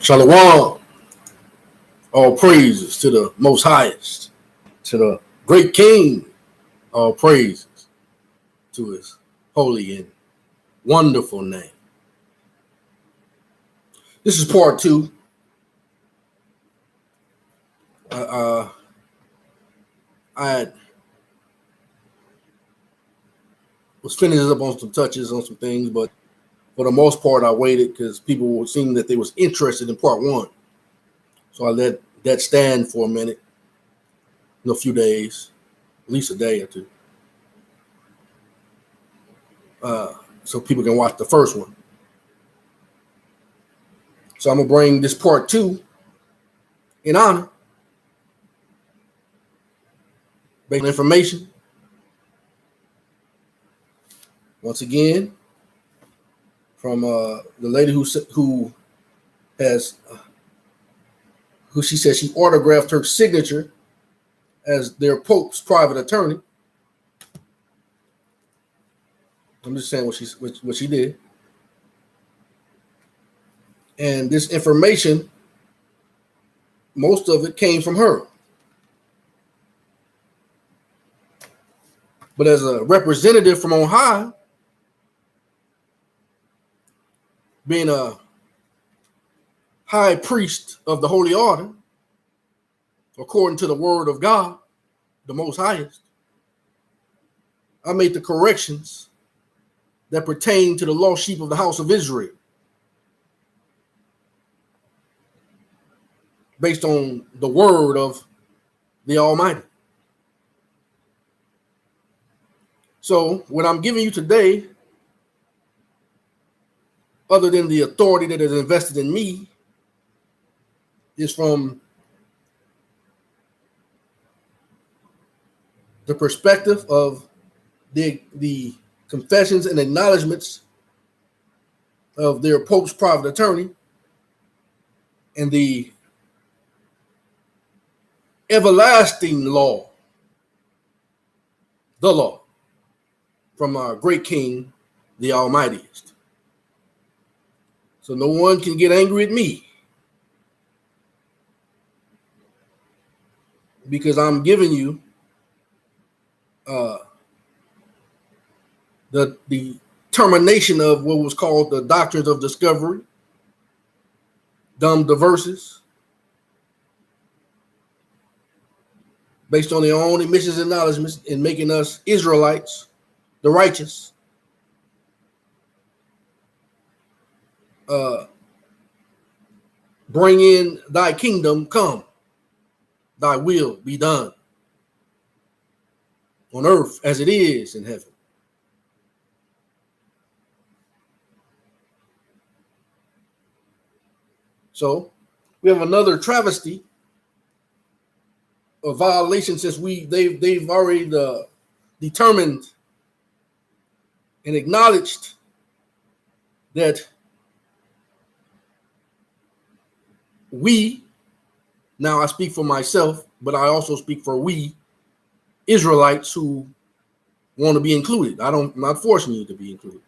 Shalom. All praises to the most highest, to the great King. All praises to his holy and wonderful name. This is part 2. I was finishing up on some touches on some things, but for the most part, I waited because people were seeing that they was interested in part 1. So I let that stand for a minute, a few days, at least a day or two, so people can watch the first one. So I'm gonna bring this part 2 in honor, based on information. Once again, from the lady who she said she autographed her signature as their Pope's private attorney. I'm just saying what she did. And this information, most of it came from her. But as a representative from on high, being a high priest of the holy order, according to the word of God, the most highest, I made the corrections that pertain to the lost sheep of the house of Israel, based on the word of the Almighty. So what I'm giving you today, other than the authority that is invested in me, is from the perspective of the confessions and acknowledgments of their Pope's private attorney and the everlasting law, the law from our great King, the Almightiest. So no one can get angry at me because I'm giving you the termination of what was called the doctrines of discovery, dumb diverses, based on their own admissions and acknowledgments in making us Israelites, the righteous. Bring in thy kingdom come, thy will be done on earth as it is in heaven. So we have another travesty, a violation, since they've already determined and acknowledged that we, now I speak for myself, but I also speak for we Israelites who want to be included. I'm not forcing you to be included,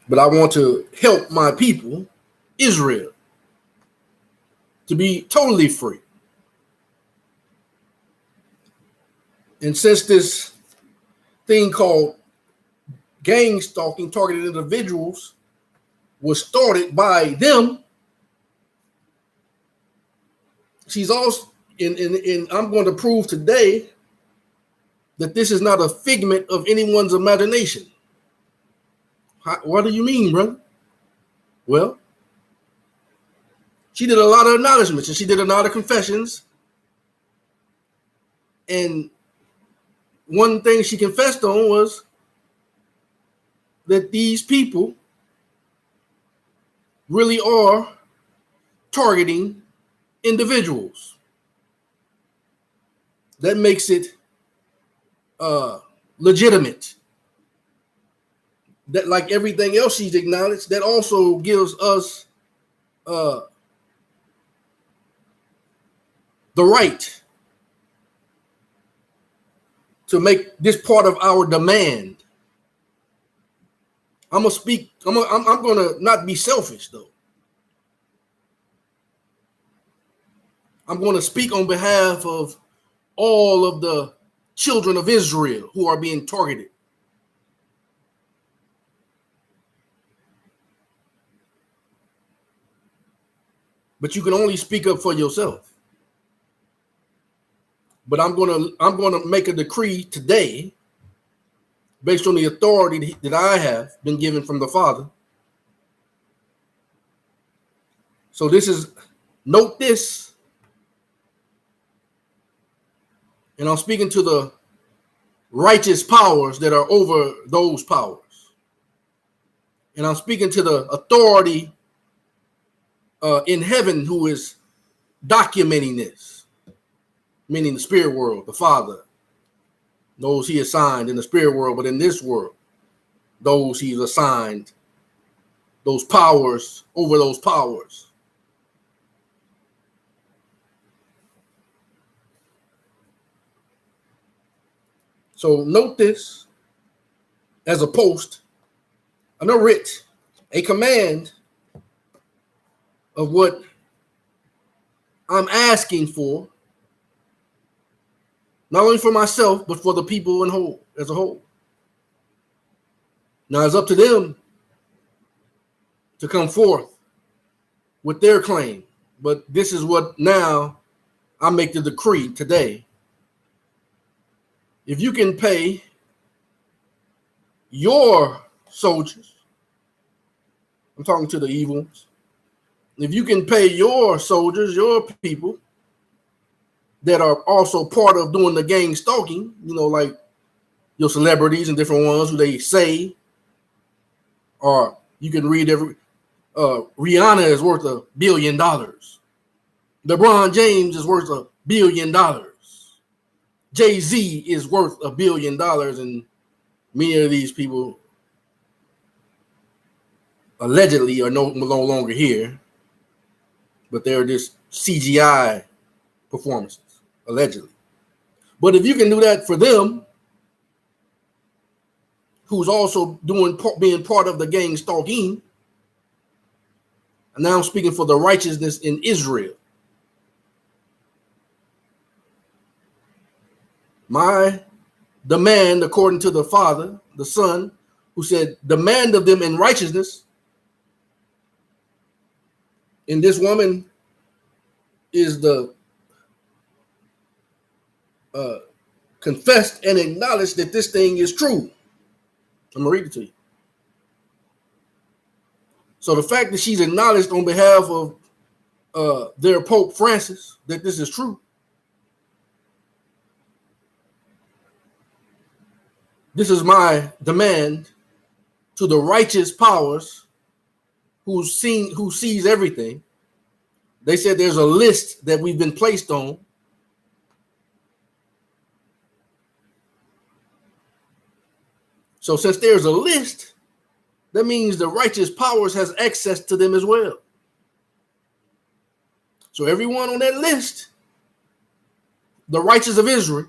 but I want to help my people, Israel, to be totally free. And since this thing called gang stalking targeted individuals was started by them, she's also and I'm going to prove today that this is not a figment of anyone's imagination. What do you mean, brother? Well, she did a lot of acknowledgments and she did a lot of confessions. And one thing she confessed on was that these people really are targeting individuals. That makes it legitimate. That, like everything else she's acknowledged, that also gives us the right to make this part of our demand. I'm gonna not be selfish though. I'm going to speak on behalf of all of the children of Israel who are being targeted. But you can only speak up for yourself. But I'm gonna make a decree today based on the authority that I have been given from the Father. So note this, and I'm speaking to the righteous powers that are over those powers. And I'm speaking to the authority in heaven who is documenting this, meaning the spirit world, the Father, those he assigned in the spirit world, but in this world, those he's assigned, those powers over those powers. So note this as a post, a writ, a command of what I'm asking for, not only for myself, but for the people as a whole. Now it's up to them to come forth with their claim. But this is what now I make the decree today. If you can pay your soldiers, I'm talking to the evil ones, if you can pay your soldiers, your people that are also part of doing the gang stalking, like your celebrities and different ones who they say, or you can read Rihanna is worth $1 billion. LeBron James is worth $1 billion. Jay-Z is worth $1 billion, and many of these people allegedly are no longer here, but they're just CGI performances, allegedly. But if you can do that for them, who's also being part of the gang stalking, and now I'm speaking for the righteousness in Israel. My demand, according to the Father, the Son, who said, demand of them in righteousness. And this woman is the confessed and acknowledged that this thing is true. I'm going to read it to you. So the fact that she's acknowledged on behalf of their Pope Francis that this is true, this is my demand to the righteous powers who sees everything. They said there's a list that we've been placed on. So since there's a list, that means the righteous powers has access to them as well. So everyone on that list, the righteous of Israel,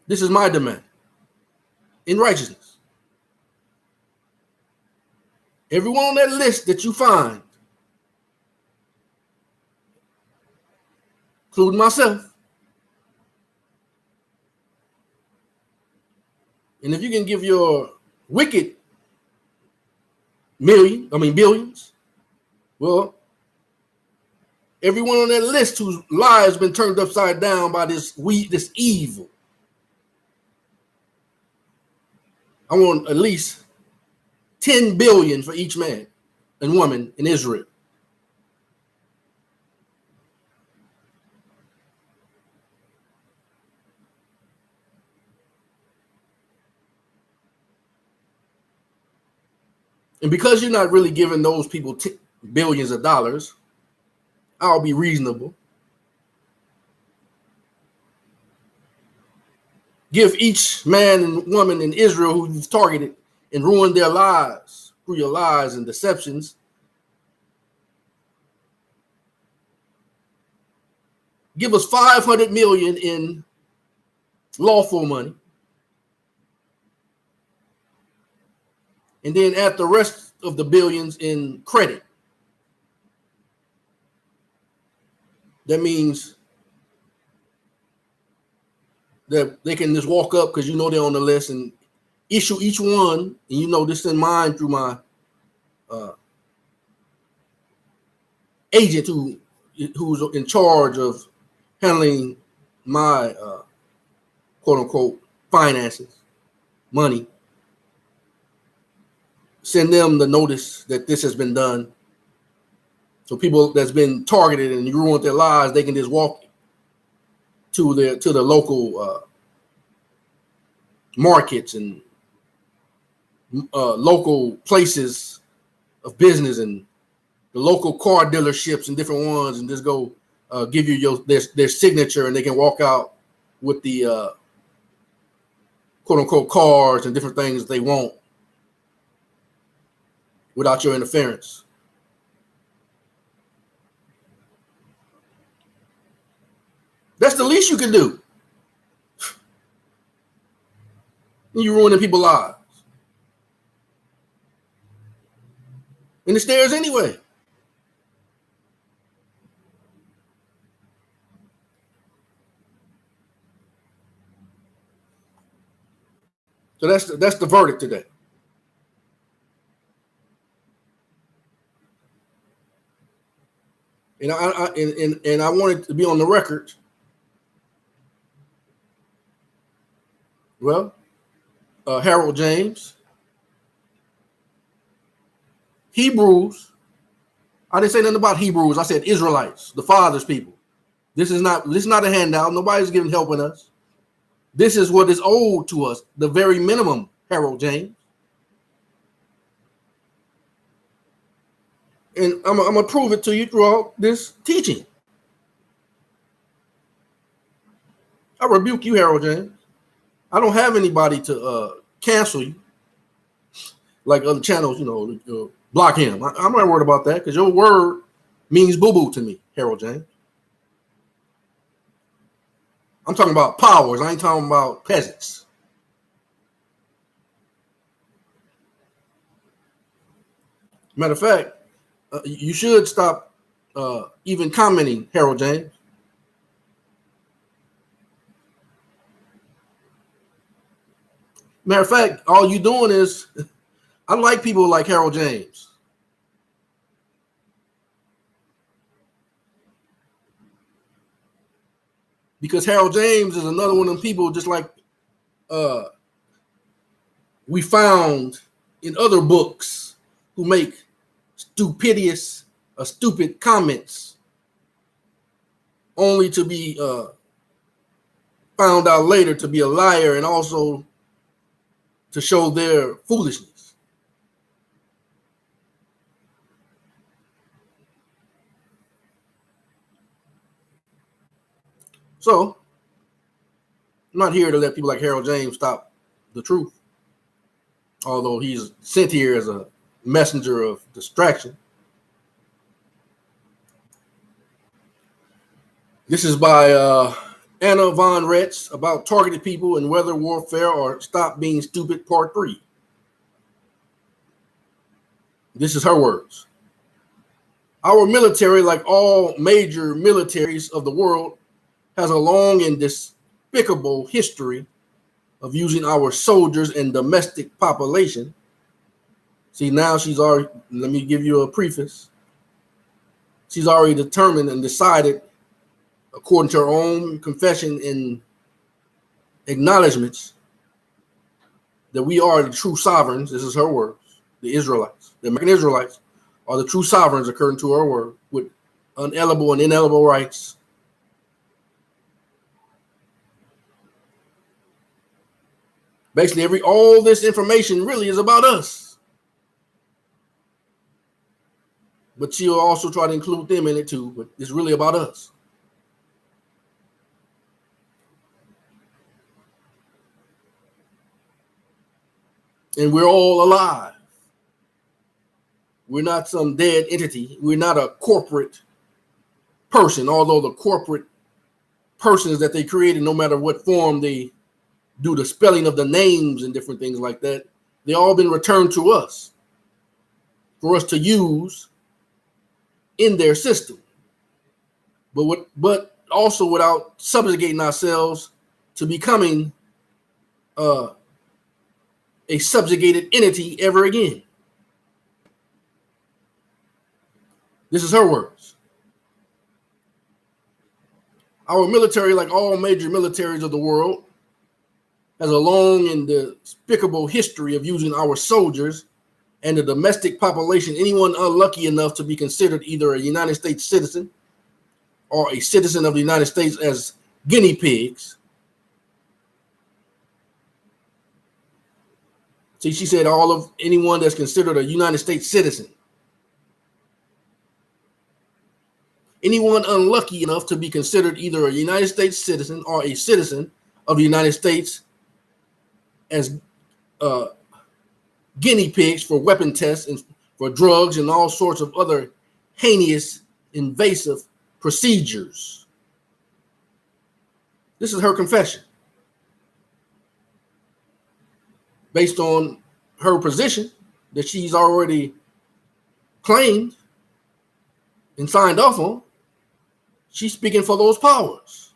this is my demand in righteousness. Everyone on that list that you find, including myself, and if you can give your wicked billions, well, everyone on that list whose lives been turned upside down by this evil, I want at least 10 billion for each man and woman in Israel. And because you're not really giving those people billions of dollars, I'll be reasonable. Give each man and woman in Israel who you've targeted and ruined their lives through your lies and deceptions, give us 500 million in lawful money, and then add the rest of the billions in credit. that means that they can just walk up because they're on the list and issue each one, and this in mind through my agent who's in charge of handling my quote unquote finances, money. Send them the notice that this has been done. So people that's been targeted and you ruined their lives, they can just walk to the local markets and local places of business and the local car dealerships and different ones, and just go give you their signature, and they can walk out with the quote unquote cars and different things they want without your interference. That's the least you can do. You're ruining people's lives. And it's theirs anyway. So that's the verdict today. And I wanted to be on the record. Well, Harold James, Hebrews. I didn't say nothing about Hebrews. I said Israelites, the Father's people. This is not a handout. Nobody's helping us. This is what is owed to us, the very minimum, Harold James. And I'm going to prove it to you throughout this teaching. I rebuke you, Harold James. I don't have anybody to cancel you like other channels, block him. I'm not worried about that because your word means boo-boo to me, Harold James. I'm talking about powers. I ain't talking about peasants. Matter of fact, you should stop even commenting, Harold James. Matter of fact, all you doing is, I like people like Harold James. Because Harold James is another one of them people just like we found in other books who make stupid comments only to be found out later to be a liar and also to show their foolishness. So, I'm not here to let people like Harold James stop the truth, although he's sent here as a messenger of distraction. This is by Anna Von Retz about targeted people and whether warfare or stop being stupid, part 3. This is her words. Our military, like all major militaries of the world, has a long and despicable history of using our soldiers and domestic population. See, now let me give you a preface. She's already determined and decided, according to her own confession and acknowledgments, that we are the true sovereigns. This is her words. The Israelites, the American Israelites, are the true sovereigns according to her word, with unalienable and inalienable rights. Basically, all this information really is about us. But she'll also try to include them in it too, but it's really about us. And we're all alive. We're not some dead entity. We're not a corporate person, although the corporate persons that they created, no matter what form they do the spelling of the names and different things like that, they all been returned to us for us to use in their system. but also without subjugating ourselves to becoming a subjugated entity ever again. This is her words. Our military, like all major militaries of the world, has a long and despicable history of using our soldiers and the domestic population, anyone unlucky enough to be considered either a United States citizen or a citizen of the United States, as guinea pigs. See, she said all of anyone that's considered a United States citizen. Anyone unlucky enough to be considered either a United States citizen or a citizen of the United States as guinea pigs for weapon tests and for drugs and all sorts of other heinous, invasive procedures. This is her confession. Based on her position that she's already claimed and signed off on, she's speaking for those powers.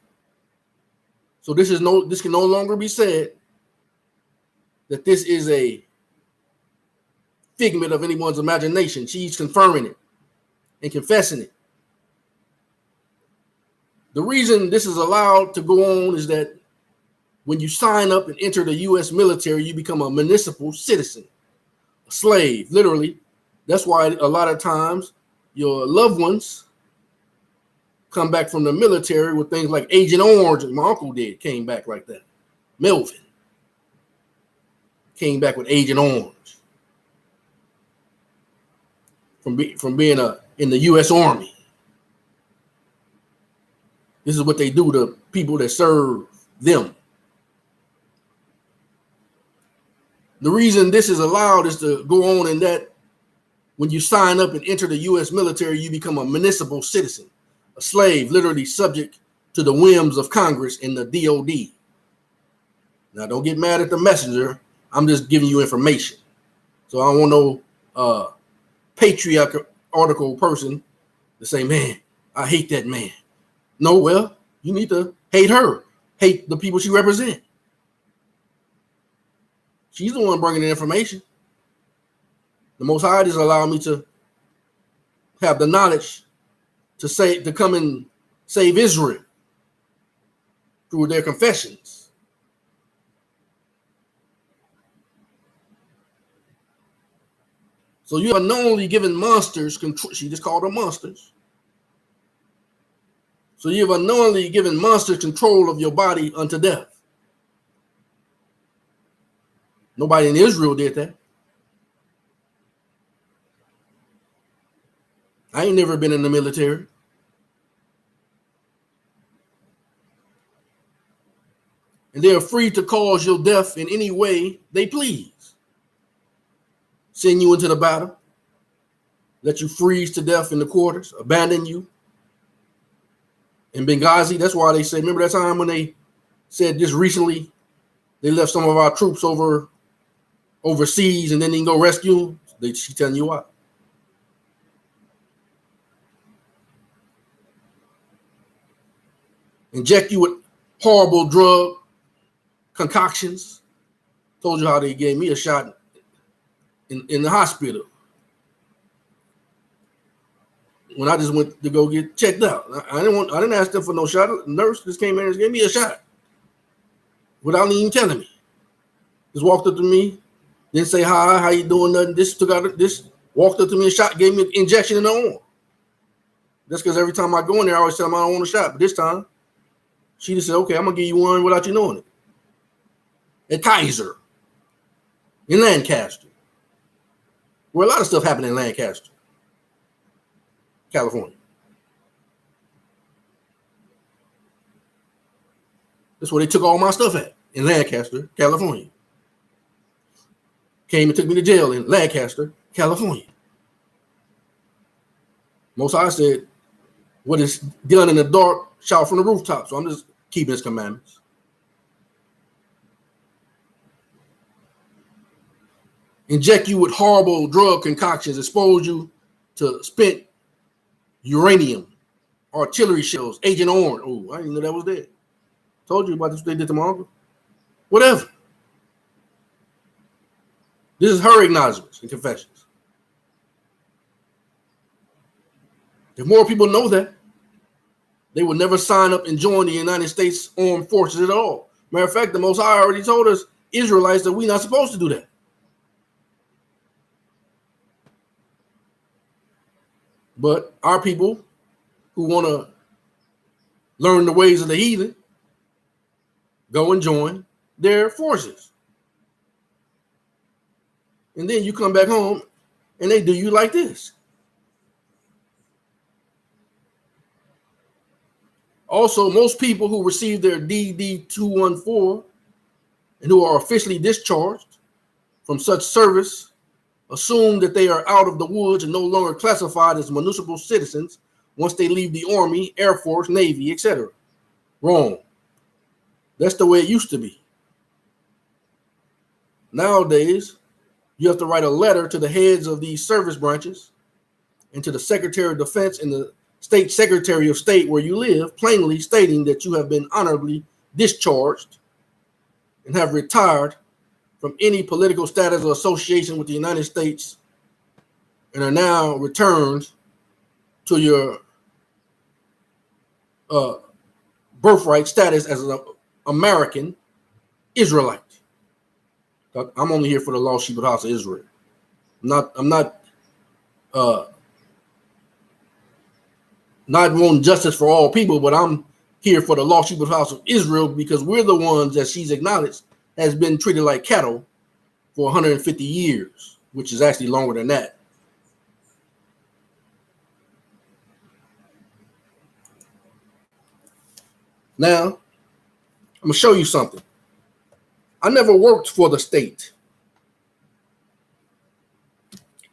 So this can no longer be said that this is a figment of anyone's imagination. She's confirming it and confessing it. The reason this is allowed to go on is that when you sign up and enter the U.S. military, you become a municipal citizen, a slave, literally. That's why a lot of times your loved ones come back from the military with things like Agent Orange. My uncle came back like that. Melvin came back with Agent Orange from being in the U.S. Army. This is what they do to people that serve them. The reason this is allowed is to go on in that when you sign up and enter the U.S. military, you become a municipal citizen, a slave, literally subject to the whims of Congress and the DOD. Now, don't get mad at the messenger. I'm just giving you information. So I don't want no patriarchal person to say, man, I hate that man. No, well, you need to hate her, hate the people she represents. She's the one bringing the information. The Most High just allowed me to have the knowledge to come and save Israel through their confessions. So you are unknowingly giving monsters control. She just called them monsters. So you have unknowingly given monsters control of your body unto death. Nobody in Israel did that. I ain't never been in the military. And they are free to cause your death in any way they please. Send you into the battle, let you freeze to death in the quarters, abandon you. In Benghazi, that's why they say, remember that time when they said just recently they left some of our troops overseas and then they can go rescue them? She's telling you why. Inject you with horrible drug concoctions. Told you how they gave me a shot in the hospital when I just went to go get checked out. I didn't ask them for no shot. The nurse just came in and gave me a shot without even telling me. Just walked up to me, didn't say hi, how you doing, nothing. Walked up to me and shot, gave me an injection in the arm. That's because every time I go in there, I always tell them I don't want a shot. But this time, she just said, okay, I'm going to give you one without you knowing it. At Kaiser, in Lancaster, where a lot of stuff happened in Lancaster, California. That's where they took all my stuff at, in Lancaster, California. Came and took me to jail in Lancaster, California. Most High said, what is done in the dark, shout from the rooftop. So I'm just keeping his commandments. Inject you with horrible drug concoctions, expose you to spent uranium artillery shells, Agent Orange. Oh, I didn't know that was there. Told you about this. They did to my uncle. Whatever. This is her acknowledgments and confessions. If more people know that, they would never sign up and join the United States Armed Forces at all. Matter of fact, the Most High already told us, Israelites, that we're not supposed to do that. But our people who want to learn the ways of the heathen go and join their forces. And then you come back home and they do you like this. Also, most people who receive their DD-214 and who are officially discharged from such service assume that they are out of the woods and no longer classified as municipal citizens once they leave the Army, Air Force, Navy, etc. Wrong. That's the way it used to be. Nowadays, you have to write a letter to the heads of these service branches and to the Secretary of Defense and the State Secretary of State where you live, plainly stating that you have been honorably discharged and have retired from any political status or association with the United States and are now returned to your birthright status as an American Israelite. I'm only here for the lost sheep of the house of Israel. I'm not wanting justice for all people, but I'm here for the lost sheep of the house of Israel because we're the ones that she's acknowledged has been treated like cattle for 150 years, which is actually longer than that. Now, I'm going to show you something. I never worked for the state.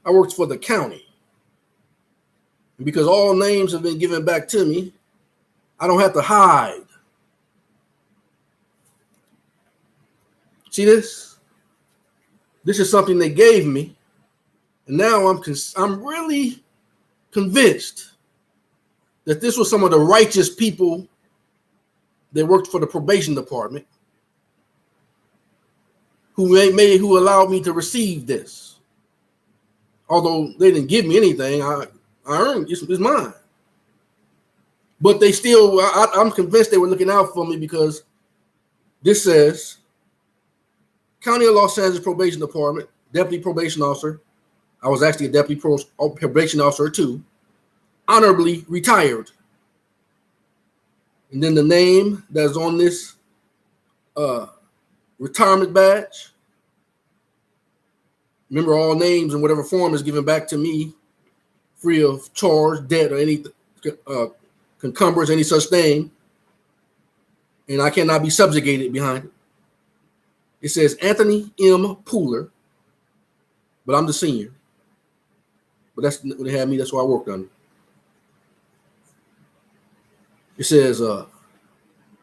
I worked for the county. And because all names have been given back to me, I don't have to hide. See this? This is something they gave me. And now I'm really convinced that this was some of the righteous people that worked for the probation department who allowed me to receive this. Although they didn't give me anything, I earned it's mine. But they still, I'm convinced they were looking out for me because this says, County of Los Angeles Probation Department, Deputy Probation Officer. I was actually a Deputy Probation Officer too. Honorably retired. And then the name that's on this retirement badge. Remember, all names in whatever form is given back to me free of charge, debt, or any encumbrance, any such thing. And I cannot be subjugated behind it. It says Anthony M. Pooler, but I'm the senior. But that's what they had me. That's why I worked on it. It says I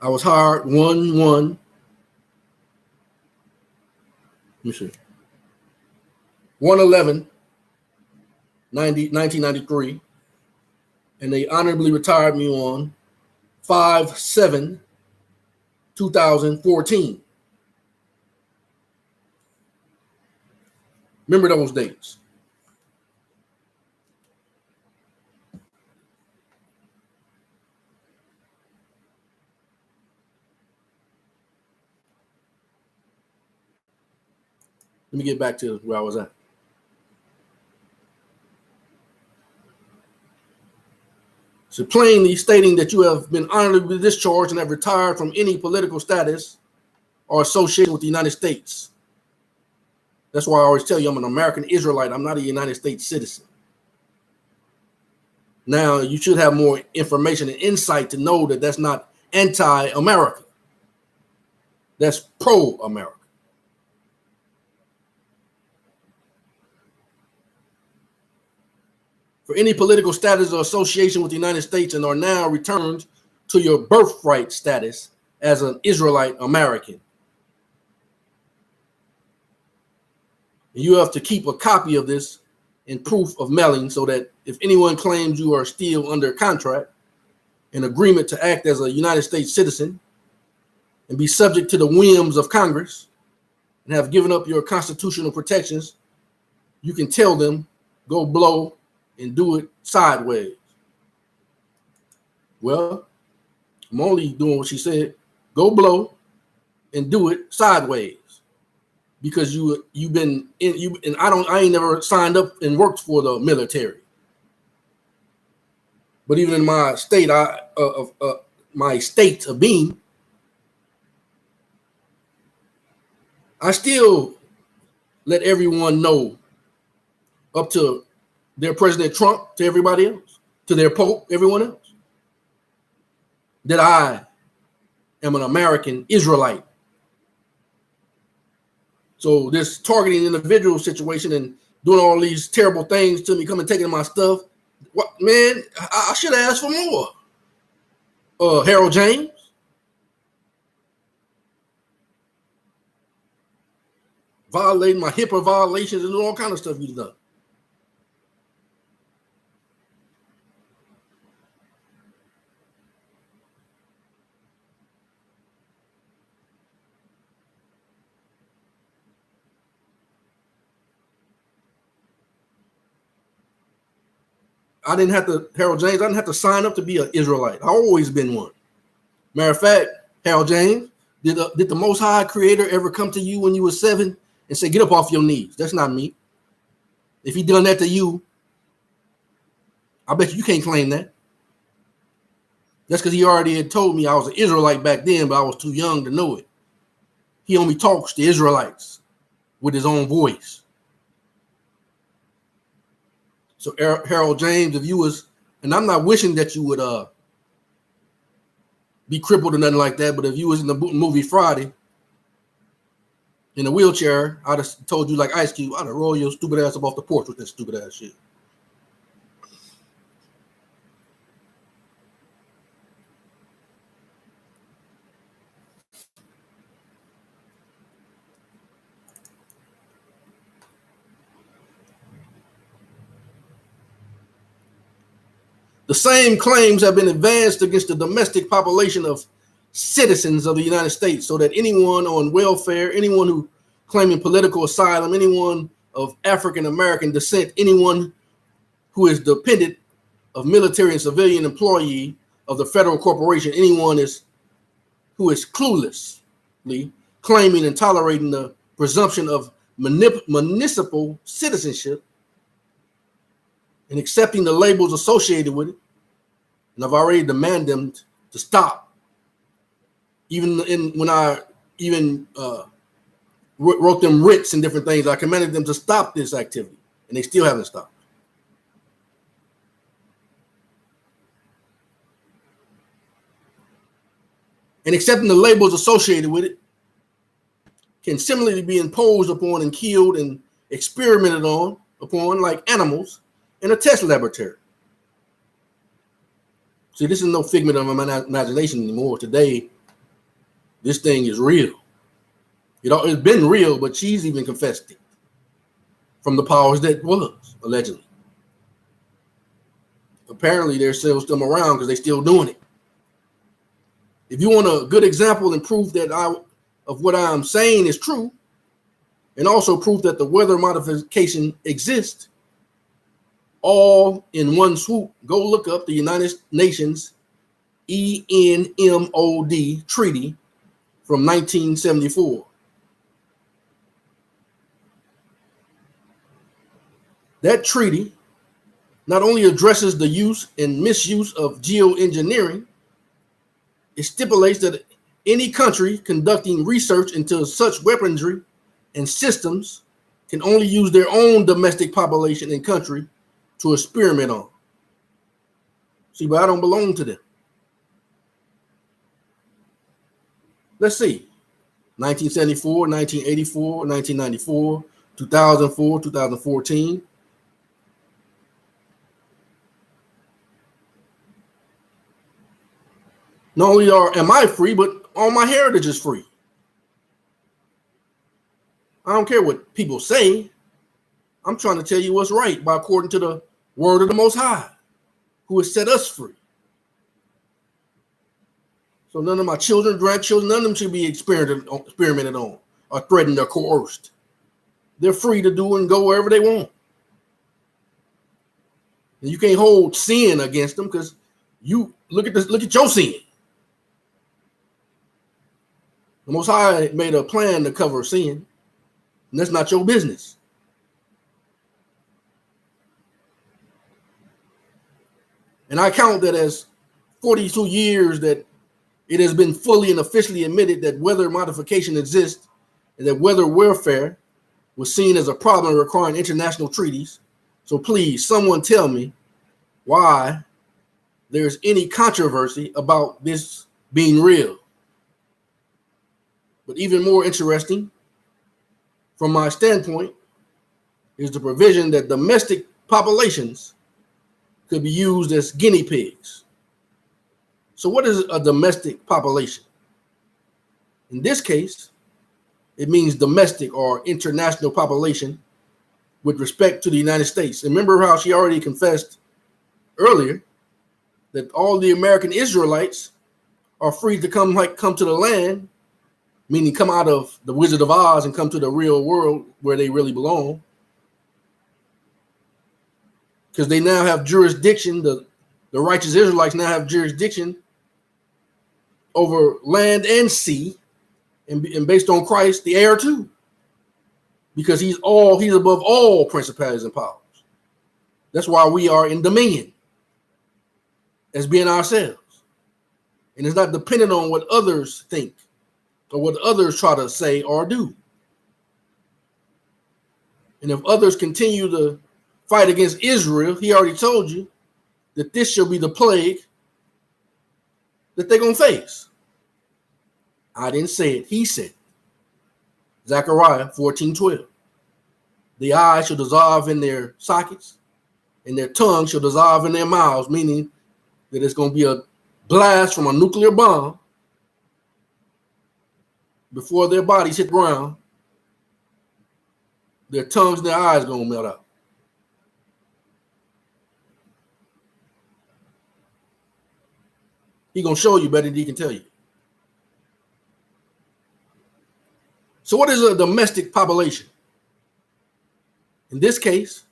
was hired 1/1. Let me see. 1/11, 1993, and they honorably retired me on 5/7, 2014. Remember those dates. Let me get back to where I was at. So plainly stating that you have been honorably discharged and have retired from any political status or association with the United States. That's why I always tell you I'm an American Israelite. I'm not a United States citizen. Now, you should have more information and insight to know that that's not anti-America. That's pro-America. For any political status or association with the United States and are now returned to your birthright status as an Israelite American. You have to keep a copy of this in proof of mailing so that if anyone claims you are still under contract, an agreement to act as a United States citizen and be subject to the whims of Congress and have given up your constitutional protections, you can tell them, go blow and do it sideways. Well, I'm only doing what she said. Go blow and do it sideways. Because you've been in you and I ain't never signed up and worked for the military. But even in my state, my state of being, I still let everyone know, up to their President Trump, to everybody else, to their Pope, everyone else, that I am an American Israelite. So this targeting individual situation and doing all these terrible things to me, coming taking my stuff, what, man, I should have asked for more. Harold James. Violating my HIPAA violations and all kind of stuff you've done. Harold James, I didn't have to sign up to be an Israelite. I've always been one. Matter of fact, Harold James, did the Most High Creator ever come to you when you were 7 and say, get up off your knees? That's not me. If he done that to you, I bet you can't claim that. That's because he already had told me I was an Israelite back then, but I was too young to know it. He only talks to Israelites with his own voice. So Harold James, if you was, and I'm not wishing that you would be crippled or nothing like that, but if you was in the movie Friday in a wheelchair, I'd have told you like Ice Cube, I'd have roll your stupid ass up off the porch with that stupid ass shit. The same claims have been advanced against the domestic population of citizens of the United States, so that anyone on welfare, anyone who claiming political asylum, anyone of African American descent, anyone who is dependent of military and civilian employee of the federal corporation, anyone who is cluelessly claiming and tolerating the presumption of municipal citizenship and accepting the labels associated with it. And I've already demanded them to stop. Even when I wrote them writs and different things, I commanded them to stop this activity, and they still haven't stopped. And accepting the labels associated with it can similarly be imposed upon and killed and experimented upon like animals in a test laboratory. See, this is no figment of my imagination anymore. Today, this thing is real. It's been real, but she's even confessed it from the powers that was, allegedly. Apparently, they're still around because they're still doing it. If you want a good example and proof that of what I'm saying is true, and also proof that the weather modification exists, all in one swoop, go look up the United Nations ENMOD treaty from 1974. That treaty not only addresses the use and misuse of geoengineering, it stipulates that any country conducting research into such weaponry and systems can only use their own domestic population and country to experiment on. See, but I don't belong to them. Let's see. 1974, 1984, 1994, 2004, 2014. Not only am I free, but all my heritage is free. I don't care what people say. I'm trying to tell you what's right according to the word of the Most High, who has set us free. So none of my children, grandchildren, none of them should be experimented on or threatened or coerced. They're free to do and go wherever they want. And you can't hold sin against them because you look at your sin. The Most High made a plan to cover sin, and that's not your business. And I count that as 42 years that it has been fully and officially admitted that weather modification exists and that weather warfare was seen as a problem requiring international treaties. So please, someone tell me why there's any controversy about this being real. But even more interesting, from my standpoint, is the provision that domestic populations could be used as guinea pigs. So what is a domestic population? In this case, it means domestic or international population with respect to the United States. And remember how she already confessed earlier that all the American Israelites are free to come to the land, meaning come out of the Wizard of Oz and come to the real world where they really belong. Because they now have jurisdiction, the righteous Israelites now have jurisdiction over land and sea, and based on Christ, the air too. Because he's above all principalities and powers. That's why we are in dominion as being ourselves. And it's not dependent on what others think or what others try to say or do. And if others continue to fight against Israel, he already told you that this shall be the plague that they're going to face. I didn't say it. He said it. Zechariah 14:12. The eyes shall dissolve in their sockets and their tongue shall dissolve in their mouths, meaning that it's going to be a blast from a nuclear bomb before their bodies hit the ground. Their tongues and their eyes are going to melt out. He's going to show you better than he can tell you. So what is a domestic population? In this case,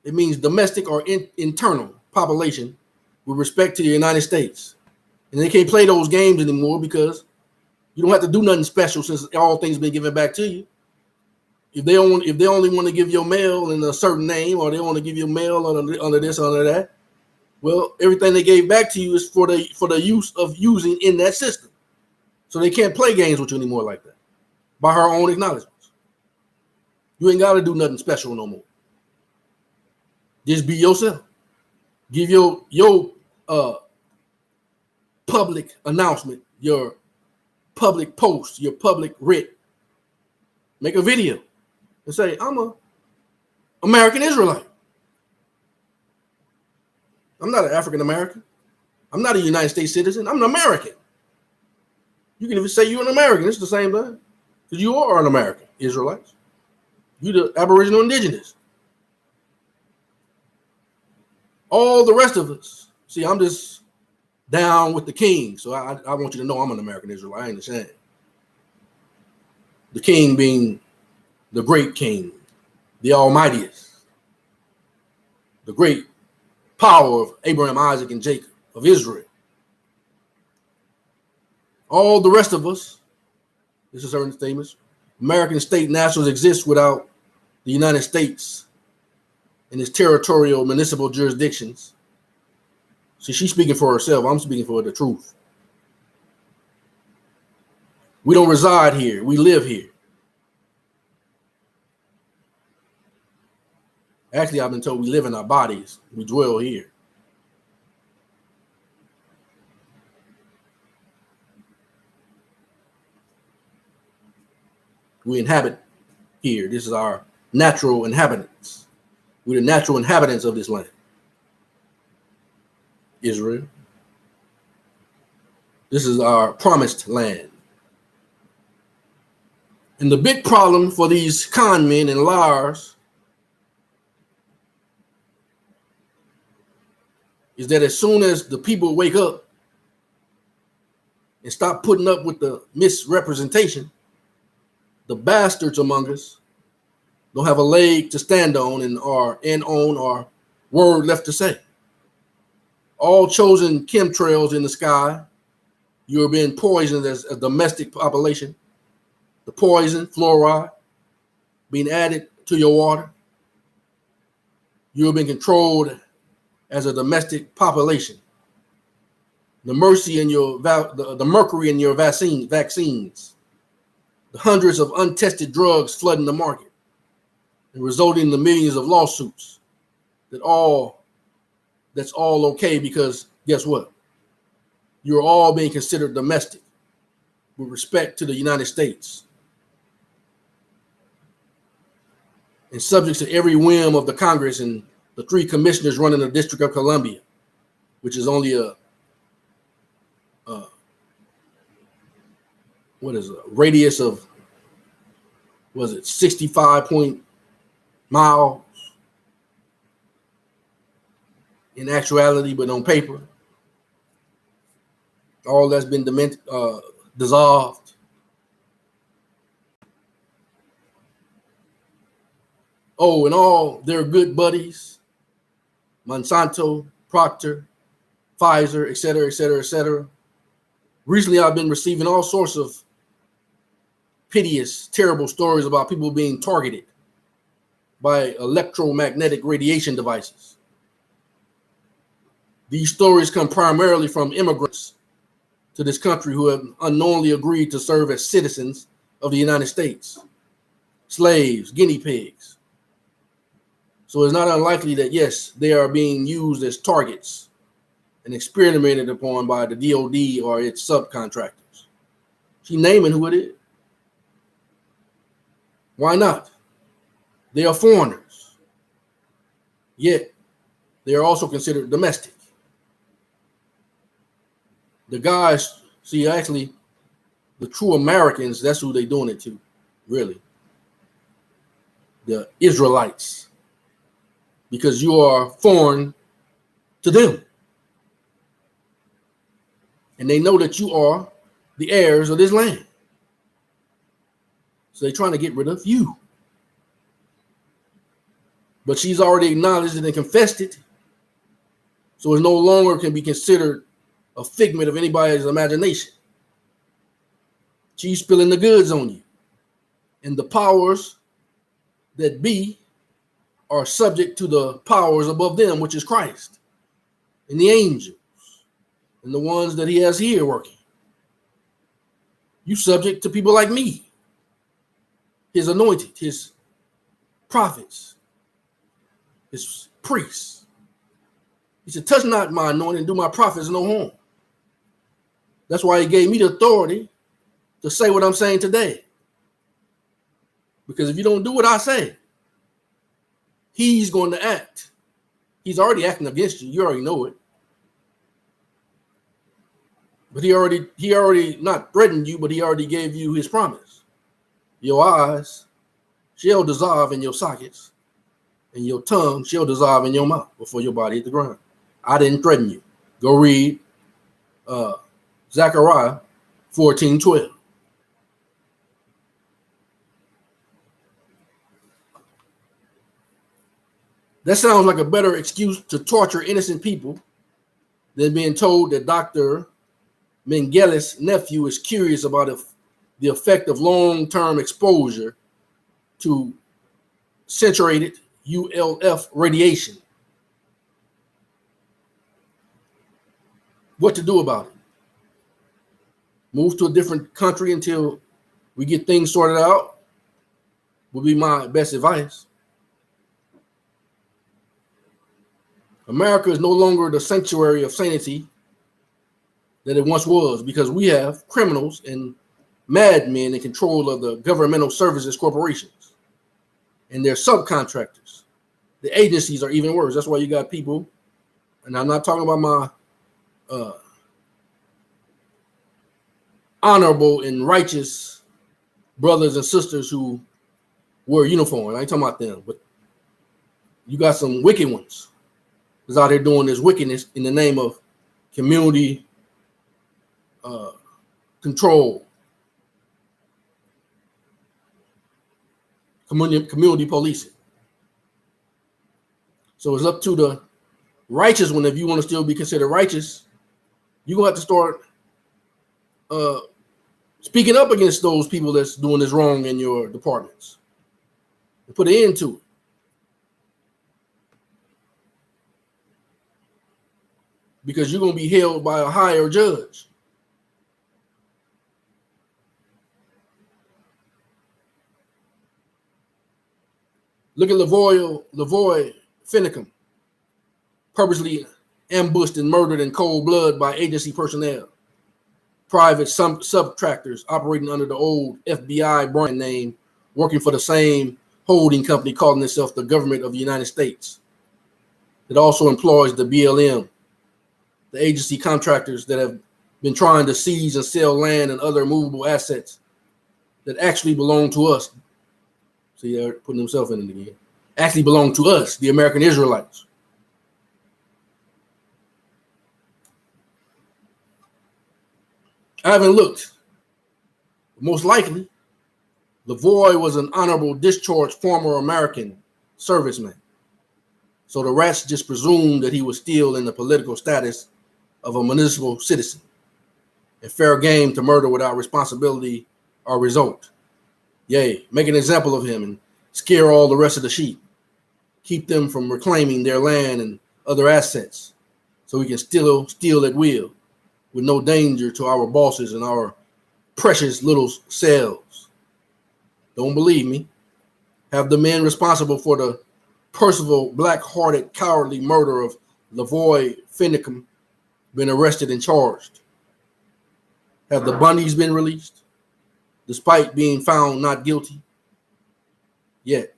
it means domestic or internal population with respect to the United States. And they can't play those games anymore because you don't have to do nothing special since all things been given back to you. If they only want to give your mail in a certain name, or they want to give you mail under this, under that, well, everything they gave back to you is for the use of using in that system. So they can't play games with you anymore like that. By her own acknowledgments. You ain't got to do nothing special no more. Just be yourself. Give your public announcement, your public post, your public writ. Make a video and say, I'm a American Israelite. I'm not an African American. I'm not a United States citizen. I'm an American. You can even say you're an American. It's the same thing. Because you are an American Israelites. You the Aboriginal Indigenous. All the rest of us. See, I'm just down with the king. So I want you to know I'm an American Israelite. I ain't ashamed. The king being the great king, the almightiest, the great power of Abraham, Isaac, and Jacob, of Israel. All the rest of us, this is certain statements, American state nationals exist without the United States and its territorial municipal jurisdictions. See, she's speaking for herself. I'm speaking for the truth. We don't reside here. We live here. Actually, I've been told we live in our bodies. We dwell here. We inhabit here. This is our natural inhabitants. We're the natural inhabitants of this land. Israel. This is our promised land. And the big problem for these con men and liars is that as soon as the people wake up and stop putting up with the misrepresentation, the bastards among us don't have a leg to stand on and own or word left to say. All chosen chemtrails in the sky, you're being poisoned as a domestic population. The poison, fluoride, being added to your water. You're being controlled as a domestic population. The mercury in your vaccines, the hundreds of untested drugs flooding the market, and resulting in the millions of lawsuits. That's all okay because guess what? You're all being considered domestic with respect to the United States and subject to every whim of the Congress and the 3 commissioners running the District of Columbia, which is only a radius of 65 miles in actuality, but on paper, all that's been dissolved. Oh, and all their good buddies, Monsanto, Procter, Pfizer, et cetera, et cetera, et cetera. Recently, I've been receiving all sorts of piteous, terrible stories about people being targeted by electromagnetic radiation devices. These stories come primarily from immigrants to this country who have unknowingly agreed to serve as citizens of the United States, slaves, guinea pigs. So it's not unlikely that, yes, they are being used as targets and experimented upon by the DOD or its subcontractors. She's naming who it is. Why not? They are foreigners, yet they are also considered domestic. The guys, actually, the true Americans, that's who they're doing it to, really. The Israelites. Because you are foreign to them. And they know that you are the heirs of this land. So they're trying to get rid of you. But she's already acknowledged it and confessed it. So it no longer can be considered a figment of anybody's imagination. She's spilling the goods on you. And the powers that be are subject to the powers above them, which is Christ and the angels and the ones that he has here working. You subject to people like me, his anointed, his prophets, his priests. He said, touch not my anointing and do my prophets no harm. That's why he gave me the authority to say what I'm saying today. Because if you don't do what I say, he's going to act. He's already acting against you. You already know it. But he already not threatened you, but he already gave you his promise. Your eyes shall dissolve in your sockets, and your tongue shall dissolve in your mouth before your body hit the ground. I didn't threaten you. Go read Zechariah 14:12. That sounds like a better excuse to torture innocent people than being told that Dr. Mengeles' nephew is curious about the effect of long-term exposure to saturated ULF radiation. What to do about it? Move to a different country until we get things sorted out would be my best advice. America is no longer the sanctuary of sanity that it once was, because we have criminals and madmen in control of the governmental services corporations and their subcontractors. The agencies are even worse. That's why you got people, and I'm not talking about my honorable and righteous brothers and sisters who wear uniforms. I ain't talking about them, but you got some wicked ones that's out here doing this wickedness in the name of community control, community policing. So it's up to the righteous one. If you want to still be considered righteous, you're going to have to start speaking up against those people that's doing this wrong in your departments and put an end to it. Because you're going to be held by a higher judge. Look at Lavoy Finicum, purposely ambushed and murdered in cold blood by agency personnel, private subtractors operating under the old FBI brand name, working for the same holding company calling itself the government of the United States. It also employs the BLM, the agency contractors that have been trying to seize and sell land and other movable assets that actually belong to us. See, they're putting themselves in it again. Actually belong to us, the American Israelites. I haven't looked. Most likely, Lavoy was an honorable discharged former American serviceman. So the rats just presumed that he was still in the political status of a municipal citizen and fair game to murder without responsibility or result. Yea, make an example of him and scare all the rest of the sheep. Keep them from reclaiming their land and other assets so we can steal at will with no danger to our bosses and our precious little selves. Don't believe me? Have the men responsible for the personal, black-hearted, cowardly murder of Lavoy Finicum been arrested and charged? Have the Bundys been released, despite being found not guilty? Yet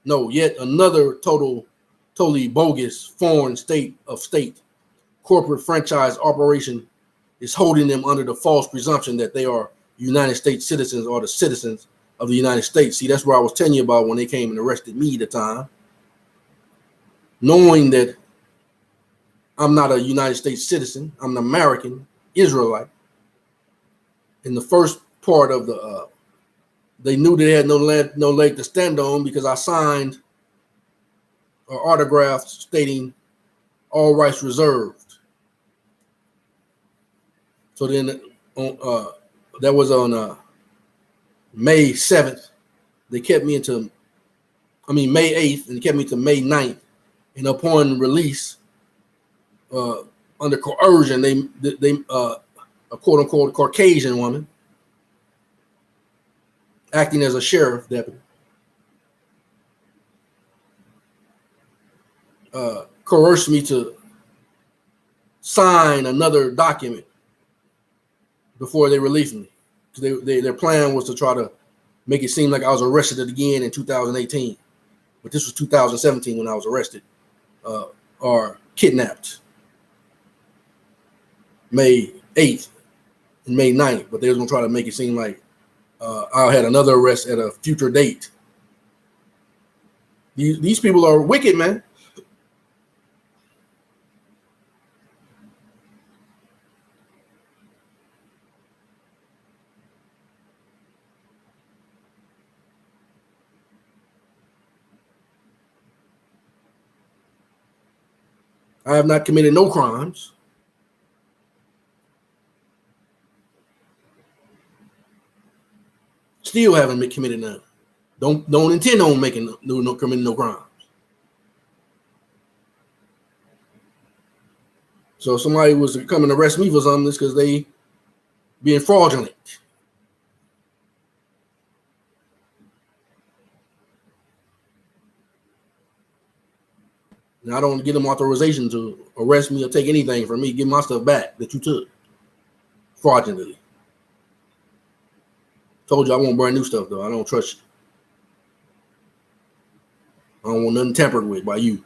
another totally bogus foreign state corporate franchise operation is holding them under the false presumption that they are United States citizens or the citizens of the United States. See, that's what I was telling you about when they came and arrested me at the time. Knowing that I'm not a United States citizen, I'm an American Israelite. In the first part of they knew they had no leg to stand on because I signed an autograph stating all rights reserved. So then that was on May 7th. They kept me May 8th, and they kept me to May 9th. And upon release, under coercion, they a quote unquote Caucasian woman acting as a sheriff deputy coerced me to sign another document before they released me. Their plan was to try to make it seem like I was arrested again in 2018, but this was 2017 when I was arrested or kidnapped. May 8th and May 9th, but they was gonna try to make it seem like I had another arrest at a future date. These people are wicked, man. I have not committed no crimes. Still haven't committed none. Don't intend on committing no crimes. So if somebody was to come and arrest me for something, it's because they being fraudulent. And I don't give them authorization to arrest me or take anything from me. Give my stuff back that you took fraudulently. Told you I want brand new stuff, though. I don't trust you. I don't want nothing tampered with by you.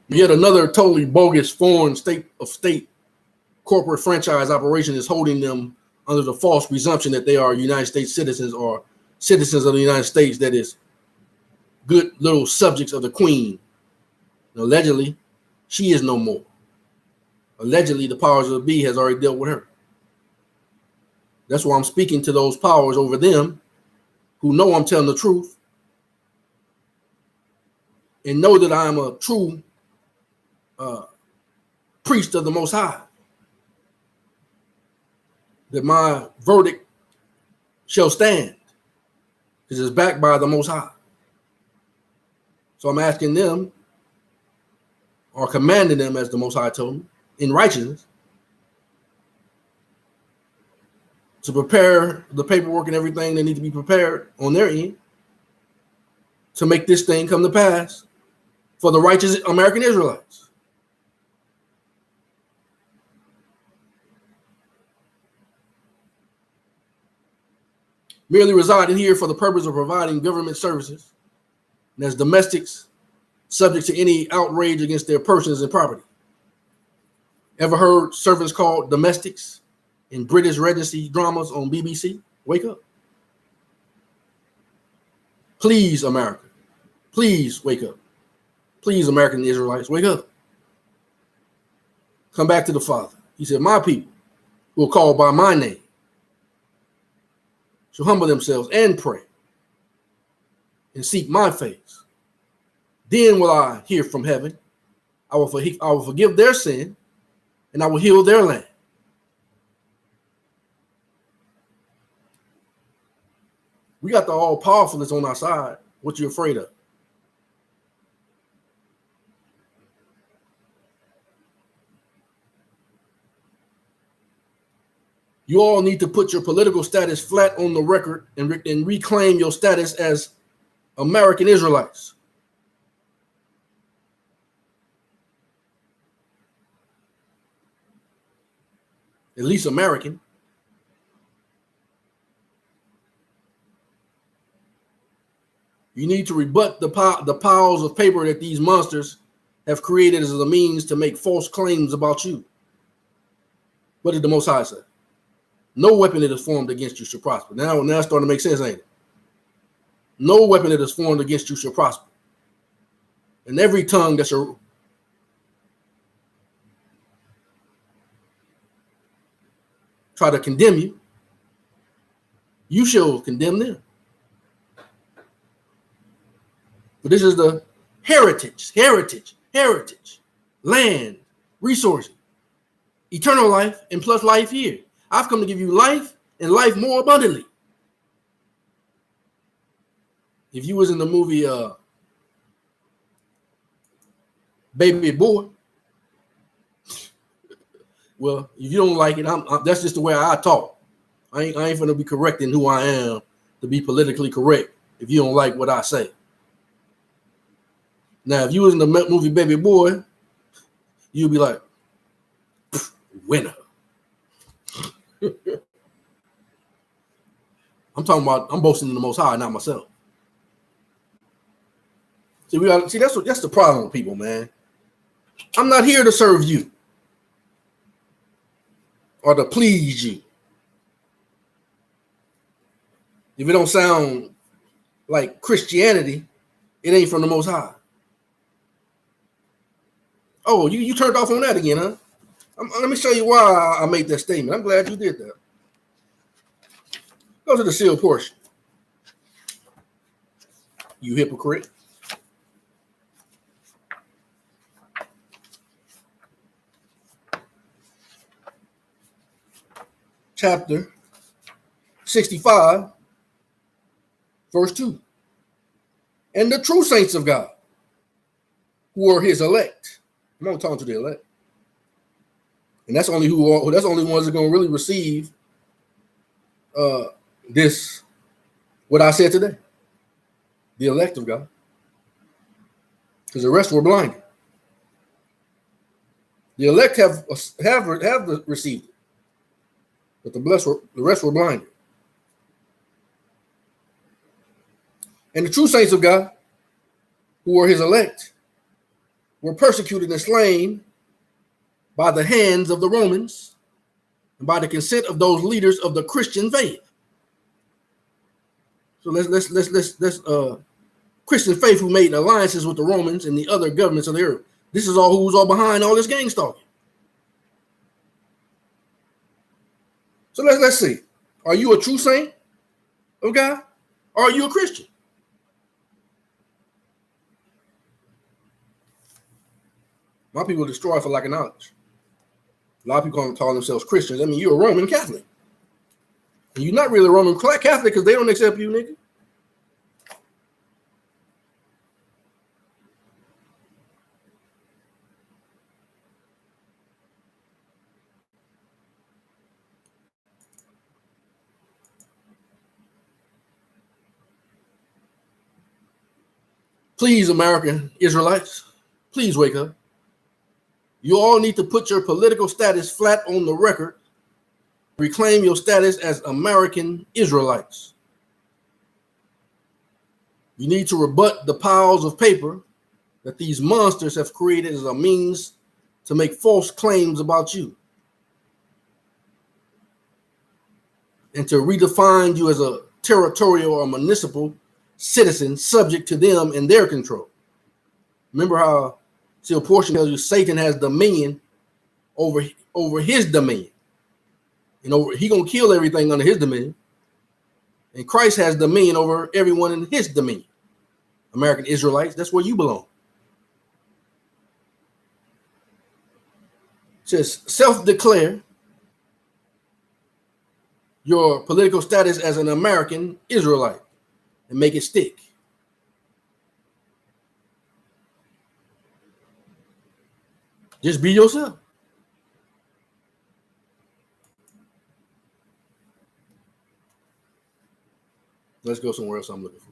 Yet another totally bogus foreign state corporate franchise operation is holding them under the false presumption that they are United States citizens or citizens of the United States that is good little subjects of the queen. And allegedly, she is no more. Allegedly, the powers of the be has already dealt with her. That's why I'm speaking to those powers over them who know I'm telling the truth and know that I am a true priest of the Most High. That my verdict shall stand because it's backed by the Most High. So I'm asking them, or commanding them, as the Most High told me, in righteousness, to prepare the paperwork and everything that need to be prepared on their end to make this thing come to pass for the righteous American Israelites. Merely residing here for the purpose of providing government services and as domestics subject to any outrage against their persons and property. Ever heard servants called domestics in British Regency dramas on BBC? Wake up. Please, America. Please wake up. Please, American Israelites, wake up. Come back to the Father. He said, my people who are called by my name shall humble themselves and pray and seek my face. Then will I hear from heaven. I will forgive their sin and I will heal their land. We got the all-powerfulness on our side. What you afraid of? You all need to put your political status flat on the record and reclaim your status as American Israelites. At least American. You need to rebut the piles of paper that these monsters have created as a means to make false claims about you. What did the Most High say? No weapon that is formed against you shall prosper. Now it's starting to make sense, ain't it? No weapon that is formed against you shall prosper. And every tongue that shall try to condemn you, you shall condemn them. But this is the heritage, land, resources, eternal life, and plus life here. I've come to give you life and life more abundantly. If you was in the movie Baby Boy, well, if you don't like it, that's just the way I talk. I ain't gonna be correcting who I am to be politically correct if you don't like what I say. Now, if you was in the movie Baby Boy, you'd be like, winner. I'm boasting in the Most High, not myself. That's the problem with people, man. I'm not here to serve you or to please you. If it don't sound like Christianity, it ain't from the Most High. Oh, you turned off on that again, huh? Let me show you why I made that statement. I'm glad you did that. Go to the sealed portion. You hypocrite. Chapter 65, verse 2. And the true saints of God, who are his elect. I'm not talking to the elect. And that's only ones that are going to really receive this, what I said today. The elect of God. Because the rest were blinded. The elect have received it. But the rest were blinded. And the true saints of God, who are his elect, were persecuted and slain by the hands of the Romans and by the consent of those leaders of the Christian faith. So let's Christian faith who made alliances with the Romans and the other governments of the earth. This is all who's all behind all this gang stalking. So let's see. Are you a true saint of God? Or are you a Christian? My people destroy for lack of knowledge. A lot of people call themselves Christians. I mean, you're a Roman Catholic. And you're not really a Roman Catholic because they don't accept you, nigga. Please, American Israelites, please wake up. You all need to put your political status flat on the record. Reclaim your status as American Israelites. You need to rebut the piles of paper that these monsters have created as a means to make false claims about you, and to redefine you as a territorial or municipal citizen subject to them and their control. Remember how a portion tells you Satan has dominion over his dominion. He gonna kill everything under his dominion. And Christ has dominion over everyone in his dominion. American Israelites, that's where you belong. It says self-declare your political status as an American Israelite and make it stick. Just be yourself. Let's go somewhere else I'm looking for.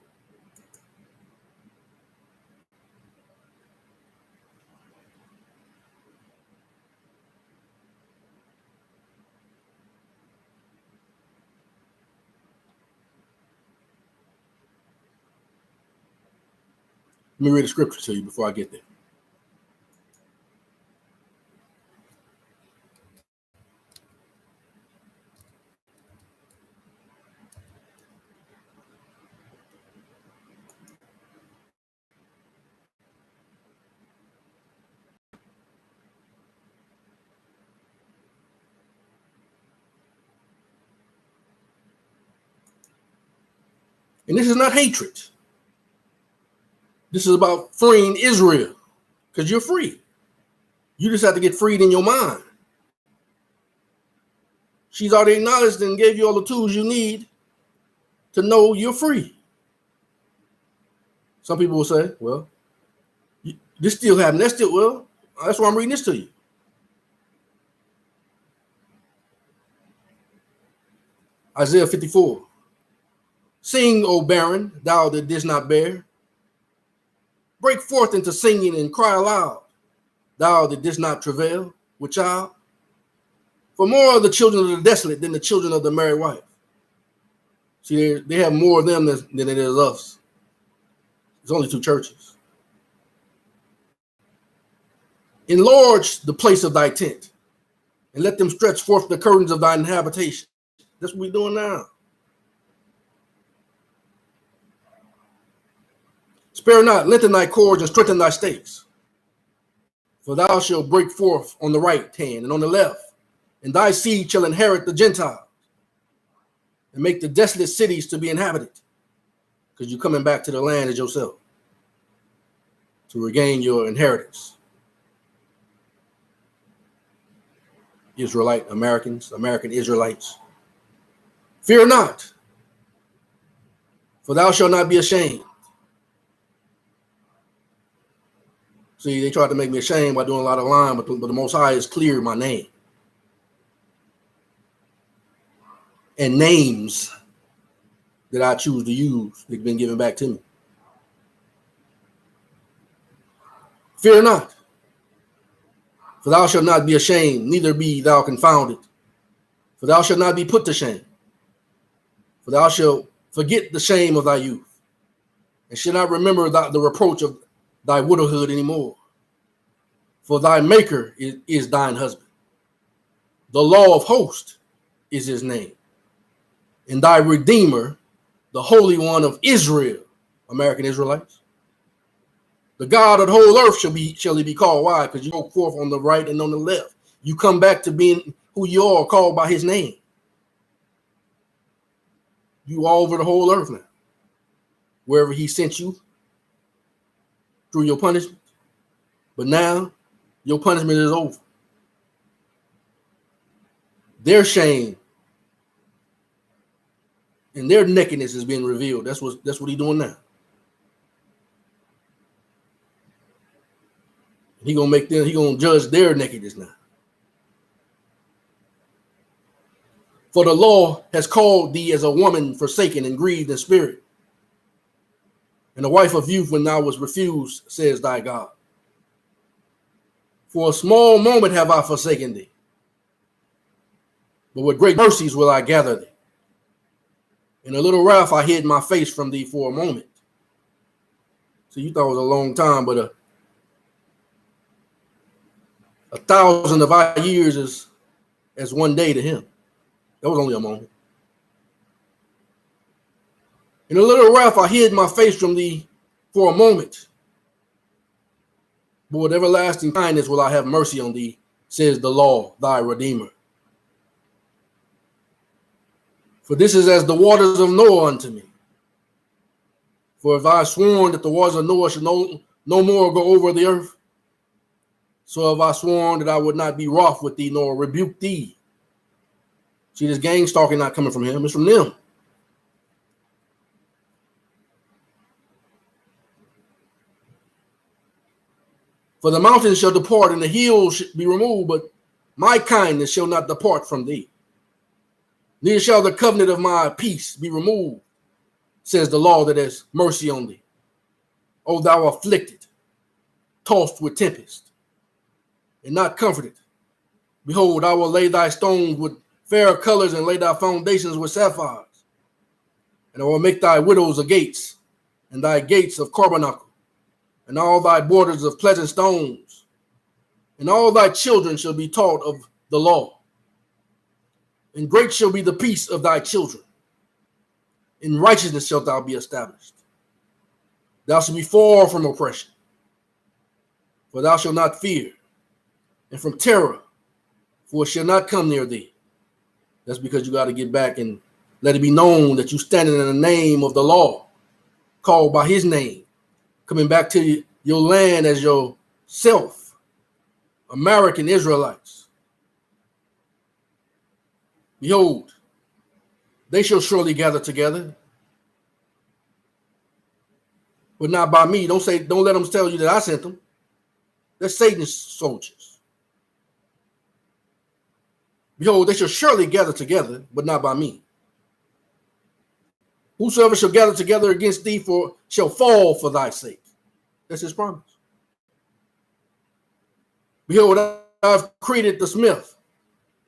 Let me read a scripture to you before I get there. And this is not hatred. This is about freeing Israel, because you're free. You just have to get freed in your mind. She's already acknowledged and gave you all the tools you need to know you're free. Some people will say, well, this still happened. That's still, well, that's why I'm reading this to you. Isaiah 54. Sing, O barren, thou that didst not bear. Break forth into singing and cry aloud, thou that didst not travail with child. For more are the children of the desolate than the children of the married wife. See, they have more of them than it is us. There's only two churches. Enlarge the place of thy tent, and let them stretch forth the curtains of thine habitation. That's what we're doing now. Spare not, lengthen thy cords and strengthen thy stakes. For thou shalt break forth on the right hand and on the left, and thy seed shall inherit the Gentiles, and make the desolate cities to be inhabited, because you're coming back to the land as yourself to regain your inheritance. American Israelites. Fear not, for thou shalt not be ashamed. See, they tried to make me ashamed by doing a lot of lying, but the Most High has cleared my name. And names that I choose to use, they've been given back to me. Fear not, for thou shalt not be ashamed, neither be thou confounded. For thou shalt not be put to shame. For thou shalt forget the shame of thy youth, and shall not remember the reproach of thy widowhood anymore. For thy maker is thine husband. The law of hosts is his name. And thy redeemer, the Holy One of Israel, American Israelites, The God of the whole earth shall he be called. Why? Because you go forth on the right and on the left. You come back to being who you are, called by his name. You all over the whole earth now. Wherever he sent you through your punishment. But now your punishment is over. Their shame and their nakedness is being revealed. That's what he's doing now. He gonna judge their nakedness now. For the law has called thee as a woman forsaken and grieved in spirit, and a wife of youth when thou was refused, says thy God. For a small moment have I forsaken thee, but with great mercies will I gather thee. In a little wrath I hid my face from thee for a moment. So you thought it was a long time, but 1,000 of our years is as one day to him. That was only a moment. In a little wrath I hid my face from thee for a moment. But with everlasting kindness will I have mercy on thee, says the law, thy Redeemer. For this is as the waters of Noah unto me. For if I sworn that the waters of Noah should no more go over the earth, so have I sworn that I would not be wroth with thee nor rebuke thee. See, this gang stalking not coming from him, it's from them. For the mountains shall depart and the hills shall be removed, but my kindness shall not depart from thee. Neither shall the covenant of my peace be removed, says the law that has mercy on thee. O thou afflicted, tossed with tempest, and not comforted. Behold, I will lay thy stones with fair colors and lay thy foundations with sapphires. And I will make thy widows a gates, and thy gates of carbuncle, and all thy borders of pleasant stones. And all thy children shall be taught of the law. And great shall be the peace of thy children. In righteousness shalt thou be established. Thou shalt be far from oppression, for thou shalt not fear, and from terror, for it shall not come near thee. That's because you got to get back and let it be known that you standing in the name of the law, called by his name, coming back to your land as yourself, American Israelites. Behold, they shall surely gather together, but not by me. Don't let them tell you that I sent them. They're Satan's soldiers. Behold, they shall surely gather together, but not by me. Whosoever shall gather together against thee shall fall for thy sake. That's his promise. Behold, I've created the smith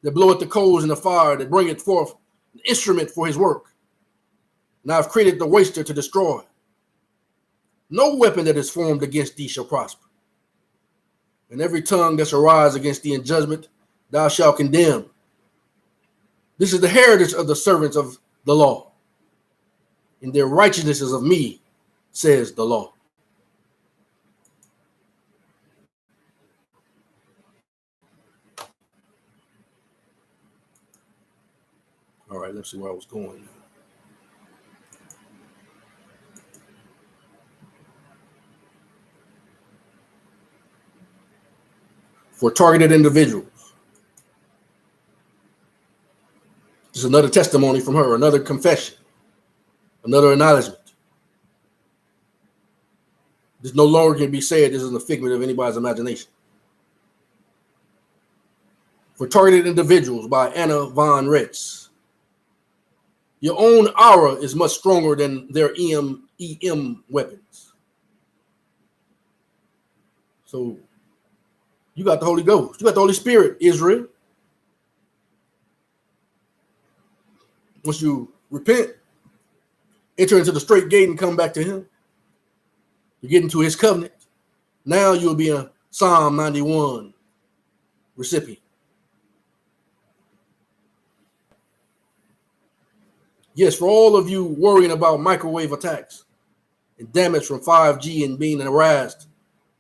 that bloweth the coals in the fire, that bringeth forth an instrument for his work. And I've created the waster to destroy. No weapon that is formed against thee shall prosper. And every tongue that shall rise against thee in judgment, thou shalt condemn. This is the heritage of the servants of the law, and their righteousness is of me, says the law. All right, let's see where I was going. For targeted individuals. This is another testimony from her, another confession, another acknowledgement. This no longer can be said this is a figment of anybody's imagination. For targeted individuals by Anna von Retz. Your own aura is much stronger than their EM weapons. So you got the Holy Ghost. You got the Holy Spirit, Israel. Once you repent, enter into the straight gate and come back to him, you get into his covenant. Now you'll be a Psalm 91 recipient. Yes, for all of you worrying about microwave attacks and damage from 5G and being harassed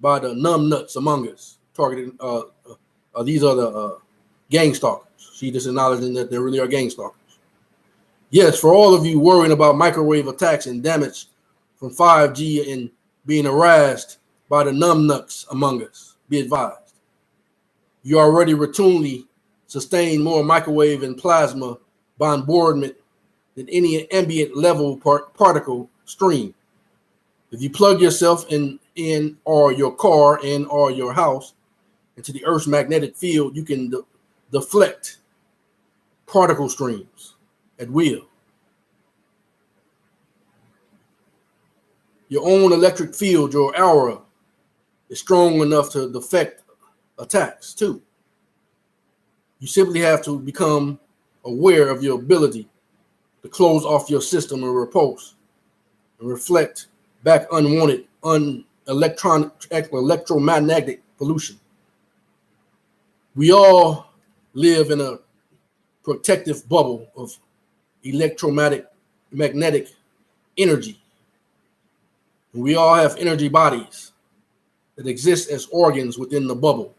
by the numbnuts among us, targeting these are the gang stalkers. She just acknowledging that there really are gang stalkers. Yes, for all of you worrying about microwave attacks and damage from 5G and being harassed by the numbnuts among us, be advised. You already routinely sustain more microwave and plasma bombardment than any ambient level particle stream. If you plug yourself in or your car in or your house into the Earth's magnetic field, you can deflect particle streams at will. Your own electric field, your aura, is strong enough to deflect attacks too. You simply have to become aware of your ability to close off your system and repulse and reflect back unwanted, electromagnetic pollution. We all live in a protective bubble of magnetic energy. And we all have energy bodies that exist as organs within the bubble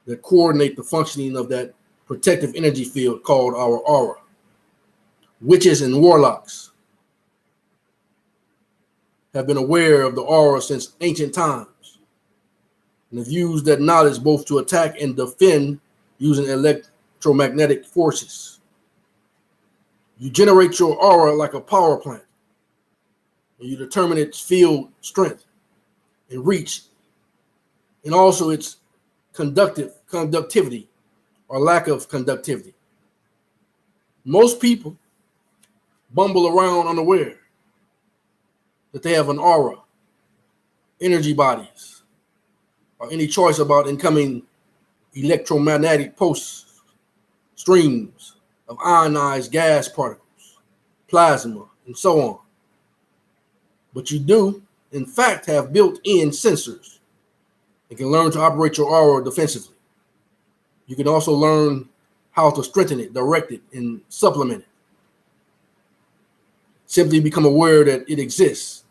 that coordinate the functioning of that protective energy field called our aura. Witches and warlocks have been aware of the aura since ancient times and have used that knowledge both to attack and defend using electromagnetic forces. You generate your aura like a power plant, and you determine its field strength and reach, and also its conductivity or lack of conductivity. Most people bumble around unaware that they have an aura, energy bodies, or any choice about incoming electromagnetic pulse streams of ionized gas particles, plasma, and so on. But you do, in fact, have built-in sensors and can learn to operate your aura defensively. You can also learn how to strengthen it, direct it, and supplement it. Simply become aware that it exists.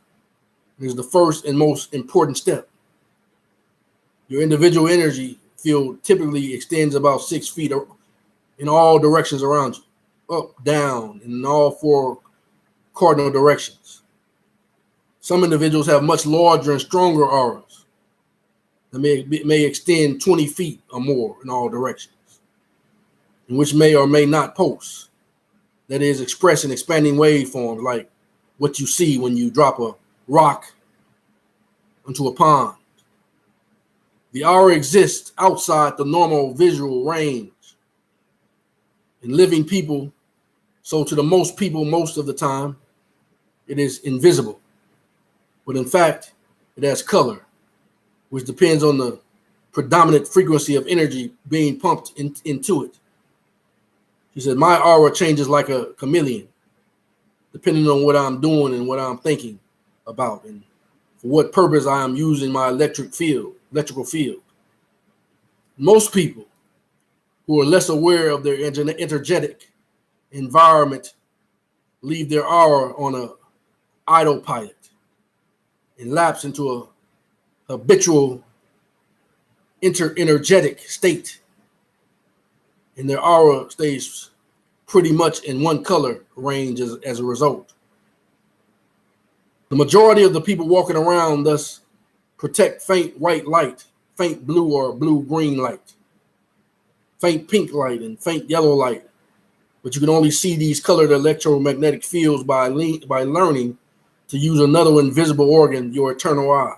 It is the first and most important step. Your individual energy field typically extends about 6 feet in all directions around you, up, down, and in all 4 cardinal directions. Some individuals have much larger and stronger auras that may extend 20 feet or more in all directions, and which may or may not pulse. That is, express in expanding waveforms like what you see when you drop a rock into a pond. The aura exists outside the normal visual range in living people, so to the most people, most of the time, it is invisible. But in fact, it has color, which depends on the predominant frequency of energy being pumped into it. She said, my aura changes like a chameleon, depending on what I'm doing and what I'm thinking about and for what purpose I am using my electrical field. Most people who are less aware of their energetic environment leave their aura on an autopilot and lapse into a habitual energetic state, and their aura stays pretty much in one color range as a result. The majority of the people walking around thus protect faint white light, faint blue or blue-green light, faint pink light, and faint yellow light. But you can only see these colored electromagnetic fields by learning to use another invisible organ, your eternal eye.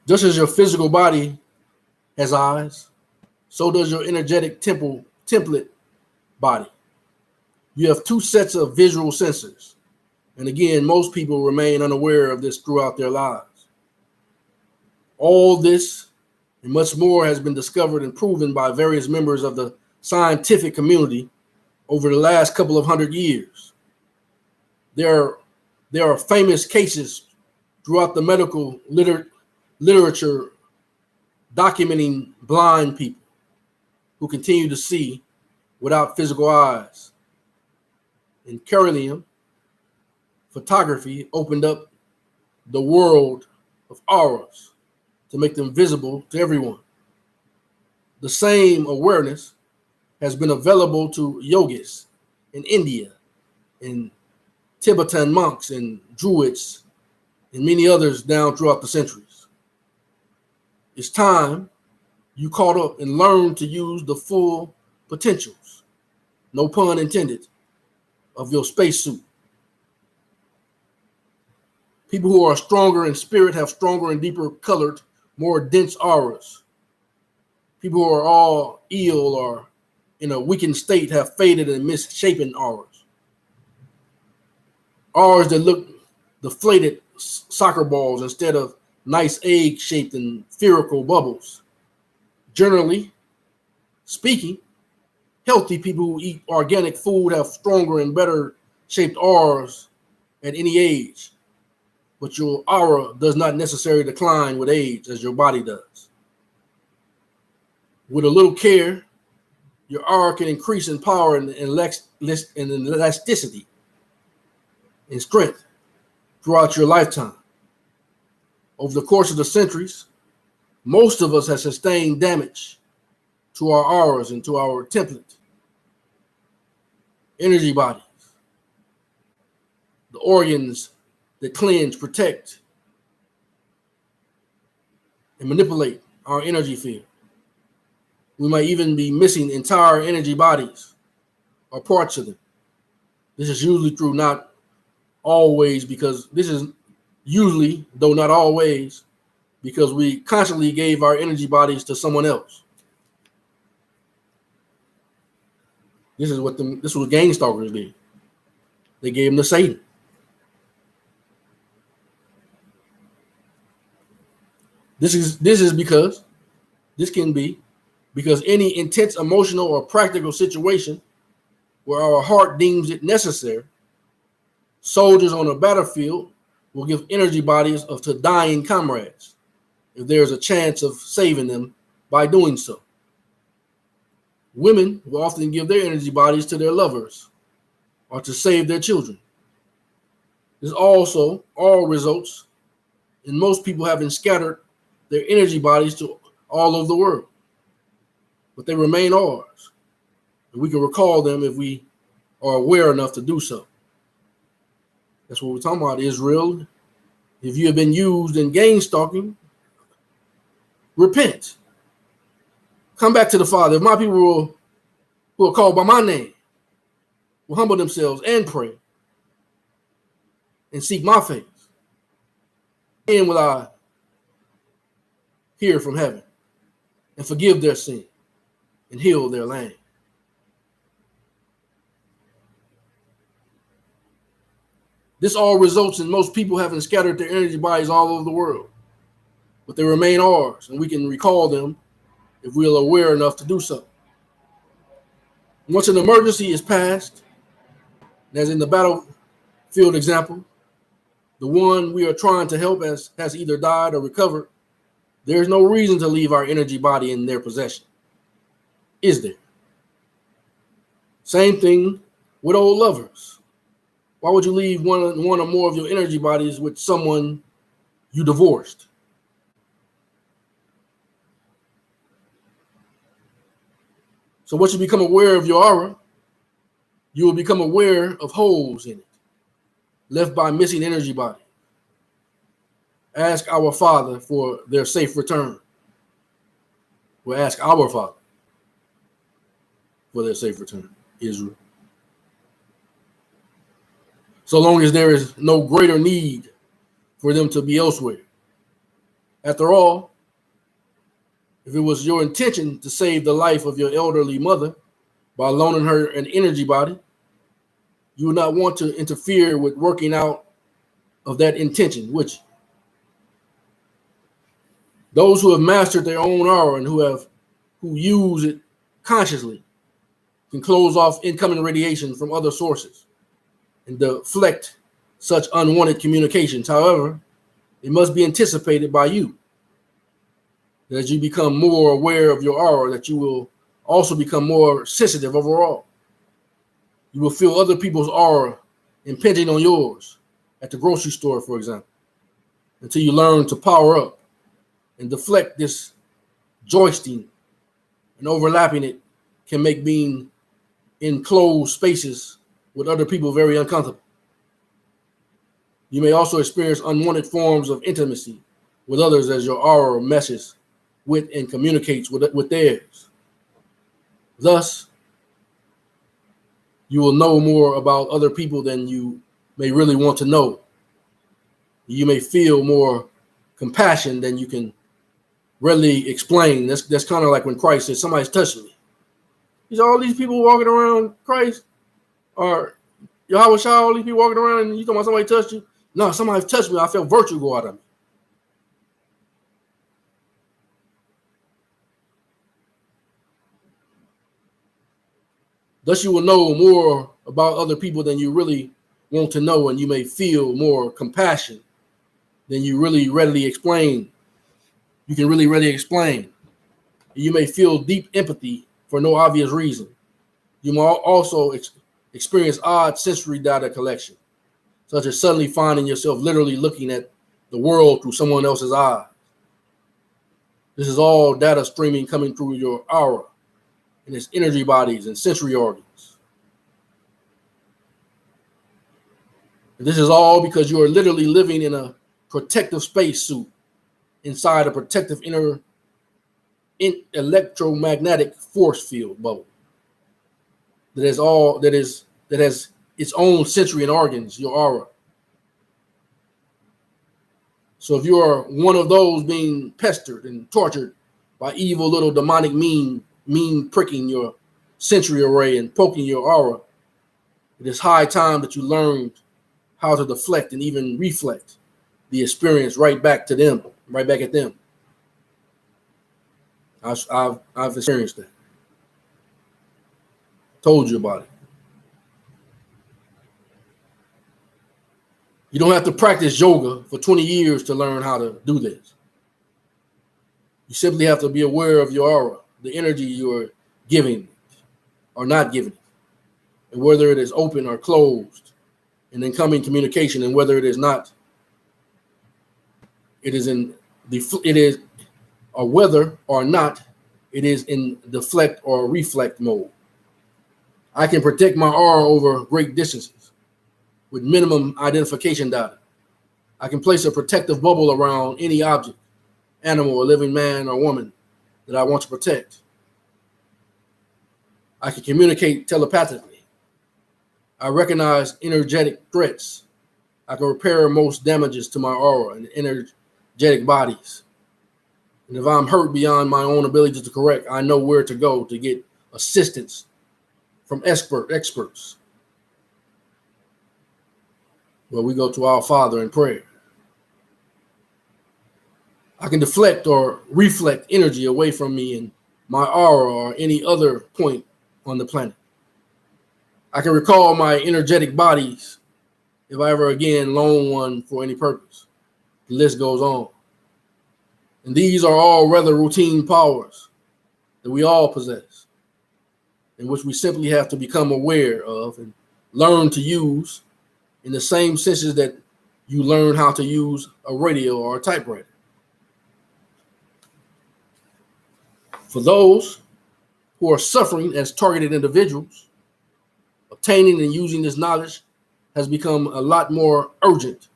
Just as your physical body has eyes, so does your energetic template body. You have 2 sets of visual sensors. And again, most people remain unaware of this throughout their lives. All this and much more has been discovered and proven by various members of the scientific community over the last couple of 100 years. There are famous cases throughout the medical literature documenting blind people who continue to see without physical eyes. In Carolium, photography opened up the world of auras to make them visible to everyone. The same awareness has been available to yogis in India, and Tibetan monks and Druids, and many others down throughout the centuries. It's time you caught up and learned to use the full potentials, no pun intended, of your spacesuit. People who are stronger in spirit have stronger and deeper colored, more dense auras. People who are all ill or in a weakened state have faded and misshapen auras. Auras that look deflated soccer balls instead of nice egg-shaped and spherical bubbles. Generally speaking, healthy people who eat organic food have stronger and better shaped auras at any age. But your aura does not necessarily decline with age as your body does. With a little care, your aura can increase in power and elasticity and strength throughout your lifetime. Over the course of the centuries, most of us have sustained damage to our auras and to our template, energy bodies, the organs that cleanse, protect, and manipulate our energy field. We might even be missing entire energy bodies or parts of them. This is usually true, not always, because this is usually, though not always, because we constantly gave our energy bodies to someone else. This is what gang stalkers did. They gave them to Satan. This can be because any intense emotional or practical situation where our heart deems it necessary, soldiers on a battlefield will give energy bodies to dying comrades if there's a chance of saving them by doing so. Women will often give their energy bodies to their lovers or to save their children. This also all results in most people having scattered their energy bodies to all over the world, but they remain ours, and we can recall them if we are aware enough to do so. That's what we're talking about, Israel. If you have been used in gang stalking, repent. Come back to the Father. If my people who are called by my name will humble themselves and pray and seek my face, then will I hear from heaven and forgive their sin and heal their land. This all results in most people having scattered their energy bodies all over the world, but they remain ours, and we can recall them if we are aware enough to do so. Once an emergency is passed, as in the battlefield example, the one we are trying to help has either died or recovered, there is no reason to leave our energy body in their possession, is there? Same thing with old lovers. Why would you leave one or more of your energy bodies with someone you divorced? So once you become aware of your aura, you will become aware of holes in it, left by missing energy body. Ask our Father for their safe return. We'll ask our Father for their safe return, Israel. So long as there is no greater need for them to be elsewhere. After all, if it was your intention to save the life of your elderly mother by loaning her an energy body, you would not want to interfere with working out of that intention, would you? Those who have mastered their own aura and who use it consciously can close off incoming radiation from other sources and deflect such unwanted communications. However, it must be anticipated by you that as you become more aware of your aura, that you will also become more sensitive overall. You will feel other people's aura impinging on yours, at the grocery store, for example, until you learn to power up and deflect this joisting and overlapping it can make being in closed spaces with other people very uncomfortable. You may also experience unwanted forms of intimacy with others as your aura meshes with and communicates with theirs. Thus, you will know more about other people than you may really want to know. You may feel more compassion than you can readily explain. That's kind of like when Christ said, somebody's touching me. He said, all these people walking around Christ, or Yahweh Shah, all these people walking around, and you talking about somebody touched you? No, somebody touched me. I felt virtue go out of me. Thus, you will know more about other people than you really want to know, and you may feel more compassion than you really readily explain. You can really readily explain. You may feel deep empathy for no obvious reason. You may also experience odd sensory data collection, such as suddenly finding yourself literally looking at the world through someone else's eyes. This is all data streaming coming through your aura and its energy bodies and sensory organs. And this is all because you are literally living in a protective spacesuit inside a protective inner electromagnetic force field bubble that has its own sensory and organs, your aura. So if you are one of those being pestered and tortured by evil little demonic mean pricking your sensory array and poking your aura, it is high time that you learned how to deflect and even reflect the experience right back to them, right back at them. I've experienced that. Told you about it. You don't have to practice yoga for 20 years to learn how to do this. You simply have to be aware of your aura, the energy you're giving or not giving, and whether it is open or closed, and incoming communication, and whether it is not, or whether or not it is in deflect or reflect mode. I can protect my aura over great distances with minimum identification data. I can place a protective bubble around any object, animal, or living man or woman that I want to protect. I can communicate telepathically. I recognize energetic threats. I can repair most damages to my aura and energetic bodies. And if I'm hurt beyond my own ability to correct, I know where to go to get assistance from experts. Well, we go to our Father in prayer. I can deflect or reflect energy away from me and my aura or any other point on the planet. I can recall my energetic bodies if I ever again loan one for any purpose. The list goes on. And these are all rather routine powers that we all possess, in which we simply have to become aware of and learn to use in the same senses that you learn how to use a radio or a typewriter. For those who are suffering as targeted individuals, obtaining and using this knowledge has become a lot more urgent,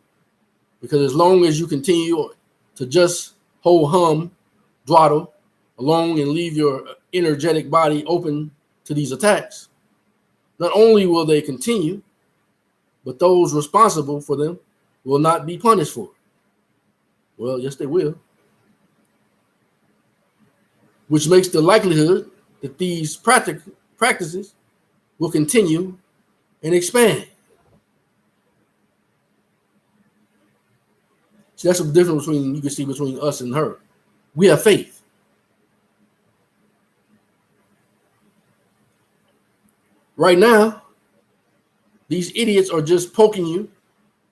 because as long as you continue to just ho-hum, dawdle along and leave your energetic body open to these attacks, not only will they continue, but those responsible for them will not be punished for it. Well, yes, they will. Which makes the likelihood that these practices will continue and expand. So that's the difference you can see between us and her. We have faith. Right now, these idiots are just poking you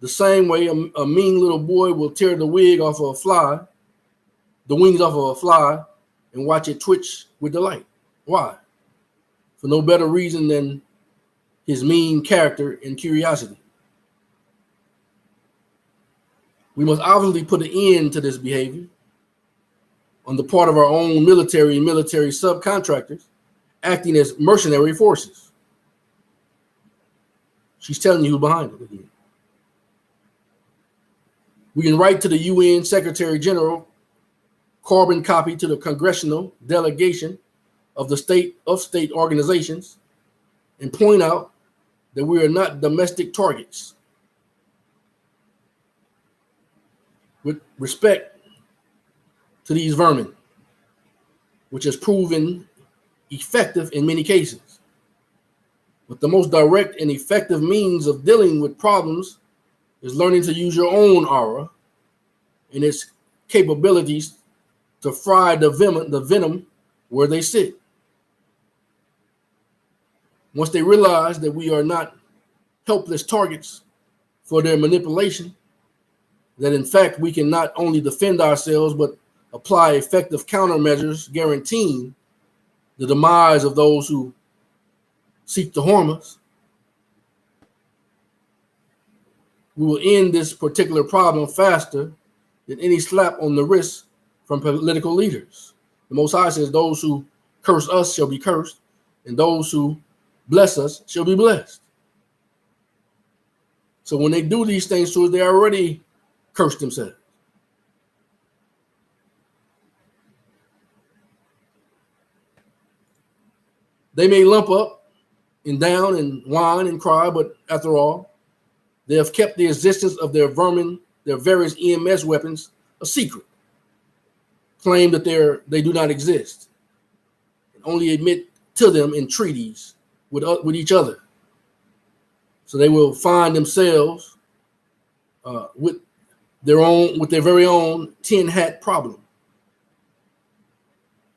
the same way a mean little boy will tear the wings off of a fly, and watch it twitch with delight. Why? For no better reason than his mean character and curiosity. We must obviously put an end to this behavior on the part of our own military and military subcontractors acting as mercenary forces. She's telling you who's behind it again. We can write to the UN Secretary General, carbon copy to the congressional delegation of the state organizations, and point out that we are not domestic targets. With respect to these vermin, which has proven effective in many cases. But the most direct and effective means of dealing with problems is learning to use your own aura and its capabilities to fry the venom where they sit. Once they realize that we are not helpless targets for their manipulation, that in fact we can not only defend ourselves but apply effective countermeasures guaranteeing the demise of those who seek to harm us, we will end this particular problem faster than any slap on the wrist from political leaders. The Most High says, those who curse us shall be cursed, and those who bless us shall be blessed. So when they do these things to us, they already cursed themselves. They may lump up and down and whine and cry, but after all, they have kept the existence of their vermin, their various EMS weapons, a secret. Claim that they do not exist, and only admit to them in treaties with each other. So they will find themselves with their very own tin hat problem.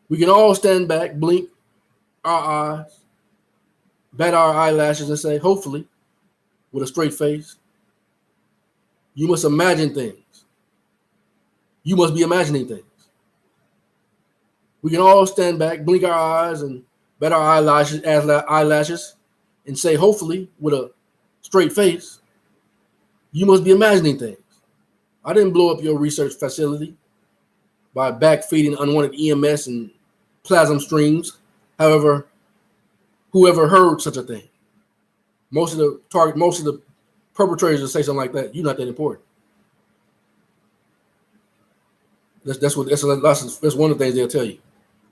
We can all stand back, blink our eyes, bat our eyelashes, and say, hopefully, with a straight face, you must imagine things. You must be imagining things. We can all stand back, blink our eyes, and bat our eyelashes, and say, hopefully, with a straight face, you must be imagining things. I didn't blow up your research facility by backfeeding unwanted EMS and plasma streams. However, whoever heard such a thing? Most of the perpetrators will say something like that. You're not that important. That's one of the things they'll tell you.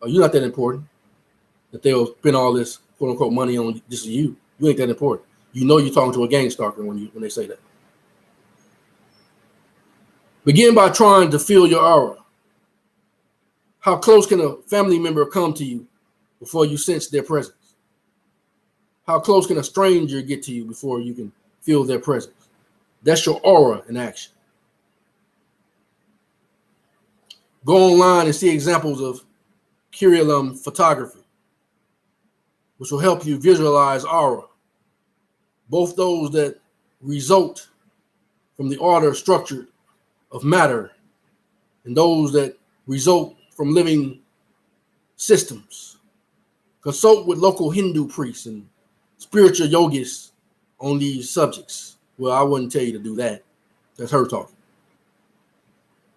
Oh, you're not that important. That they'll spend all this quote unquote money on just you. You ain't that important. You know you're talking to a gang stalker when they say that. Begin by trying to feel your aura. How close can a family member come to you before you sense their presence? How close can a stranger get to you before you can feel their presence? That's your aura in action. Go online and see examples of curriculum photography, which will help you visualize aura, both those that result from the order structure of matter and those that result from living systems. Consult with local Hindu priests and spiritual yogis on these subjects. Well, I wouldn't tell you to do that. That's her talking.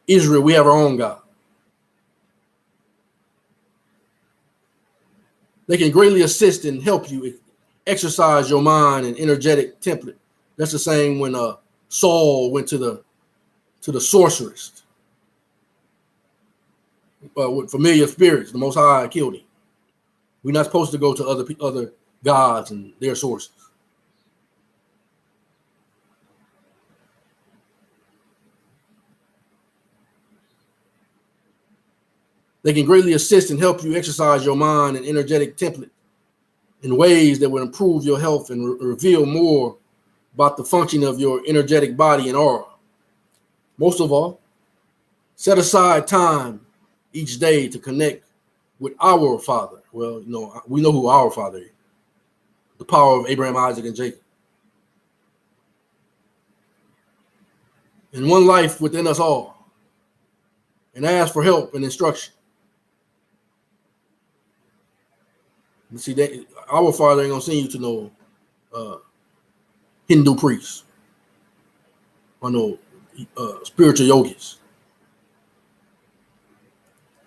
Israel, we have our own God. They can greatly assist and help you exercise your mind and energetic template. That's the same when Saul went to the sorceress with familiar spirits. The Most High killed him. We're not supposed to go to other gods and their sources. They can greatly assist and help you exercise your mind and energetic template in ways that will improve your health and reveal more about the function of your energetic body and aura. Most of all, set aside time each day to connect with our Father. Well, we know who our Father is. The power of Abraham, Isaac, and Jacob. And one life within us all. And ask for help and instruction. You see, that our Father ain't gonna send you to no Hindu priest or no spiritual yogis.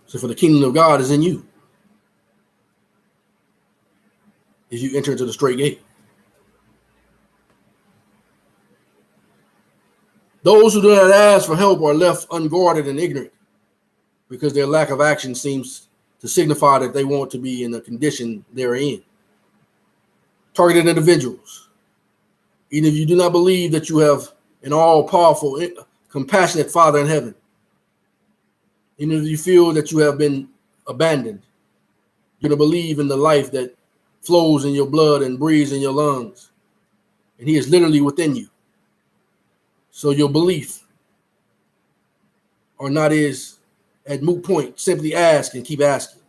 So for the kingdom of God is in you if you enter into the straight gate. Those who do not ask for help are left unguarded and ignorant because their lack of action seems to signify that they want to be in the condition they're in. Targeted individuals. Even if you do not believe that you have an all-powerful, compassionate Father in heaven, even if you feel that you have been abandoned, you're going to believe in the life that flows in your blood and breathes in your lungs. And he is literally within you. So your belief or not is at moot point. Simply ask and keep asking.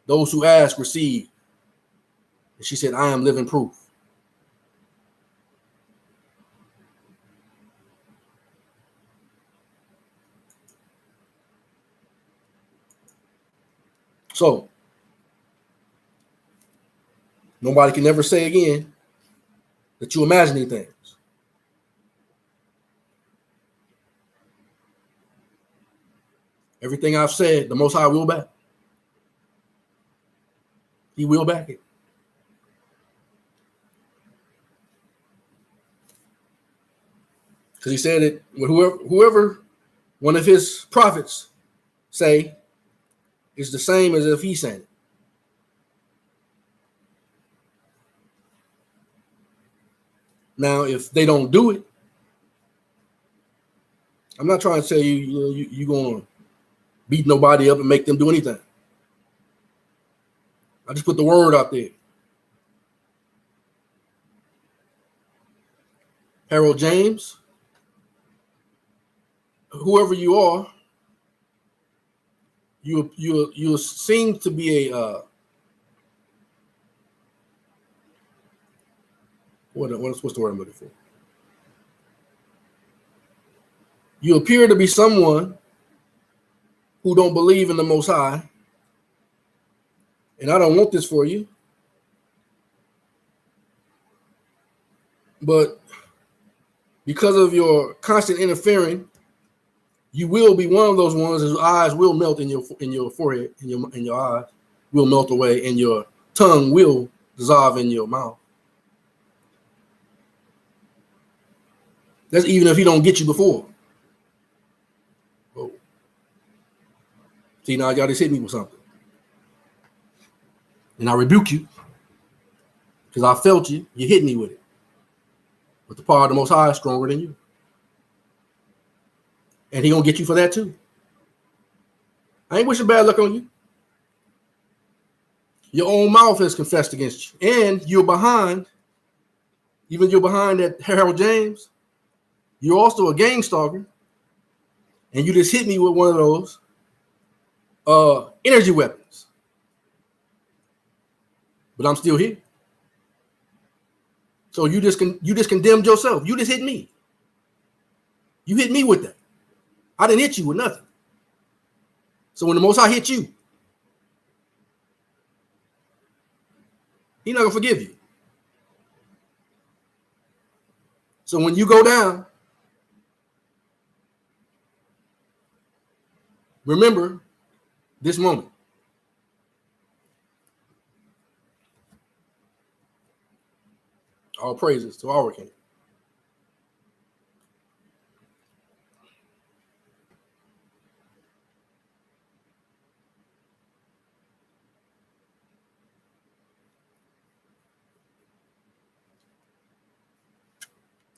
Those who ask receive. And she said, I am living proof. So nobody can ever say again that you're imagining things. Everything I've said, the Most High will back. He will back it. Because he said it, whoever one of his prophets say is the same as if he said it. Now, if they don't do it, I'm not trying to tell you, you're going to beat nobody up and make them do anything. I just put the word out there. Harold James, whoever you are, you seem to be a what's the word I'm looking for? You appear to be someone who don't believe in the Most High, and I don't want this for you, but because of your constant interfering, you will be one of those ones whose eyes will melt in your forehead, in your eyes will melt away, and your tongue will dissolve in your mouth. That's even if he don't get you before. Oh. See, now y'all just hit me with something. And I rebuke you because I felt you. You hit me with it. But the power of the Most High is stronger than you. And he going to get you for that too. I ain't wishing bad luck on you. Your own mouth has confessed against you. And you're behind that Harold James. You're also a gang stalker. And you just hit me with one of those energy weapons. But I'm still here. So you just condemned yourself. You just hit me. You hit me with that. I didn't hit you with nothing. So when the Most High hit you, he's not going to forgive you. So when you go down, remember this moment. All praises to our King.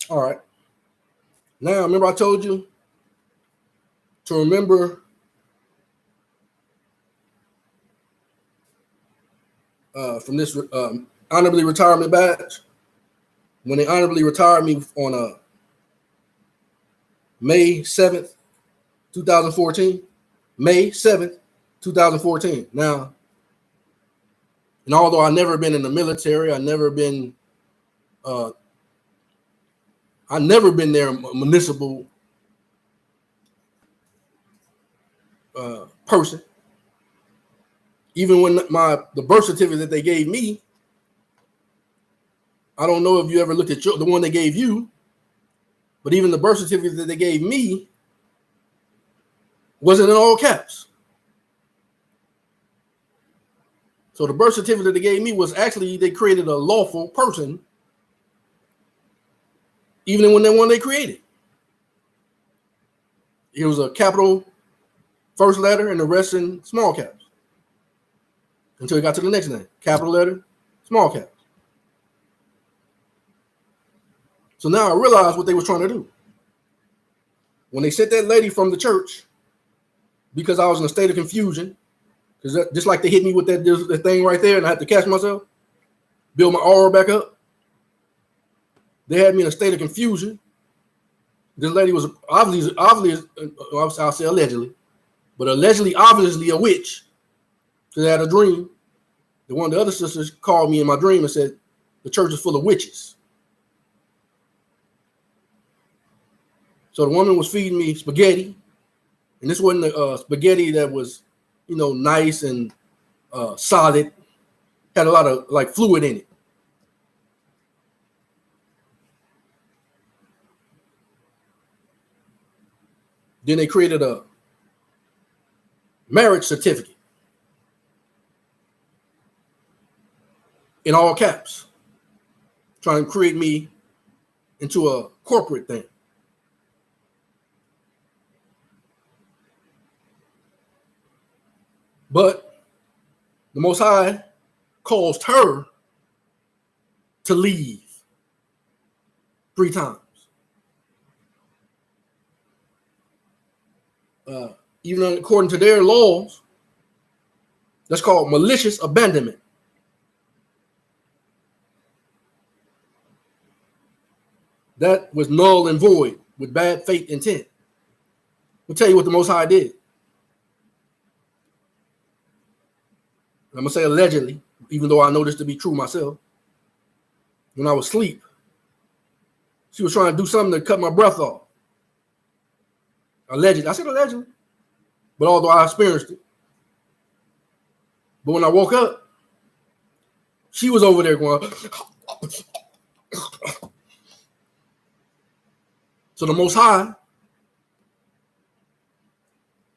All right. Now, remember I told you to remember from this honorably retirement badge. When they honorably retired me on May 7th, 2014. May 7th, 2014. Now, and although I've never been in the military, I've never been there municipal person. Even when the birth certificate that they gave me, I don't know if you ever looked at the one they gave you, But even the birth certificate that they gave me wasn't in all caps. So the birth certificate they gave me was actually, they created a lawful person, even when the one they created. It was a capital first letter and the rest in small caps. Until it got to the next name. Capital letter, small caps. So now I realized what they were trying to do. When they sent that lady from the church, because I was in a state of confusion, because just like they hit me with that thing right there and I had to catch myself, build my aura back up. They had me in a state of confusion. This lady was obviously, I'll say allegedly, but allegedly, obviously a witch, because I had a dream. One of the other sisters called me in my dream and said, the church is full of witches. So the woman was feeding me spaghetti, and this wasn't the spaghetti that was, nice and solid. Had a lot of like fluid in it. Then they created a marriage certificate in all caps, trying to create me into a corporate thing. But the Most High caused her to leave 3 times. Even according to their laws, that's called malicious abandonment. That was null and void with bad faith intent. I'll tell you what the Most High did. I'm going to say allegedly, even though I know this to be true myself. When I was asleep, she was trying to do something to cut my breath off. Allegedly. I said allegedly. But although I experienced it. But when I woke up, she was over there going. So the Most High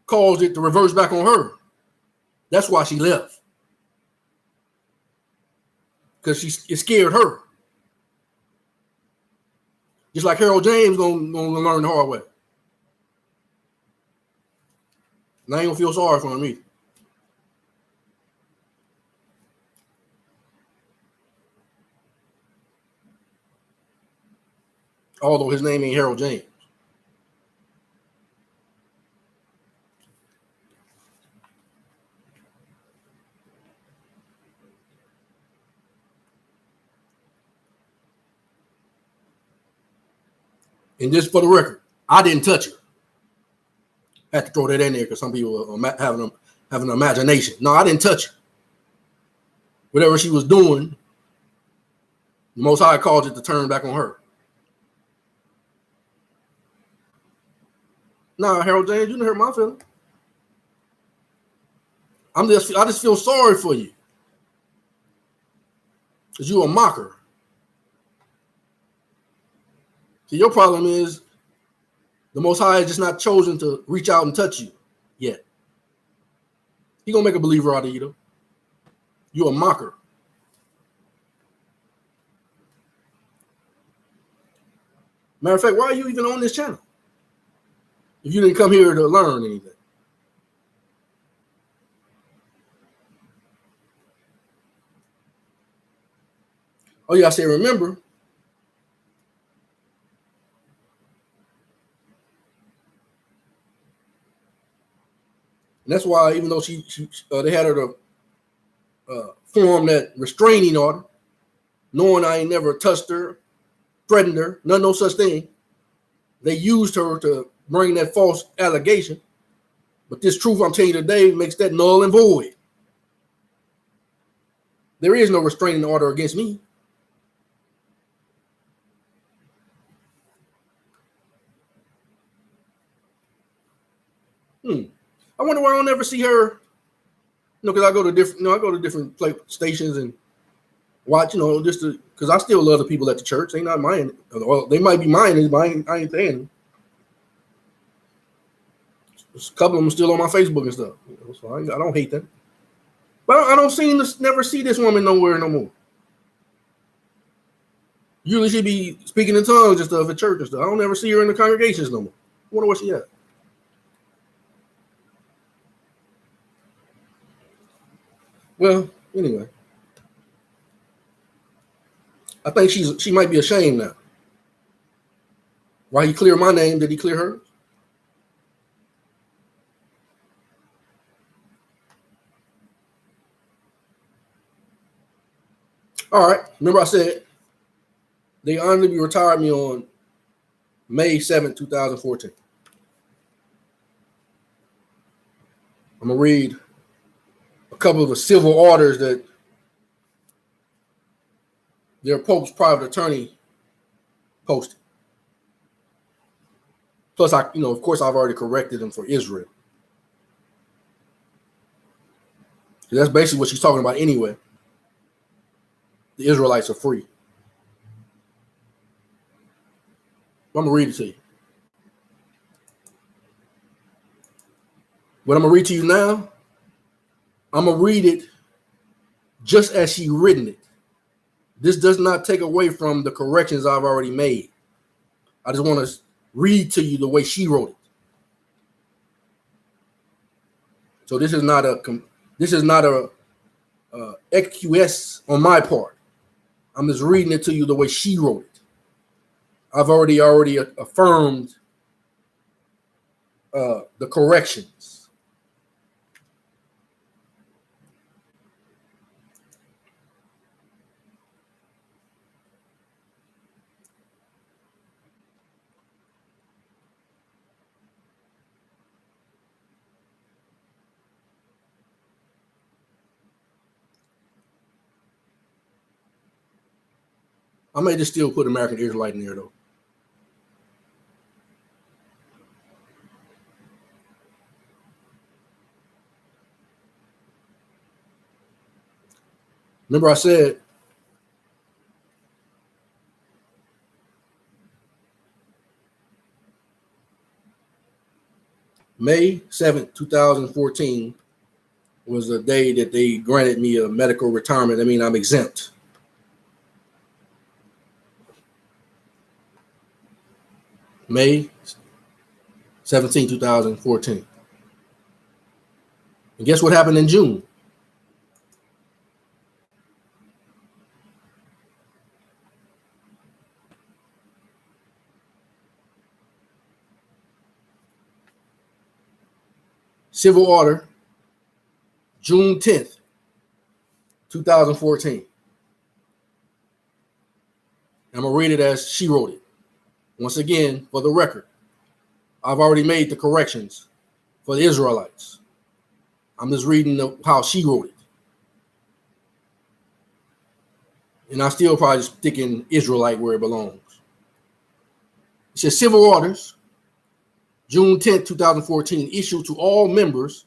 caused it to reverse back on her. That's why she left. Because it scared her. Just like Harold James gonna learn the hard way. And I ain't gonna feel sorry for him either. Although his name ain't Harold James. And just for the record, I didn't touch her. I had to throw that in there because some people are having an imagination. No, I didn't touch her. Whatever she was doing, the Most High caused it to turn back on her. Nah, Harold James, you didn't hurt my feelings. I just feel sorry for you. Because you're a mocker. So your problem is the Most High has just not chosen to reach out and touch you yet. He gonna make a believer out of you though. You're a mocker. Matter of fact, why are you even on this channel? If you didn't come here to learn anything. Oh yeah, I say remember. And that's why, even though they had her to form that restraining order, knowing I ain't never touched her, threatened her, no such thing. They used her to bring that false allegation. But this truth I'm telling you today makes that null and void. There is no restraining order against me. I wonder why I don't ever see her. Because I go to different, different stations, and watch, just because I still love the people at the church. They not mine. Well, they might be mine, but I ain't saying. There's a couple of them still on my Facebook and stuff. So I don't hate them. But I don't never see this woman nowhere no more. Usually she be speaking in tongues and stuff at church and stuff. I don't ever see her in the congregations no more. I wonder where she at. Well, anyway. I think she might be ashamed now. Why he clear my name? Did he clear hers? All right. Remember I said they honorably retired me on May 7th, 2014. I'm going to read a couple of the civil orders that their Pope's private attorney posted. Plus, of course, I've already corrected them for Israel. That's basically what she's talking about anyway. The Israelites are free. I'm going to read it to you. What I'm going to read to you now, I'm going to read it just as she written it. This does not take away from the corrections I've already made. I just want to read to you the way she wrote it. So this is not a XQS on my part. I'm just reading it to you the way she wrote it. I've already affirmed the corrections. I may just still put American Israelite in there though. Remember I said May 7th, 2014 was the day that they granted me a medical retirement. I mean, I'm exempt. May 17, 2014. And guess what happened in June? Civil order, June 10th, 2014. I'm going to read it as she wrote it. Once again, for the record, I've already made the corrections for the Israelites. I'm just reading how she wrote it. And I still probably stick in Israelite where it belongs. It says civil orders, June 10th, 2014, issued to all members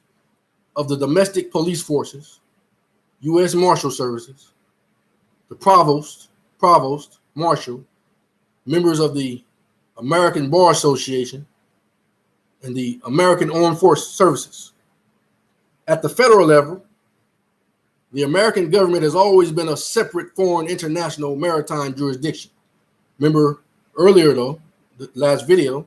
of the domestic police forces, U.S. Marshal Services, the provost, marshal, members of the American Bar Association, and the American Armed Forces Services. At the federal level, the American government has always been a separate foreign international maritime jurisdiction. Remember earlier, though, the last video,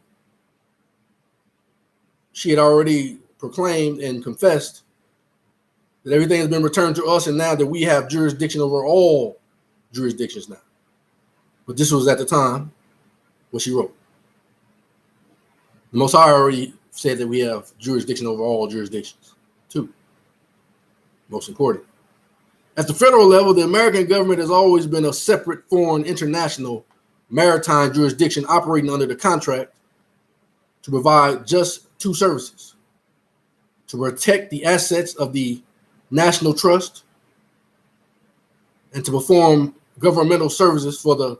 she had already proclaimed and confessed that everything has been returned to us, and now that we have jurisdiction over all jurisdictions now. But this was at the time what she wrote. The Most High already said that we have jurisdiction over all jurisdictions, too. Most important. At the federal level, the American government has always been a separate foreign international maritime jurisdiction operating under the contract to provide just two services: to protect the assets of the national trust and to perform governmental services for the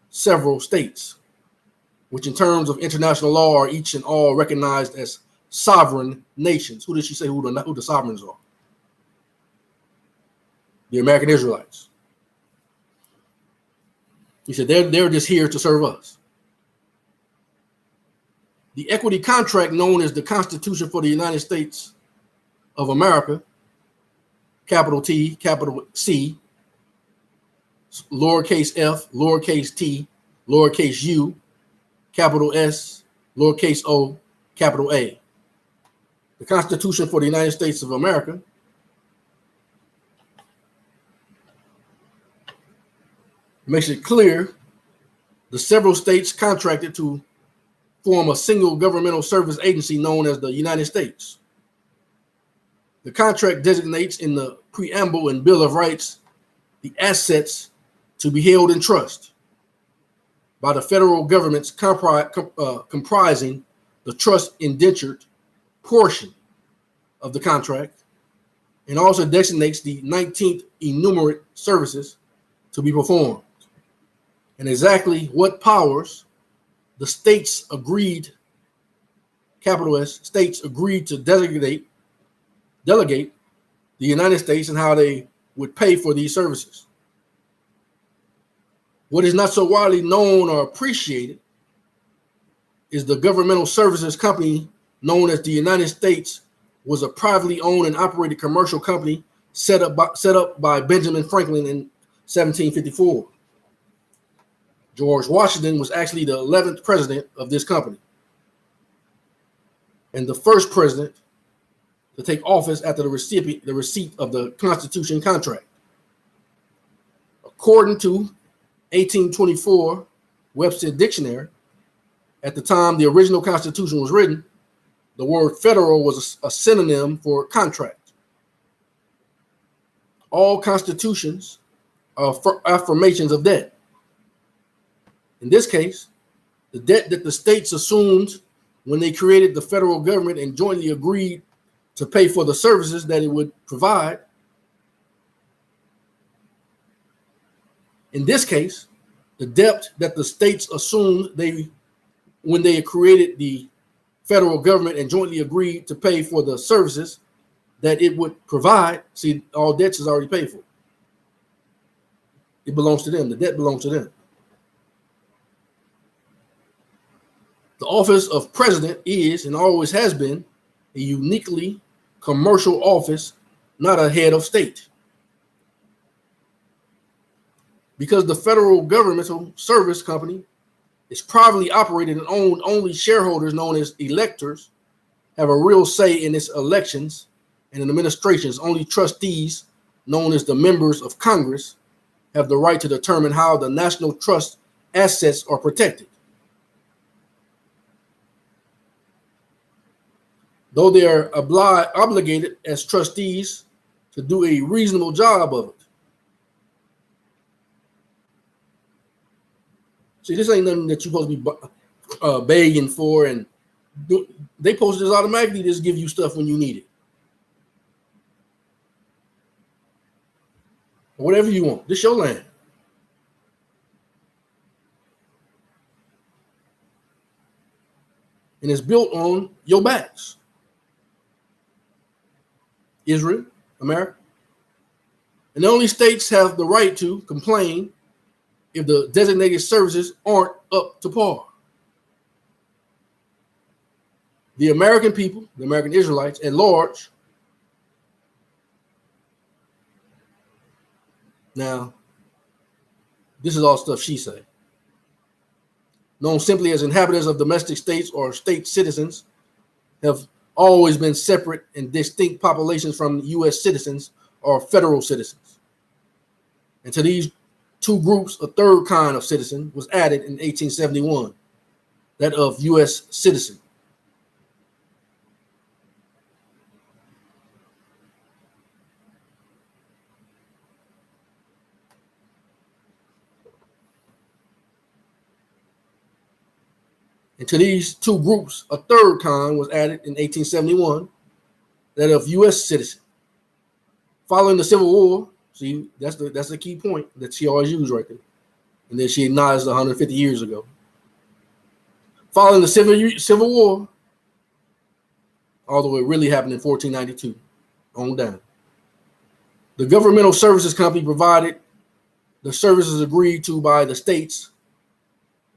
several states, which in terms of international law are each and all recognized as sovereign nations. Who did she say who the sovereigns are? The American Israelites. He said they're just here to serve us. The equity contract known as the Constitution for the United States of America, capital T, capital C, lowercase f, lowercase t, lowercase u, capital S, lowercase o, capital A. The Constitution for the United States of America makes it clear the several states contracted to form a single governmental service agency known as the United States. The contract designates in the preamble and Bill of Rights the assets to be held in trust by the federal governments comprising the trust indentured portion of the contract, and also designates the 19th enumerate services to be performed and exactly what powers the states agreed, capital S, states agreed to delegate the United States and how they would pay for these services. What is not so widely known or appreciated is the governmental services company known as the United States was a privately owned and operated commercial company set up by Benjamin Franklin in 1754. George Washington was actually the 11th president of this company and the first president to take office after the receipt of the Constitution contract. According to 1824 Webster Dictionary, at the time the original Constitution was written, the word federal was a synonym for contract. All constitutions are affirmations of debt. In this case, the debt that the states assumed when they created the federal government and jointly agreed to pay for the services that it would provide. In this case, the debt that the states assumed when they created the federal government and jointly agreed to pay for the services that it would provide. See, all debts is already paid for. It belongs to them. The debt belongs to them. The office of president is and always has been a uniquely commercial office, not a head of state. Because the federal governmental service company is privately operated and owned, only shareholders known as electors have a real say in its elections and in administrations. Only trustees, known as the members of Congress, have the right to determine how the national trust assets are protected. Though they are obligated as trustees to do a reasonable job of it. See, this ain't nothing that you're supposed to be begging for, and they post this automatically, just give you stuff when you need it. Whatever you want. This your land. And it's built on your backs. Israel, America. And the only states have the right to complain if the designated services aren't up to par. The American people, the American Israelites at large. Now, this is all stuff she say. Known simply as inhabitants of domestic states or state citizens, have always been separate and distinct populations from U.S. citizens or federal citizens. And to these two groups, a third kind of citizen was added in 1871, that of U.S. citizen. And to these two groups, a third kind was added in 1871, that of U.S. citizen. Following the Civil War, see, that's the key point that she always used right there. And then she acknowledged 150 years ago. Following the Civil War, although it really happened in 1492, on down, the governmental services company provided The services agreed to by the states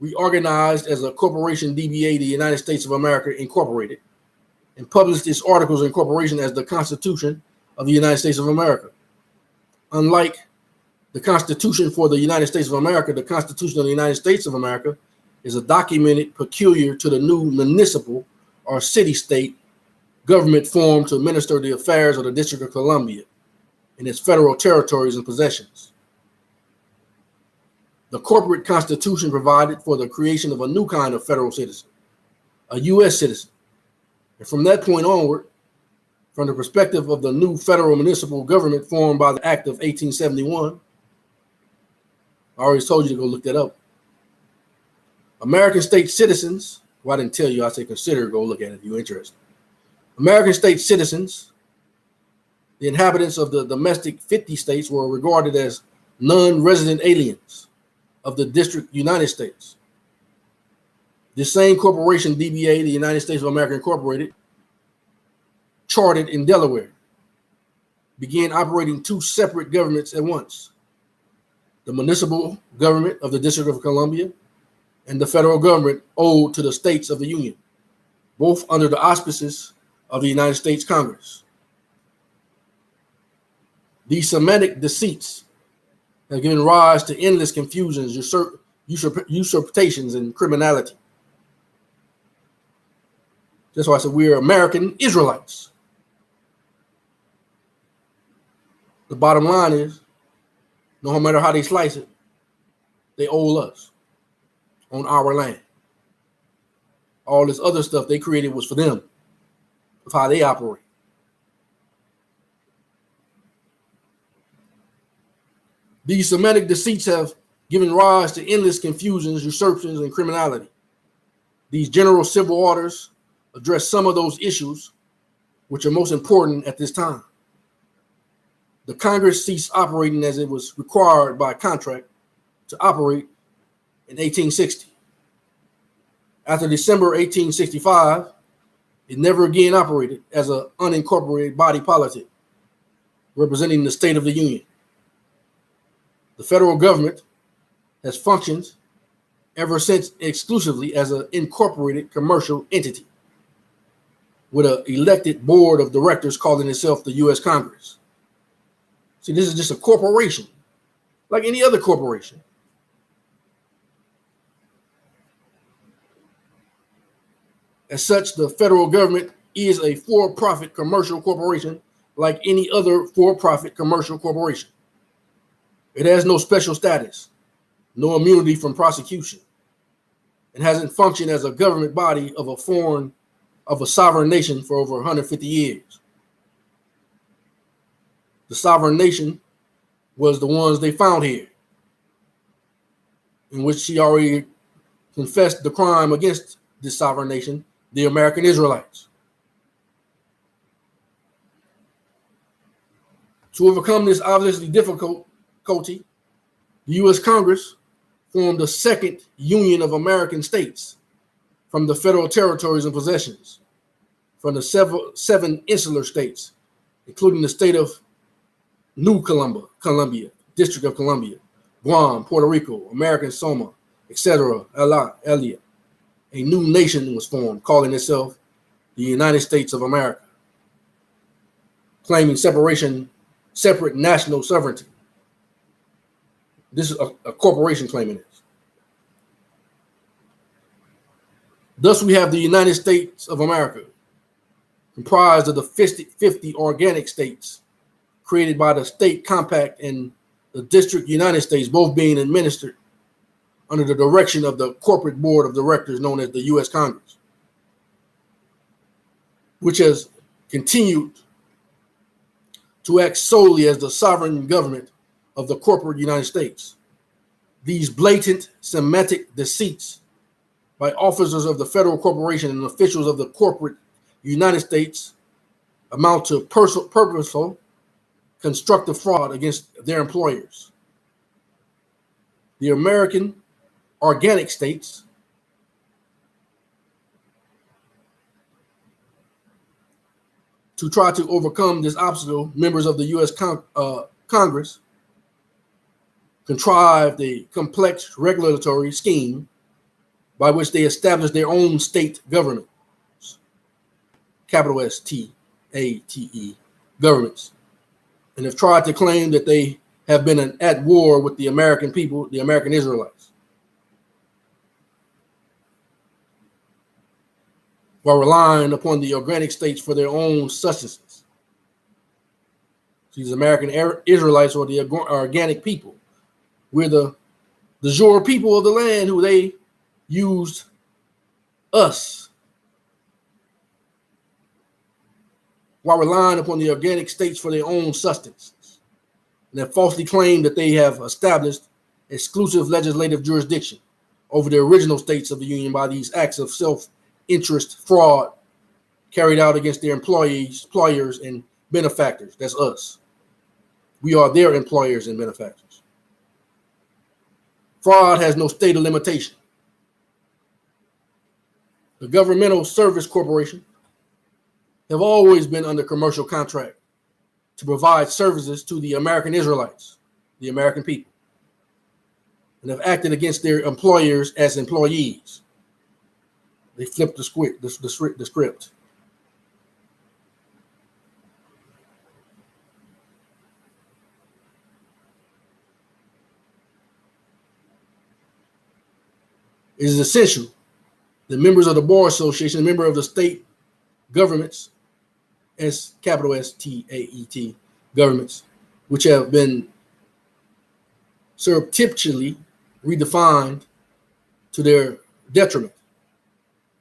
reorganized as a corporation, DBA, the United States of America Incorporated, and published its articles of incorporation as the Constitution of the United States of America. Unlike the Constitution for the United States of America, the Constitution of the United States of America is a document peculiar to the new municipal or city-state government formed to administer the affairs of the District of Columbia and its federal territories and possessions. The corporate constitution provided for the creation of a new kind of federal citizen, a U.S. citizen. And from that point onward, from the perspective of the new federal municipal government formed by the Act of 1871, I already told you to go look that up. American state citizens, well, I didn't tell you, I said consider, go look at it if you're interested. American state citizens, the inhabitants of the domestic 50 states, were regarded as non-resident aliens of the District United States. This same corporation, DBA, the United States of America Incorporated, chartered in Delaware, began operating two separate governments at once: the municipal government of the District of Columbia and the federal government owed to the states of the Union, both under the auspices of the United States Congress. These semantic deceits have given rise to endless confusions, usurpations, and criminality. That's why I said we're American Israelites. The bottom line is, no matter how they slice it, they owe us on our land. All this other stuff they created was for them, of how they operate. These Semitic deceits have given rise to endless confusions, usurpations, and criminality. These general civil orders address some of those issues which are most important at this time. The Congress ceased operating as it was required by contract to operate in 1860. After December 1865, it never again operated as an unincorporated body politic representing the state of the Union. The federal government has functioned ever since exclusively as an incorporated commercial entity with an elected board of directors calling itself the U.S. Congress. See, this is just a corporation, like any other corporation. As such, the federal government is a for-profit commercial corporation like any other for-profit commercial corporation. It has no special status, no immunity from prosecution. It hasn't functioned as a government body of a sovereign nation for over 150 years. The sovereign nation was the ones they found here, in which she already confessed the crime against this sovereign nation, the American Israelites. To overcome this obviously difficulty, the U.S. Congress formed a second Union of American states from the federal territories and possessions, from the seven insular states, including the state of New Columbia, District of Columbia, Guam, Puerto Rico, American Samoa, etc. A new nation was formed, calling itself the United States of America, claiming separate national sovereignty. This is a corporation claiming this. Thus, we have the United States of America, comprised of the 50 organic states created by the State Compact and the District United States, both being administered under the direction of the corporate board of directors known as the U.S. Congress, which has continued to act solely as the sovereign government of the corporate United States. These blatant semantic deceits by officers of the federal corporation and officials of the corporate United States amount to purposeful, constructive fraud against their employers. The American organic states to try to overcome this obstacle, members of the U.S. Congress contrived a complex regulatory scheme by which they established their own state government, capital S-T-A-T-E, governments, and have tried to claim that they have been at war with the American people, the American Israelites, while relying upon the organic states for their own sustenance. These American Israelites are the organic people. We're the de jure people of the land who they used us while relying upon the organic states for their own sustenance, and have falsely claimed that they have established exclusive legislative jurisdiction over the original states of the Union by these acts of self-interest fraud carried out against their employers, and benefactors. That's us. We are their employers and benefactors. Fraud has no state of limitation. The Governmental Service Corporation have always been under commercial contract to provide services to the American Israelites, the American people, and have acted against their employers as employees. They flipped the script. It is essential that members of the Bar Association, member of the state governments, as capital S-T-A-E-T, governments, which have been surreptitiously redefined to their detriment.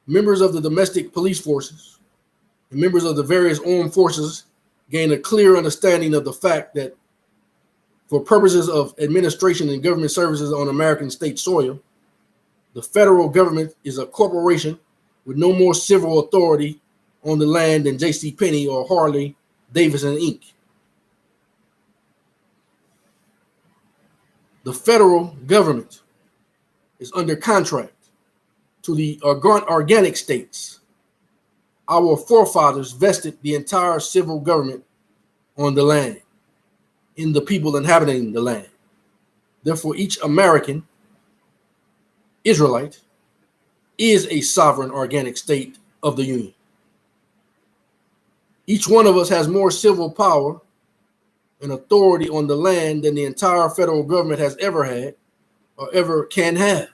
Members of the domestic police forces and members of the various armed forces gain a clear understanding of the fact that for purposes of administration and government services on American state soil, the federal government is a corporation with no more civil authority on the land than J.C. Penney or Harley Davidson Inc. The federal government is under contract to the organic states. Our forefathers vested the entire civil government on the land, in the people inhabiting the land. Therefore, each American Israelite is a sovereign organic state of the Union. Each one of us has more civil power and authority on the land than the entire federal government has ever had or ever can have.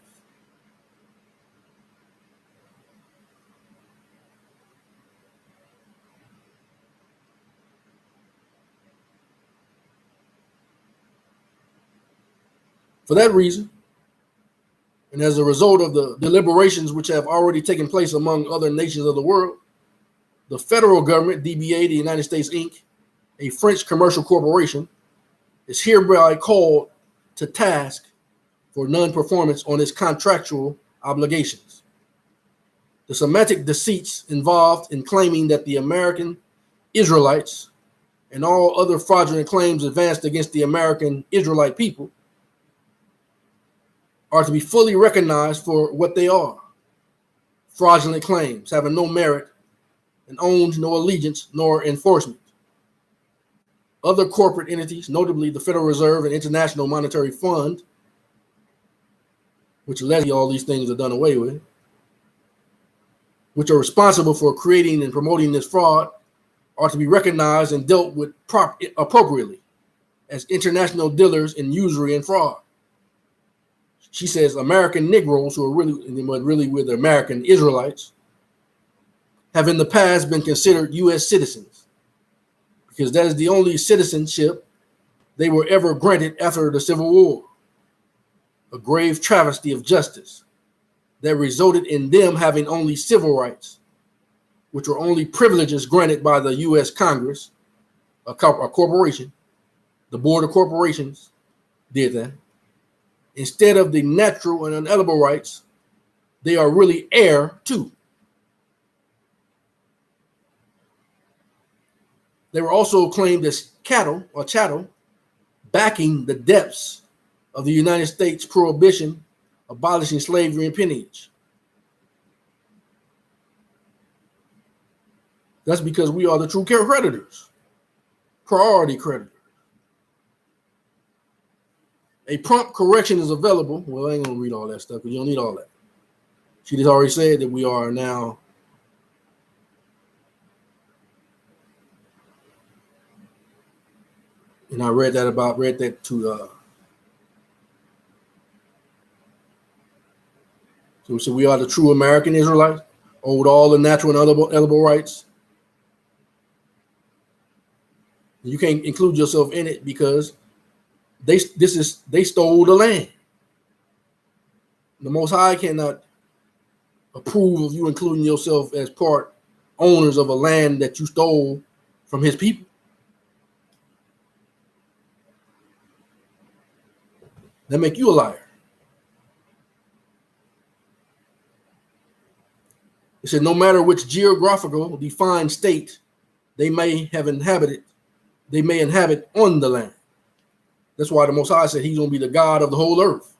For that reason, and as a result of the deliberations which have already taken place among other nations of the world, the federal government, DBA, the United States Inc., a French commercial corporation, is hereby called to task for non-performance on its contractual obligations. The semantic deceits involved in claiming that the American Israelites and all other fraudulent claims advanced against the American Israelite people are to be fully recognized for what they are: fraudulent claims having no merit and owns no allegiance nor enforcement. Other corporate entities, notably the Federal Reserve and International Monetary Fund, which allegedly all these things are done away with, which are responsible for creating and promoting this fraud, are to be recognized and dealt with appropriately as international dealers in usury and fraud. She says American Negroes, who are really with the American Israelites, have in the past been considered U.S. citizens because that is the only citizenship they were ever granted after the Civil War. A grave travesty of justice that resulted in them having only civil rights, which were only privileges granted by the U.S. Congress, a corporation. The Board of Corporations did that. Instead of the natural and unalienable rights, they are really heir to. They were also claimed as cattle or chattel, backing the depths of the United States prohibition abolishing slavery and peonage. That's because we are the true creditors, priority creditors. A prompt correction is available. Well, I ain't gonna read all that stuff because you don't need all that. She just already said that we are now and I read that to so we are the true American Israelites, owed all the natural and edible rights. You can't include yourself in it because they stole the land. The Most High cannot approve of you including yourself as part owners of a land that you stole from his people. That make you a liar. It said no matter which geographical defined state they may inhabit on the land. That's why the Most High said he's going to be the God of the whole earth,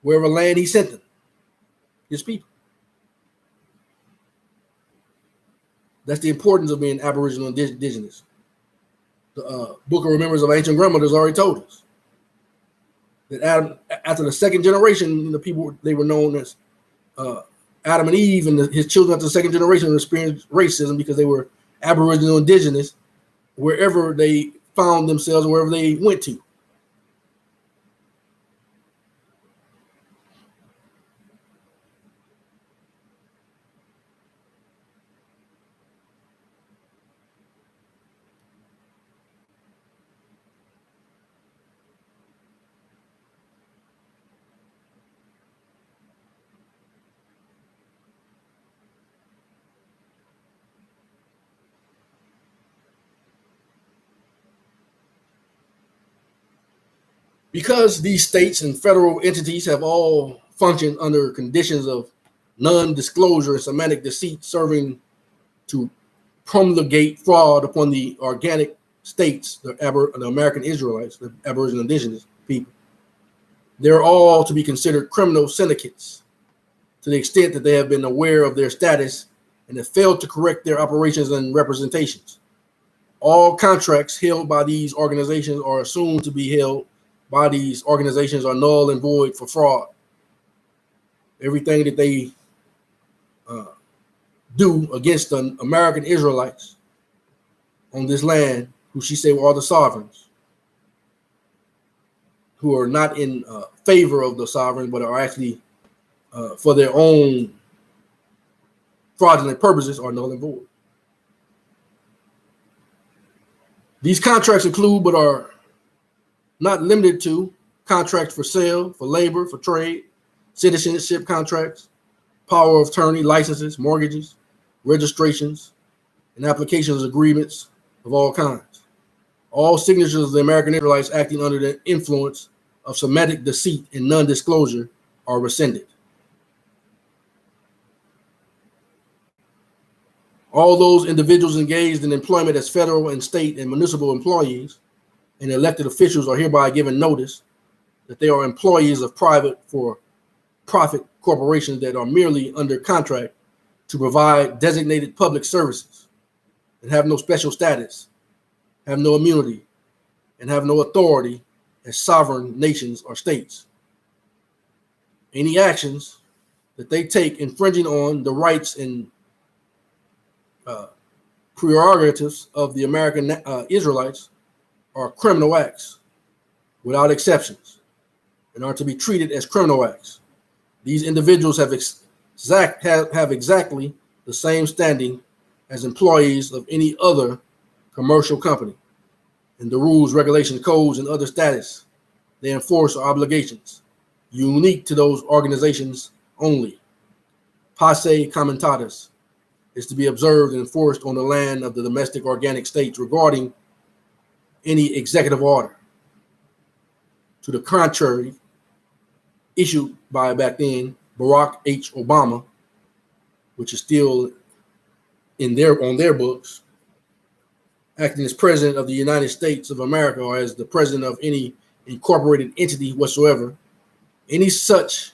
wherever land he sent them, his people. That's the importance of being Aboriginal and indigenous. The Book of Remembrance of Ancient Grandmothers already told us that Adam, after the second generation, the people, they were known as Adam and Eve, and his children after the second generation experienced racism because they were Aboriginal indigenous wherever they found themselves, wherever they went to. Because these states and federal entities have all functioned under conditions of non-disclosure and semantic deceit, serving to promulgate fraud upon the organic states, the American Israelites, the Aboriginal indigenous people, they're all to be considered criminal syndicates to the extent that they have been aware of their status and have failed to correct their operations and representations. All contracts held by these organizations are assumed to be held by these organizations are null and void for fraud. Everything that they do against the American Israelites on this land, who she said were all the sovereigns, who are not in favor of the sovereign, but are actually for their own fraudulent purposes, are null and void. These contracts include, but are not limited to, contracts for sale, for labor, for trade, citizenship contracts, power of attorney, licenses, mortgages, registrations, and applications agreements of all kinds. All signatures of the American Israelites acting under the influence of semantic deceit and non-disclosure are rescinded. All those individuals engaged in employment as federal and state and municipal employees and elected officials are hereby given notice that they are employees of private for profit corporations that are merely under contract to provide designated public services and have no special status, have no immunity, and have no authority as sovereign nations or states. Any actions that they take infringing on the rights and prerogatives of the American Israelites are criminal acts without exceptions and are to be treated as criminal acts. These individuals have exactly the same standing as employees of any other commercial company, and the rules, regulations, codes, and other status they enforce are obligations unique to those organizations only. Passe comitatus is to be observed and enforced on the land of the domestic organic states regarding any executive order to the contrary issued by back then Barack H. Obama, which is still on their books, acting as president of the United States of America or as the president of any incorporated entity whatsoever. Any such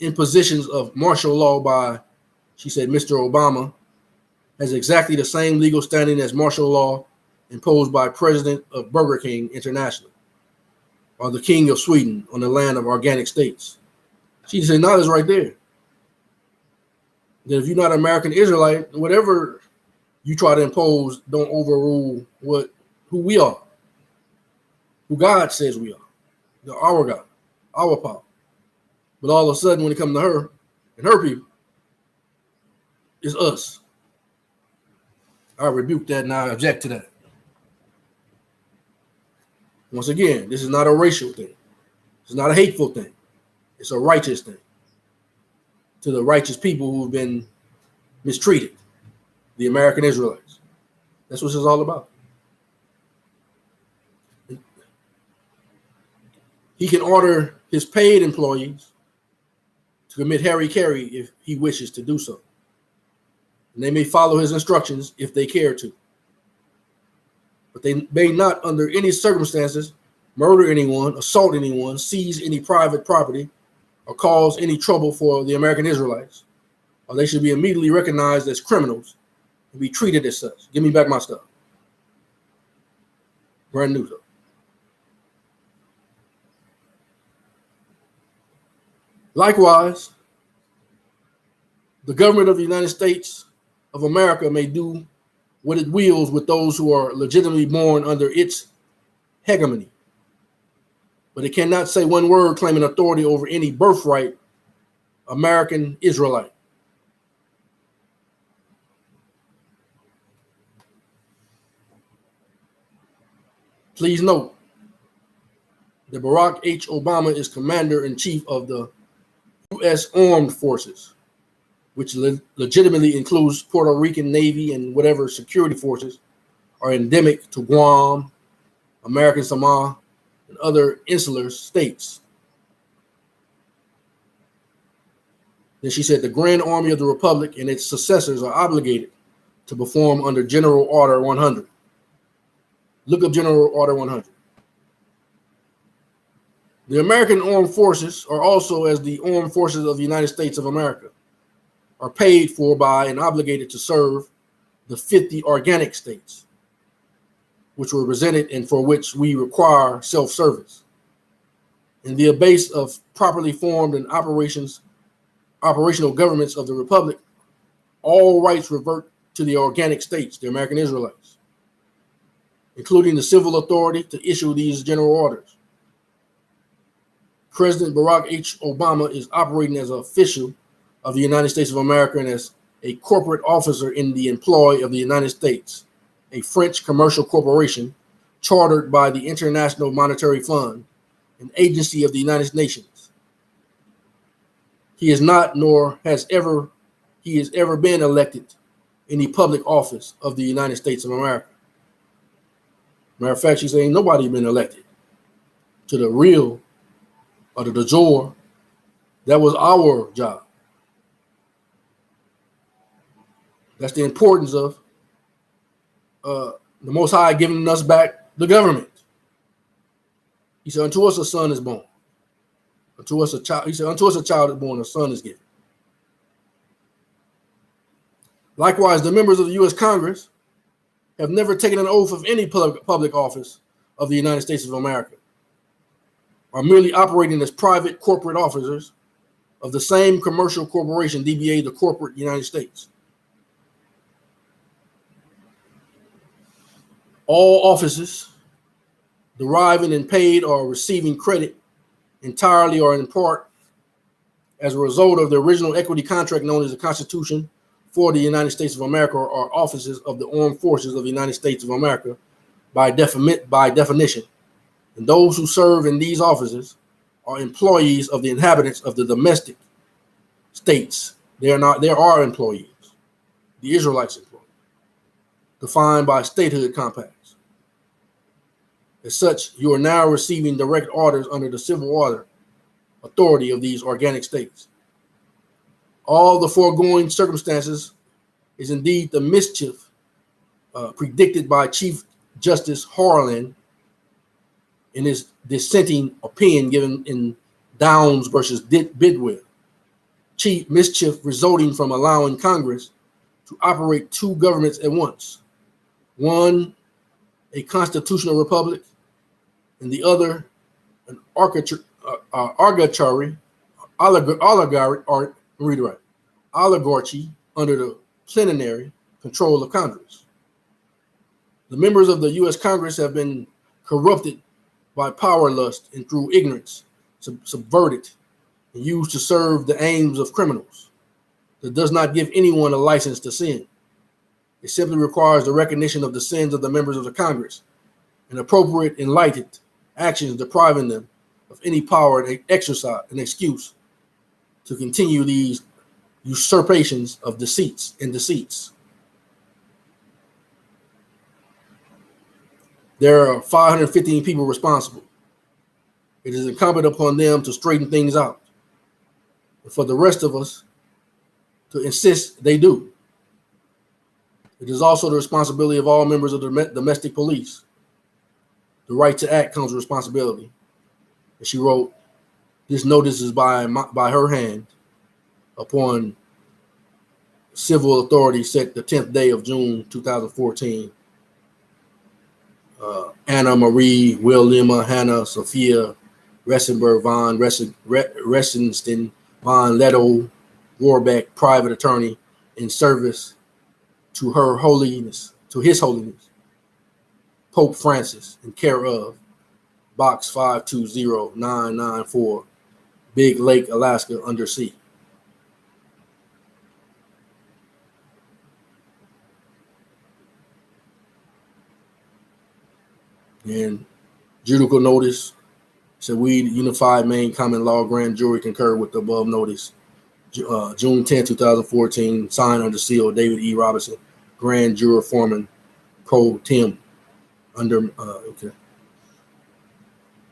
impositions of martial law by, she said, Mr. Obama, has exactly the same legal standing as martial law imposed by President of Burger King International, or the king of Sweden on the land of organic states. She said, no, it's right there. That if you're not an American Israelite, whatever you try to impose, don't overrule who we are, who God says we are, our God, our power. But all of a sudden, when it comes to her and her people, it's us. I rebuke that and I object to that. Once again, this is not a racial thing. It's not a hateful thing. It's a righteous thing to the righteous people who've been mistreated, the American Israelites. That's what this is all about. He can order his paid employees to commit hara-kiri if he wishes to do so. And they may follow his instructions if they care to. But they may not, under any circumstances, murder anyone, assault anyone, seize any private property, or cause any trouble for the American Israelites, or they should be immediately recognized as criminals and be treated as such. Give me back my stuff. Brand new stuff. Likewise, the government of the United States of America may do what it wills with those who are legitimately born under its hegemony. But it cannot say one word claiming authority over any birthright American Israelite. Please note that Barack H. Obama is Commander-in-Chief of the U.S. Armed Forces, which legitimately includes Puerto Rican Navy and whatever security forces are endemic to Guam, American Samoa, and other insular states. Then she said the Grand Army of the Republic and its successors are obligated to perform under General Order 100. Look up General Order 100. The American Armed Forces are also, as the Armed Forces of the United States of America, are paid for by and obligated to serve the 50 organic states, which were presented and for which we require self-service. In the abase of properly formed and operational governments of the Republic, all rights revert to the organic states, the American Israelites, including the civil authority to issue these general orders. President Barack H. Obama is operating as an official of the United States of America and as a corporate officer in the employ of the United States, a French commercial corporation chartered by the International Monetary Fund, an agency of the United Nations. He is not, nor has ever been elected any public office of the United States of America. Matter of fact, she's saying nobody been elected to the real or to the jor. That was our job. That's the importance of the Most High giving us back the government. He said, unto us a son is born. Unto us a child, he said, unto us a child is born, a son is given. Likewise, the members of the U.S. Congress have never taken an oath of any public office of the United States of America, are merely operating as private corporate officers of the same commercial corporation, DBA, the corporate United States. All offices deriving and paid or receiving credit entirely or in part as a result of the original equity contract known as the Constitution for the United States of America are offices of the Armed Forces of the United States of America by definition. And those who serve in these offices are employees of the inhabitants of the domestic states. They are our employees, the Israelites employees, defined by statehood compacts. As such, you are now receiving direct orders under the civil order authority of these organic states. All the foregoing circumstances is indeed the mischief predicted by Chief Justice Harlan in his dissenting opinion given in Downs versus Bidwell. Chief mischief resulting from allowing Congress to operate two governments at once. One, a constitutional republic, and the other, an arbitrary oligarchy under the plenary control of Congress. The members of the U.S. Congress have been corrupted by power lust and through ignorance, subverted and used to serve the aims of criminals. That does not give anyone a license to sin. It simply requires the recognition of the sins of the members of the Congress and appropriate enlightened actions depriving them of any power to exercise an excuse to continue these usurpations of deceits. There are 515 people responsible. It is incumbent upon them to straighten things out, and for the rest of us to insist they do. It is also the responsibility of all members of the domestic police. The right to act comes with responsibility. And she wrote, this notice is by her hand upon civil authority set the 10th day of June, 2014. Anna Marie Wilhelma Hannah Sophia Ressenberg von Ressenstein von Leto Warbeck, private attorney in service to His Holiness, Pope Francis, in care of Box 520994, Big Lake, Alaska, undersea. And judicial notice said we, Unified Maine Common Law Grand Jury, concur with the above notice. June 10, 2014, signed under seal, David E. Robinson, Grand Juror Foreman, Pro Tem. Okay.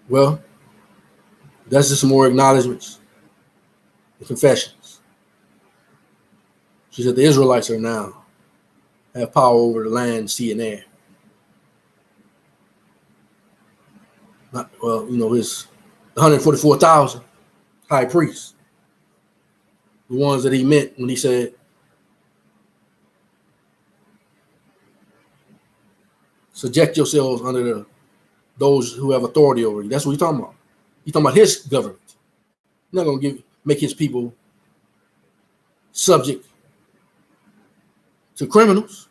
Well, that's just some more acknowledgments and confessions. She said the Israelites have power over the land, sea, and air. His 144,000 high priests, the ones that he meant when he said, subject yourselves under those who have authority over you. That's what he's talking about. He's talking about his government. He's not going to make his people subject to criminals.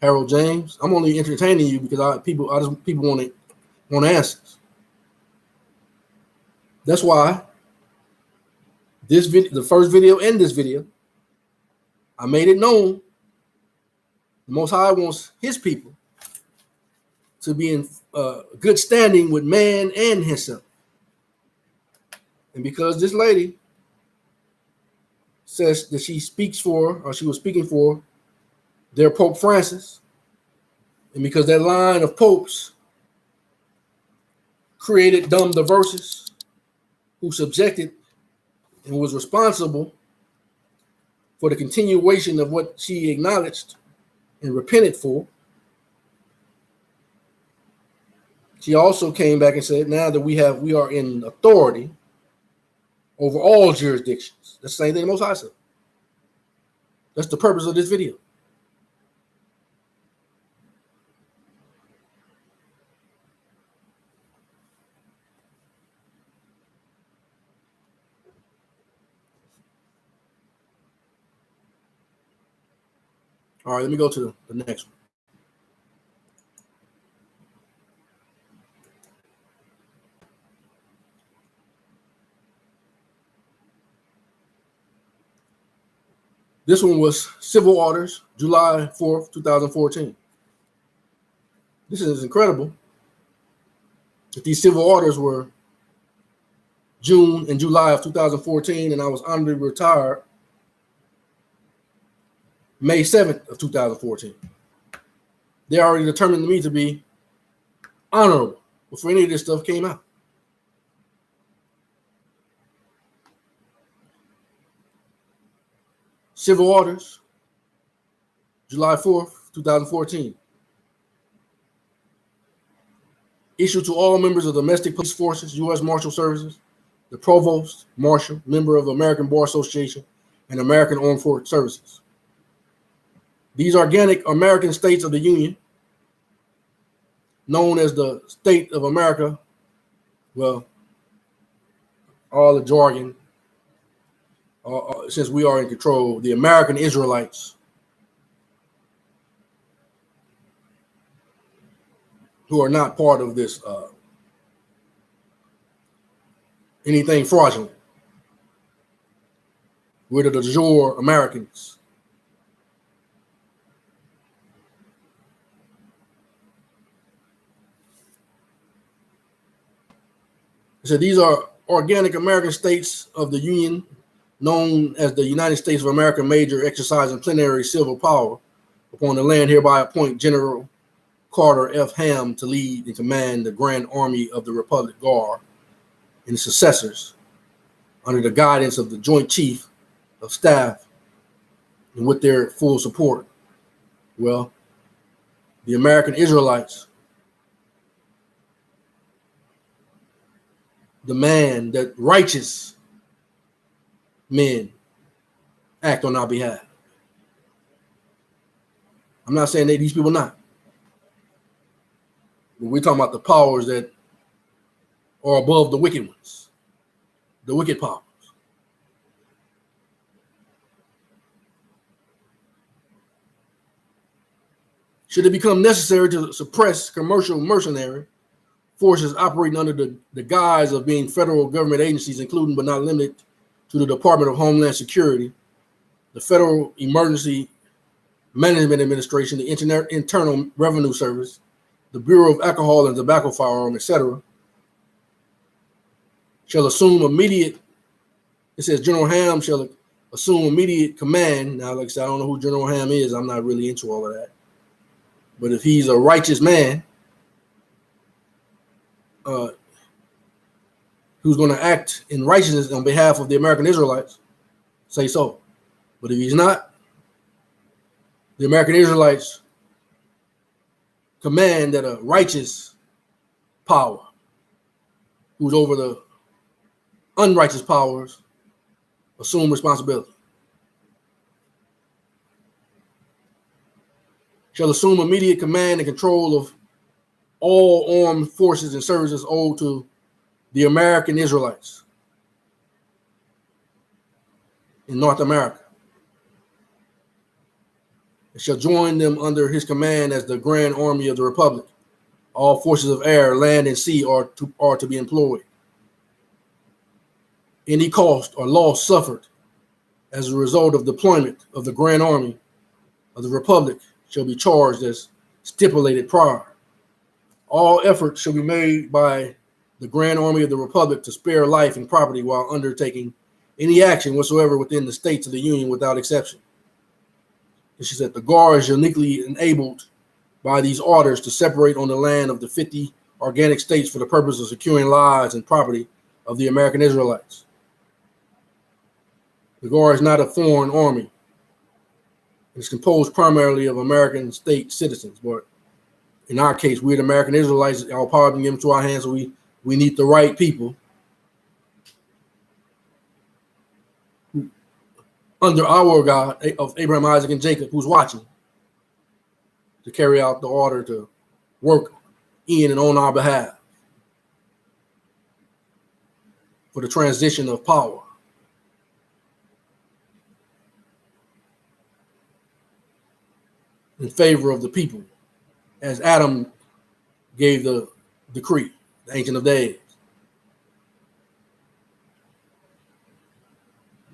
Harold James, I'm only entertaining you because people want answers. That's why this video, the first video and this video, I made it known the Most High wants his people to be in good standing with man and himself. And because this lady says that she was speaking for their Pope Francis, and because that line of popes created dumb diverses who subjected and was responsible for the continuation of what she acknowledged and repented for, she also came back and said, now that we are in authority over all jurisdictions. That's the same thing Most High said. That's the purpose of this video. All right, let me go to the next one. This one was Civil Orders, July 4th, 2014. This is incredible that these civil orders were June and July of 2014, and I was honorably retired May 7th of 2014. They already determined me to be honorable before any of this stuff came out. Civil Orders, July 4th, 2014. Issued to all members of domestic police forces, U.S. Marshal Services, the Provost Marshal, member of the American Bar Association, and American Armed Forces Services. These organic American states of the Union, known as the State of America, well, all the jargon, since we are in control, the American Israelites, who are not part of this anything fraudulent. We're the de jure Americans. So these are organic American states of the Union, known as the United States of America, major exercising plenary civil power upon the land, hereby appoint General Carter F. Ham to lead and command the Grand Army of the Republic Guard and successors under the guidance of the Joint Chief of Staff and with their full support. Well, the American Israelites demand that righteous men act on our behalf. I'm not saying that these people not. But we're talking about the powers that are above the wicked ones, the wicked powers. Should it become necessary to suppress commercial mercenary forces operating under the guise of being federal government agencies, including but not limited to the Department of Homeland Security, the Federal Emergency Management Administration, the Internal Revenue Service, the Bureau of Alcohol and Tobacco, Firearm, etc., shall assume immediate, it says General Ham shall assume immediate command. Now, like I said, I don't know who General Ham is. I'm not really into all of that. But if he's a righteous man, who's going to act in righteousness on behalf of the American Israelites, say so. But if he's not, the American Israelites command that a righteous power, who's over the unrighteous powers, assume responsibility. Shall assume immediate command and control of all armed forces and services owed to the American Israelites in North America. And shall join them under his command as the Grand Army of the Republic. All forces of air, land, and sea are to be employed. Any cost or loss suffered as a result of deployment of the Grand Army of the Republic shall be charged as stipulated prior. All efforts shall be made by the Grand Army of the Republic to spare life and property while undertaking any action whatsoever within the states of the Union without exception. And she said the Guard is uniquely enabled by these orders to separate on the land of the 50 organic states for the purpose of securing lives and property of the American Israelites. The Guard is not a foreign army. It's composed primarily of American state citizens, but in our case, we're the American Israelites. Our power has been given to our hands, so we need the right people under our God of Abraham, Isaac, and Jacob, who's watching, to carry out the order to work in and on our behalf for the transition of power. In favor of the people, as Adam gave the decree, the Ancient of Days,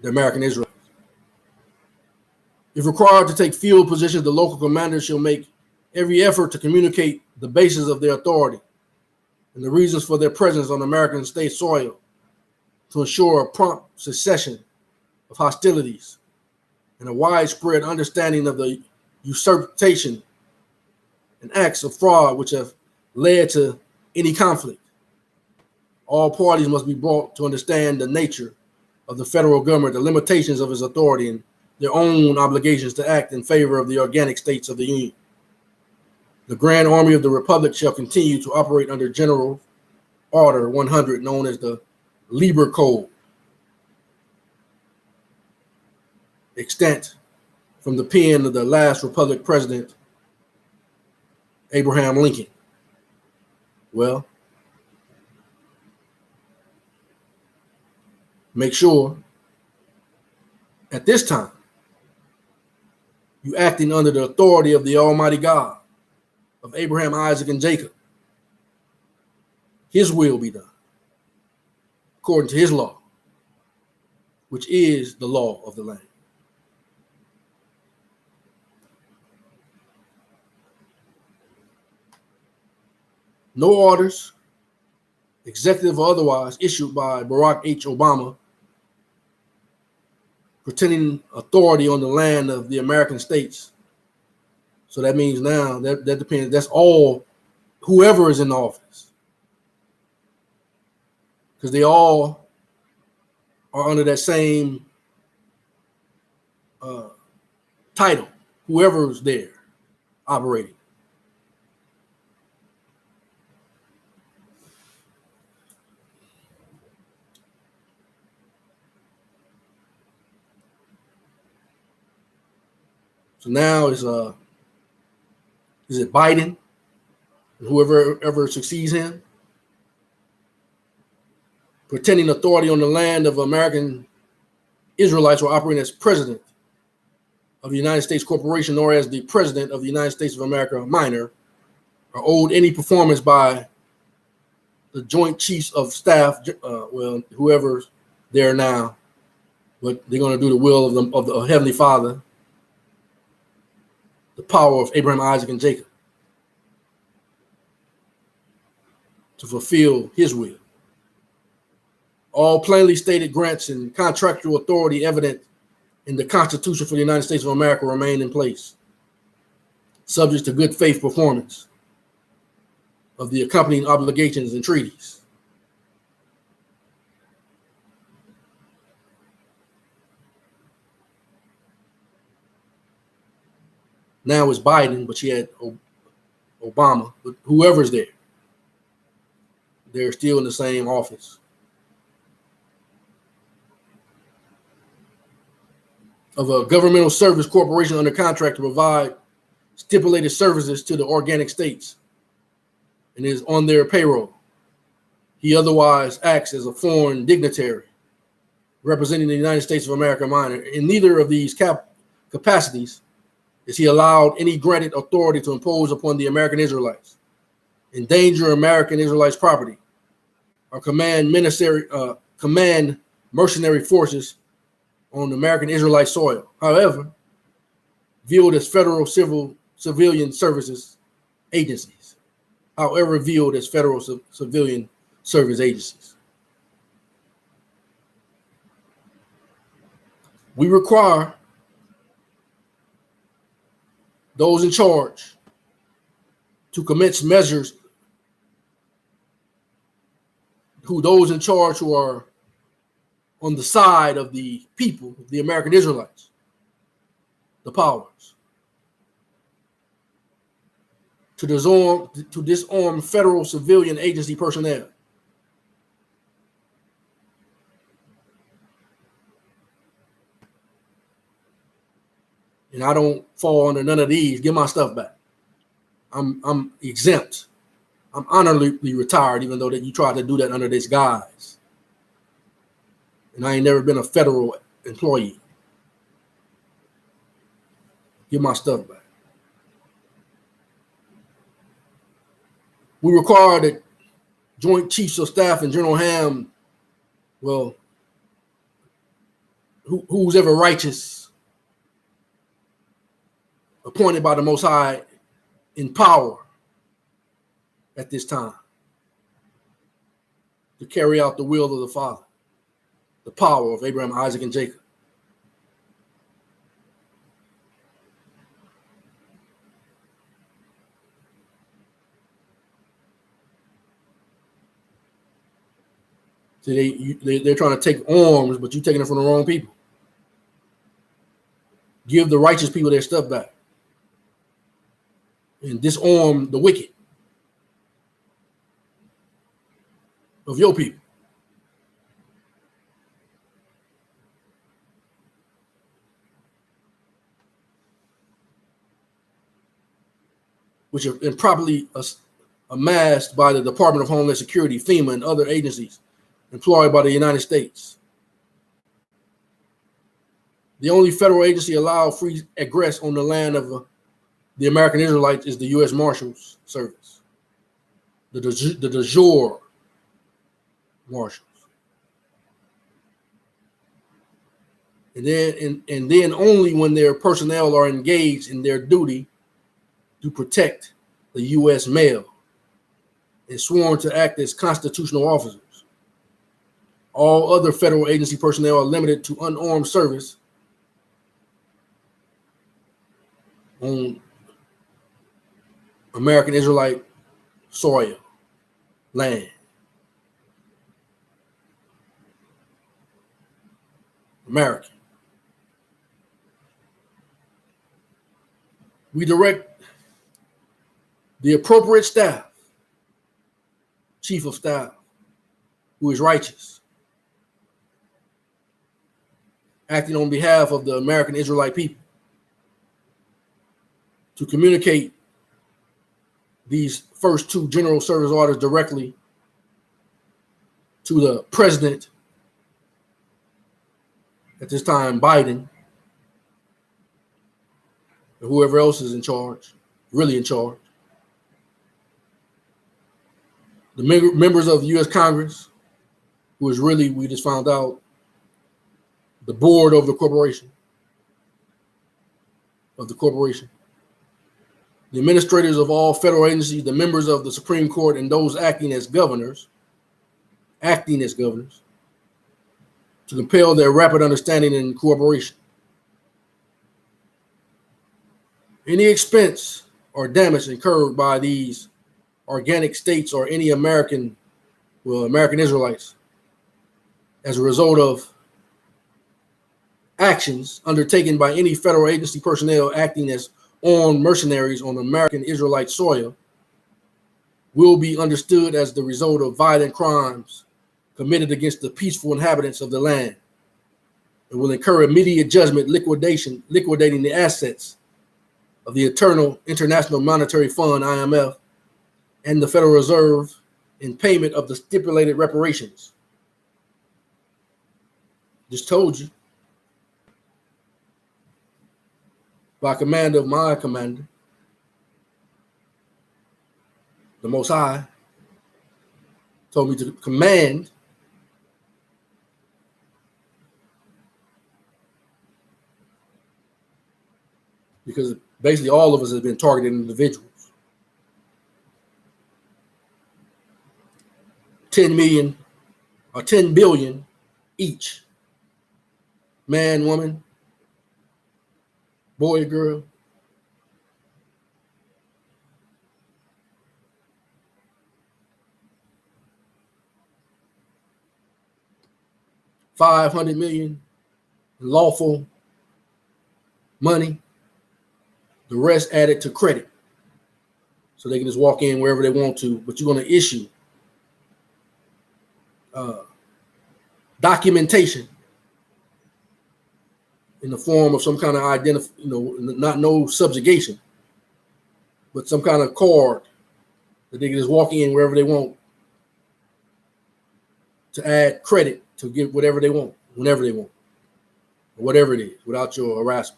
the American Israelites. If required to take field positions, the local commander shall make every effort to communicate the basis of their authority and the reasons for their presence on American state soil to ensure a prompt cessation of hostilities and a widespread understanding of the usurpation and acts of fraud which have led to any conflict. All parties must be brought to understand the nature of the federal government, the limitations of its authority, and their own obligations to act in favor of the organic states of the Union. The Grand Army of the Republic shall continue to operate under General Order 100, known as the Lieber Code. extant from the pen of the last Republic president, Abraham Lincoln. Well, make sure at this time you acting under the authority of the Almighty God, of Abraham, Isaac, and Jacob. His will be done according to his law, which is the law of the land. No orders, executive or otherwise, issued by Barack H. Obama pretending authority on the land of the American states. So that means now that depends, that's all whoever is in office. Because they all are under that same title, whoever's there operating. So now is it Biden, whoever ever succeeds him, pretending authority on the land of American Israelites who operating as president of the United States Corporation or as the president of the United States of America minor, are owed any performance by the Joint Chiefs of Staff, whoever's there now, but they're going to do the will of the Heavenly Father, the power of Abraham, Isaac, and Jacob, to fulfill his will. All plainly stated grants and contractual authority evident in the Constitution for the United States of America remain in place, subject to good faith performance of the accompanying obligations and treaties. Now it's Biden, but she had Obama, but whoever's there, they're still in the same office. Of a governmental service corporation under contract to provide stipulated services to the organic states and is on their payroll. He otherwise acts as a foreign dignitary representing the United States of America minor. In neither of these capacities is he allowed any granted authority to impose upon the American Israelites, endanger American Israelites' property, or command mercenary forces on American Israelite soil. However, viewed as federal civilian services agencies. However, viewed as federal civilian service agencies. We require those in charge to commence measures those in charge who are on the side of the people, the American Israelites, the powers, to disarm federal civilian agency personnel. And I don't fall under none of these. Give my stuff back. I'm exempt. I'm honorably retired, even though that you tried to do that under this guise. And I ain't never been a federal employee. Give my stuff back. We require that Joint Chiefs of Staff and General Ham, who's ever righteous, appointed by the Most High in power at this time, to carry out the will of the Father, the power of Abraham, Isaac, and Jacob. See, they're trying to take arms, but you're taking it from the wrong people. Give the righteous people their stuff back and disarm the wicked of your people. which are improperly amassed by the Department of Homeland Security, FEMA, and other agencies employed by the United States. The only federal agency allowed free egress on the land of the American Israelites is the U.S. Marshals Service, the de jure Marshals. And then only when their personnel are engaged in their duty to protect the U.S. mail and sworn to act as constitutional officers. All other federal agency personnel are limited to unarmed service on American Israelite soil, land. American. We direct the appropriate staff, chief of staff, who is righteous, acting on behalf of the American Israelite people, to communicate these first two general service orders directly to the president, at this time Biden, and whoever else is in charge, really in charge. The members of the U.S. Congress, who is really, we just found out, the board of the corporation. The administrators of all federal agencies, the members of the Supreme Court, and those acting as governors, to compel their rapid understanding and cooperation. Any expense or damage incurred by these organic states or any American Israelites as a result of actions undertaken by any federal agency personnel acting as armed mercenaries on American Israelite soil will be understood as the result of violent crimes committed against the peaceful inhabitants of the land, and will incur immediate judgment liquidating the assets of the International Monetary Fund, IMF, and the Federal Reserve in payment of the stipulated reparations. Just told you. By command of my commander, the Most High, told me to command because basically all of us have been targeted individuals. 10 million or 10 billion each. Man, woman, boy, girl. $500 million lawful money. The rest added to credit. So they can just walk in wherever they want to, but you're going to issue documentation in the form of some kind of not no subjugation, but some kind of card that they can just walk in wherever they want to add credit to get whatever they want, whenever they want, or whatever it is, without your harassment.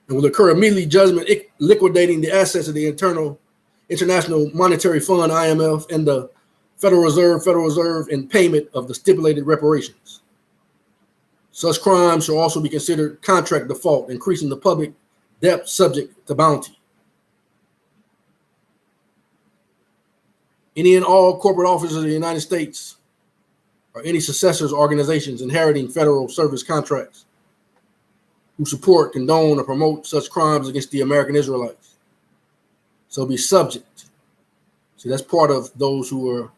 And will occur immediately judgment liquidating the assets of the International Monetary Fund, IMF, and the Federal Reserve in payment of the stipulated reparations. Such crimes shall also be considered contract default, increasing the public debt subject to bounty. Any and all corporate officers of the United States or any successors organizations inheriting federal service contracts who support, condone, or promote such crimes against the American Israelites. So be subject. See, that's part of those who are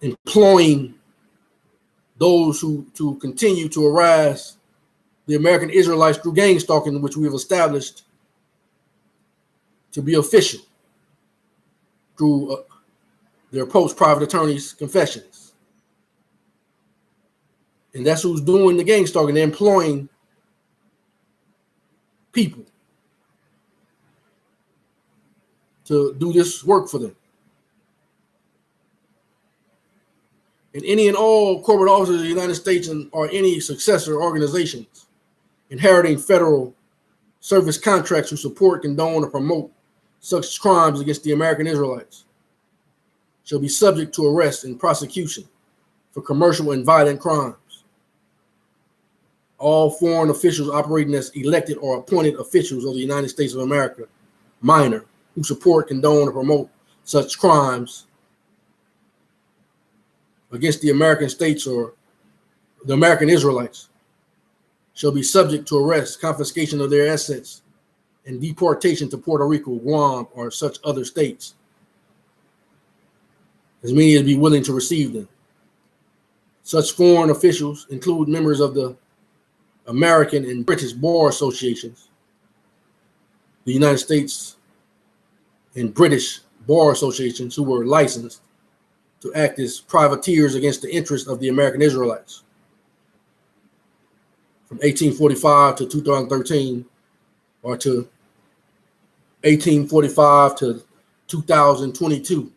employing those who to continue to harass the American Israelites through gang stalking, which we have established to be official through their post-private attorneys' confessions. And that's who's doing the gang stalking. They're employing people to do this work for them. And any and all corporate officers of the United States or any successor organizations inheriting federal service contracts who support, condone, or promote such crimes against the American Israelites shall be subject to arrest and prosecution for commercial and violent crimes. All foreign officials operating as elected or appointed officials of the United States of America, minor, who support, condone, or promote such crimes against the American states or the American Israelites shall be subject to arrest, confiscation of their assets, and deportation to Puerto Rico, Guam, or such other states, as many as be willing to receive them. Such foreign officials include members of the American and British Bar Associations, the United States and British Bar Associations who were licensed to act as privateers against the interests of the American Israelites from 1845 to 2013, or to 1845 to 2022,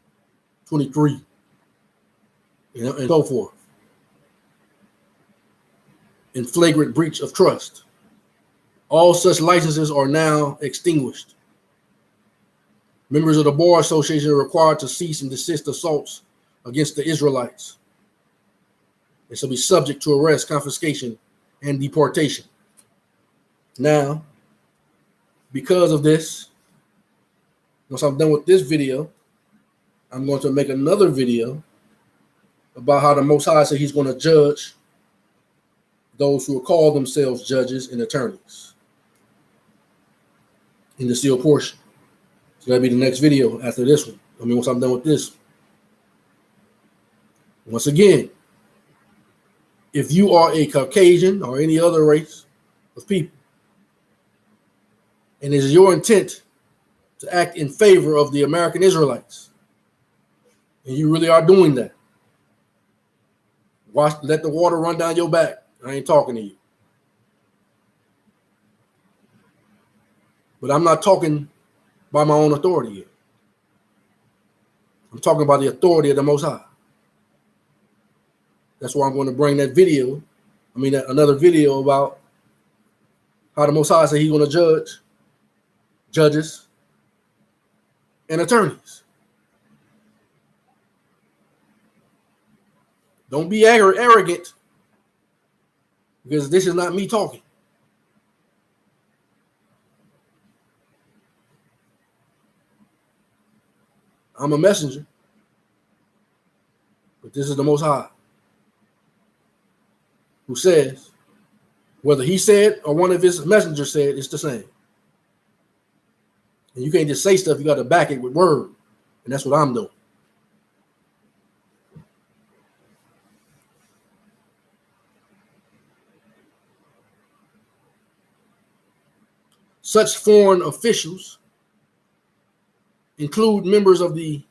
23, and so forth, in flagrant breach of trust. All such licenses are now extinguished. Members of the Bar Association are required to cease and desist assaults against the Israelites. They shall be subject to arrest, confiscation, and deportation. Now, because of this, once I'm done with this video, I'm going to make another video about how the Most High said he's going to judge those who call themselves judges and attorneys in the sealed portion. So that'll be the next video after this one. Once I'm done with this. Once again, if you are a Caucasian or any other race of people, and it is your intent to act in favor of the American Israelites, and you really are doing that, let the water run down your back. I ain't talking to you. But I'm not talking by my own authority here. I'm talking about the authority of the Most High. That's why I'm going to bring that video. Another video about how the Most High said he's going to judge judges and attorneys. Don't be arrogant, because this is not me talking. I'm a messenger, but this is the Most High who says, whether he said or one of his messengers said, it's the same. And you can't just say stuff, you got to back it with word. And that's what I'm doing. Such foreign officials include members of the,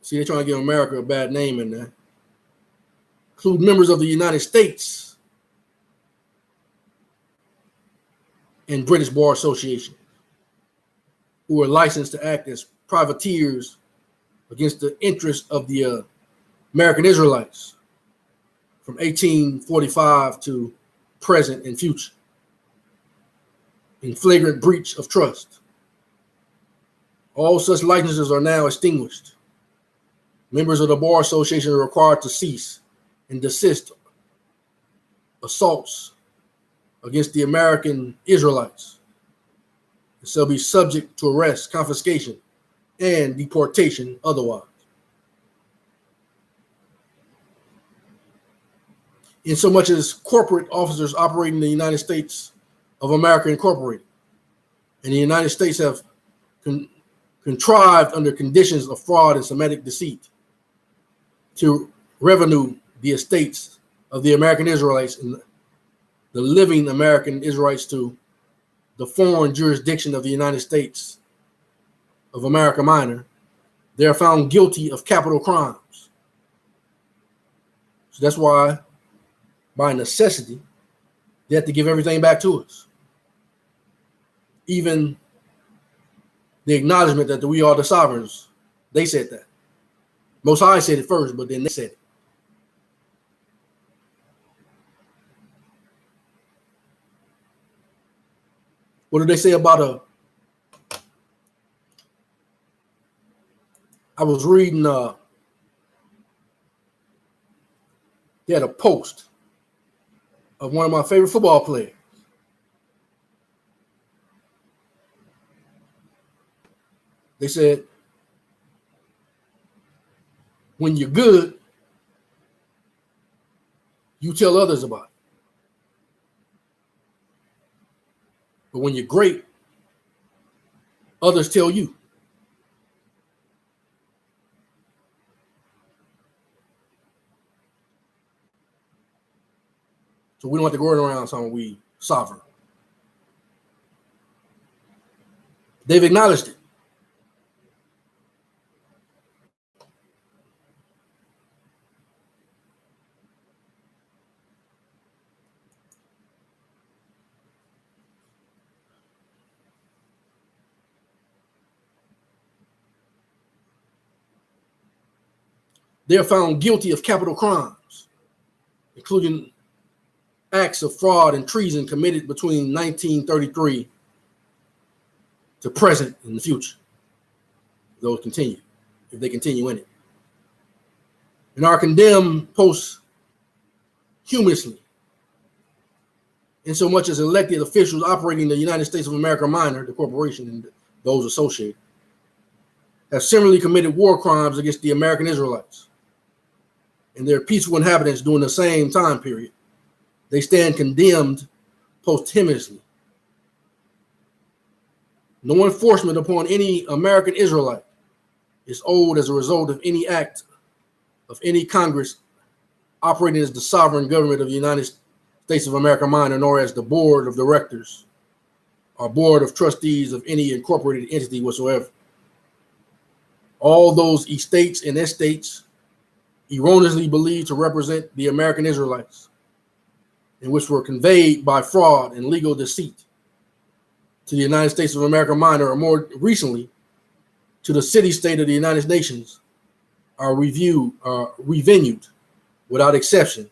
they're trying to give America a bad name in there, include members of the United States and British Bar Association, who are licensed to act as privateers against the interests of the American Israelites from 1845 to present and future, in flagrant breach of trust. All such licenses are now extinguished. Members of the Bar Association are required to cease and desist assaults against the American Israelites and shall be subject to arrest, confiscation, and deportation otherwise. Insomuch as corporate officers operating in the United States of America Incorporated and the United States have contrived under conditions of fraud and Semitic deceit to revenue the estates of the American Israelites the living American Israelites to the foreign jurisdiction of the United States of America Minor, they are found guilty of capital crimes. So that's why, by necessity, they have to give everything back to us. Even the acknowledgement that we are the sovereigns, they said that. Most High said it first, but then they said it. What did they say about I was reading, they had a post of one of my favorite football players. They said, when you're good, you tell others about it. But when you're great, others tell you. So we don't have to go around saying we sovereign. They've acknowledged it. They are found guilty of capital crimes, including acts of fraud and treason committed between 1933 to present in the future. Those continue, if they continue in it. And are condemned posthumously, in so much as elected officials operating the United States of America Minor, the corporation and those associated, have similarly committed war crimes against the American Israelites and their peaceful inhabitants during the same time period. They stand condemned posthumously. No enforcement upon any American Israelite is owed as a result of any act of any Congress operating as the sovereign government of the United States of America Minor, nor as the board of directors or board of trustees of any incorporated entity whatsoever. All those estates and estates erroneously believed to represent the American Israelites, and which were conveyed by fraud and legal deceit to the United States of America Minor, or more recently to the city-state of the United Nations, are revenued without exception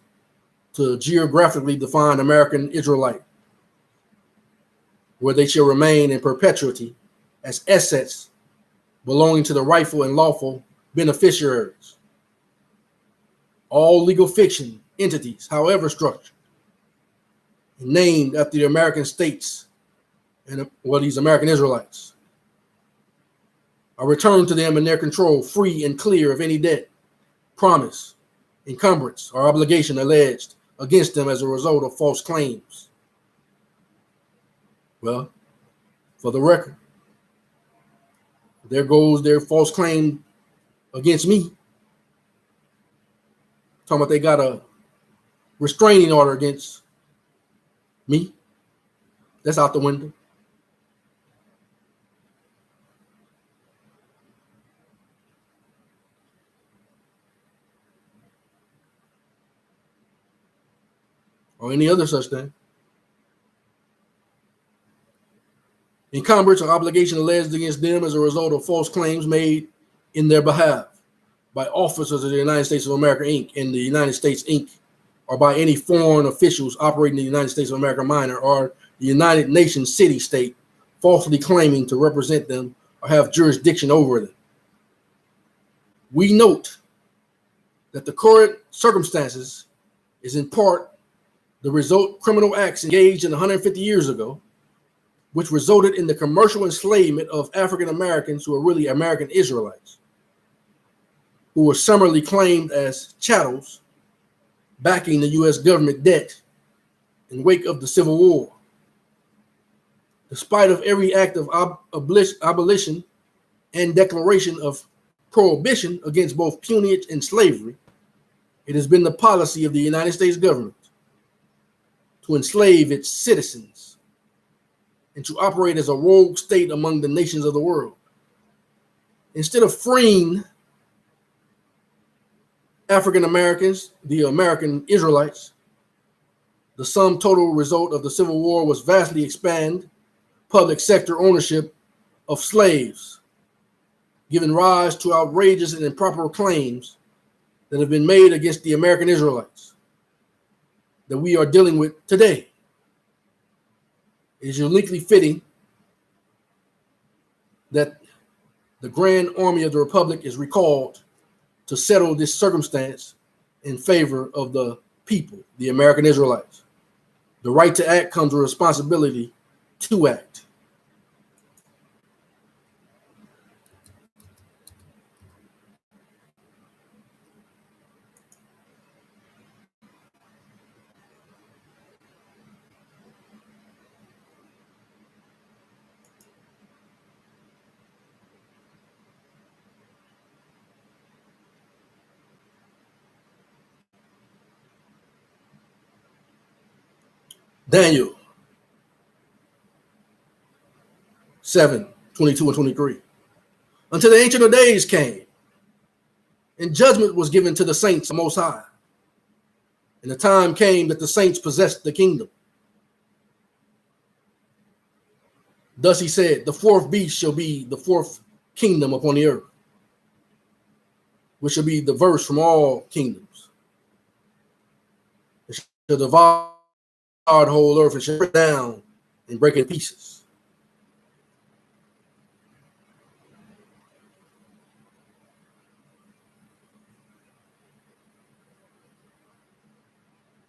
to geographically defined American Israelite, where they shall remain in perpetuity as assets belonging to the rightful and lawful beneficiaries. All legal fiction entities, however structured, and named after the American states and these American Israelites, are returned to them in their control, free and clear of any debt, promise, encumbrance, or obligation alleged against them as a result of false claims. Well, for the record, there goes their false claim against me. Talking about they got a restraining order against me. That's out the window. Or any other such thing. Encumbrance or obligation alleged against them as a result of false claims made in their behalf by officers of the United States of America, Inc., and the United States, Inc., or by any foreign officials operating in the United States of America Minor or the United Nations city-state, falsely claiming to represent them or have jurisdiction over them. We note that the current circumstances is in part the result criminal acts engaged in 150 years ago, which resulted in the commercial enslavement of African Americans who are really American Israelites, who were summarily claimed as chattels, backing the U.S. government debt in wake of the Civil War. Despite of every act of abolition and declaration of prohibition against both peonage and slavery, it has been the policy of the United States government to enslave its citizens and to operate as a rogue state among the nations of the world. Instead of freeing African Americans, the American Israelites, the sum total result of the Civil War was vastly expand public sector ownership of slaves, giving rise to outrageous and improper claims that have been made against the American Israelites that we are dealing with today. It is uniquely fitting that the Grand Army of the Republic is recalled to settle this circumstance in favor of the people, the American Israelites. The right to act comes with responsibility to act. Daniel 7:22 and 23. Until the Ancient of Days came, and judgment was given to the saints of Most High. And the time came that the saints possessed the kingdom. Thus he said, the fourth beast shall be the fourth kingdom upon the earth, which shall be the verse from all kingdoms. It shall devour the whole earth and shall break down and break in pieces.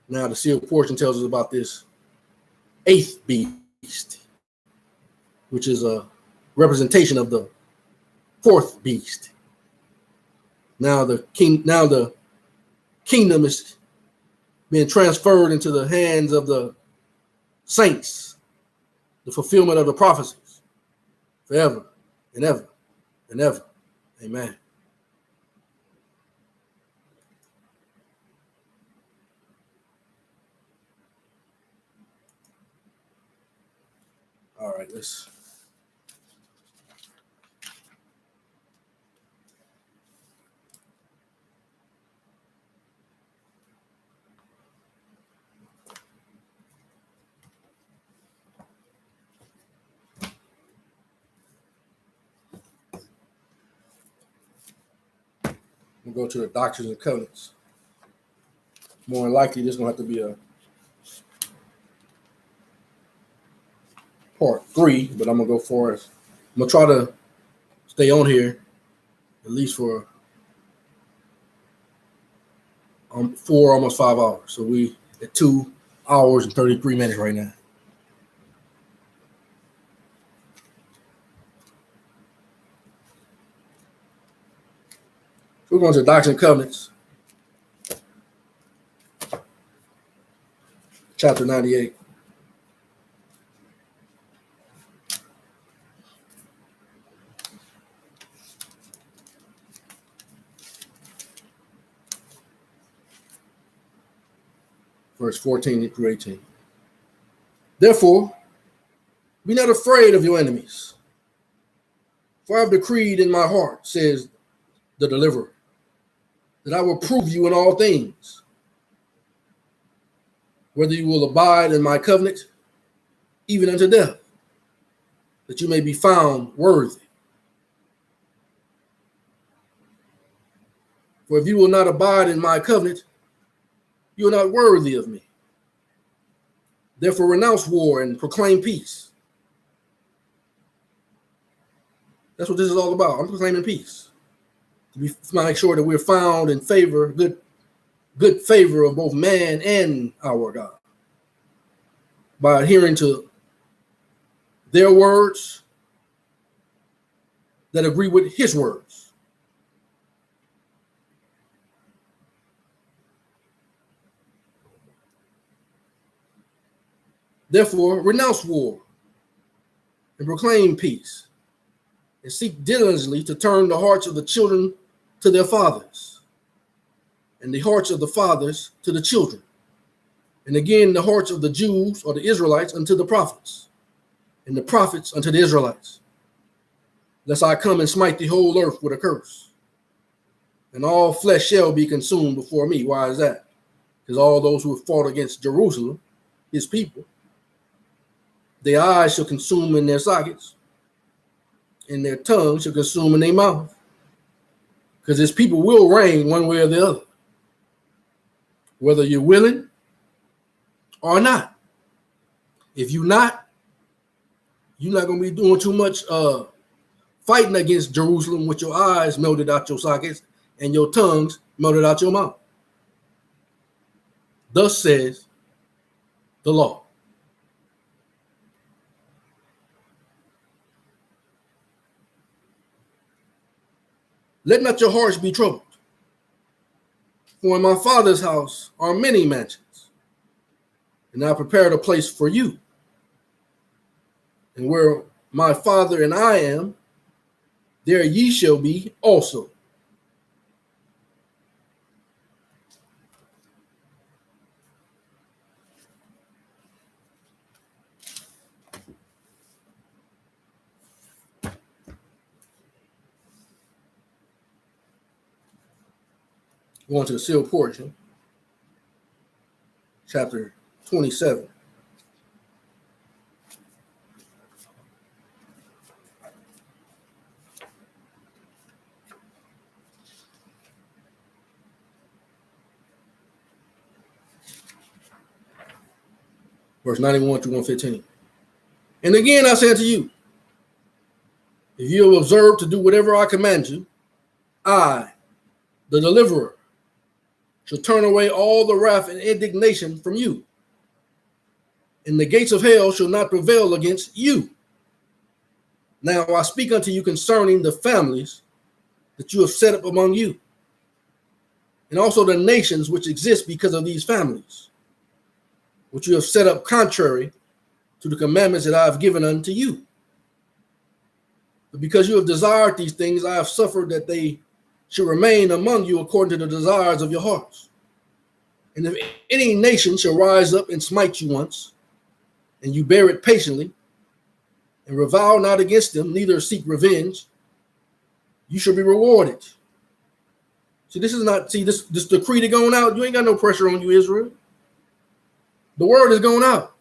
Now the sealed portion tells us about this eighth beast, which is a representation of the fourth beast. Now the kingdom is being transferred into the hands of the saints, the fulfillment of the prophecies, forever and ever and ever. Amen. All right, let's we'll go to the Doctrines and Covenants. More than likely, this is going to have to be a part 3, but I'm going to go for it. I'm going to try to stay on here at least for 4, almost 5 hours. So we at 2 hours and 33 minutes right now. So we're going to the Doctrines and Covenants, chapter 98. Verse 14 through 18. Therefore, be not afraid of your enemies, for I have decreed in my heart, says the deliverer, that I will prove you in all things, whether you will abide in my covenant, even unto death, that you may be found worthy. For if you will not abide in my covenant, you are not worthy of me. Therefore renounce war and proclaim peace. That's what this is all about. I'm proclaiming peace. To make sure that we're found in favor, good favor of both man and our God, by adhering to their words that agree with his words. Therefore, renounce war and proclaim peace, and seek diligently to turn the hearts of the children to their fathers, and the hearts of the fathers to the children, And again, the hearts of the Jews or the Israelites unto the prophets, and the prophets unto the Israelites, lest I come and smite the whole earth with a curse. And all flesh shall be consumed before me. Why is that? Because all those who have fought against Jerusalem, his people, their eyes shall consume in their sockets, and their tongue shall consume in their mouth. Because his people will reign one way or the other, whether you're willing or not. If you're not going to be doing too much fighting against Jerusalem with your eyes melted out your sockets and your tongues melted out your mouth. Thus says the law. Let not your hearts be troubled, for in my Father's house are many mansions, and I prepared a place for you. And where my Father and I am, there ye shall be also. Going to the sealed portion, chapter 27. Verse 91 through 115. And again I say unto you, if you will observe to do whatever I command you, I, the deliverer, shall turn away all the wrath and indignation from you, and the gates of hell shall not prevail against you. Now I speak unto you concerning the families that you have set up among you, and also the nations which exist because of these families, which you have set up contrary to the commandments that I have given unto you. But because you have desired these things, I have suffered that they should remain among you according to the desires of your hearts. And if any nation shall rise up and smite you once, and you bear it patiently, and revile not against them, neither seek revenge, you shall be rewarded. This decree to going out, you ain't got no pressure on you, Israel. The word is going out.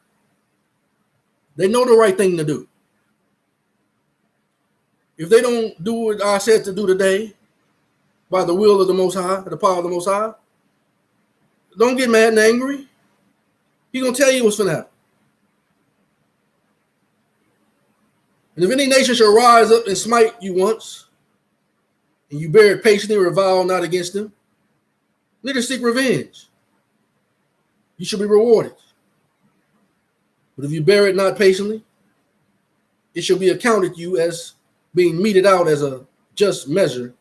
They know the right thing to do. If they don't do what I said to do today, by the will of the Most High, the power of the Most High, don't get mad and angry. He's going to tell you what's going to happen. And if any nation shall rise up and smite you once, and you bear it patiently, revile not against them, neither seek revenge, you shall be rewarded. But if you bear it not patiently, it shall be accounted you as being meted out as a just measure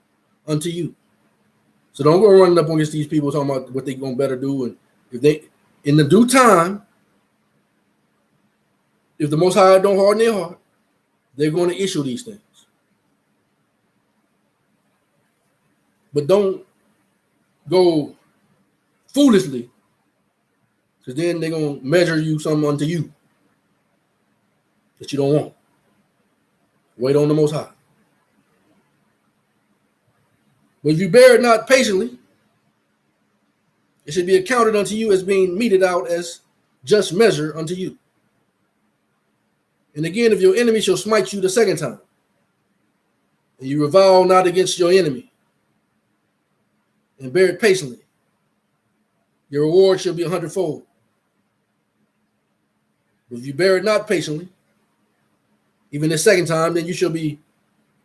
unto you. So don't go running up against these people talking about what they're going to better do. And if they, in the due time, if the Most High don't harden their heart, they're going to issue these things. But don't go foolishly, because then they're going to measure you something unto you that you don't want. Wait on the Most High. But if you bear it not patiently, it should be accounted unto you as being meted out as just measure unto you. And again, if your enemy shall smite you the second time, and you revile not against your enemy, and bear it patiently, your reward shall be 100-fold. But if you bear it not patiently, even the second time, then you shall be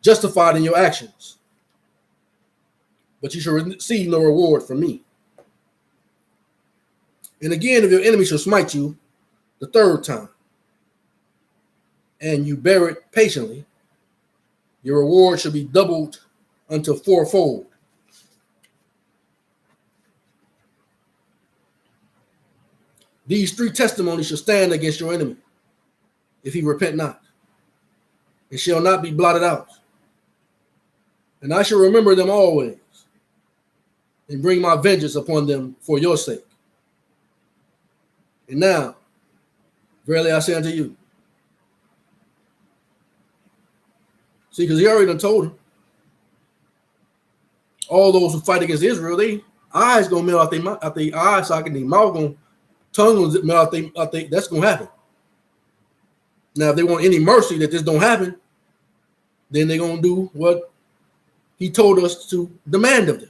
justified in your actions, but you shall receive no reward from me. And again, if your enemy shall smite you the third time, and you bear it patiently, your reward shall be doubled unto fourfold. These three testimonies shall stand against your enemy, if he repent not. It shall not be blotted out. And I shall remember them always, and bring my vengeance upon them for your sake. And now, verily I say unto you. See, because he already done told him. All those who fight against Israel, they eyes gonna melt out their eye socket, their mouth gonna, tongue gonna melt out they, that's gonna happen. Now, if they want any mercy that this don't happen, then they're gonna do what he told us to demand of them.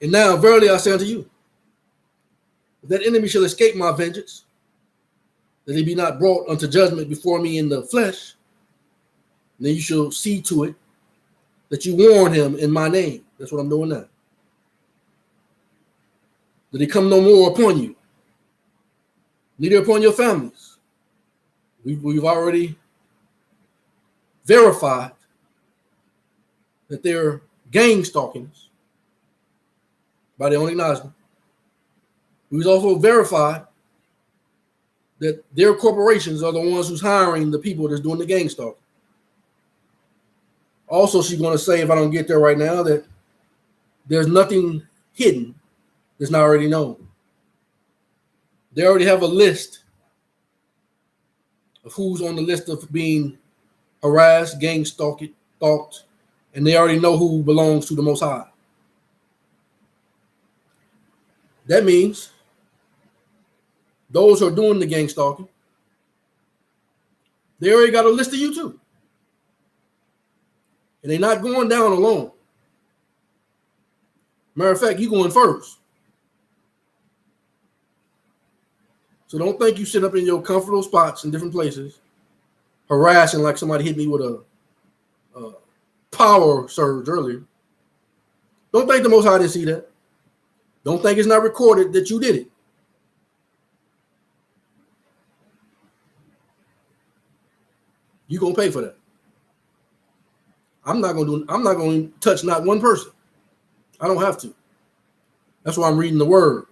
And now, verily I say unto you, if that enemy shall escape my vengeance, that he be not brought unto judgment before me in the flesh, then you shall see to it that you warn him in my name. That's what I'm doing now. That he come no more upon you, neither upon your families. We've already verified that they're gang stalking us by their own acknowledgement. We've also verified that their corporations are the ones who's hiring the people that's doing the gang stalking. Also, she's going to say, if I don't get there right now, that there's nothing hidden that's not already known. They already have a list of who's on the list of being harassed, gang stalked, and they already know who belongs to the Most High. That means those who are doing the gang stalking, they already got a list of you too. And they're not going down alone. Matter of fact, you're going first. So don't think you sit up in your comfortable spots in different places, harassing like somebody hit me with a power surge earlier. Don't think the Most High didn't see that. Don't think it's not recorded that you did it. You're gonna pay for that. I'm not gonna touch not one person. I don't have to. That's why I'm reading the word.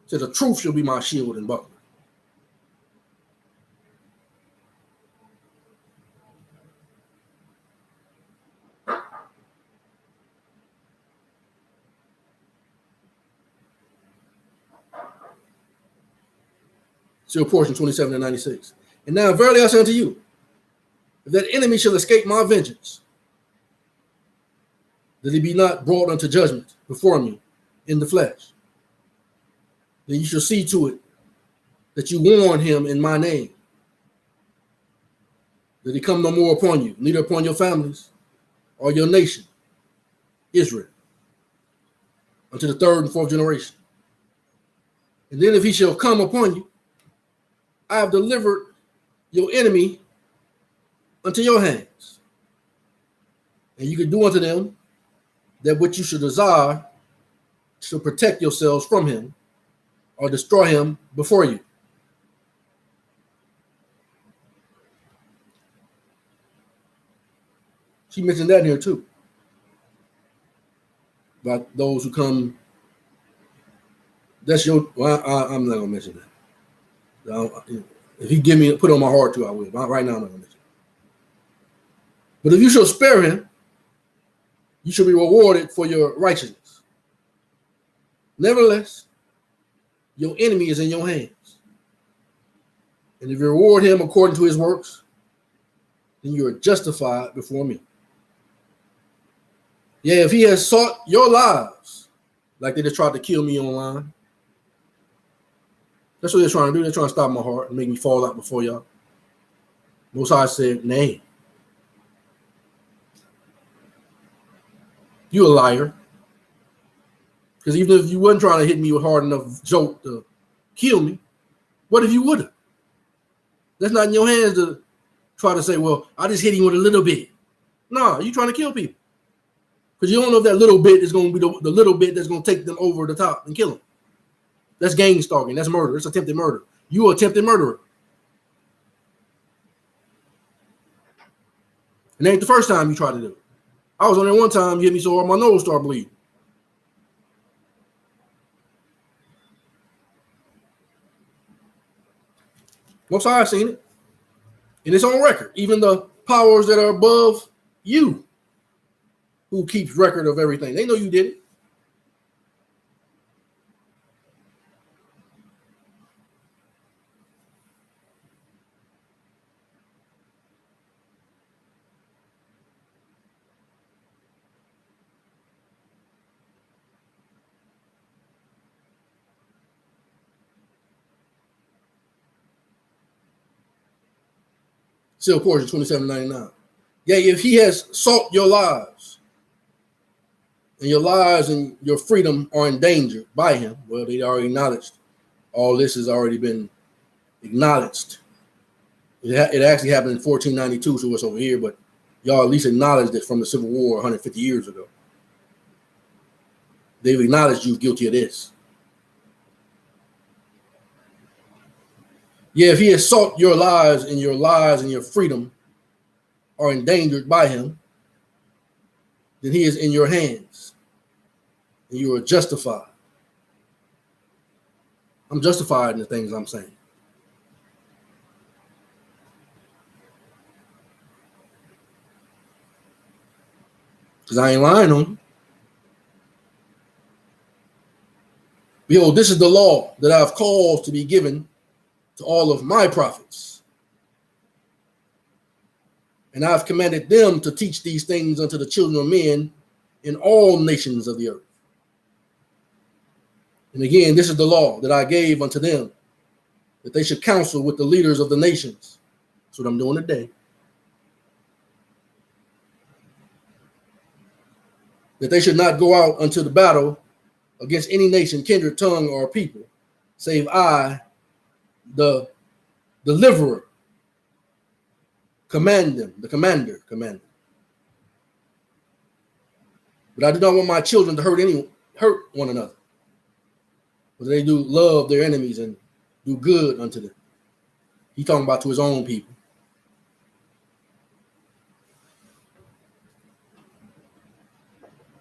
It says the truth shall be my shield and buckler. Seal portion 27 and 96. And now verily I say unto you, if that enemy shall escape my vengeance, that he be not brought unto judgment before me in the flesh, then you shall see to it that you warn him in my name, that he come no more upon you, neither upon your families or your nation, Israel, unto the third and fourth generation. And then if he shall come upon you, I have delivered your enemy unto your hands, and you can do unto them that which you should desire to protect yourselves from him or destroy him before you. She mentioned that here too, about those who come. That's your. Well, I'm not gonna mention that. If he give me, put it on my heart too, I will. But right now, I'm not gonna mention it. But if you shall spare him, you shall be rewarded for your righteousness. Nevertheless, your enemy is in your hands. And if you reward him according to his works, then you are justified before me. Yeah, if he has sought your lives, like they just tried to kill me online, that's what they're trying to do. They're trying to stop my heart and make me fall out before y'all. Most High said, nay. You a liar. Because even if you wasn't trying to hit me with hard enough joke to kill me, what if you would have? That's not in your hands to try to say, well, I just hit him with a little bit. No, you're trying to kill people. Because you don't know if that little bit is going to be the little bit that's going to take them over the top and kill them. That's gang stalking. That's murder. It's attempted murder. You are attempted murderer. And it ain't the first time you tried to do it. I was on there one time, you hit me so hard my nose started bleeding. Most High seen it. And it's on record. Even the powers that are above you, who keeps record of everything, they know you did it. Still portion 27.99. Yeah, if he has sought your lives, and your lives and your freedom are in danger by him, well, they already acknowledged. All this has already been acknowledged. It actually happened in 1492, so it's over here, but y'all at least acknowledged it from the Civil War 150 years ago. They've acknowledged you guilty of this. Yeah, if he has sought your lives and your freedom are endangered by him, then he is in your hands and you are justified. I'm justified in the things I'm saying. Because I ain't lying on you. Behold, this is the law that I've caused to be given to all of my prophets. And I've commanded them to teach these things unto the children of men in all nations of the earth. And again, this is the law that I gave unto them, that they should counsel with the leaders of the nations. That's what I'm doing today. That they should not go out unto the battle against any nation, kindred, tongue, or people, save I, the deliverer, command them, the commander, command them. But I do not want my children to hurt one another. But they do love their enemies and do good unto them. He's talking about to his own people.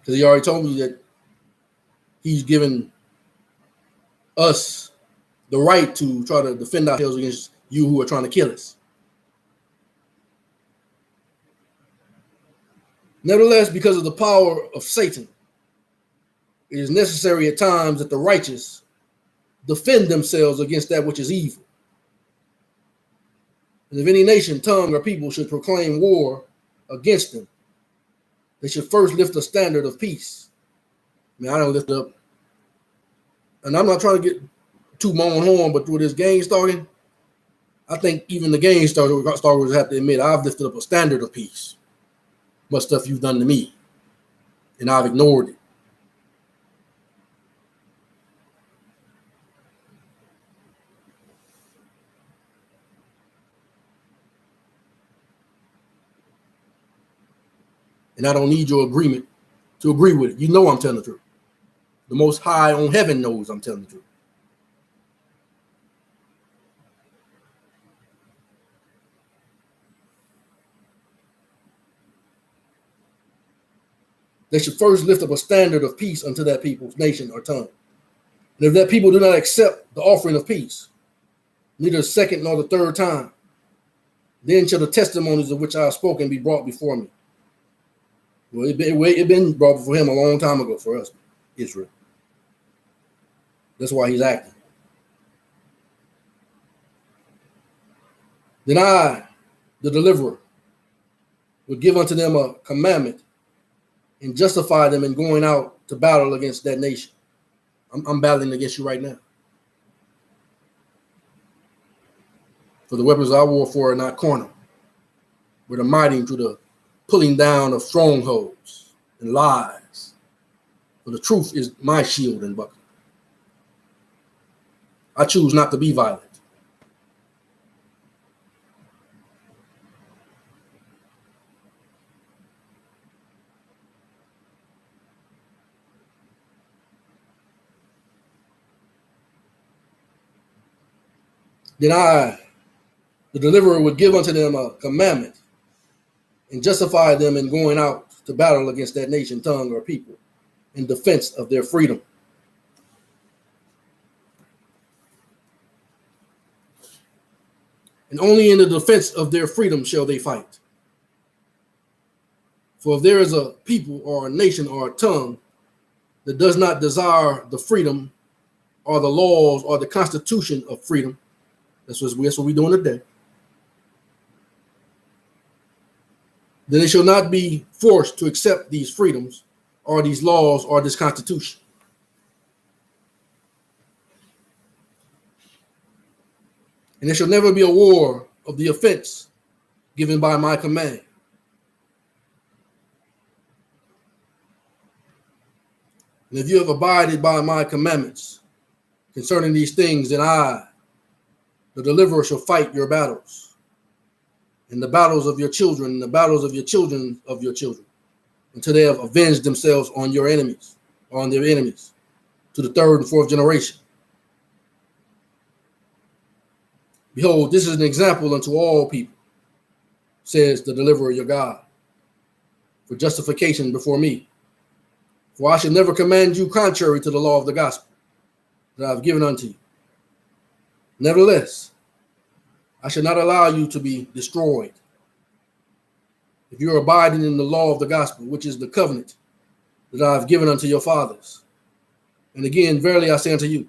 Because he already told me that he's given us the right to try to defend ourselves against you who are trying to kill us. Nevertheless, because of the power of Satan, it is necessary at times that the righteous defend themselves against that which is evil. And if any nation, tongue, or people should proclaim war against them, they should first lift a standard of peace. I don't lift up, and I'm not trying to get too my own horn, but with this gang starting, I think even the gang starters have to admit I've lifted up a standard of peace. Much stuff you've done to me, and I've ignored it. And I don't need your agreement to agree with it. You know I'm telling the truth. The Most High on heaven knows I'm telling the truth. They should first lift up a standard of peace unto that people's nation or tongue. And if that people do not accept the offering of peace, neither the second nor the third time, then shall the testimonies of which I have spoken be brought before me. Well, it been brought before him a long time ago for us, Israel. That's why he's acting. Then I, the deliverer, would give unto them a commandment and justify them in going out to battle against that nation. I'm battling against you right now. For the weapons of our warfare are not carnal, but are mighty through the pulling down of strongholds and lies. For the truth is my shield and buckler. I choose not to be violent. Then I, the deliverer, would give unto them a commandment and justify them in going out to battle against that nation, tongue, or people in defense of their freedom. and only in the defense of their freedom shall they fight. For if there is a people or a nation or a tongue that does not desire the freedom or the laws or the constitution of freedom, that's what we're doing today, then they shall not be forced to accept these freedoms or these laws or this constitution. And there shall never be a war of the offense given by my command. And if you have abided by my commandments concerning these things, then I, the deliverer, shall fight your battles, and the battles of your children, and the battles of your children, until they have avenged themselves on your enemies, on their enemies, to the third and fourth generation. Behold, this is an example unto all people, says the deliverer your God, for justification before me. For I shall never command you contrary to the law of the gospel that I have given unto you. Nevertheless, I shall not allow you to be destroyed if you are abiding in the law of the gospel, which is the covenant that I have given unto your fathers. And again, verily I say unto you,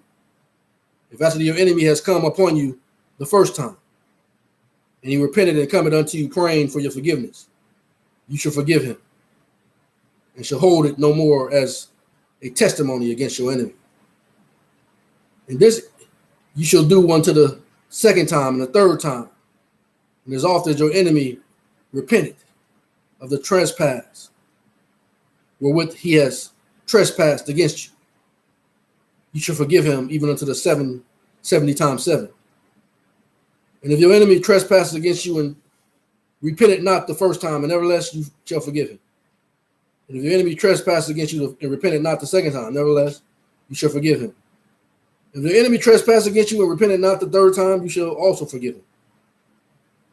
if after your enemy has come upon you the first time, and he repented and cometh unto you praying for your forgiveness, you shall forgive him, and shall hold it no more as a testimony against your enemy. And this you shall do unto the second time and the third time, and as often as your enemy repented of the trespass wherewith he has trespassed against you, you shall forgive him even unto the 70 times 7. And if your enemy trespasses against you and repented not the first time, and nevertheless you shall forgive him. And if your enemy trespasses against you and repented not the second time, nevertheless you shall forgive him. If the enemy trespasses against you and repented not the third time, you shall also forgive him.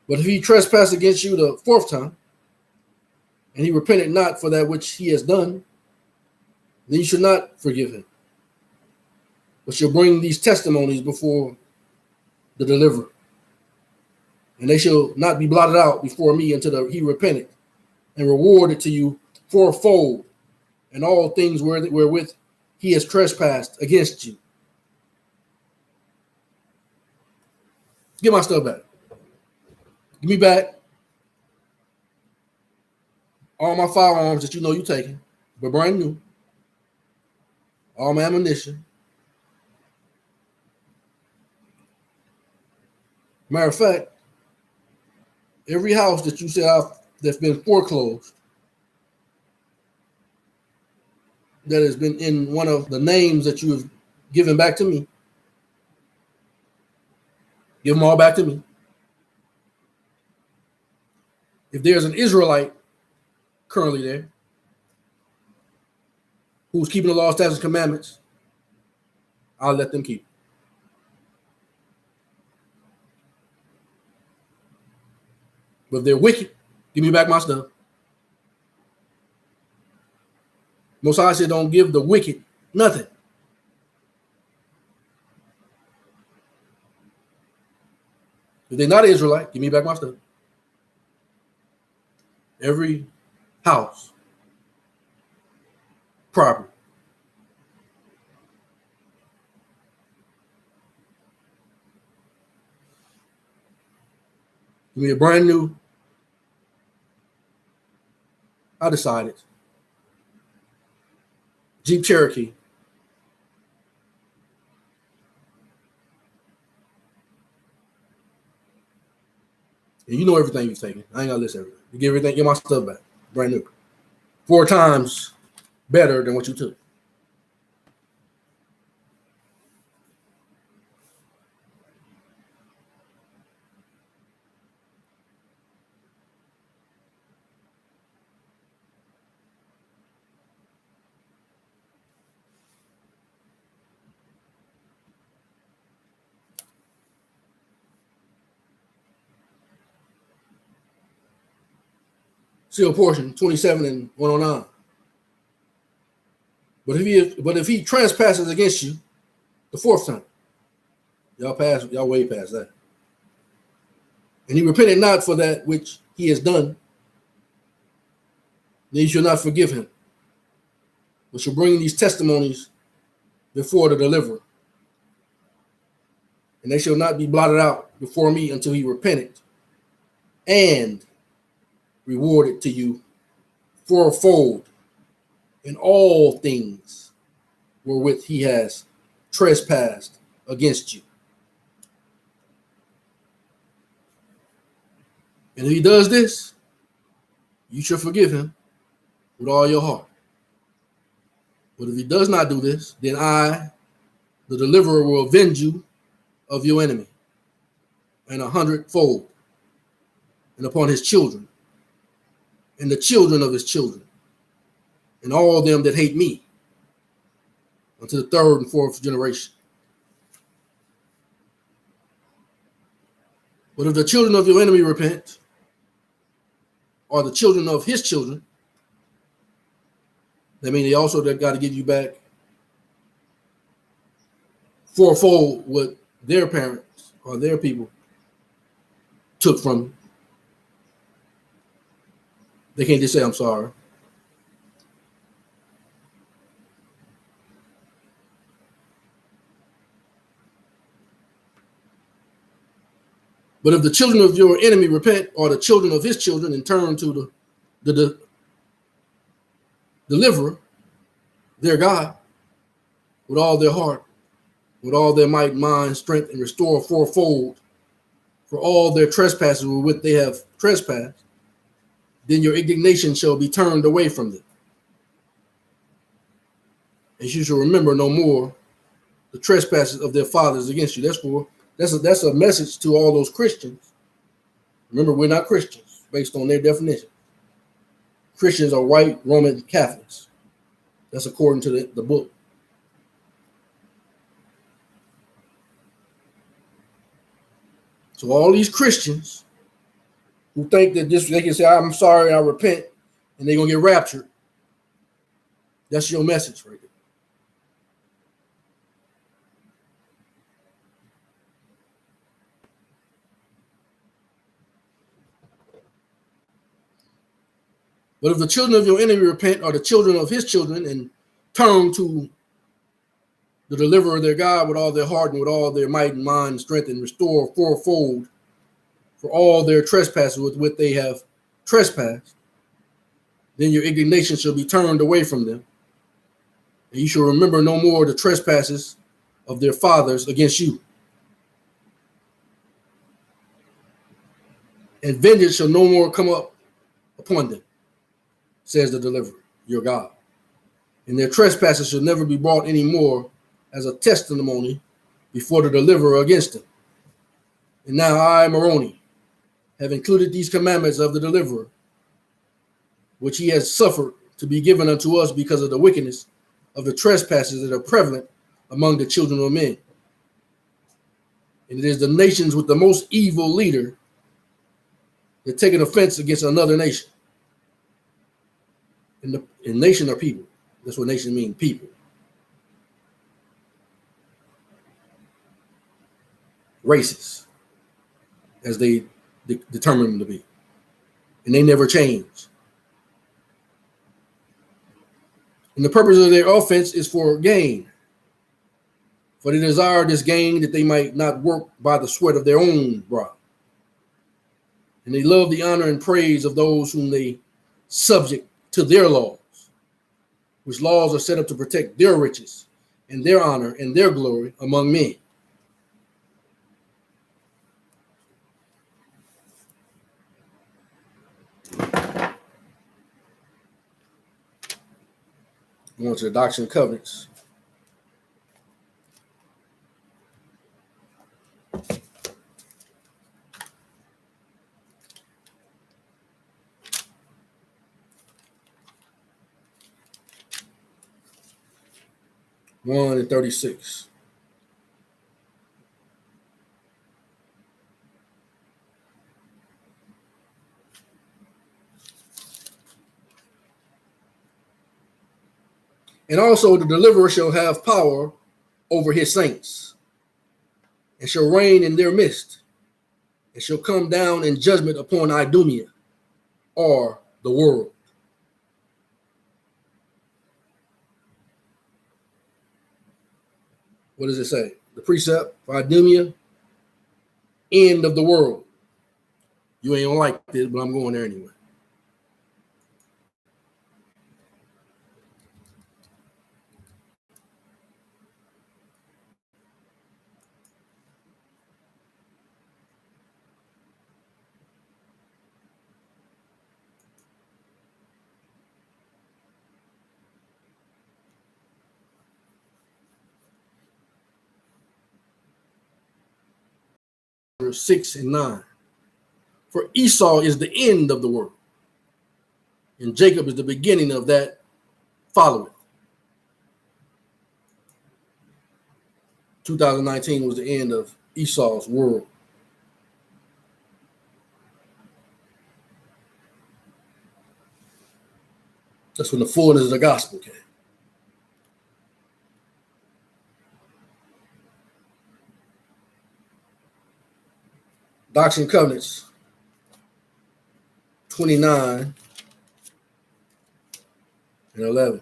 But if he trespasses against you the fourth time, and he repented not for that which he has done, then you should not forgive him, but shall bring these testimonies before the deliverer. And they shall not be blotted out before me until he repented and rewarded to you fourfold and all things wherewith he has trespassed against you. Get my stuff back. Give me back all my firearms that you know you're taking, but brand new. All my ammunition. Matter of fact, every house that you said that's been foreclosed, that has been in one of the names that you have given back to me, give them all back to me. If there's an Israelite currently there who's keeping the law, statutes, and commandments, I'll let them keep it. But if they're wicked, give me back my stuff. Most High said, don't give the wicked nothing. If they're not Israelite, give me back my stuff. Every house, property, give me a brand new, I decided, Jeep Cherokee. And you know everything you've taken. I ain't gonna list everything. You get my stuff back, brand new. 4 times better than what you took. Seal portion 27 and 109. But if he trespasses against you the 4th time, y'all way past that. and he repented not for that which he has done, then you shall not forgive him, but shall bring these testimonies before the deliverer, and they shall not be blotted out before me until he repented and rewarded to you fourfold in all things wherewith he has trespassed against you. And if he does this, you shall forgive him with all your heart. But if he does not do this, then I, the deliverer, will avenge you of your enemy, and 100-fold, and upon his children, and the children of his children, and all them that hate me, unto the third and fourth generation. But if the children of your enemy repent, or the children of his children, that means they also got to give you back fourfold what their parents or their people took from you. They can't just say, I'm sorry. But if the children of your enemy repent, or the children of his children, and turn to the deliverer, their God, with all their heart, with all their might, mind, strength, and restore fourfold for all their trespasses with which they have trespassed, then your indignation shall be turned away from them, and you shall remember no more the trespasses of their fathers against you. That's a message to all those Christians. Remember, we're not Christians based on their definition. Christians are white Roman Catholics. That's according to the book. So all these Christians who think that they can say, I'm sorry, I repent, and they're going to get raptured. That's your message right there. But if the children of your enemy repent, or the children of his children, and turn to the deliverer, their God, with all their heart and with all their might and mind and strength, and restore fourfold for all their trespasses with which they have trespassed, then your indignation shall be turned away from them, and you shall remember no more the trespasses of their fathers against you. And vengeance shall no more come up upon them, says the deliverer, your God. And their trespasses shall never be brought any more as a testimony before the deliverer against them. And now I, Moroni, have included these commandments of the deliverer, which he has suffered to be given unto us because of the wickedness of the trespasses that are prevalent among the children of men. And it is the nations with the most evil leader that take an offense against another nation. And nation are people. That's what nation means, people. Races, as they determine them to be. And they never change. And the purpose of their offense is for gain. For they desire this gain that they might not work by the sweat of their own brow. And they love the honor and praise of those whom they subject to their laws, which laws are set up to protect their riches and their honor and their glory among men. Going to the Doctrine and Covenants. One and 36. And also the deliverer shall have power over his saints, and shall reign in their midst. and shall come down in judgment upon Idumea, or the world. What does it say? The precept for Idumea, end of the world. You ain't gonna like this, but I'm going there anyway. Verse 6 and 9. For Esau is the end of the world, and Jacob is the beginning of that followeth. 2019 was the end of Esau's world. That's when the fullness of the gospel came. Doctrine and Covenants 29 and 11.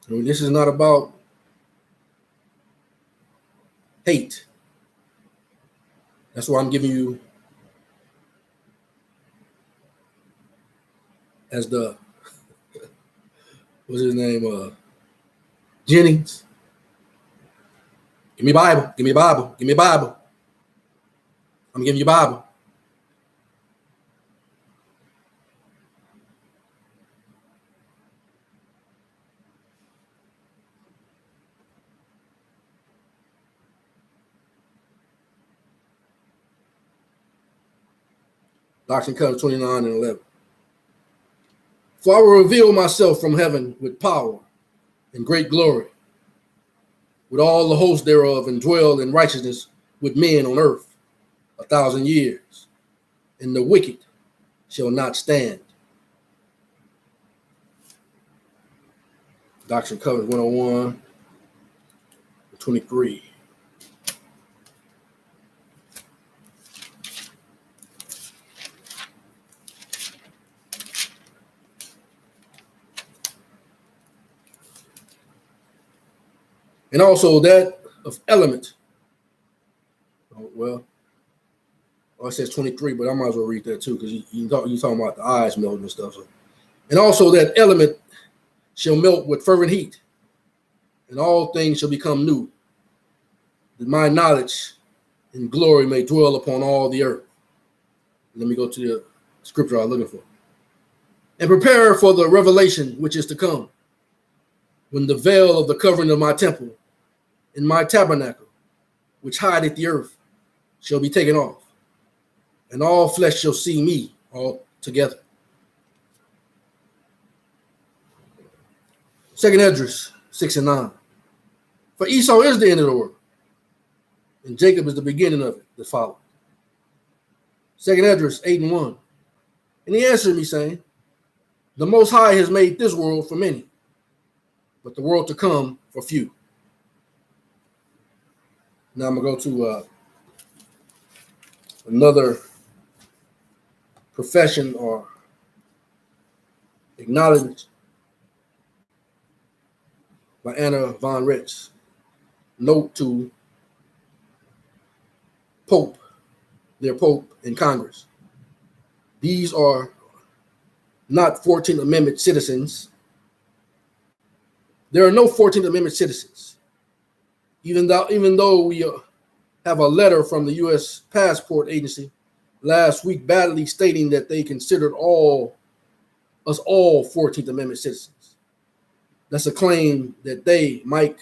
I mean, this is not about hate. That's why I'm giving you as the, what's his name? Jennings. Give me Bible. Give me Bible. Give me Bible. I'm giving you Bible. Doctrine and Covenants 29 and 11. For I will reveal myself from heaven with power and great glory, with all the host thereof, and dwell in righteousness with men on earth 1,000 years, and the wicked shall not stand. Doctrine and Covenants 101, 23. And also that of element. It says 23, but I might as well read that too, because you're talking about the eyes melting and stuff. So. And also that element shall melt with fervent heat, and all things shall become new, that my knowledge and glory may dwell upon all the earth. Let me go to the scripture I was looking for. And prepare for the revelation which is to come, when the veil of the covering of my temple in my tabernacle, which hideth the earth, shall be taken off, and all flesh shall see me all together. Second Esdras 6 and 9. For Esau is the end of the world, and Jacob is the beginning of it that followed. Second Esdras 8 and 1. And he answered me, saying, the Most High has made this world for many, but the world to come for few. Now I'm going to go to another profession or acknowledgement by Anna von Ritz. Note to Pope, their Pope in Congress. These are not 14th Amendment citizens. There are no 14th Amendment citizens. Even though we have a letter from the U.S. Passport Agency last week badly stating that they considered us all 14th Amendment citizens. That's a claim that they, Mike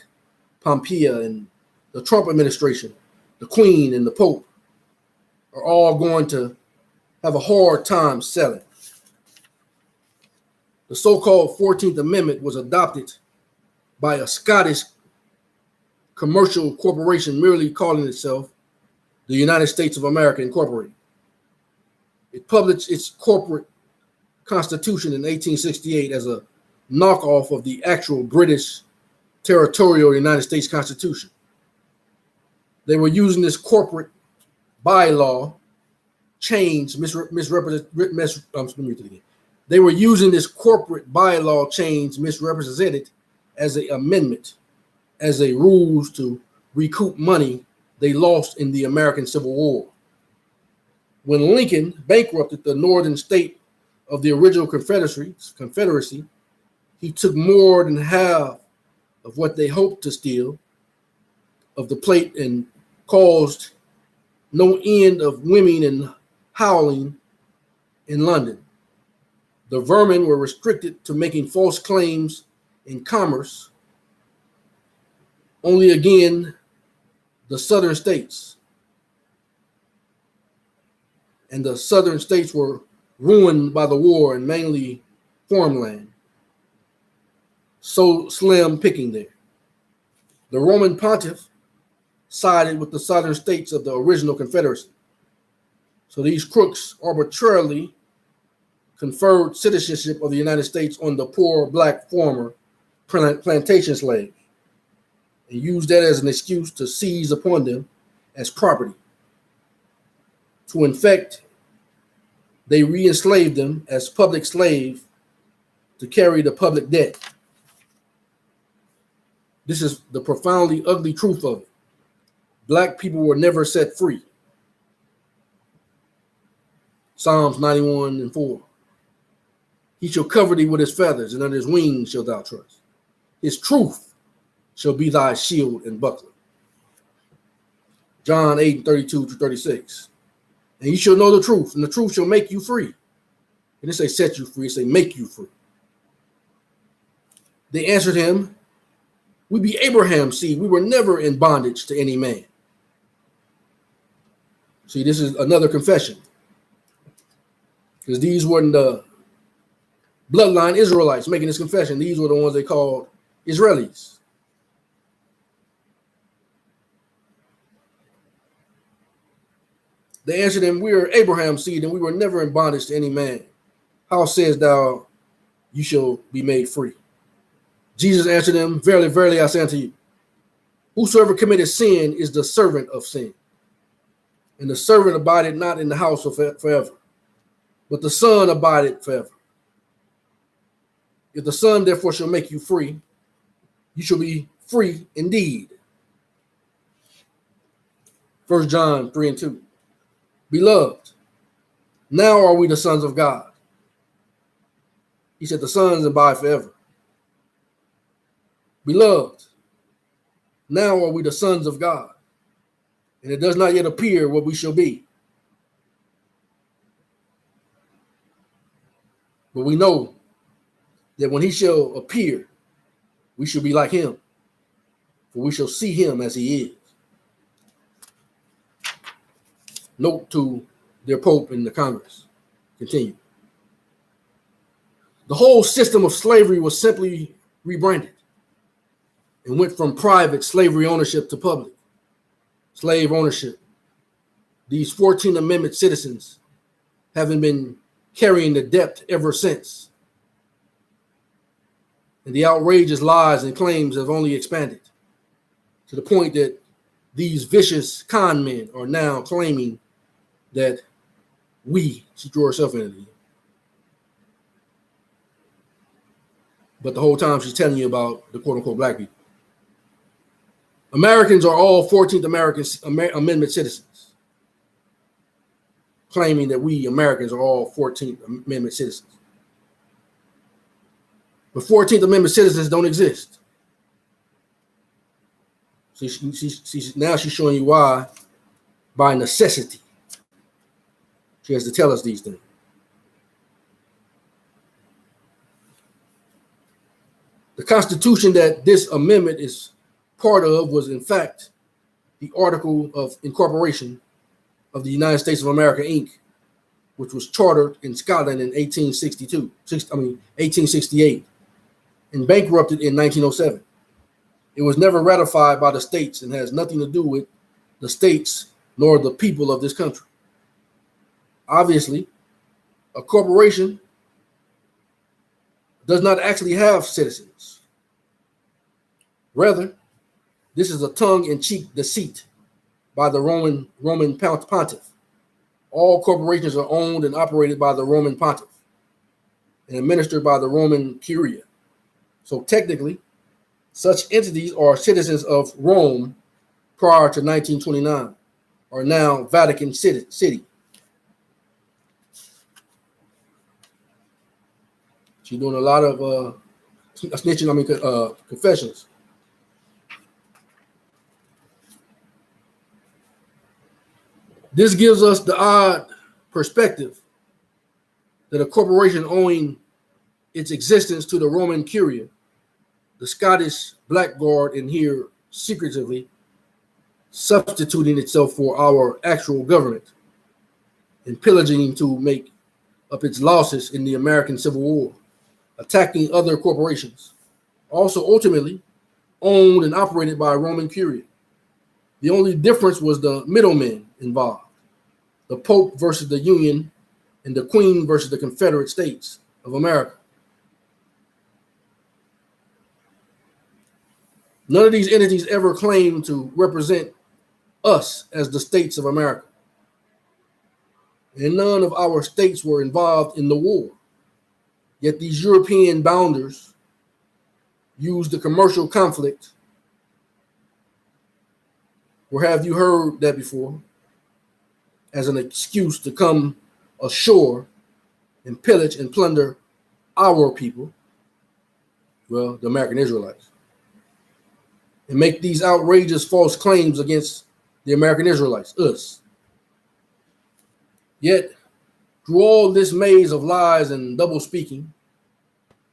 Pompeo and the Trump administration, the Queen and the Pope, are all going to have a hard time selling. The so-called 14th Amendment was adopted by a Scottish commercial corporation merely calling itself the United States of America Incorporated. It published its corporate constitution in 1868 as a knockoff of the actual British territorial United States Constitution. They were using this corporate bylaw change, they were using this corporate bylaw change misrepresented as an amendment, as a rules to recoup money they lost in the American Civil War. When Lincoln bankrupted the northern state of the original Confederacy, he took more than half of what they hoped to steal of the plate and caused no end of women and howling in London. The vermin were restricted to making false claims in commerce. Only again, the southern states. And the southern states were ruined by the war and mainly farmland. So slim picking there. The Roman pontiff sided with the southern states of the original Confederacy. So these crooks arbitrarily conferred citizenship of the United States on the poor black former plantation slaves and used that as an excuse to seize upon them as property. To infect, they re-enslaved them as public slaves to carry the public debt. This is the profoundly ugly truth of it. Black people were never set free. Psalms 91:4. He shall cover thee with his feathers, and under his wings shalt thou trust. His truth shall be thy shield and buckler. John 8:32-36. And you shall know the truth, and the truth shall make you free. It didn't say set you free, it say make you free. They answered him, we be Abraham's seed. We were never in bondage to any man. See, this is another confession. Because these weren't the bloodline Israelites making this confession. These were the ones they called Israelis. They answered him, we are Abraham's seed, and we were never in bondage to any man. How sayest thou, you shall be made free? Jesus answered them, verily, verily, I say unto you, whosoever committed sin is the servant of sin. And the servant abideth not in the house forever, but the Son abideth forever. If the Son therefore shall make you free, you shall be free indeed. 1 John 3:2. Beloved, now are we the sons of God. He said the sons abide forever. Beloved, now are we the sons of God, and it does not yet appear what we shall be. But we know that when he shall appear, we shall be like him, for we shall see him as he is. Note to their Pope and the Congress. Continue. The whole system of slavery was simply rebranded and went from private slavery ownership to public slave ownership. These 14th Amendment citizens haven't been carrying the debt ever since. And the outrageous lies and claims have only expanded to the point that these vicious con men are now claiming that she threw herself into it. But the whole time she's telling you about the quote unquote black people. Americans are all 14th Amendment citizens, claiming that we Americans are all 14th Amendment citizens. But 14th Amendment citizens don't exist. Now she's showing you why, by necessity. She has to tell us these things. The Constitution that this amendment is part of was, in fact, the Article of Incorporation of the United States of America, Inc., which was chartered in Scotland in 1868, and bankrupted in 1907. It was never ratified by the states and has nothing to do with the states nor the people of this country. Obviously, a corporation does not actually have citizens. Rather, this is a tongue-in-cheek deceit by the Roman pontiff. All corporations are owned and operated by the Roman pontiff and administered by the Roman curia. So technically, such entities are citizens of Rome prior to 1929, are now Vatican City. She's doing a lot of snitching, confessions. This gives us the odd perspective that a corporation owing its existence to the Roman curia, the Scottish blackguard in here secretively substituting itself for our actual government and pillaging to make up its losses in the American Civil War, attacking other corporations, also ultimately owned and operated by Roman curia. The only difference was the middlemen involved, the Pope versus the Union and the Queen versus the Confederate States of America. None of these entities ever claimed to represent us as the states of America. And none of our states were involved in the war. Yet these European bounders used the commercial conflict, or have you heard that before, as an excuse to come ashore and pillage and plunder our people, well, the American Israelites, and make these outrageous false claims against the American Israelites, us. Yet, through all this maze of lies and double speaking,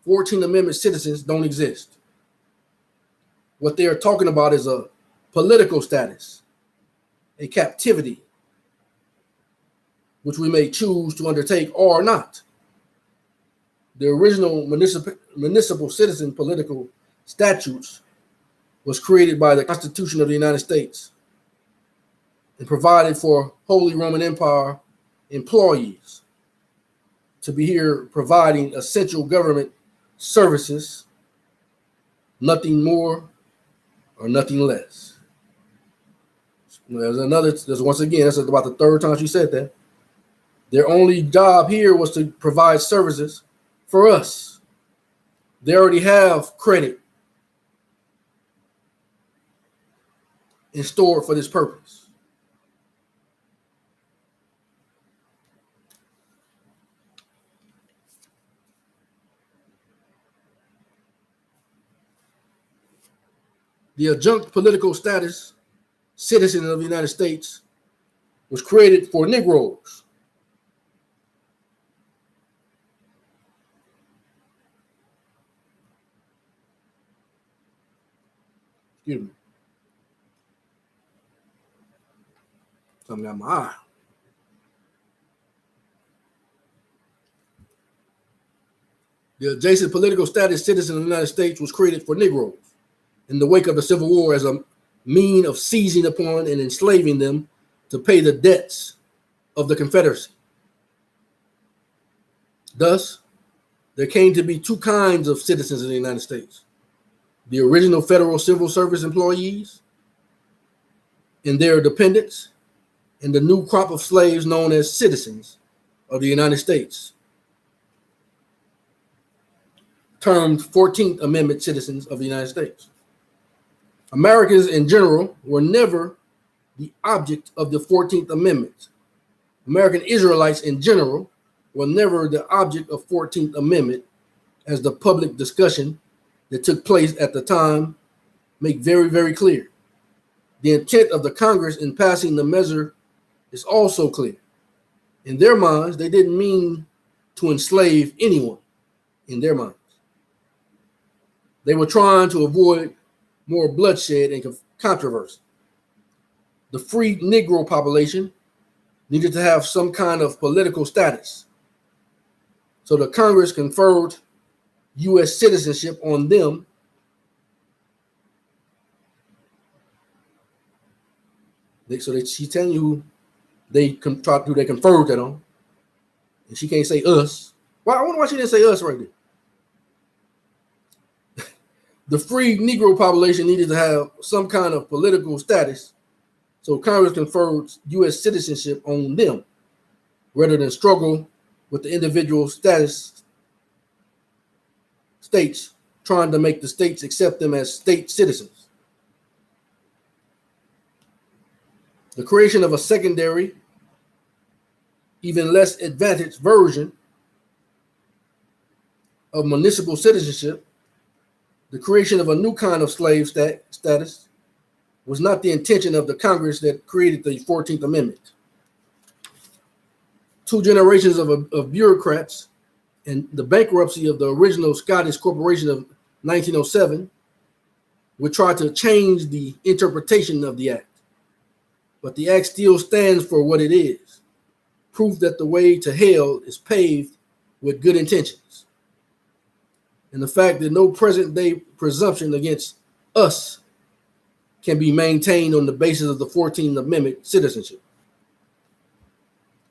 14th Amendment citizens don't exist. What they are talking about is a political status, a captivity, which we may choose to undertake or not. The original municipal citizen political statutes was created by the Constitution of the United States and provided for Holy Roman Empire employees to be here providing essential government services, nothing more or nothing less. There's once again, that's about the third time she said that. Their only job here was to provide services for us. They already have credit in store for this purpose. The adjunct political status citizen of the United States was created for Negroes. Excuse me. Something got my eye. The adjacent political status citizen of the United States was created for Negroes in the wake of the Civil War as a mean of seizing upon and enslaving them to pay the debts of the Confederacy. Thus, there came to be two kinds of citizens in the United States: the original federal civil service employees and their dependents, and the new crop of slaves known as citizens of the United States, termed 14th Amendment citizens of the United States. Americans in general were never the object of the 14th Amendment. American Israelites in general were never the object of 14th Amendment, as the public discussion that took place at the time make very, very clear. The intent of the Congress in passing the measure is also clear. In their minds, they didn't mean to enslave anyone in their minds. They were trying to avoid more bloodshed and controversy. The free Negro population needed to have some kind of political status. So the Congress conferred U.S. citizenship on them She's telling you who they conferred that on, and she can't say us. Well, I wonder why she didn't say us right there. The free Negro population needed to have some kind of political status, so Congress conferred U.S. citizenship on them rather than struggle with the individual states trying to make the states accept them as state citizens. The creation of a secondary, even less advantaged version of municipal citizenship, the creation of a new kind of slave status, was not the intention of the Congress that created the 14th Amendment. 2 generations of bureaucrats and the bankruptcy of the original Scottish Corporation of 1907 would try to change the interpretation of the act. But the act still stands for what it is, proof that the way to hell is paved with good intentions. And the fact that no present-day presumption against us can be maintained on the basis of the 14th Amendment citizenship.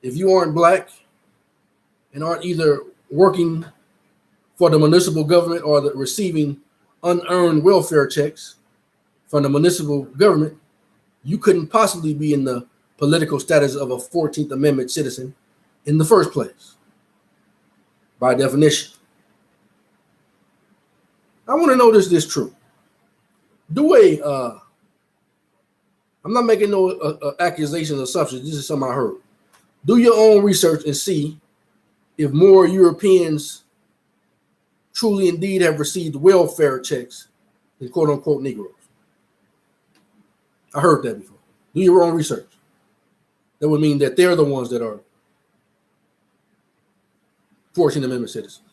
If you aren't black and aren't either working for the municipal government or receiving unearned welfare checks from the municipal government, you couldn't possibly be in the political status of a 14th Amendment citizen in the first place, by definition. I want to know this true. I'm not making no accusations or assumptions. This is something I heard. Do your own research and see if more Europeans truly indeed have received welfare checks than quote unquote Negroes. I heard that before. Do your own research. That would mean that they're the ones that are 14th Amendment citizens.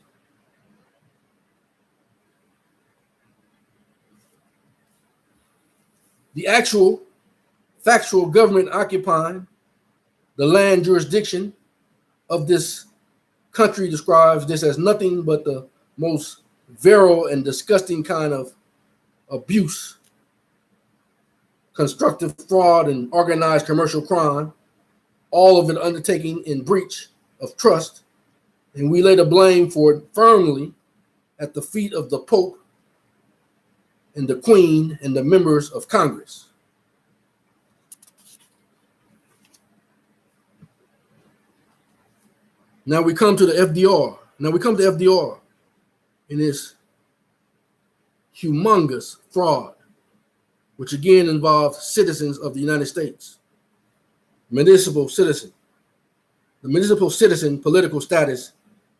The actual factual government occupying the land jurisdiction of this country describes this as nothing but the most virile and disgusting kind of abuse, constructive fraud, and organized commercial crime, all of it undertaken in breach of trust, and we lay the blame for it firmly at the feet of the Pope and the Queen and the members of Congress. Now we come to the FDR. In this humongous fraud, which again involves citizens of the United States. Municipal citizen. The municipal citizen political status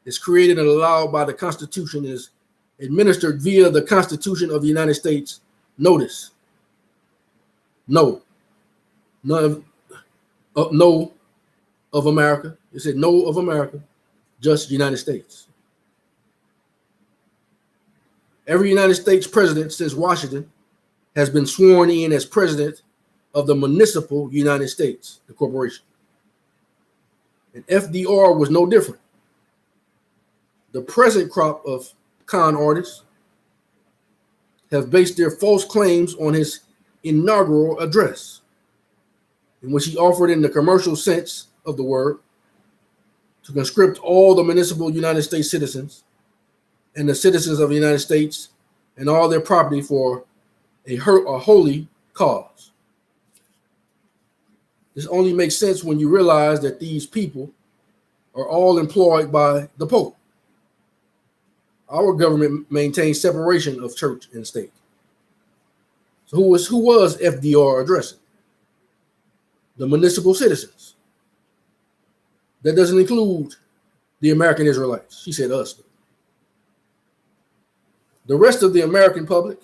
is created and allowed by the Constitution, is administered via the Constitution of the United States. Notice, no of America. It said no of America, just United States. Every United States president since Washington has been sworn in as president of the municipal United States, the corporation. And FDR was no different. The present crop of con artists have based their false claims on his inaugural address, in which he offered, in the commercial sense of the word, to conscript all the municipal United States citizens and the citizens of the United States and all their property for a holy cause. This only makes sense when you realize that these people are all employed by the Pope. Our government maintains separation of church and state. So who was FDR addressing? The municipal citizens. That doesn't include the American Israelites. She said us. The rest of the American public,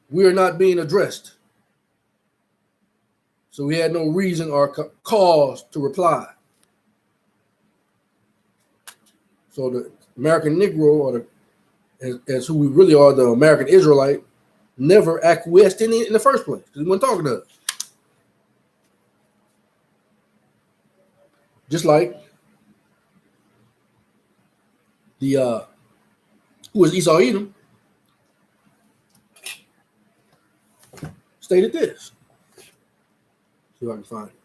we are not being addressed. So we had no reason or cause to reply. So the American Negro, or as who we really are, the American Israelite, never acquiesced in it in the first place because he wasn't talking to us. Just like the who was Esau Edom, stated this. See if I can find it.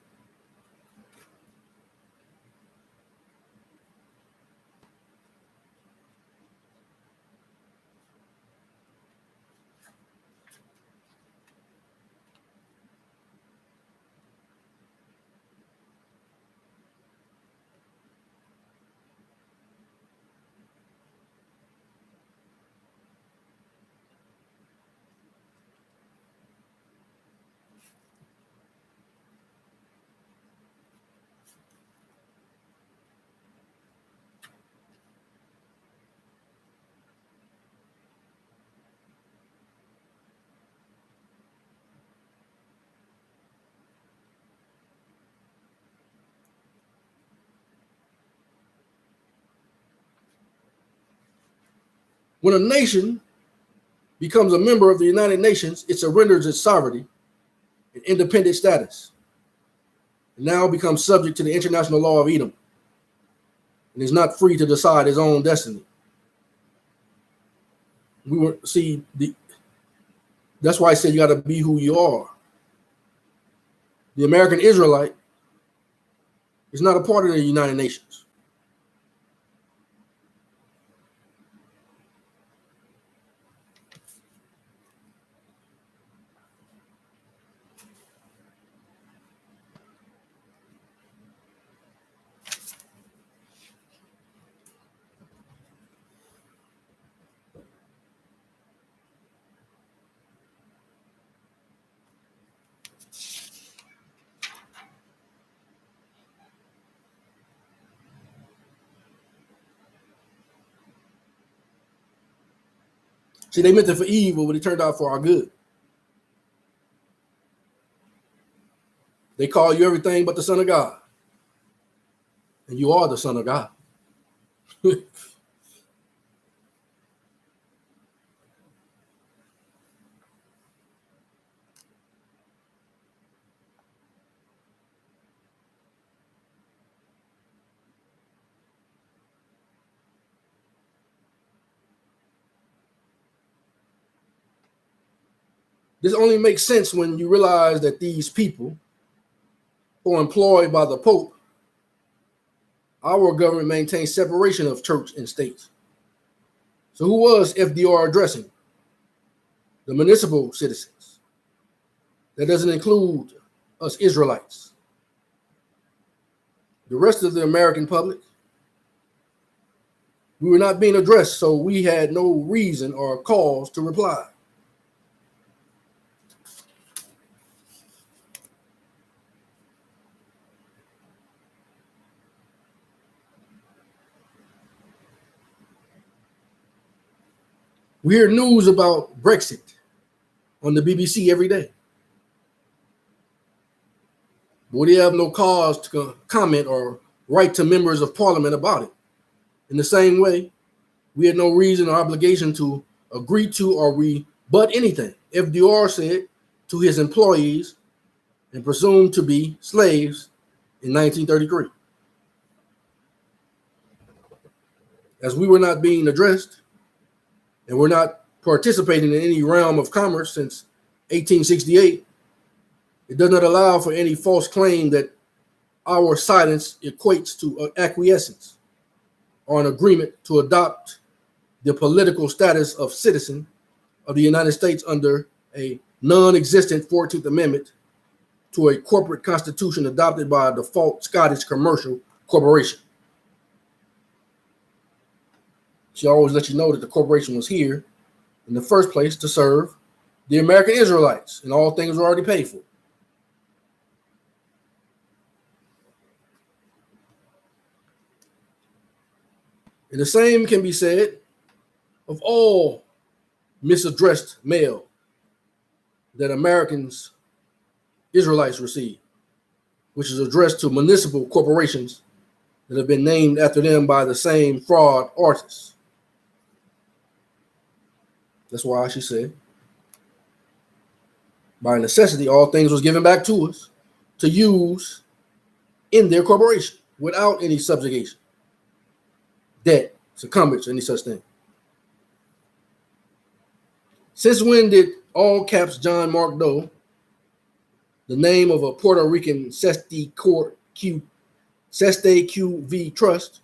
When a nation becomes a member of the United Nations, it surrenders its sovereignty and independent status. It now becomes subject to the international law of Edom and is not free to decide its own destiny. That's why I said you got to be who you are. The American Israelite is not a part of the United Nations. See, they meant it for evil, but it turned out for our good. They call you everything but the Son of God. And you are the Son of God. This only makes sense when you realize that these people who are employed by the Pope, our government maintains separation of church and state. So who was FDR addressing? The municipal citizens. That doesn't include us Israelites. The rest of the American public, we were not being addressed, so we had no reason or cause to reply. We hear news about Brexit on the BBC every day. But we have no cause to comment or write to members of parliament about it. In the same way, we had no reason or obligation to agree to or rebut anything FDR said to his employees and presumed to be slaves in 1933. As we were not being addressed and we're not participating in any realm of commerce since 1868, it does not allow for any false claim that our silence equates to acquiescence or an agreement to adopt the political status of citizen of the United States under a non-existent 14th Amendment to a corporate constitution adopted by a default Scottish commercial corporation. She always let you know that the corporation was here in the first place to serve the American Israelites, and all things were already paid for. And the same can be said of all misaddressed mail that Americans, Israelites receive, which is addressed to municipal corporations that have been named after them by the same fraud artists. That's why she said, by necessity, all things was given back to us to use in their corporation without any subjugation, debt, succumbance, any such thing. Since when did all caps John Mark Doe the name of a Puerto Rican Seste QV trust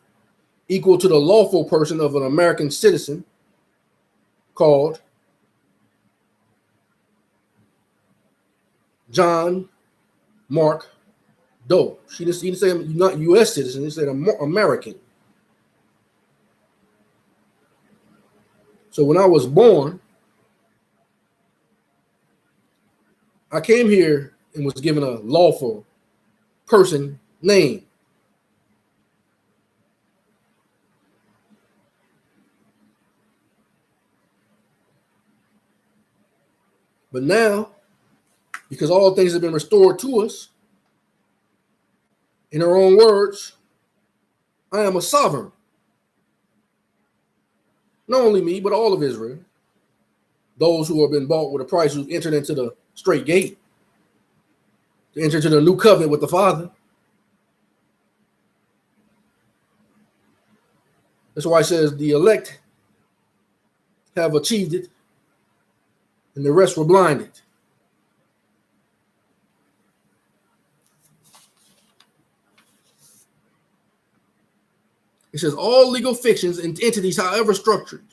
equal to the lawful person of an American citizen called John Mark Doe. She didn't say not U.S. citizen, she said American. So when I was born, I came here and was given a lawful person name. But now, because all things have been restored to us, in her own words, I am a sovereign. Not only me, but all of Israel. Those who have been bought with a price, who entered into the straight gate, to enter into the new covenant with the Father. That's why it says the elect have achieved it, and the rest were blinded. It says all legal fictions and entities, however structured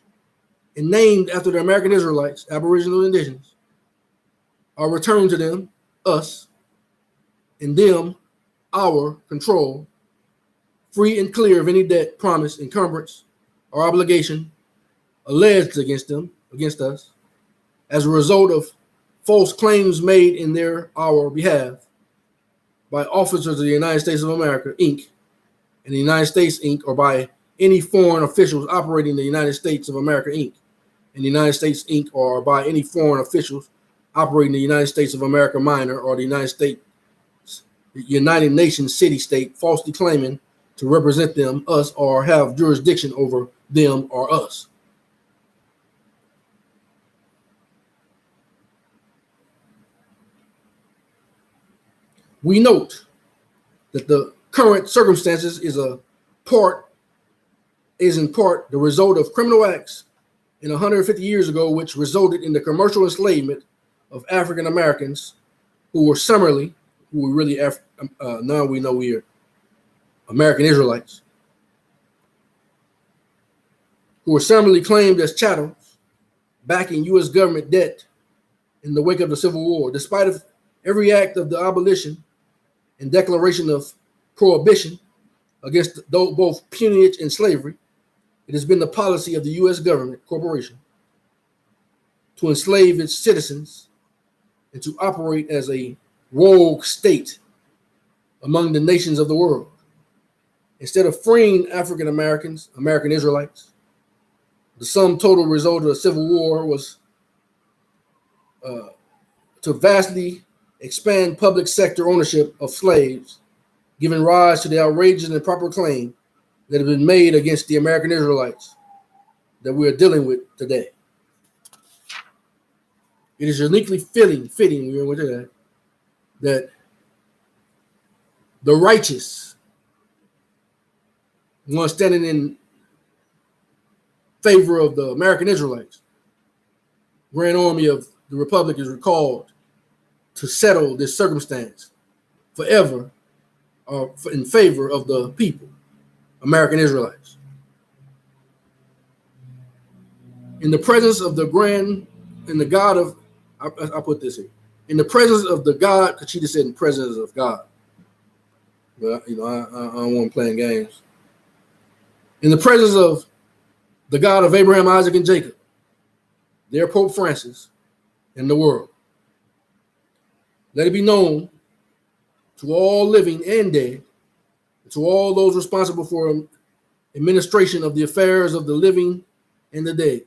and named after the American Israelites, Aboriginal and Indigenous, are returned to them, us, and them, our control, free and clear of any debt, promise, encumbrance, or obligation alleged against them, against us, as a result of false claims made in our behalf by officers of the United States of America, Inc., and the United States, Inc., or by any foreign officials operating in the United States of America, Inc., and the United States, Inc., or by any foreign officials operating in the United States of America Minor, or the United Nations city-state, falsely claiming to represent them, us, or have jurisdiction over them or us. We note that the current circumstances is in part the result of criminal acts in 150 years ago, which resulted in the commercial enslavement of African Americans who were summarily, now we know we are American Israelites, who were summarily claimed as chattels, backing U.S. government debt in the wake of the Civil War. Despite of every act of the abolition and declaration of prohibition against both peonage and slavery, it has been the policy of the U.S. government corporation to enslave its citizens and to operate as a rogue state among the nations of the world. Instead of freeing African Americans, American Israelites, the sum total result of the Civil War was to vastly expand public sector ownership of slaves, giving rise to the outrageous and improper claim that have been made against the American Israelites that we are dealing with today. It is uniquely fitting that the righteous, one standing in favor of the American Israelites, Grand Army of the Republic, is recalled to settle this circumstance forever in favor of the people, American Israelites. In the presence of the God of, I put this here, in the presence of the God, because she just said in presence of God. But, I don't want playing games. In the presence of the God of Abraham, Isaac, and Jacob, their Pope Francis, and the world. Let it be known to all living and dead, and to all those responsible for administration of the affairs of the living and the dead,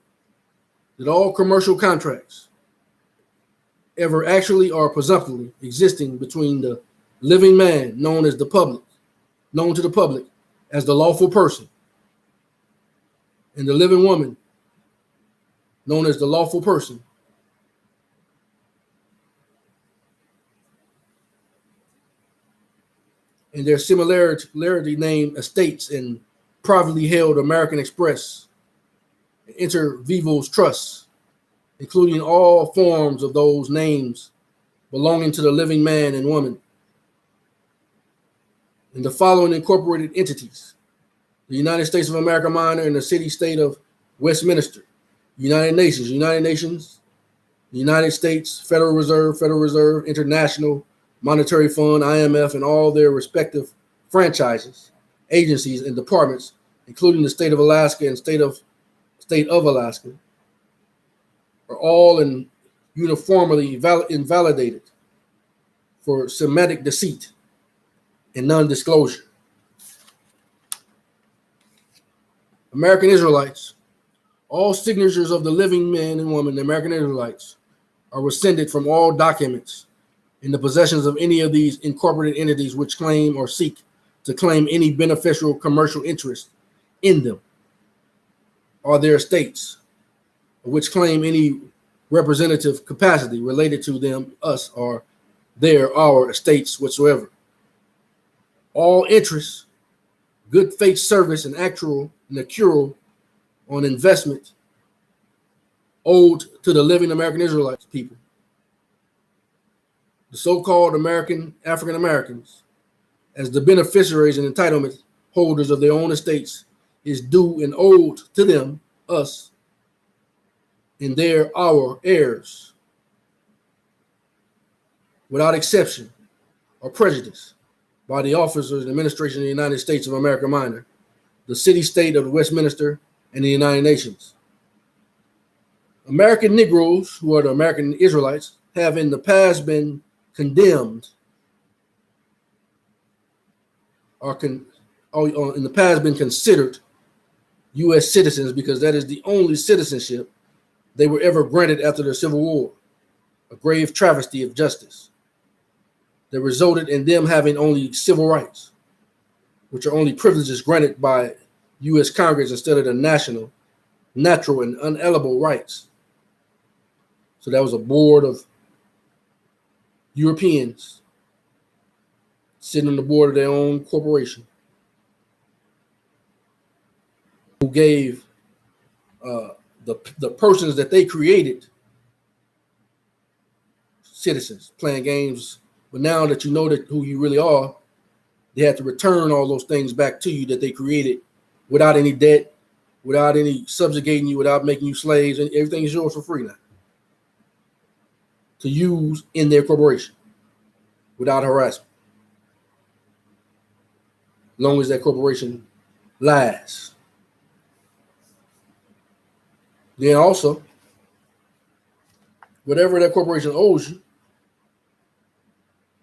that all commercial contracts ever actually or presumptively existing between the living man known to the public as the lawful person, and the living woman known as the lawful person, and their similarity named estates and privately held American Express and Inter Vivos trusts, including all forms of those names, belonging to the living man and woman in the following incorporated entities: the United States of America Minor and the city-state of Westminster, United Nations, the United States, Federal Reserve, International Monetary Fund, IMF, and all their respective franchises, agencies, and departments, including the state of Alaska and state of Alaska, are all uniformly invalidated for semantic deceit and non-disclosure. American Israelites, all signatures of the living man and woman, the American Israelites, are rescinded from all documents in the possessions of any of these incorporated entities which claim or seek to claim any beneficial commercial interest in them, or their estates, which claim any representative capacity related to them, us, or our estates whatsoever. All interests, good faith service, and actual and accrual on investment owed to the living American Israelites people, the so-called African Americans, as the beneficiaries and entitlement holders of their own estates, is due and owed to them, us, and our heirs, without exception or prejudice, by the officers and administration of the United States of America Minor, the city-state of Westminster, and the United Nations. American Negroes, who are the American Israelites, have in the past been condemned, in the past been considered U.S. citizens because that is the only citizenship they were ever granted after the Civil War, a grave travesty of justice that resulted in them having only civil rights, which are only privileges granted by U.S. Congress instead of the natural and unalienable rights. So that was a board of Europeans sitting on the board of their own corporation who gave the persons that they created citizens, playing games. But now that you know that who you really are, they have to return all those things back to you that they created without any debt, without any subjugating you, without making you slaves, and everything is yours for free now to use in their corporation without harassment, as long as that corporation lasts. Then also, whatever that corporation owes you,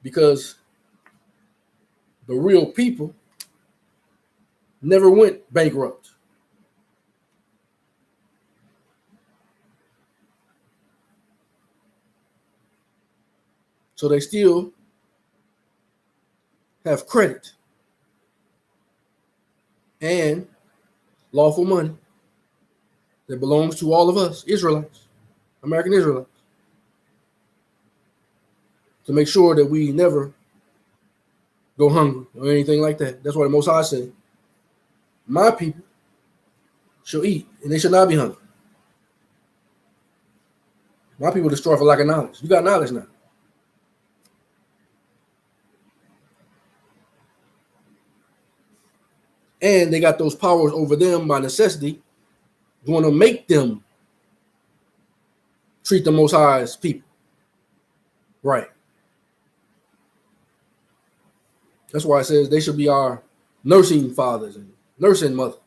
because the real people never went bankrupt. So they still have credit and lawful money that belongs to all of us, Israelites, American Israelites, to make sure that we never go hungry or anything like that. That's why the Most High said, my people shall eat, and they shall not be hungry. My people destroy for lack of knowledge. You got knowledge now. And they got those powers over them by necessity, going to make them treat the Most High as people. Right. That's why it says they should be our nursing fathers and nursing mothers.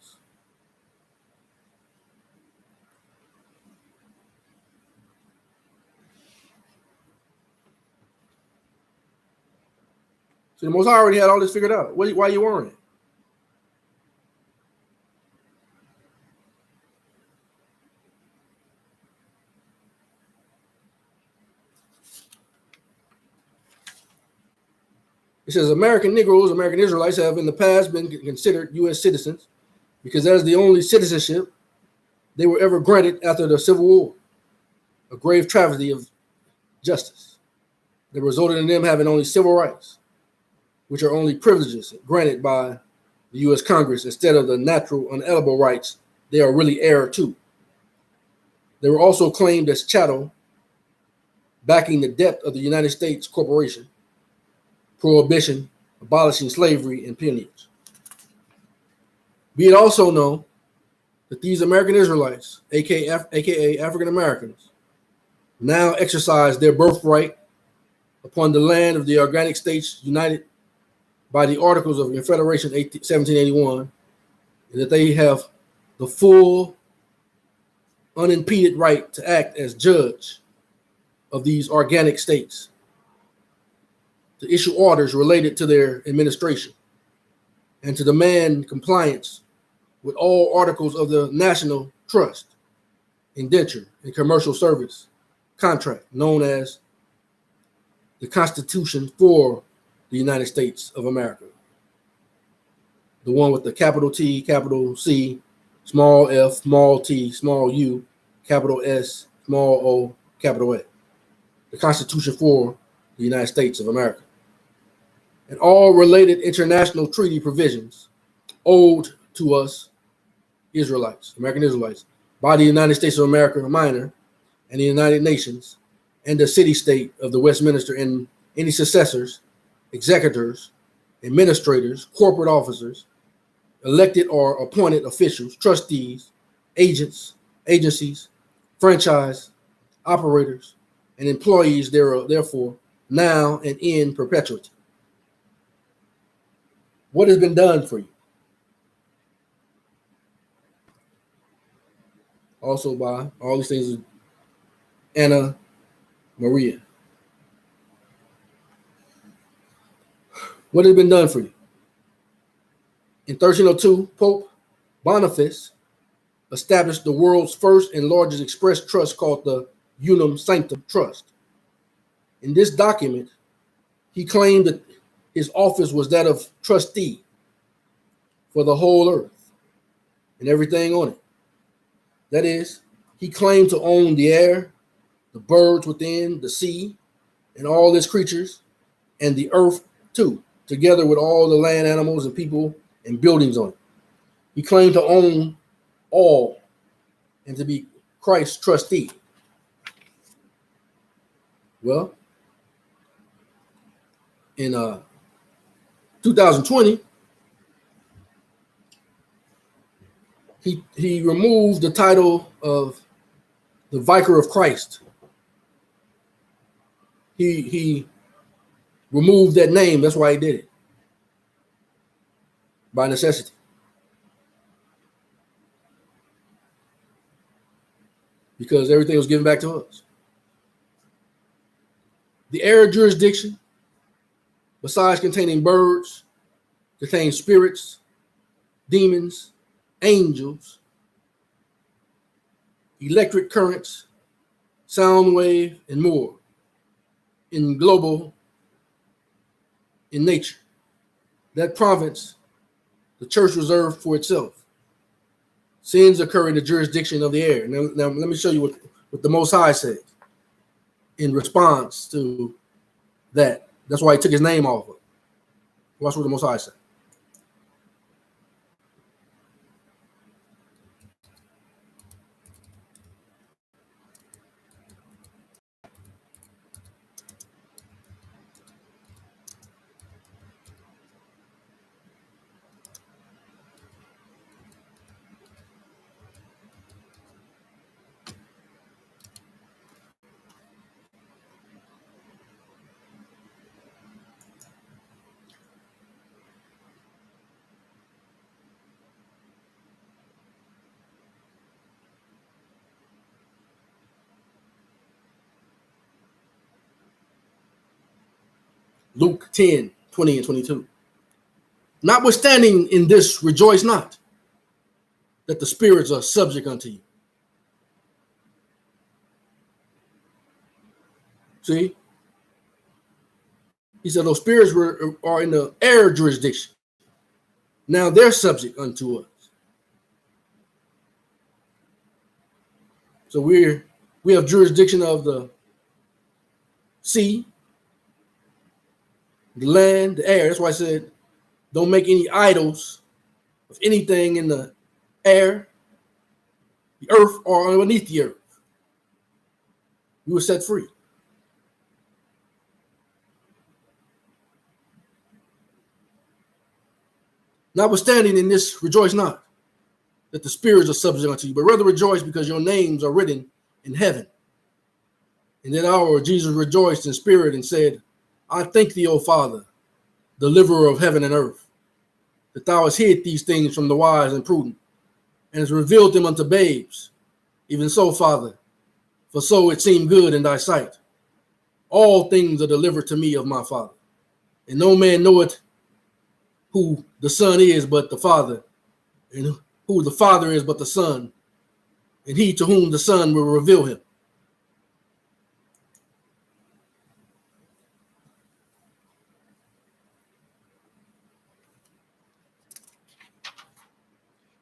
So the Most High already had all this figured out. Why are you worrying? It says American Negroes, American Israelites have in the past been considered U.S. citizens because that is the only citizenship they were ever granted after the Civil War, a grave travesty of justice that resulted in them having only civil rights, which are only privileges granted by the U.S. Congress instead of the natural, unalienable rights they are really heir to. They were also claimed as chattel backing the debt of the United States corporation, prohibition, abolishing slavery and peonage. Be it also known that these American Israelites, aka African Americans, now exercise their birthright upon the land of the organic states united by the Articles of Confederation 1781, and that they have the full, unimpeded right to act as judge of these organic states, to issue orders related to their administration, and to demand compliance with all articles of the national trust, indenture, and commercial service contract known as the Constitution for the United States of America. The one with the capital T, capital C, small f, small t, small u, capital S, small o, capital A. The Constitution for the United States of America. And all related international treaty provisions owed to us Israelites, American Israelites, by the United States of America Minor and the United Nations and the city-state of the Westminster and any successors, executors, administrators, corporate officers, elected or appointed officials, trustees, agents, agencies, franchise operators, and employees thereof, therefore, now and in perpetuity. What has been done for you? Also by all these things, Anna Maria. What has been done for you? In 1302, Pope Boniface established the world's first and largest express trust called the Unum Sanctum Trust. In this document, he claimed that his office was that of trustee for the whole earth and everything on it. That is, he claimed to own the air, the birds within, the sea, and all its creatures, and the earth too, together with all the land animals and people and buildings on it. He claimed to own all and to be Christ's trustee. Well, in 2020, he removed the title of the Vicar of Christ. He removed that name. That's why he did it. By necessity. Because everything was given back to us. The air jurisdiction, besides containing birds, contains spirits, demons, angels, electric currents, sound wave, and more in nature. That province, the church reserved for itself. Sins occur in the jurisdiction of the air. Now let me show you what the Most High says in response to that. That's why he took his name off of it. Watch what the Most High said. Luke 10, 20 and 22. Notwithstanding in this, rejoice not that the spirits are subject unto you. See? He said those spirits are in the air jurisdiction. Now they're subject unto us. So we have jurisdiction of the sea, the land, the air. That's why I said, don't make any idols of anything in the air, the earth, or underneath the earth. We were set free. Notwithstanding in this, rejoice not that the spirits are subject unto you, but rather rejoice because your names are written in heaven. In that hour, Jesus rejoiced in spirit and said, I thank thee, O Father, deliverer of heaven and earth, that thou hast hid these things from the wise and prudent, and hast revealed them unto babes. Even so, Father, for so it seemed good in thy sight. All things are delivered to me of my Father, and no man knoweth who the Son is but the Father, and who the Father is but the Son, and he to whom the Son will reveal him.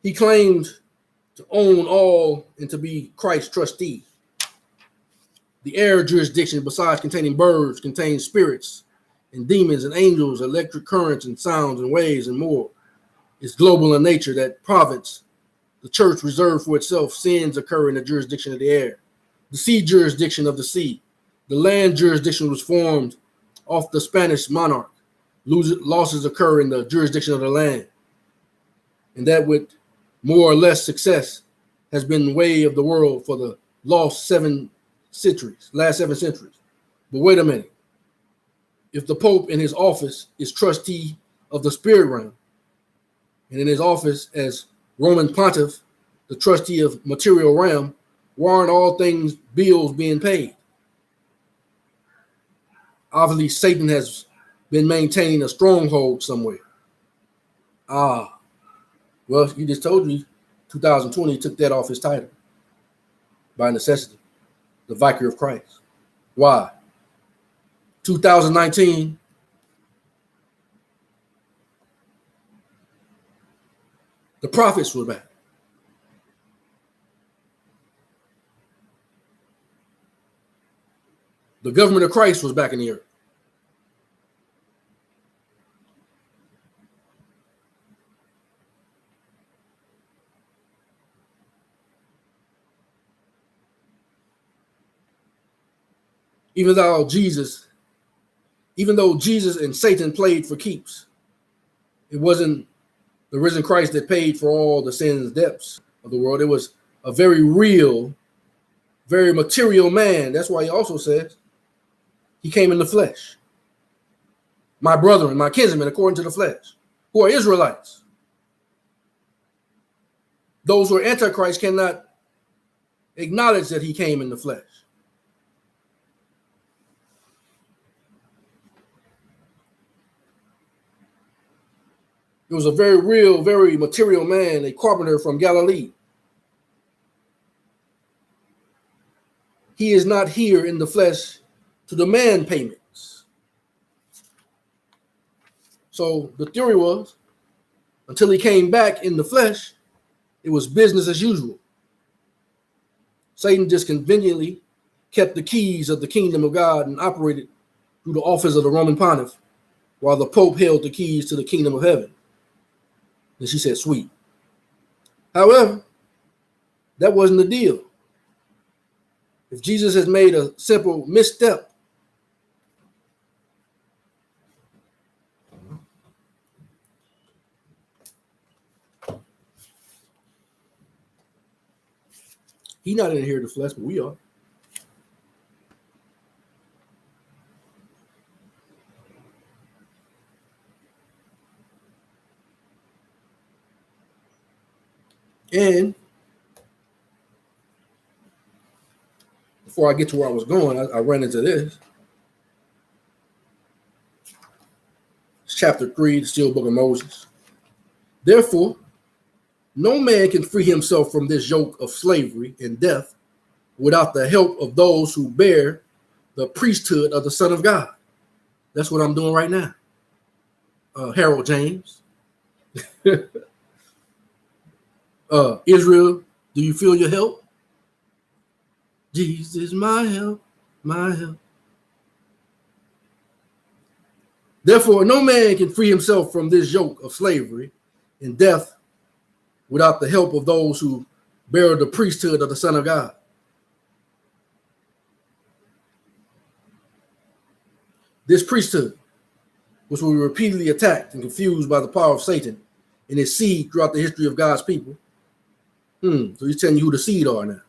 He claimed to own all and to be Christ's trustee. The air jurisdiction, besides containing birds, contains spirits and demons and angels, electric currents and sounds and waves and more. It's global in nature. That province, the church reserved for itself, sins occur in the jurisdiction of the air. The sea jurisdiction of the sea. The land jurisdiction was formed off the Spanish monarch. Losses occur in the jurisdiction of the land. And that with more or less success has been the way of the world for the last 7 centuries. But wait a minute. If the Pope in his office is trustee of the spirit realm, and in his office as Roman pontiff, the trustee of material realm, why aren't all things bills being paid? Obviously, Satan has been maintaining a stronghold somewhere. Well, he just told me 2020 took that off his title by necessity, the Vicar of Christ. Why? 2019, the prophets were back. The government of Christ was back in the earth. Even though Jesus and Satan played for keeps, it wasn't the risen Christ that paid for all the sins and debts of the world. It was a very real, very material man. That's why he also says he came in the flesh. My brethren, my kinsmen, according to the flesh, who are Israelites. Those who are Antichrist cannot acknowledge that he came in the flesh. It was a very real, very material man, a carpenter from Galilee. He is not here in the flesh to demand payments. So the theory was, until he came back in the flesh, it was business as usual. Satan just conveniently kept the keys of the kingdom of God and operated through the office of the Roman pontiff, while the Pope held the keys to the kingdom of heaven. And she said, sweet. However, that wasn't the deal. If Jesus has made a simple misstep, he's not in here to flesh, but we are. And before I get to where I was going, I ran into this. It's chapter 3, the Still Book of Moses. Therefore, no man can free himself from this yoke of slavery and death without the help of those who bear the priesthood of the Son of God. That's what I'm doing right now. Harold James. Israel, do you feel your help? Jesus is my help, my help. Therefore, no man can free himself from this yoke of slavery and death without the help of those who bear the priesthood of the Son of God. This priesthood, which will be repeatedly attacked and confused by the power of Satan, and his seed throughout the history of God's people. So he's telling you who the seed are now.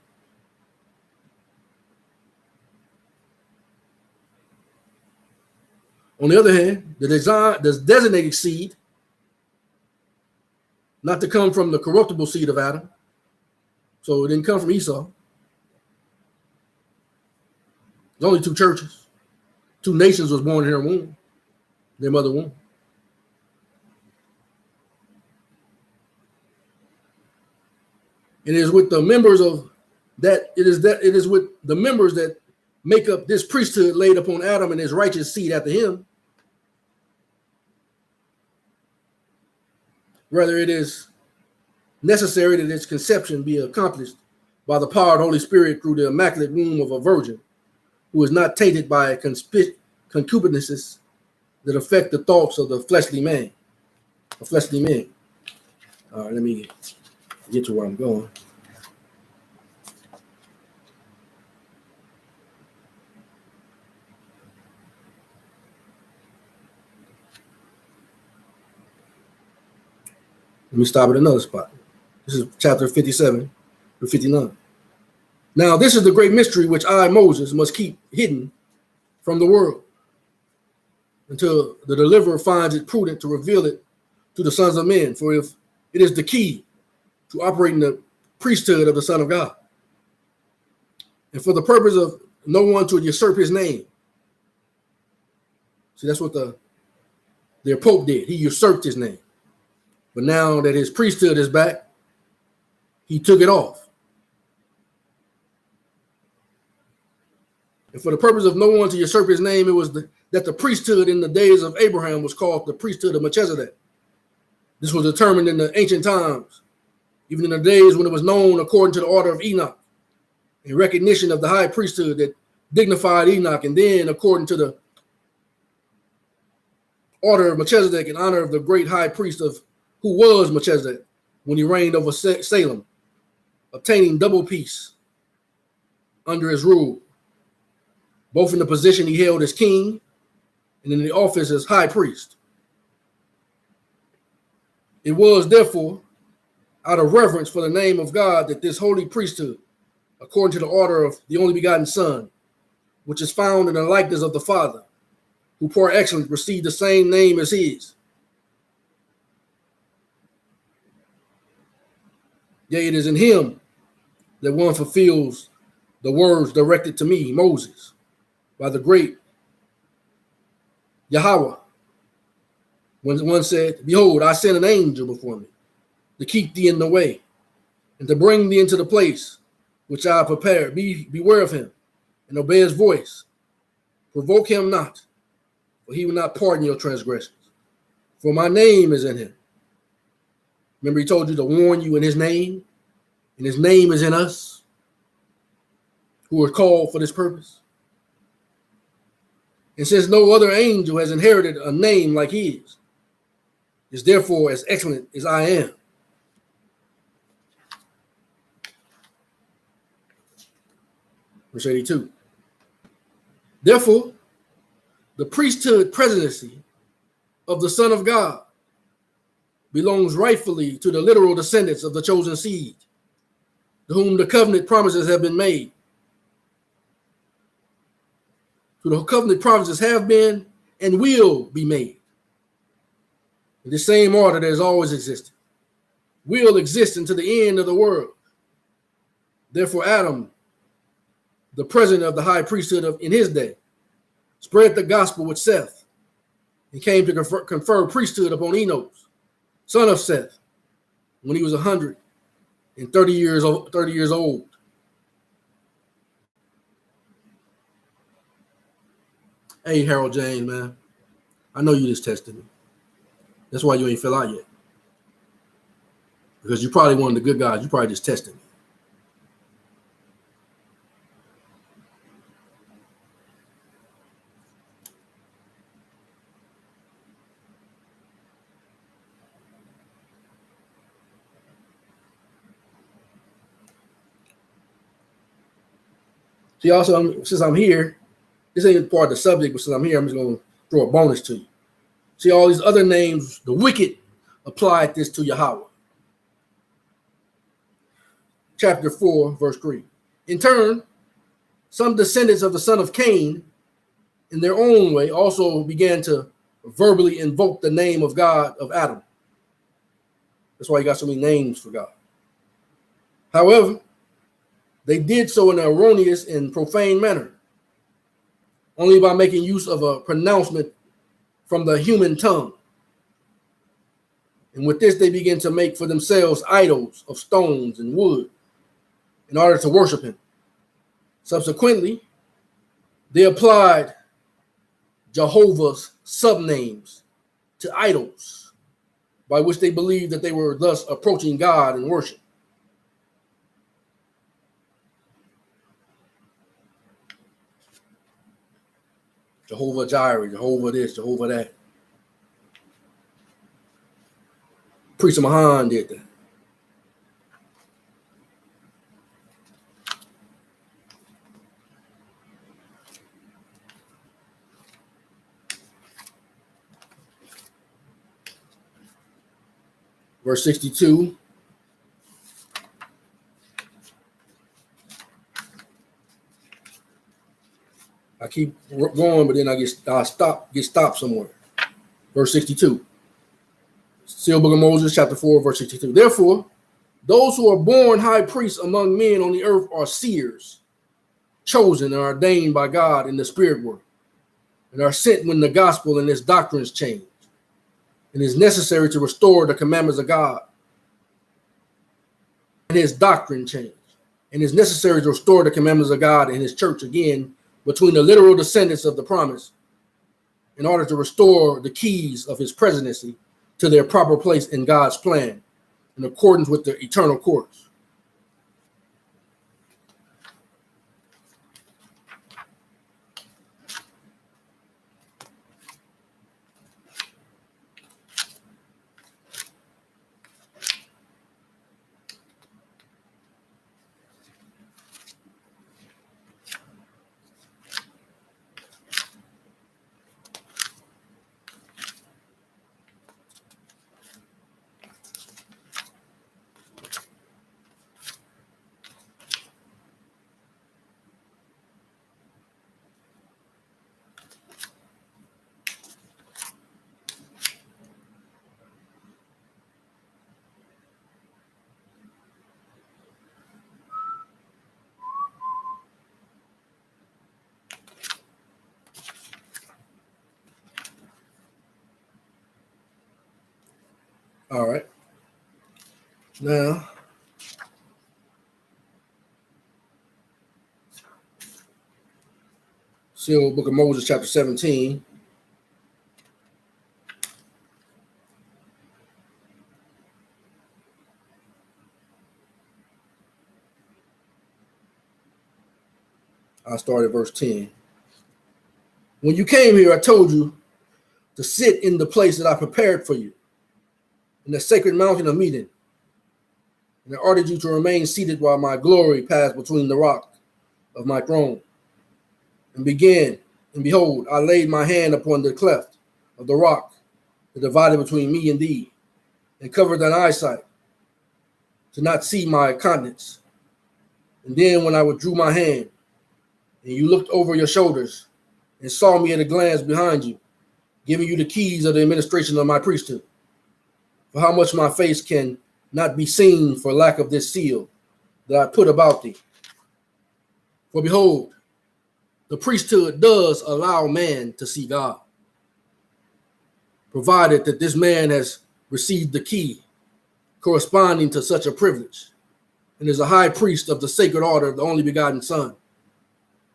On the other hand, the designated seed, not to come from the corruptible seed of Adam. So it didn't come from Esau. There's only 2 churches. 2 nations was born in her womb, their mother womb. It is with the members of that, it is with the members that make up this priesthood laid upon Adam and his righteous seed after him. Rather, it is necessary that its conception be accomplished by the power of the Holy Spirit through the immaculate womb of a virgin who is not tainted by concupiscences that affect the thoughts of the fleshly man. All right, let me get to where I'm going. Let me stop at another spot. This is chapter 57 to 59. Now, this is the great mystery which I, Moses, must keep hidden from the world until the deliverer finds it prudent to reveal it to the sons of men. For if it is the key to operating the priesthood of the Son of God, and for the purpose of no one to usurp his name. See, that's what their Pope did. He usurped his name. But now that his priesthood is back, he took it off. And for the purpose of no one to usurp his name, it was that the priesthood in the days of Abraham was called the priesthood of Melchizedek. This was determined in the ancient times, even in the days when it was known according to the order of Enoch, in recognition of the high priesthood that dignified Enoch, and then according to the order of Melchizedek in honor of the great high priest of who was Melchizedek when he reigned over Salem, obtaining double peace under his rule, both in the position he held as king and in the office as high priest. It was therefore out of reverence for the name of God that this holy priesthood, according to the order of the only begotten Son, which is found in the likeness of the Father, who par excellence received the same name as his. Yea, it is in him that one fulfills the words directed to me, Moses, by the great Yahweh, when one said, behold, I send an angel before me to keep thee in the way and to bring thee into the place which I prepared. Beware of him and obey his voice. Provoke him not, for he will not pardon your transgressions. For my name is in him. Remember, he told you to warn you in his name, and his name is in us, who are called for this purpose. And since no other angel has inherited a name like his, is therefore as excellent as I am. Verse 82. Therefore, the priesthood presidency of the Son of God belongs rightfully to the literal descendants of the chosen seed, to whom the covenant promises have been made. So the covenant promises have been and will be made. In the same order that has always existed, will exist until the end of the world. Therefore, Adam, the president of the high priesthood in his day, spread the gospel with Seth and came to confer priesthood upon Enos, son of Seth, when he was 130 years old. Hey, Harold James, man, I know you just tested me. That's why you ain't fell out yet. Because you're probably one of the good guys. You probably just tested me. See, also, since I'm here, this ain't part of the subject, but since I'm here, I'm just going to throw a bonus to you. See, all these other names, the wicked applied this to Yahweh. Chapter 4, verse 3. In turn, some descendants of the son of Cain, in their own way, also began to verbally invoke the name of God of Adam. That's why you got so many names for God. However, they did so in an erroneous and profane manner, only by making use of a pronouncement from the human tongue. And with this, they began to make for themselves idols of stones and wood in order to worship him. Subsequently, they applied Jehovah's subnames to idols, by which they believed that they were thus approaching God in worship. Jehovah Jireh, Jehovah this, Jehovah that. Priest Mahan did that. Verse 62. I keep going, but then I get stopped somewhere. Verse 62. Seal Book of Moses, chapter 4, verse 62. Therefore, those who are born high priests among men on the earth are seers, chosen and ordained by God in the spirit world, and are sent when the gospel and its doctrines change. It is necessary to restore the commandments of God and his doctrine change. And it is necessary to restore the commandments of God and his church again between the literal descendants of the promise in order to restore the keys of his presidency to their proper place in God's plan in accordance with the eternal course. All right. Now, Seal Book of Moses, chapter 17. I'll start at verse 10. When you came here, I told you to sit in the place that I prepared for you, in the sacred mountain of meeting. And I ordered you to remain seated while my glory passed between the rock of my throne. And behold, I laid my hand upon the cleft of the rock that divided between me and thee, and covered thine eyesight, to not see my countenance. And then when I withdrew my hand, and you looked over your shoulders, and saw me at a glance behind you, giving you the keys of the administration of my priesthood. For how much my face can not be seen for lack of this seal that I put about thee. For behold, the priesthood does allow man to see God, provided that this man has received the key corresponding to such a privilege, and is a high priest of the sacred order of the only begotten Son,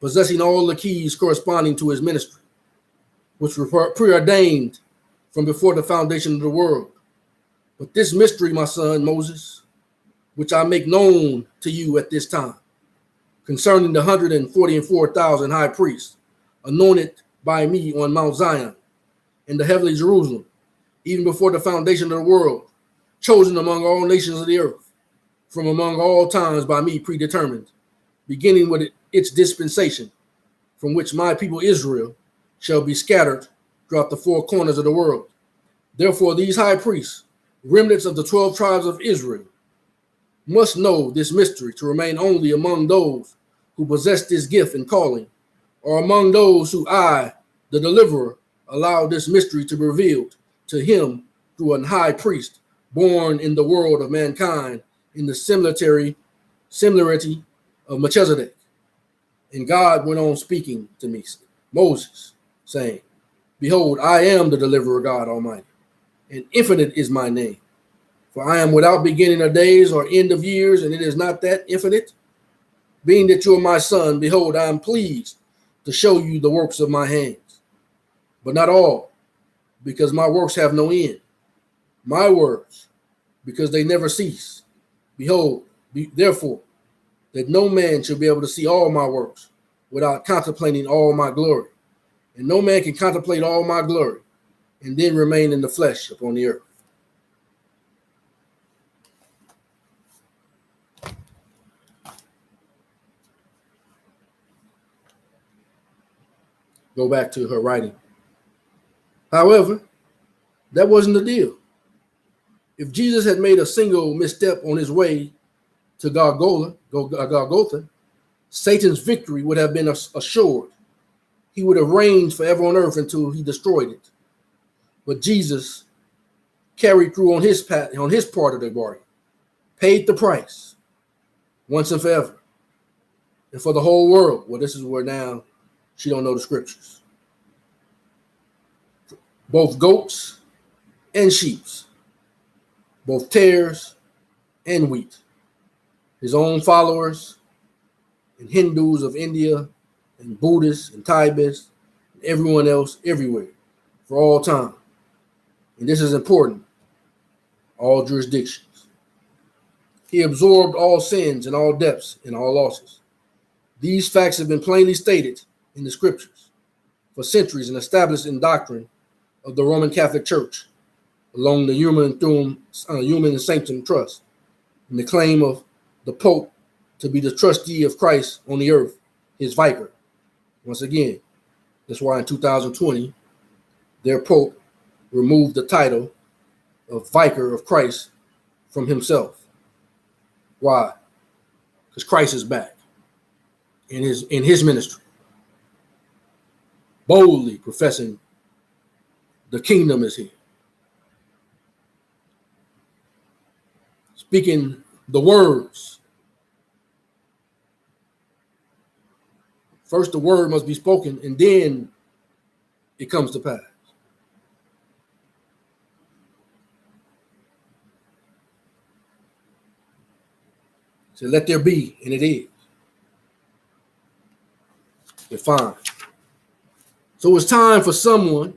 possessing all the keys corresponding to his ministry, which were preordained from before the foundation of the world. But this mystery, my son Moses, which I make known to you at this time, concerning the 144,000 high priests, anointed by me on Mount Zion, in the heavenly Jerusalem, even before the foundation of the world, chosen among all nations of the earth, from among all times by me predetermined, beginning with its dispensation, from which my people Israel shall be scattered throughout the four corners of the world. Therefore, these high priests, Remnants of the 12 tribes of Israel must know this mystery to remain only among those who possess this gift and calling, or among those who I, the deliverer, allow this mystery to be revealed to him through an high priest born in the world of mankind in the similarity of Melchizedek. And God went on speaking to me, Moses, saying, behold, I am the deliverer, God Almighty, and infinite is my name. For I am without beginning of days or end of years, and it is not that infinite. Being that you are my son, behold, I am pleased to show you the works of my hands. But not all, because my works have no end. My words, because they never cease. Behold, therefore, that no man shall be able to see all my works without contemplating all my glory. And no man can contemplate all my glory and then remain in the flesh upon the earth. Go back to her writing. However, that wasn't the deal. If Jesus had made a single misstep on his way to Golgotha, Satan's victory would have been assured. He would have reigned forever on earth until he destroyed it. But Jesus carried through on his part of the bargain, paid the price once and forever, and for the whole world. Well, this is where now she don't know the scriptures. Both goats and sheep, both tares and wheat. His own followers and Hindus of India and Buddhists and Tibets and everyone else everywhere for all time. And this is important, all jurisdictions. He absorbed all sins and all depths and all losses. These facts have been plainly stated in the scriptures for centuries and established in doctrine of the Roman Catholic Church along the human and sanctum trust, and the claim of the Pope to be the trustee of Christ on the earth, his vicar. Once again, that's why in 2020, their Pope removed the title of vicar of Christ from himself. Why? Because Christ is back in his ministry, boldly professing the kingdom is here. Speaking the words. First, the word must be spoken, and then it comes to pass. So let there be, and it is. It's fine. So it's time for someone,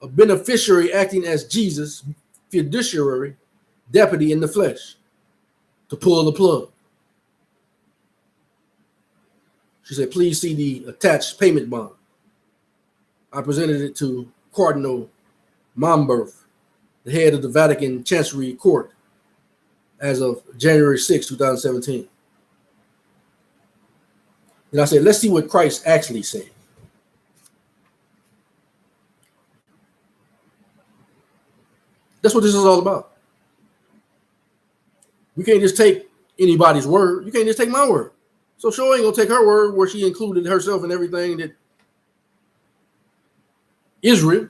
a beneficiary acting as Jesus' fiduciary deputy in the flesh, to pull the plug. She said, please see the attached payment bond. I presented it to Cardinal Momberth, the head of the Vatican Chancery Court, as of January 6, 2017. And I said, let's see what Christ actually said. That's what this is all about. We can't just take anybody's word. You can't just take my word. So sure ain't gonna take her word where she included herself and everything that Israel.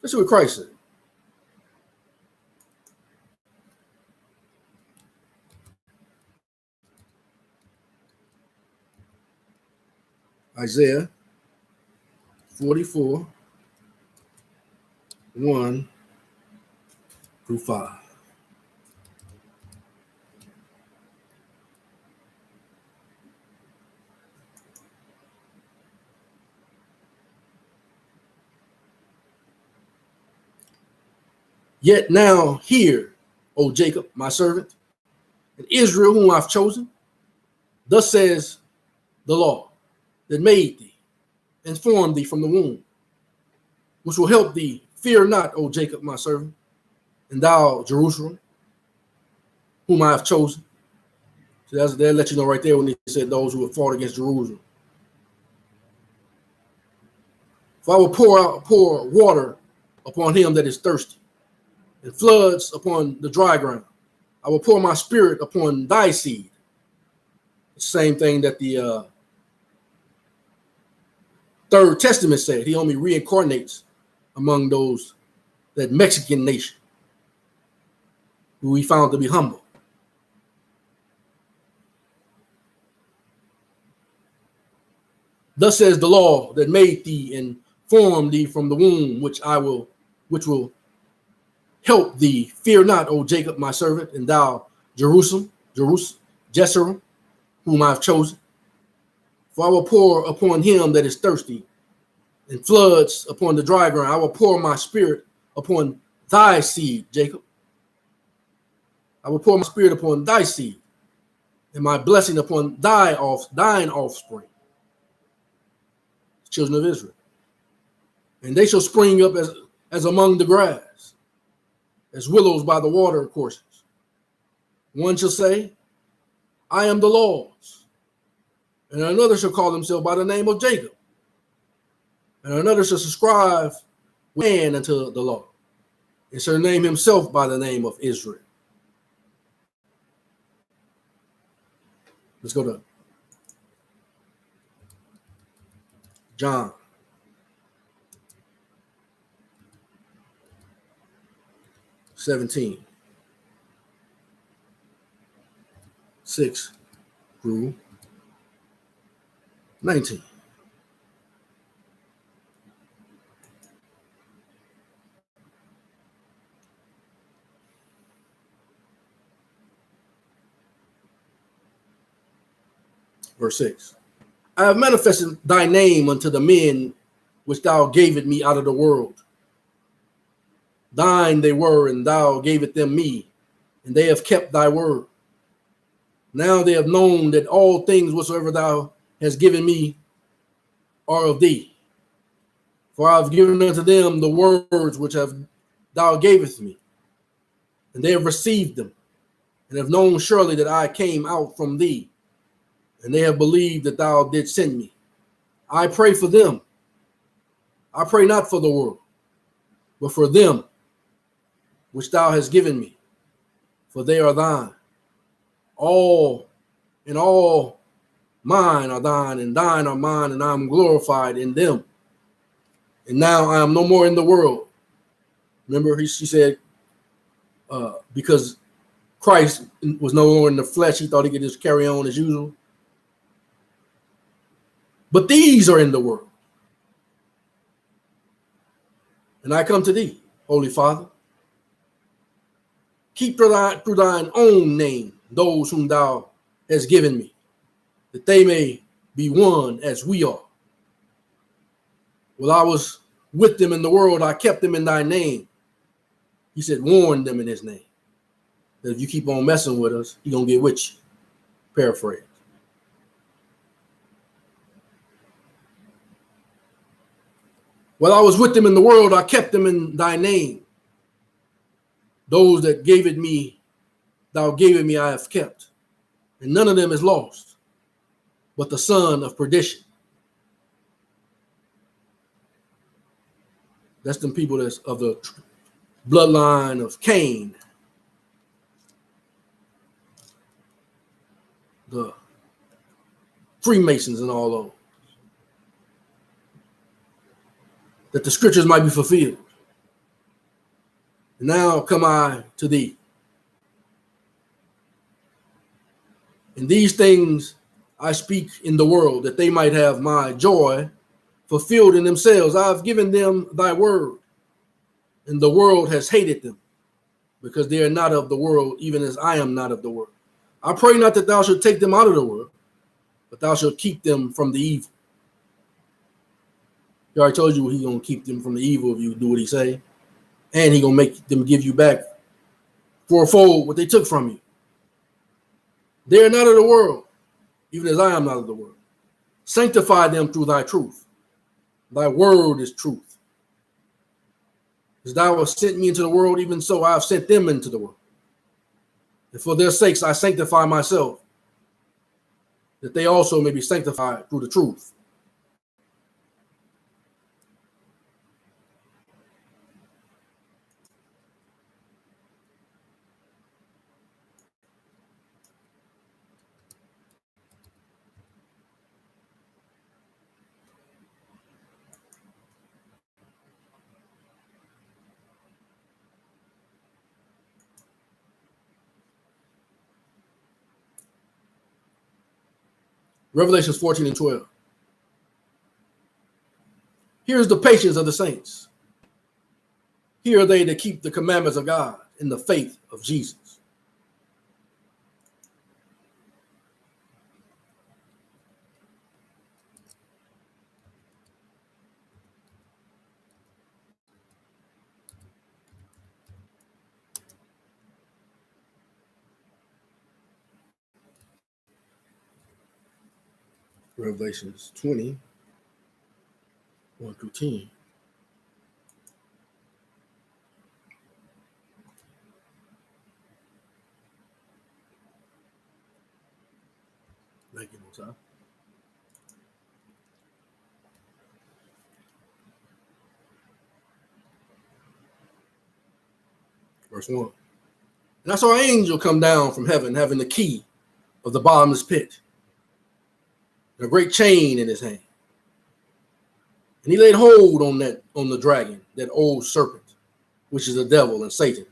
Let's see what Christ said. Isaiah 44, 1 through 5. Yet now hear, O Jacob, my servant, and Israel, whom I've chosen. Thus says the Lord that made thee and formed thee from the womb, which will help thee. Fear not, O Jacob, my servant, and thou, Jerusalem, whom I have chosen. So they'll let you know right there when they said those who have fought against Jerusalem. For I will pour water upon him that is thirsty, and floods upon the dry ground. I will pour my spirit upon thy seed. The same thing that the Third Testament said. He only reincarnates among those, that Mexican nation, who he found to be humble. Thus says the law that made thee and formed thee from the womb, which will help thee. Fear not, O Jacob, my servant, and thou, Jeshurun, whom I have chosen. For I will pour upon him that is thirsty, and floods upon the dry ground. I will pour my spirit upon thy seed, Jacob. I will pour my spirit upon thy seed, and my blessing upon thine offspring, children of Israel. And they shall spring up as among the grass, as willows by the water courses. One shall say, I am the Lord's. And another shall call himself by the name of Jacob. And another shall subscribe with hand unto the law, and shall name himself by the name of Israel. Let's go to John. (17) 6 through 19. Verse 6. I have manifested thy name unto the men which thou gavest me out of the world. Thine they were, and thou gavest them me, and they have kept thy word. Now they have known that all things whatsoever thou hast given me are of thee. For I have given unto them the words which thou gavest me, and they have received them, and have known surely that I came out from thee, and they have believed that thou didst send me. I pray for them. I pray not for the world, but for them which thou hast given me, for they are thine. All mine are thine, and thine are mine, and I am glorified in them. And now I am no more in the world. Remember, she said, because Christ was no longer in the flesh, he thought he could just carry on as usual. But these are in the world. And I come to thee, Holy Father. Keep through thine own name those whom thou hast given me, that they may be one as we are. While I was with them in the world, I kept them in thy name. He said, warn them in his name, that if you keep on messing with us, he's going to get with you. Paraphrase. While I was with them in the world, I kept them in thy name. Those that thou gavest me, I have kept. And none of them is lost, but the son of perdition. That's them people that's of the bloodline of Cain. The Freemasons and all those. That the scriptures might be fulfilled. And now come I to thee. And these things I speak in the world, that they might have my joy fulfilled in themselves. I have given them thy word, and the world has hated them, because they are not of the world, even as I am not of the world. I pray not that thou shalt take them out of the world, but thou shalt keep them from the evil. He already told you he's going to keep them from the evil if you do what he say. And he's going to make them give you back fourfold what they took from you. They are not of the world, even as I am not of the world. Sanctify them through thy truth. Thy word is truth. As thou hast sent me into the world, even so I have sent them into the world. And for their sakes I sanctify myself, that they also may be sanctified through the truth. Revelations 14 and 12. Here's the patience of the saints. Here are they that keep the commandments of God in the faith of Jesus. Revelations 20, 1 through 10. Thank you, Most High. Verse 1. And I saw an angel come down from heaven, having the key of the bottomless pit, and a great chain in his hand. And he laid hold on the dragon, that old serpent, which is the devil and Satan,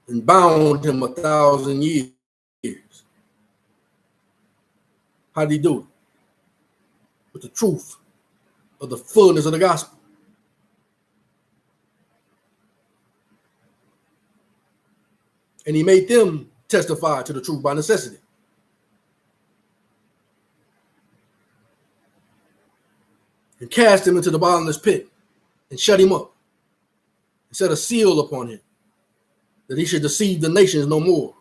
and bound him 1,000 years. How did he do it? With the truth of the fullness of the gospel. And he made them testify to the truth by necessity. And cast him into the bottomless pit and shut him up. And set a seal upon him, that he should deceive the nations no more,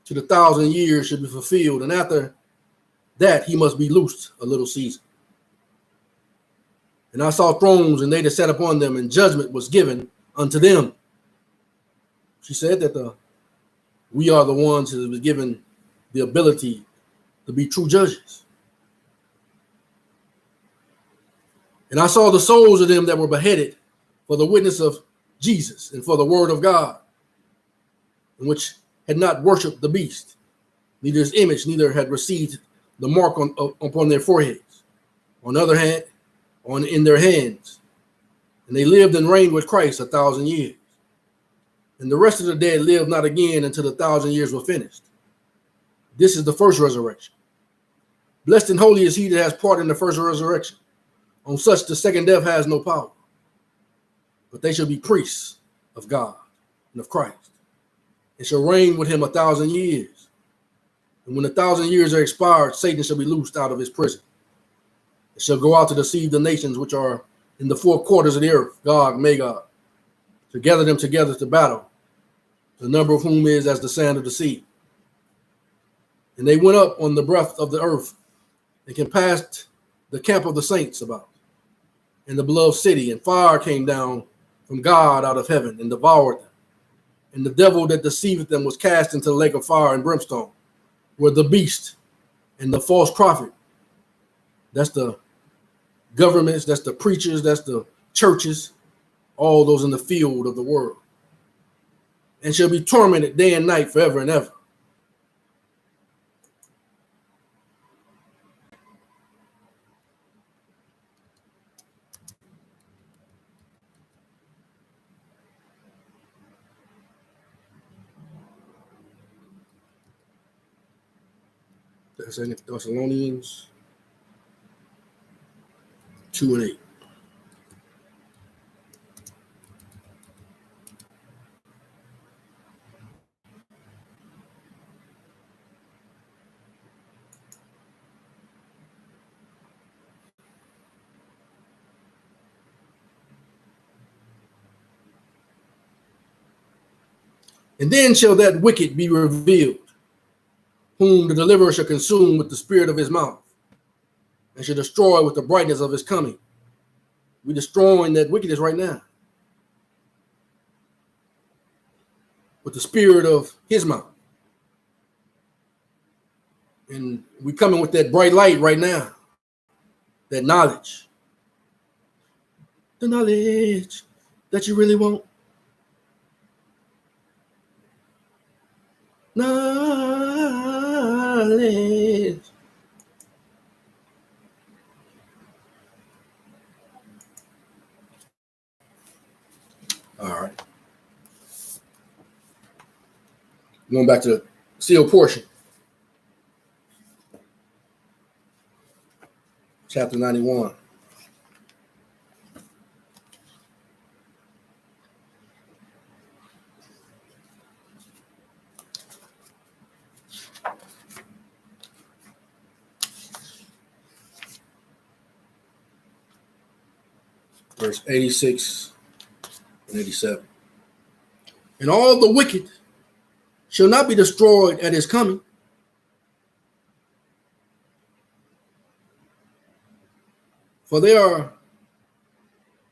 till the 1,000 years should be fulfilled. And after that he must be loosed a little season. And I saw thrones, and they that sat upon them, and judgment was given unto them. She said that we are the ones who was given the ability to be true judges. And I saw the souls of them that were beheaded for the witness of Jesus and for the word of God, and which had not worshipped the beast, neither his image, neither had received the mark upon their foreheads, on the other hand, in their hands. And they lived and reigned with Christ 1,000 years. And the rest of the dead lived not again until the 1,000 years were finished. This is the first resurrection. Blessed and holy is he that has part in the first resurrection. On such the second death has no power, but they shall be priests of God and of Christ, and shall reign with him 1,000 years. And when the 1,000 years are expired, Satan shall be loosed out of his prison, and shall go out to deceive the nations which are in the four quarters of the earth, Gog, Magog, to gather them together to battle, the number of whom is as the sand of the sea. And they went up on the breadth of the earth, and compassed the camp of the saints about, in the beloved city, and fire came down from God out of heaven and devoured them. And the devil that deceived them was cast into the lake of fire and brimstone, where the beast and the false prophet, that's the governments, that's the preachers, that's the churches, all those in the field of the world, and shall be tormented day and night forever and ever. That's in Thessalonians 2 and 8. And then shall that wicked be revealed, whom the deliverer shall consume with the spirit of his mouth, and shall destroy with the brightness of his coming. We're destroying that wickedness right now with the spirit of his mouth. And we're coming with that bright light right now, that knowledge. The knowledge that you really want. Knowledge. All right. Going back to the sealed portion. chapter 91. Verse 86 and 87. And all the wicked shall not be destroyed at his coming. For they are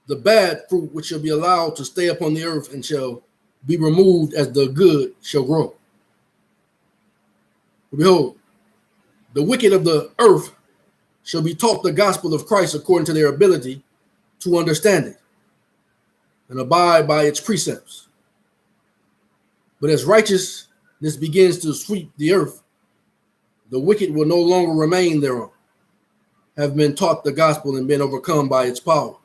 the bad fruit which shall be allowed to stay upon the earth and shall be removed as the good shall grow. Behold, the wicked of the earth shall be taught the gospel of Christ according to their ability to understand it and abide by its precepts. But as righteousness begins to sweep the earth, the wicked will no longer remain thereon, have been taught the gospel and been overcome by its power.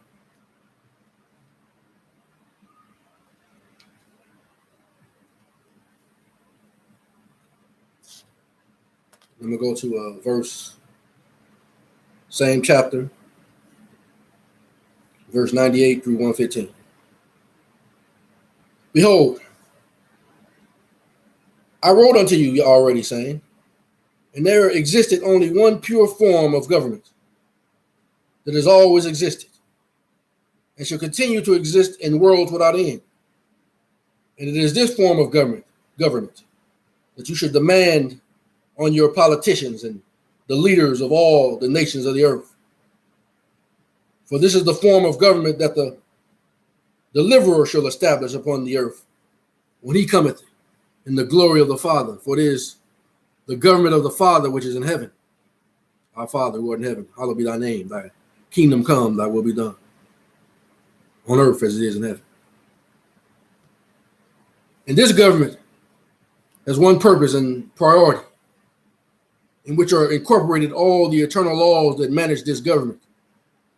I'm going to go to a verse, same chapter, verse 98 through 115. Behold, I wrote unto you already, saying, and there existed only one pure form of government that has always existed and shall continue to exist in worlds without end. And it is this form of government that you should demand on your politicians and the leaders of all the nations of the earth. For this is the form of government that the deliverer shall establish upon the earth when he cometh in the glory of the Father. For it is the government of the Father which is in heaven. Our Father who art in heaven, hallowed be thy name. Thy kingdom come, thy will be done on earth as it is in heaven. And this government has one purpose and priority, in which are incorporated all the eternal laws that manage this government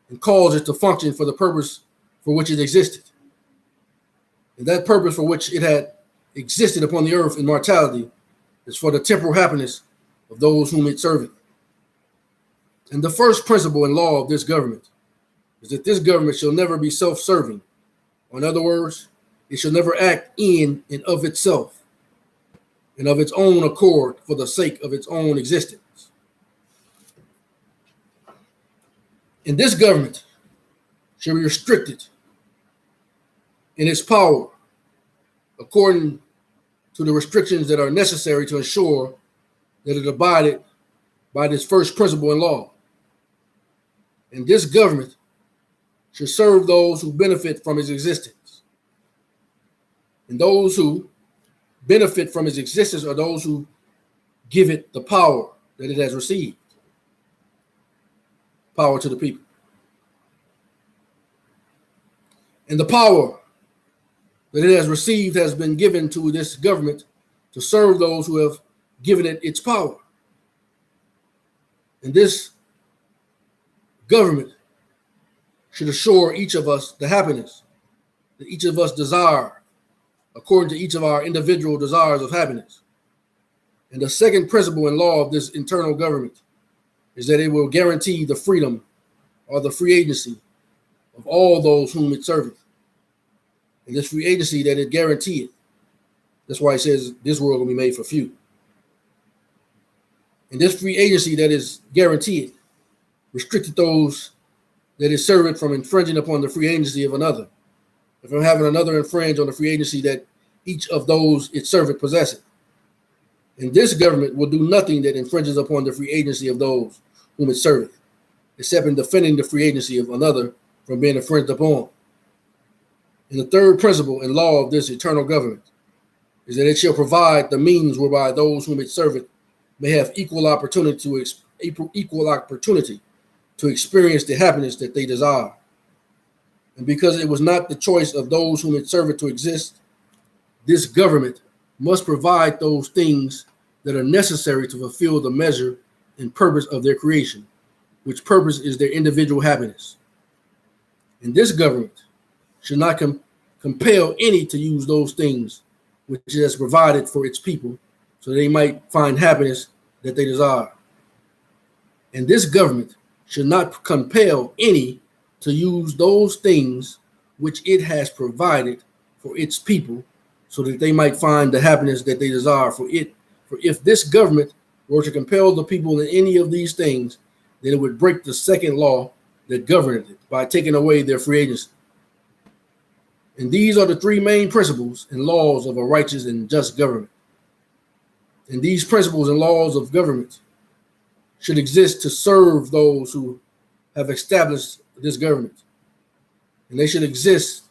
and cause it to function for the purpose for which it existed. And that purpose for which it had existed upon the earth in mortality is for the temporal happiness of those whom it serveth. And the first principle and law of this government is that this government shall never be self-serving. Or in other words, it shall never act in and of itself and of its own accord for the sake of its own existence. And this government shall be restricted in its power according to the restrictions that are necessary to ensure that it abided by this first principle and law. And this government should serve those who benefit from its existence. And those who benefit from its existence are those who give it the power that it has received. Power to the people. And the power that it has received has been given to this government to serve those who have given it its power. And this government should assure each of us the happiness that each of us desire according to each of our individual desires of happiness. And the second principle and law of this internal government is that it will guarantee the freedom or the free agency of all those whom it serveth. And this free agency that it guaranteed, that's why it says this world will be made for few. And this free agency that is guaranteed restricted those that it serveth from infringing upon the free agency of another, and from having another infringe on the free agency that each of those it serveth possesseth. And this government will do nothing that infringes upon the free agency of those whom it serveth, except in defending the free agency of another from being infringed upon. And the third principle and law of this eternal government is that it shall provide the means whereby those whom it serveth may have equal opportunity to experience the happiness that they desire. And because it was not the choice of those whom it serveth to exist, this government must provide those things that are necessary to fulfill the measure and purpose of their creation, which purpose is their individual happiness. And this government should not compel any to use those things which it has provided for its people, so they might find happiness that they desire. And this government should not compel any to use those things which it has provided for its people, so that they might find the happiness that they desire for it. For if this government were to compel the people in any of these things, then it would break the second law that governed it by taking away their free agency. And these are the three main principles and laws of a righteous and just government. And these principles and laws of government should exist to serve those who have established this government. And they should exist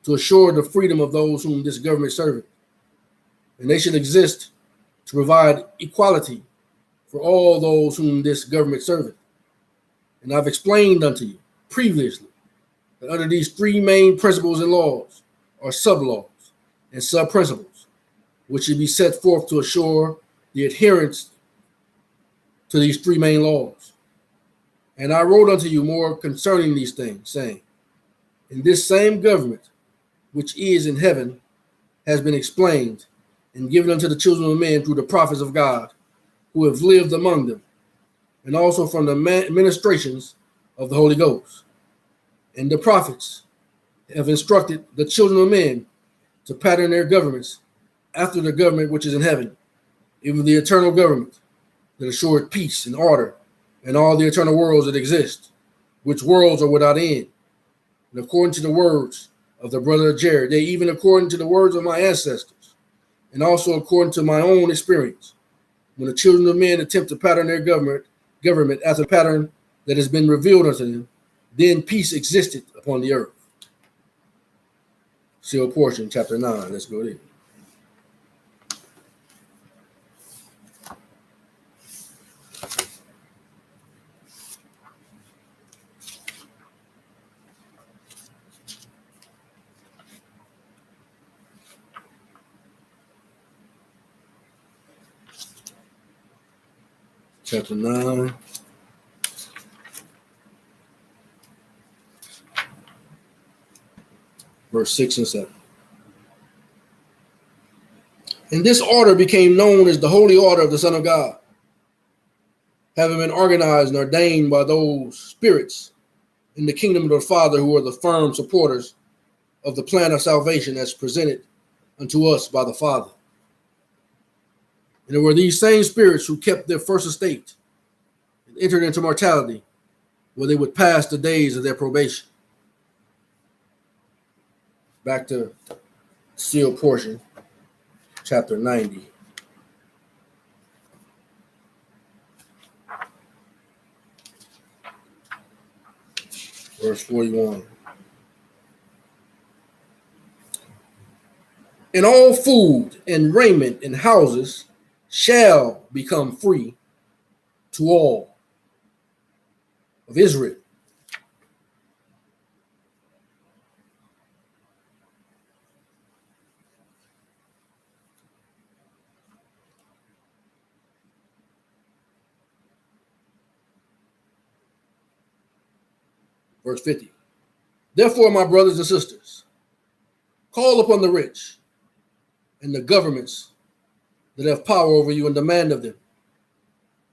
to assure the freedom of those whom this government serves. And they should exist to provide equality for all those whom this government serveth. And I've explained unto you previously that under these three main principles and laws are sub-laws and sub-principles, which should be set forth to assure the adherence to these three main laws. And I wrote unto you more concerning these things, saying, in this same government which is in heaven has been explained and given unto the children of men through the prophets of God, who have lived among them, and also from the ministrations of the Holy Ghost. And the prophets have instructed the children of men to pattern their governments after the government which is in heaven, even the eternal government that assured peace and order and all the eternal worlds that exist, which worlds are without end. And according to the words of the brother of Jared, they even according to the words of my ancestors, and also according to my own experience, when the children of men attempt to pattern their government after the pattern that has been revealed unto them, then peace existed upon the earth. Sealed portion, chapter 9. Let's go there. Chapter 9. Verse 6 and 7. And this order became known as the Holy Order of the Son of God, having been organized and ordained by those spirits in the kingdom of the Father, who are the firm supporters of the plan of salvation as presented unto us by the Father. And it were these same spirits who kept their first estate and entered into mortality, where they would pass the days of their probation. Back to sealed portion, chapter 90. Verse 41. And all food and raiment and houses shall become free to all of Israel. Verse 50. Therefore, my brothers and sisters, call upon the rich and the governments that have power over you and demand of them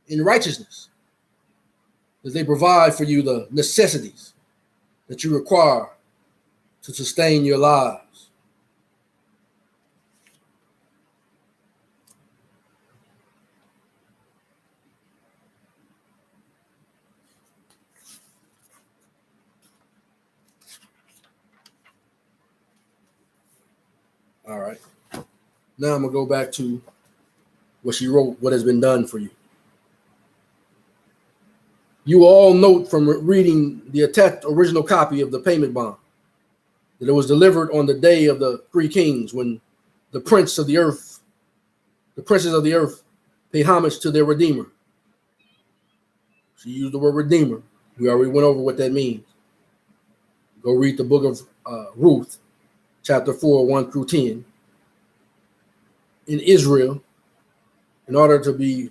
in righteousness, that they provide for you the necessities that you require to sustain your lives. All right. Now I'm going to go back to what she wrote, what has been done for you. You all note from reading the attached original copy of the payment bond that it was delivered on the day of the three kings, when the princes of the earth pay homage to their Redeemer. She used the word Redeemer. We already went over what that means. Go read the book of Ruth, chapter 4, 1 through 10. In Israel, in order to be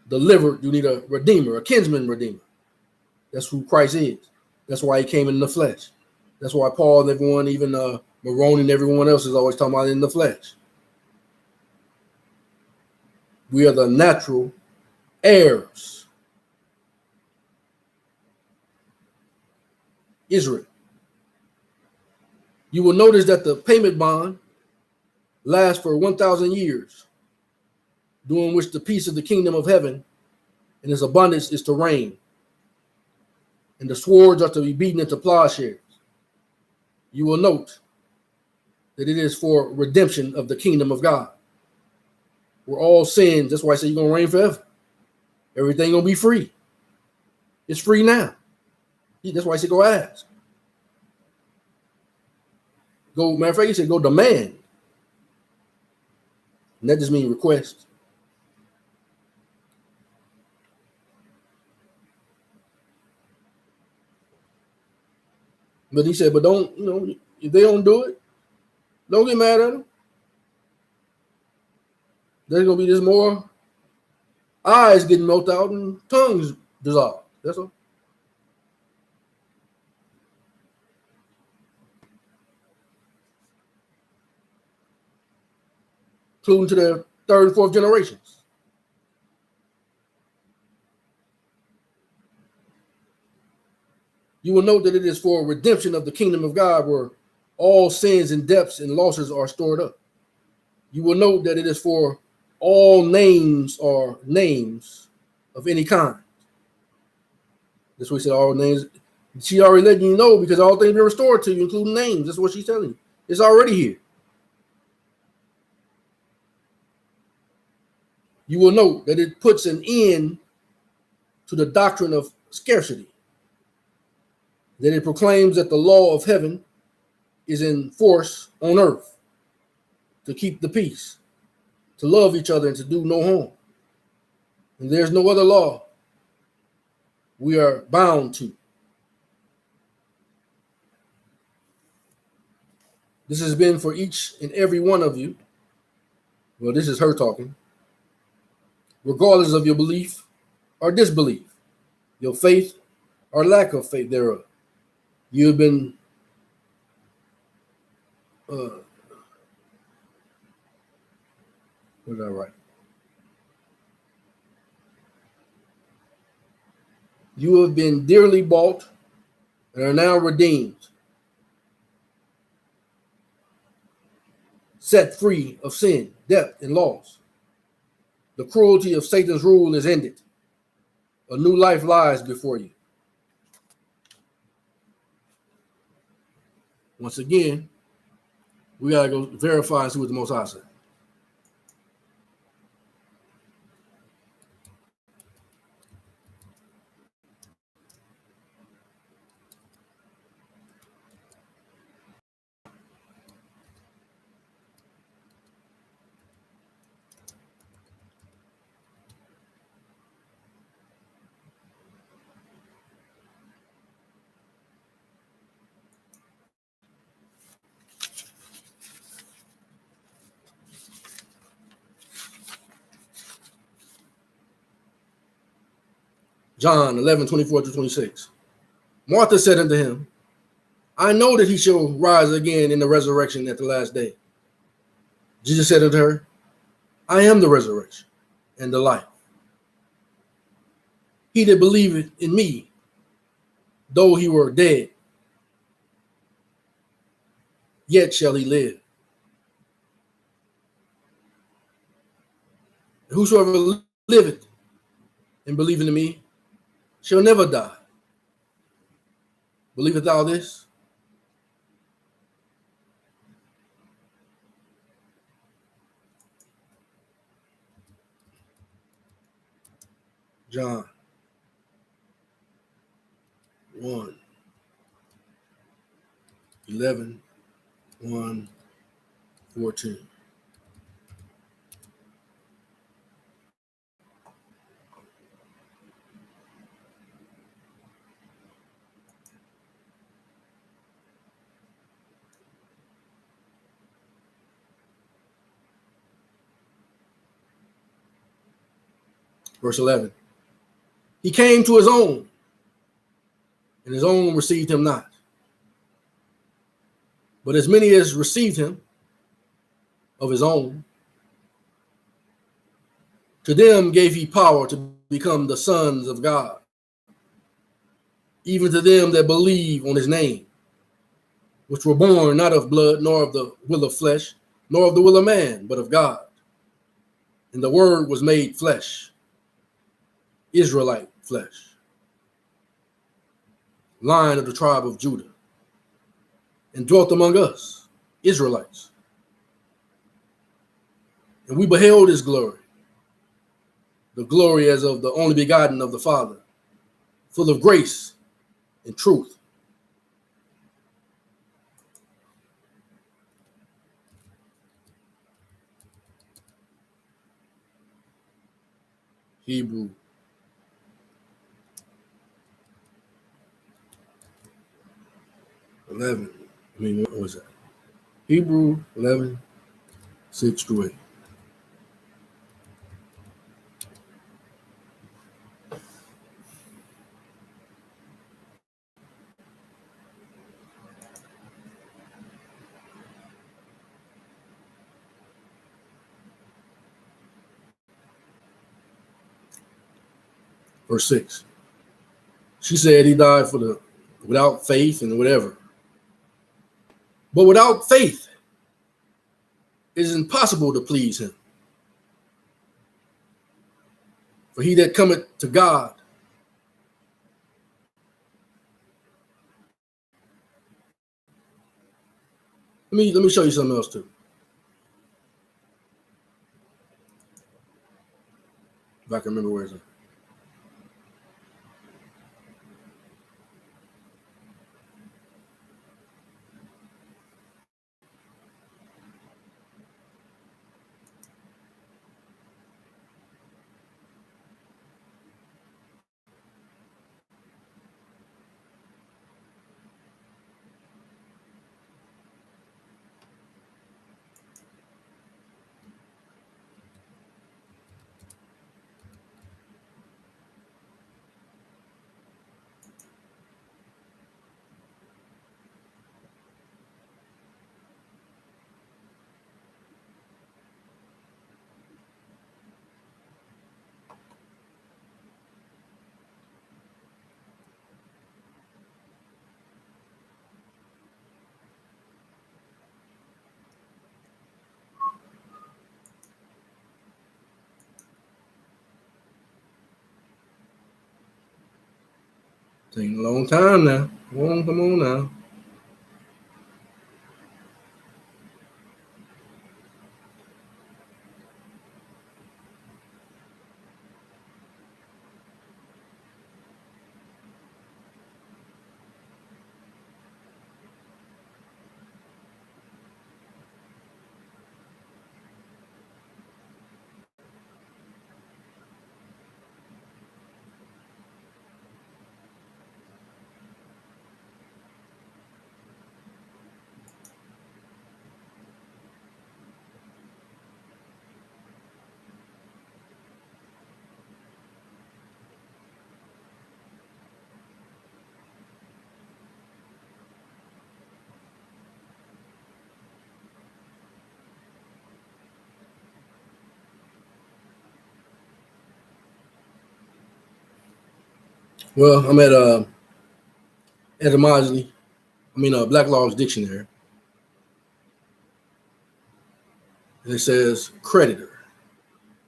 delivered, you need a redeemer, a kinsman redeemer. That's who Christ is. That's why he came in the flesh. That's why Paul and everyone, even Moroni and everyone else, is always talking about in the flesh. We are the natural heirs Israel. You will notice that the payment bond lasts for 1,000 years, during which the peace of the kingdom of heaven and its abundance is to reign, and the swords are to be beaten into plowshares. You will note that it is for redemption of the kingdom of God, where all sins, that's why I say you're going to reign forever. Everything going to be free. It's free now. That's why I say go ask. Go, matter of fact, he said go demand. And that just means request. But he said, but don't, if they don't do it, don't get mad at them. There's going to be just more eyes getting melted out and tongues dissolved. That's all. Including to their third and fourth generations. You will note that it is for redemption of the kingdom of God, where all sins and debts and losses are stored up. You will note that it is for all names or names of any kind. That's what he said, all names. She already let you know, because all things been restored to you, including names. That's what she's telling you. It's already here. You will note that it puts an end to the doctrine of scarcity. That it proclaims that the law of heaven is in force on earth to keep the peace, to love each other, and to do no harm. And there's no other law we are bound to. This has been for each and every one of you. Well, this is her talking. Regardless of your belief or disbelief, your faith or lack of faith thereof. You have been what did I write? You have been dearly bought and are now redeemed, set free of sin, death, and loss. The cruelty of Satan's rule is ended. A new life lies before you. Once again, we got to go verify and see what the Most High said. John 11:24-26. Martha said unto him, I know that he shall rise again in the resurrection at the last day. Jesus said unto her, I am the resurrection and the life. He that believeth in me, though he were dead, yet shall he live. Whosoever liveth and believeth in me shall never die. Believeth thou this? John 1:11-1:14. Verse 11. He came to his own, and his own received him not. But as many as received him of his own, to them gave he power to become the sons of God, even to them that believe on his name, which were born not of blood, nor of the will of flesh, nor of the will of man, but of God. And the word was made flesh, Israelite flesh, Lion of the tribe of Judah, and dwelt among us, Israelites. And we beheld his glory, the glory as of the only begotten of the Father, full of grace and truth. Hebrew 11. What was that? Hebrew 11, 6 through 8. Verse 6. She said he died without faith and whatever. But without faith, it is impossible to please him. For he that cometh to God let me show you something else too. If I can remember where it's at. Taking a long time now. Come on now. Well, I'm at etymology. Black Law's dictionary. And it says creditor,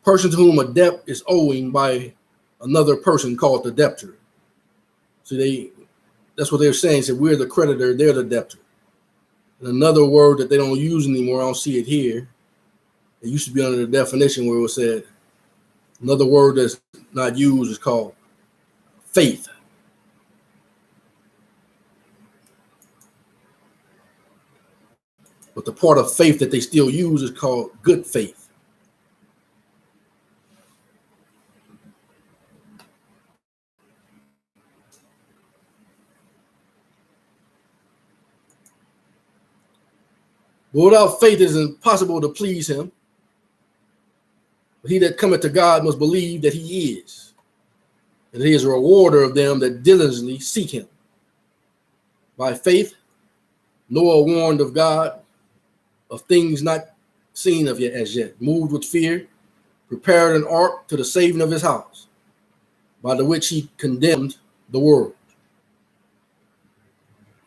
person to whom a debt is owing by another person called the debtor. See, that's what they're saying. So we're the creditor, they're the debtor. And another word that they don't use anymore, I don't see it here. It used to be under the definition where it was said another word that's not used is called faith. But the part of faith that they still use is called good faith. But without faith, it is impossible to please him. But he that cometh to God must believe that he is, and he is a rewarder of them that diligently seek him. By faith, Noah warned of God of things not seen of yet as yet, moved with fear, prepared an ark to the saving of his house, by the which he condemned the world.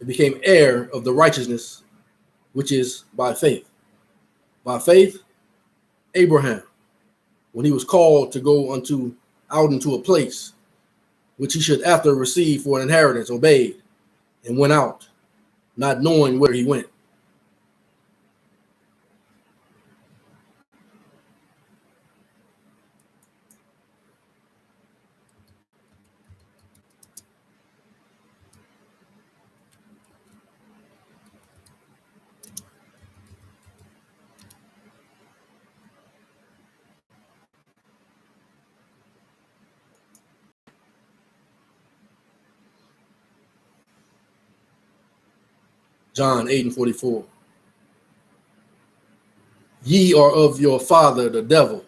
and became heir of the righteousness which is by faith. By faith, Abraham, when he was called to go out into a place which he should after receive for an inheritance, obeyed and went out, not knowing where he went. John 8:44. Ye are of your father the devil,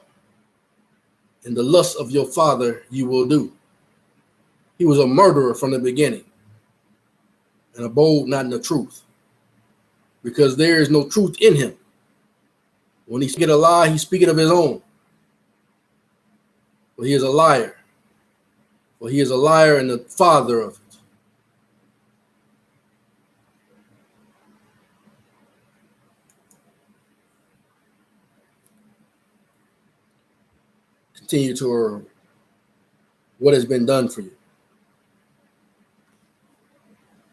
and the lust of your father you will do. He was a murderer from the beginning, and abode not in the truth, because there is no truth in him. When he speaketh a lie, he speaketh of his own. For he is a liar. For he is a liar and the father of it. Continue to what has been done for you.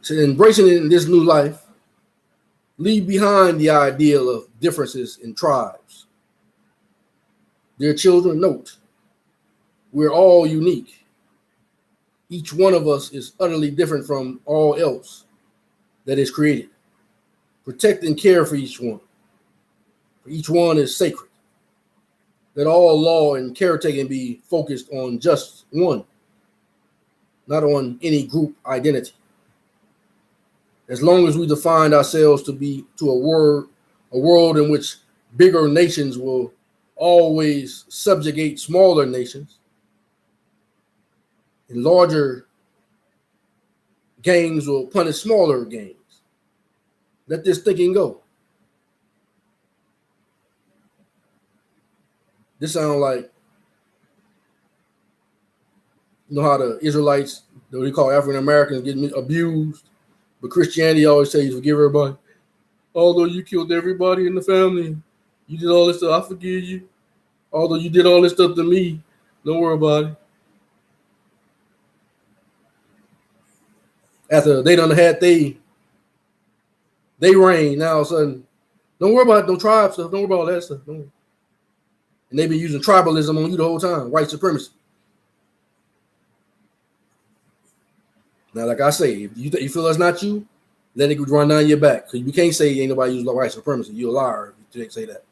So embracing it in this new life, leave behind the ideal of differences in tribes. Dear children, note, we're all unique. Each one of us is utterly different from all else that is created. Protect and care for each one. For each one is sacred. Let all law and caretaking be focused on just one, not on any group identity. As long as we define ourselves to a world in which bigger nations will always subjugate smaller nations, and larger gangs will punish smaller gangs. Let this thinking go. This sounds like, you know how the Israelites, that we call African Americans, get abused, but Christianity always tells you to forgive everybody. Although you killed everybody in the family, you did all this stuff, I forgive you. Although you did all this stuff to me, don't worry about it. After they done had they reign, now all of a sudden, don't worry about no tribe stuff, don't worry about all that stuff. And they've been using tribalism on you the whole time, white supremacy. Now, like I say, if you feel that's not you, let it run down your back. Because you can't say ain't nobody using white supremacy. You're a liar if you can't say that.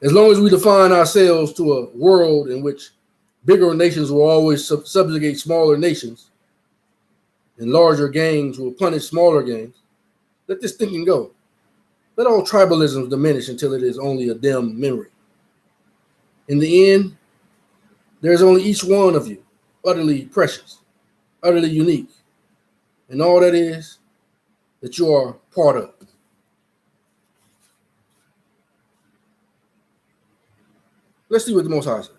As long as we define ourselves to a world in which bigger nations will always subjugate smaller nations and larger gangs will punish smaller gangs, let this thinking go. Let all tribalisms diminish until it is only a dim memory. In the end, there is only each one of you, utterly precious, utterly unique, and all that is that you are part of. Let's see what the Most High says.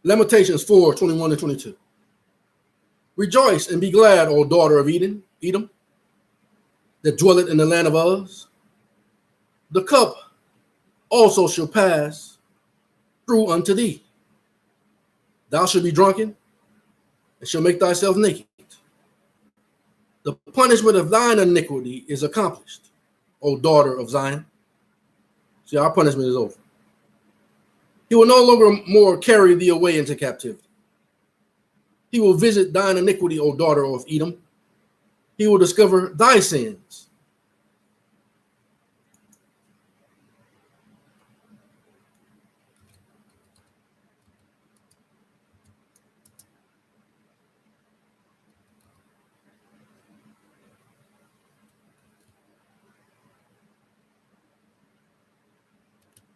Lamentations 4:21-22. Rejoice and be glad, O daughter of Edom, that dwelleth in the land of Uz. The cup also shall pass through unto thee. Thou shalt be drunken, and shall make thyself naked. The punishment of thine iniquity is accomplished, O daughter of Zion. See, our punishment is over. He will no longer more carry thee away into captivity. He will visit thine iniquity, O daughter of Edom. He will discover thy sins.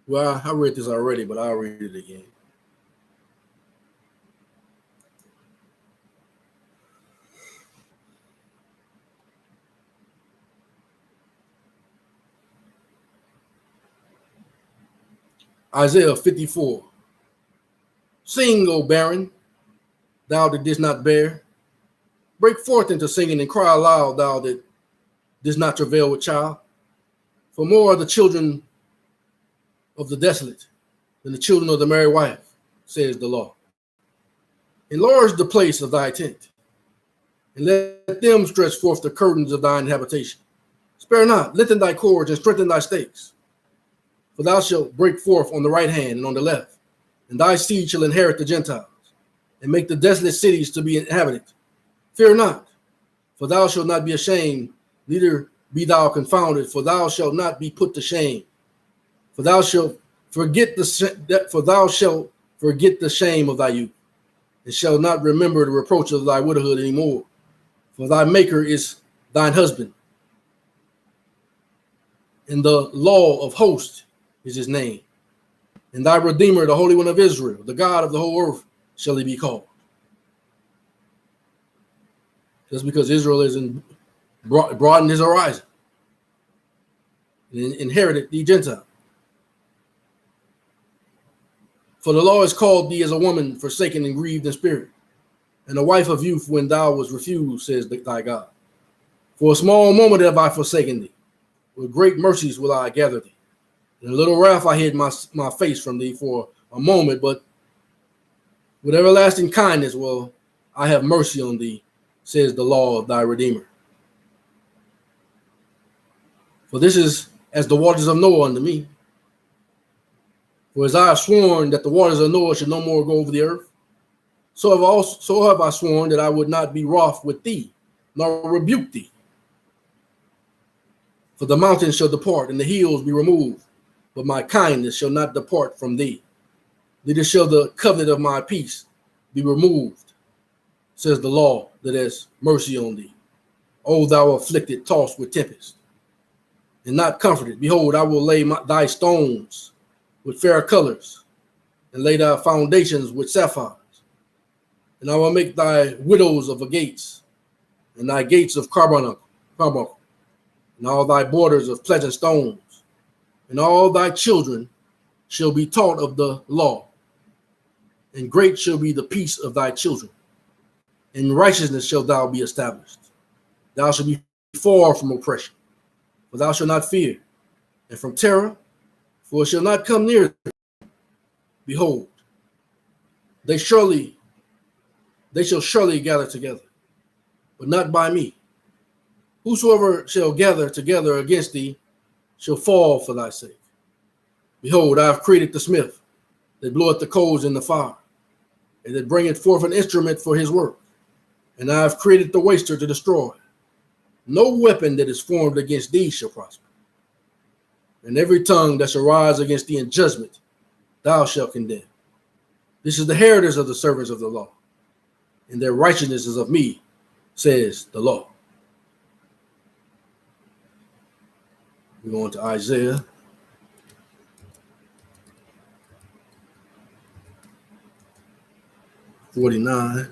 Well, I read this already, but I'll read it again. Isaiah 54. Sing, O barren, thou that didst not bear. Break forth into singing and cry aloud, thou that didst not travail with child. For more are the children of the desolate than the children of the married wife, says the Lord. Enlarge the place of thy tent, and let them stretch forth the curtains of thine habitation. Spare not, lengthen thy cords and strengthen thy stakes. For thou shalt break forth on the right hand and on the left, and thy seed shall inherit the Gentiles, and make the desolate cities to be inhabited. Fear not, for thou shalt not be ashamed, neither be thou confounded, for thou shalt not be put to shame. For thou shalt forget the shame of thy youth, and shalt not remember the reproach of thy widowhood anymore. For thy maker is thine husband, and the law of hosts is his name. And thy Redeemer, the Holy One of Israel, the God of the whole earth, shall he be called. Just because Israel is broadened his horizon and inherited the Gentile. For the law has called thee as a woman forsaken and grieved in spirit, and a wife of youth when thou was refused, says thy God. For a small moment have I forsaken thee. With great mercies will I gather thee. In a little wrath I hid my face from thee for a moment, but with everlasting kindness will I have mercy on thee, says the law of thy Redeemer. For this is as the waters of Noah unto me. For as I have sworn that the waters of Noah should no more go over the earth, so have I sworn that I would not be wroth with thee, nor rebuke thee. For the mountains shall depart and the hills be removed, but my kindness shall not depart from thee. Neither shall the covenant of my peace be removed, says the law that has mercy on thee. O thou afflicted, tossed with tempest, and not comforted. Behold, I will lay thy stones with fair colors, and lay thy foundations with sapphires. And I will make thy widows of the gates, and thy gates of carbuncle, and all thy borders of pleasant stones, and all thy children shall be taught of the law, and great shall be the peace of thy children. In righteousness shalt thou be established. Thou shalt be far from oppression, for thou shalt not fear, and from terror, for it shall not come near thee. Behold, they shall surely gather together, but not by me. Whosoever shall gather together against thee shall fall for thy sake. Behold, I have created the smith that bloweth the coals in the fire, and that bringeth forth an instrument for his work. And I have created the waster to destroy. No weapon that is formed against thee shall prosper. And every tongue that shall rise against thee in judgment, thou shalt condemn. This is the heritage of the servants of the law, and their righteousness is of me, says the law. We're going to Isaiah 49,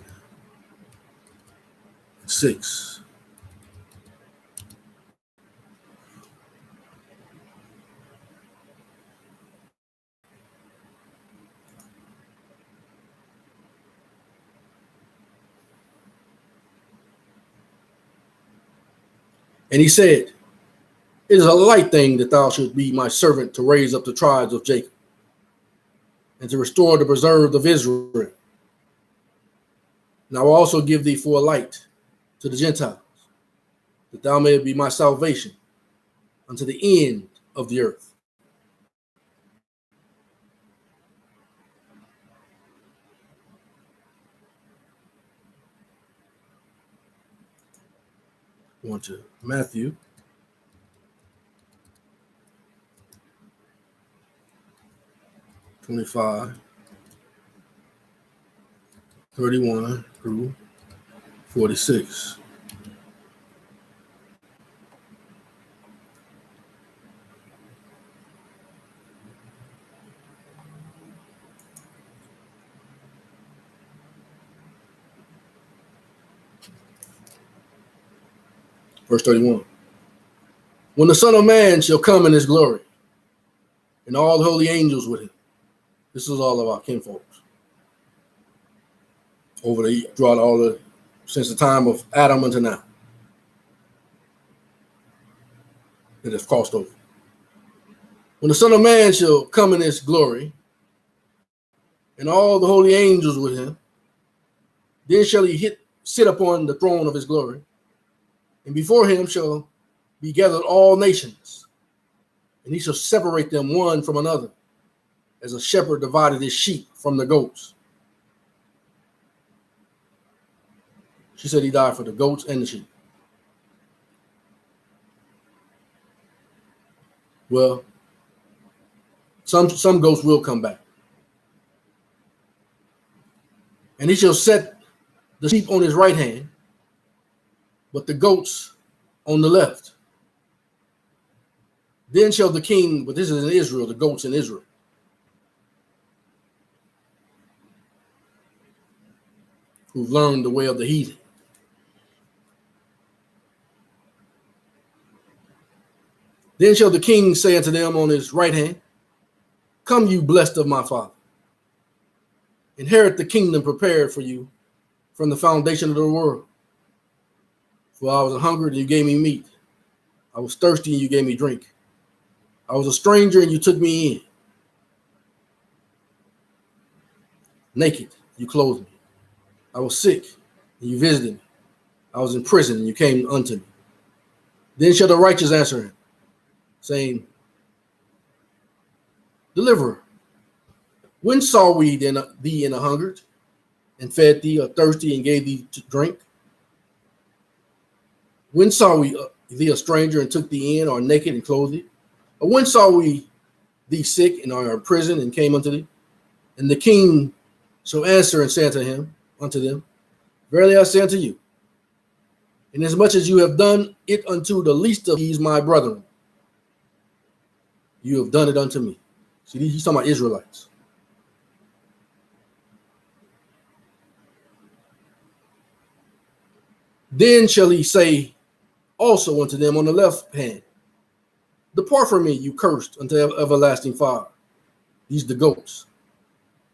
6. And he said, it is a light thing that thou shouldst be my servant to raise up the tribes of Jacob, and to restore the preserved of Israel. And I will also give thee for a light to the Gentiles, that thou mayest be my salvation unto the end of the earth. Going to Matthew 25, 31 through 46. Verse 31. When the Son of Man shall come in his glory, and all the holy angels with him. This is all of our kinfolks. Since the time of Adam until now. It has crossed over. When the Son of Man shall come in his glory, and all the holy angels with him, then shall he sit upon the throne of his glory, and before him shall be gathered all nations, and he shall separate them one from another, as a shepherd divided his sheep from the goats. She said he died for the goats and the sheep. Well, some goats will come back. And he shall set the sheep on his right hand, but the goats on the left. Then shall the king, but this is in Israel, the goats in Israel. Who've learned the way of the heathen. Then shall the king say unto them on his right hand, Come, you blessed of my Father. Inherit the kingdom prepared for you from the foundation of the world. For I was hungry, and you gave me meat. I was thirsty, and you gave me drink. I was a stranger, and you took me in. Naked, you clothed me. I was sick, and you visited me. I was in prison, and you came unto me. Then shall the righteous answer him, saying, Deliverer, when saw we then thee in a hungered, and fed thee, or thirsty, and gave thee to drink? When saw we thee a stranger, and took thee in, or naked, and clothed thee? Or when saw we thee sick, and are in prison, and came unto thee? And the king shall answer and say unto them, Verily I say unto you, inasmuch as you have done it unto the least of these my brethren, you have done it unto me. See, he's talking about Israelites. Then shall he say also unto them on the left hand, Depart from me, you cursed, unto everlasting fire. These are the goats,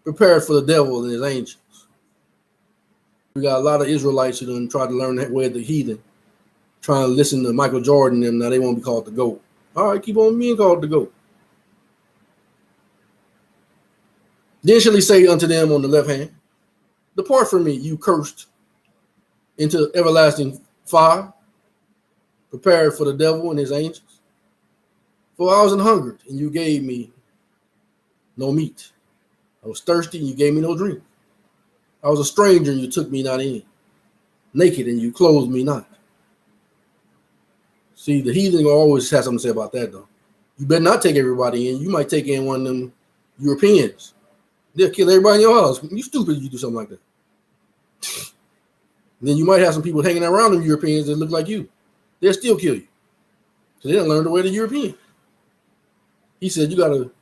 prepared for the devil and his angels. We got a lot of Israelites who done try to learn that way of the heathen, trying to listen to Michael Jordan and them. Now they want to be called the goat. All right, keep on being called the goat. Then shall he say unto them on the left hand, Depart from me, you cursed, into everlasting fire, prepared for the devil and his angels. For I was an hungered, and you gave me no meat. I was thirsty, and you gave me no drink. I was a stranger, and you took me not in. Naked, and you clothed me not. See, the heathen always has something to say about that, though. You better not take everybody in. You might take in one of them Europeans. They'll kill everybody in your house. You stupid if you do something like that. Then you might have some people hanging around them Europeans that look like you. They'll still kill you. So they didn't learn the way of the European. He said you got to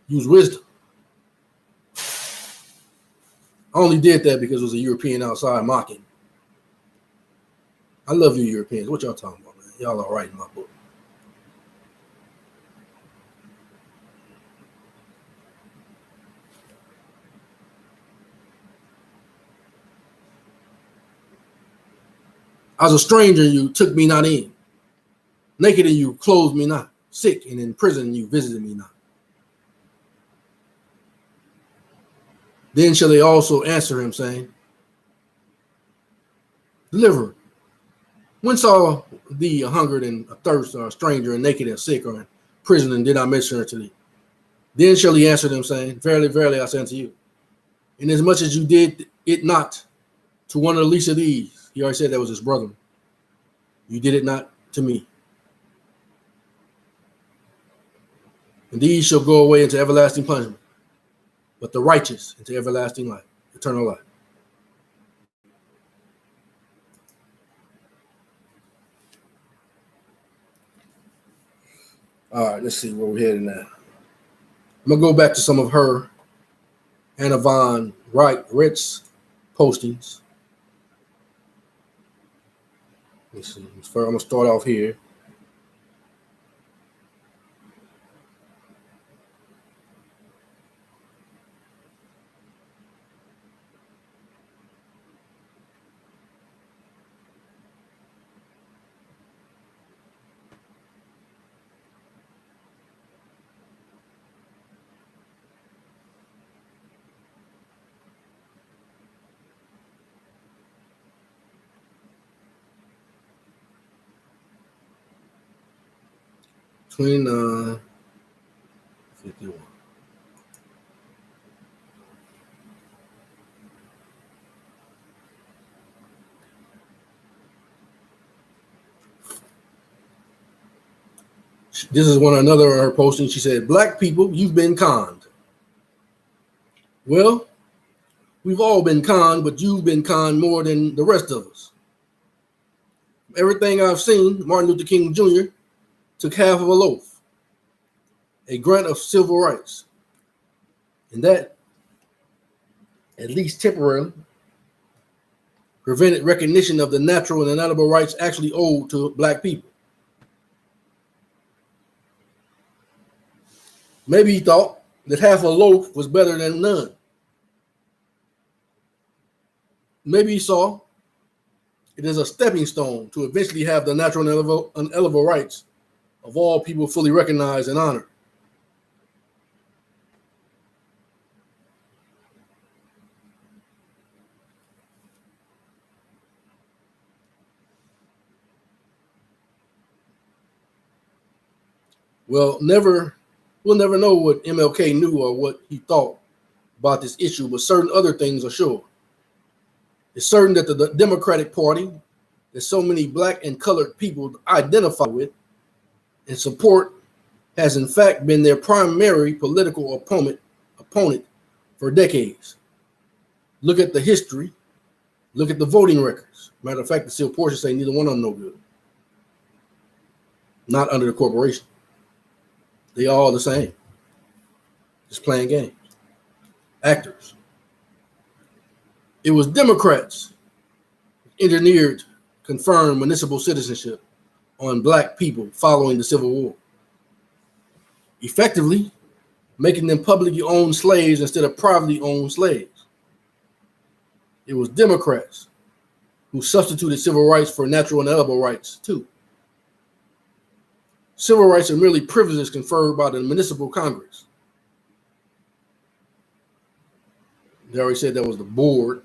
use wisdom. I only did that because it was a European outside mocking. I love you Europeans. What y'all talking about, man? Y'all all right in my book. I was a stranger, and you took me not in. Naked, and you clothed me not. Sick, and in prison, and you visited me not. Then shall they also answer him, saying, Deliverer, when saw thee a hungered and a thirst, or a stranger, and naked, and sick, or in prison, and did I minister unto thee? Then shall he answer them, saying, Verily, verily, I say unto you, inasmuch as you did it not to one of the least of these, he already said that was his brother, you did it not to me. And these shall go away into everlasting punishment, but the righteous into everlasting life, eternal life. All right, let's see where we're heading now. I'm going to go back to some of her Anna Von Wright's postings. Let's see. I'm going to start off here. Between 51. This is another of her posting. She said, "Black people, you've been conned." Well, we've all been conned, but you've been conned more than the rest of us. Everything I've seen, Martin Luther King Jr. took half of a loaf, a grant of civil rights. And that, at least temporarily, prevented recognition of the natural and inalienable rights actually owed to black people. Maybe he thought that half a loaf was better than none. Maybe he saw it as a stepping stone to eventually have the natural and unalienable rights of all people fully recognized and honored. Well, we'll never know what MLK knew or what he thought about this issue, but certain other things are sure. It's certain that the Democratic Party, that so many black and colored people identify with and support, has in fact been their primary political opponent for decades. Look at the history. Look at the voting records. Matter of fact, the sealed portion say neither one of them no good. Not under the corporation. They all the same. Just playing games. Actors. It was Democrats who engineered confirmed municipal citizenship on black people following the Civil War, effectively making them publicly owned slaves instead of privately owned slaves. It was Democrats who substituted civil rights for natural and inalienable rights too. Civil rights are merely privileges conferred by the municipal Congress. They already said that was the board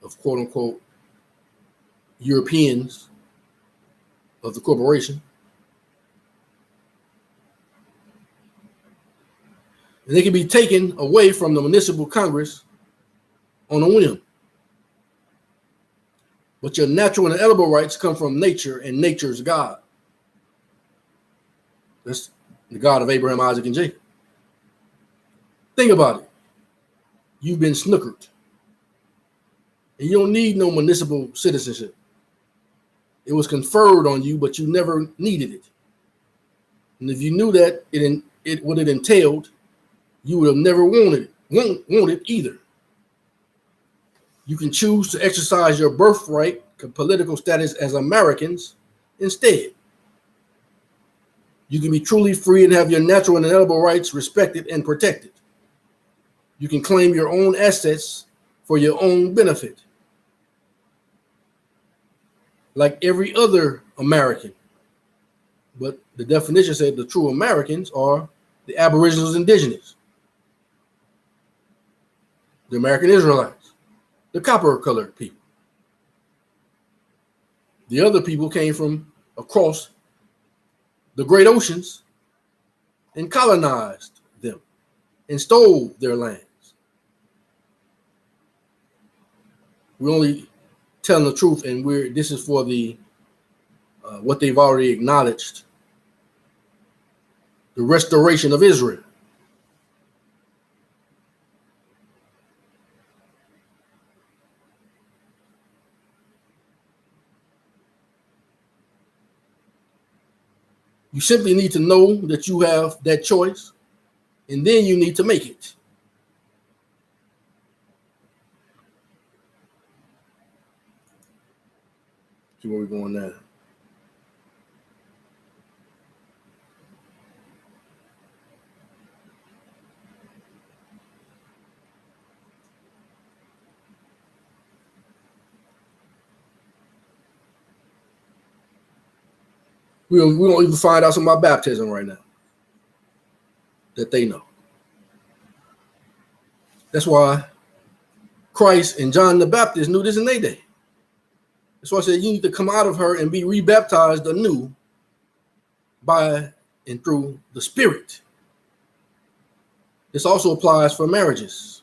of quote unquote Europeans of the corporation. And they can be taken away from the municipal Congress on a whim. But your natural and inalienable rights come from nature and nature's God. That's the God of Abraham, Isaac, and Jacob. Think about it. You've been snookered. And you don't need no municipal citizenship. It was conferred on you, but you never needed it. And if you knew that what it entailed, you would have never wanted it either. You can choose to exercise your birthright political status as Americans instead. You can be truly free and have your natural and inalienable rights respected and protected. You can claim your own assets for your own benefit, like every other American. But the definition said the true Americans are the Aboriginals, Indigenous, the American Israelites, the copper-colored people. The other people came from across the great oceans and colonized them and stole their lands. We're only telling the truth, and this is for the what they've already acknowledged, the restoration of Israel. You simply need to know that you have that choice, and then you need to make it. See where we're going now. We don't even find out something about baptism right now that they know. That's why Christ and John the Baptist knew this in their day. That's why I said you need to come out of her and be rebaptized anew by and through the Spirit. This also applies for marriages.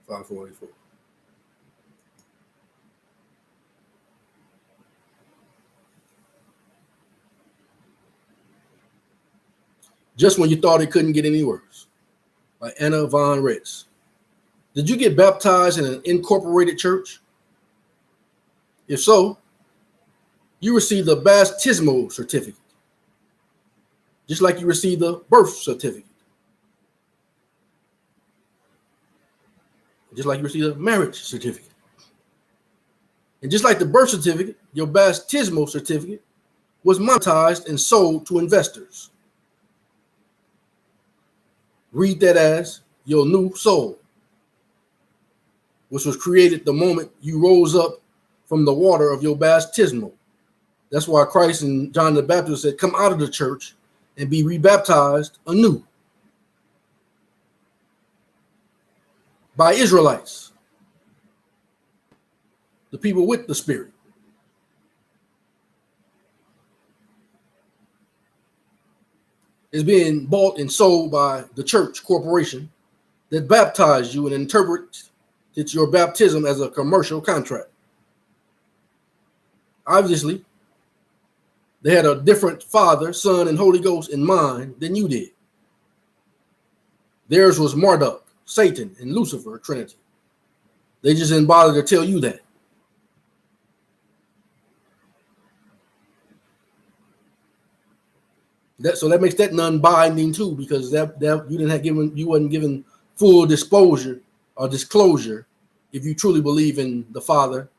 $5.44. Just when you thought it couldn't get any worse. By Anna Von Ritz. Did you get baptized in an incorporated church? If so, you received the baptismal certificate, just like you received the birth certificate, just like you received a marriage certificate. And just like the birth certificate, your baptismal certificate was monetized and sold to investors. Read that as your new soul, which was created the moment you rose up from the water of your baptismal. That's why Christ and John the Baptist said, come out of the church and be rebaptized anew by Israelites, the people with the Spirit. It's being bought and sold by the church corporation that baptized you and interprets your baptism as a commercial contract. Obviously, they had a different Father, Son, and Holy Ghost in mind than you did. Theirs was Marduk, Satan, and Lucifer, Trinity. They just didn't bother to tell you that. So that makes that non-binding too, because that you wasn't given full disclosure if you truly believe in the Father,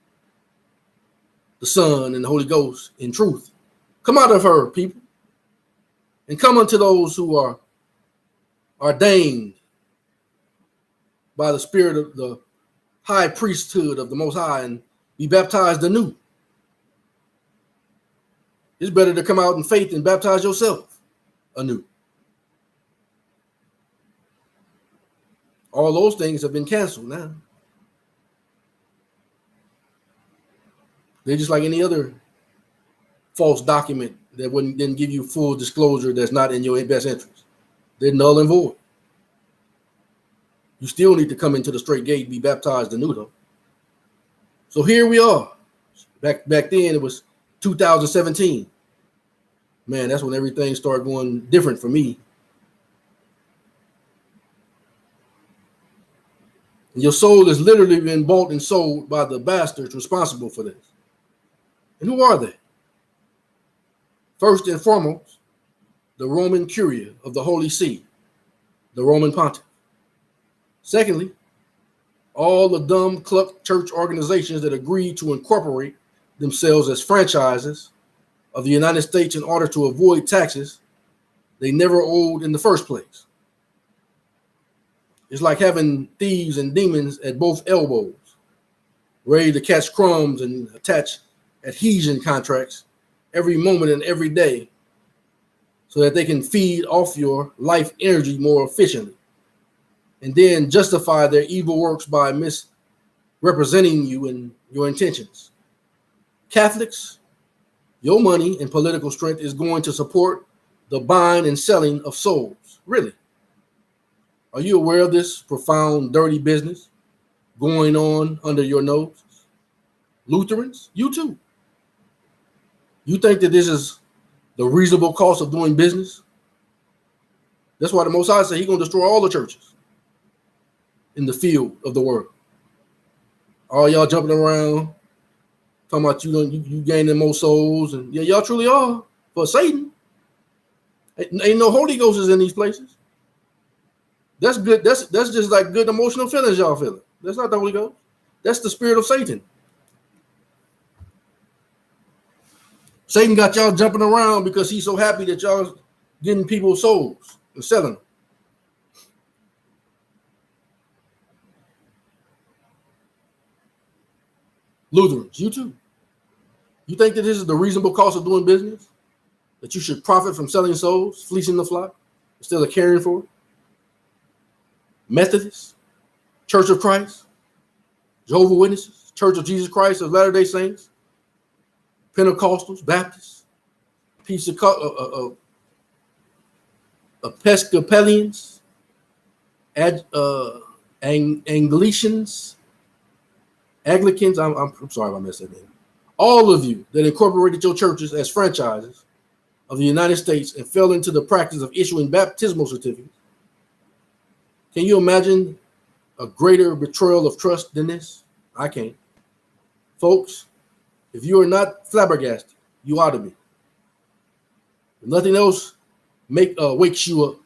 the Son, and the Holy Ghost in truth. Come out of her, people, and come unto those who are ordained by the Spirit of the high priesthood of the Most High and be baptized anew. It's better to come out in faith and baptize yourself anew. All those things have been canceled now. They're just like any other false document that didn't give you full disclosure that's not in your best interest. They're null and void. You still need to come into the straight gate and be baptized anew, though. So here we are. Back then, it was 2017. Man, that's when everything started going different for me. And your soul has literally been bought and sold by the bastards responsible for this. And who are they? First and foremost, the Roman Curia of the Holy See, the Roman Pontiff. Secondly, all the dumb cluck church organizations that agreed to incorporate themselves as franchises of the United States in order to avoid taxes they never owed in the first place. It's like having thieves and demons at both elbows, ready to catch crumbs and attach adhesion contracts every moment and every day so that they can feed off your life energy more efficiently and then justify their evil works by misrepresenting you and your intentions. Catholics, your money and political strength is going to support the buying and selling of souls. Really? Are you aware of this profound, dirty business going on under your nose? Lutherans, you too. You think that this is the reasonable cost of doing business? That's why the Most High said he's going to destroy all the churches. in the field of the world. All y'all jumping around, talking about you gaining more souls, and yeah, y'all truly are for Satan. Ain't no Holy Ghosts in these places. That's good. That's just like good emotional feelings y'all feeling. That's not the Holy Ghost. That's the spirit of Satan. Satan got y'all jumping around because he's so happy that y'all getting people's souls and selling them. Lutherans, you too. You think that this is the reasonable cost of doing business? That you should profit from selling souls, fleecing the flock, instead of caring for it? Methodists, Church of Christ, Jehovah's Witnesses, Church of Jesus Christ of Latter-day Saints, Pentecostals, Baptists, Episcopalians, Anglicans, Anglicans. I'm sorry if I messed that name. All of you that incorporated your churches as franchises of the United States and fell into the practice of issuing baptismal certificates. Can you imagine a greater betrayal of trust than this? I can't. Folks, if you are not flabbergasted, you ought to be. If nothing else wakes you up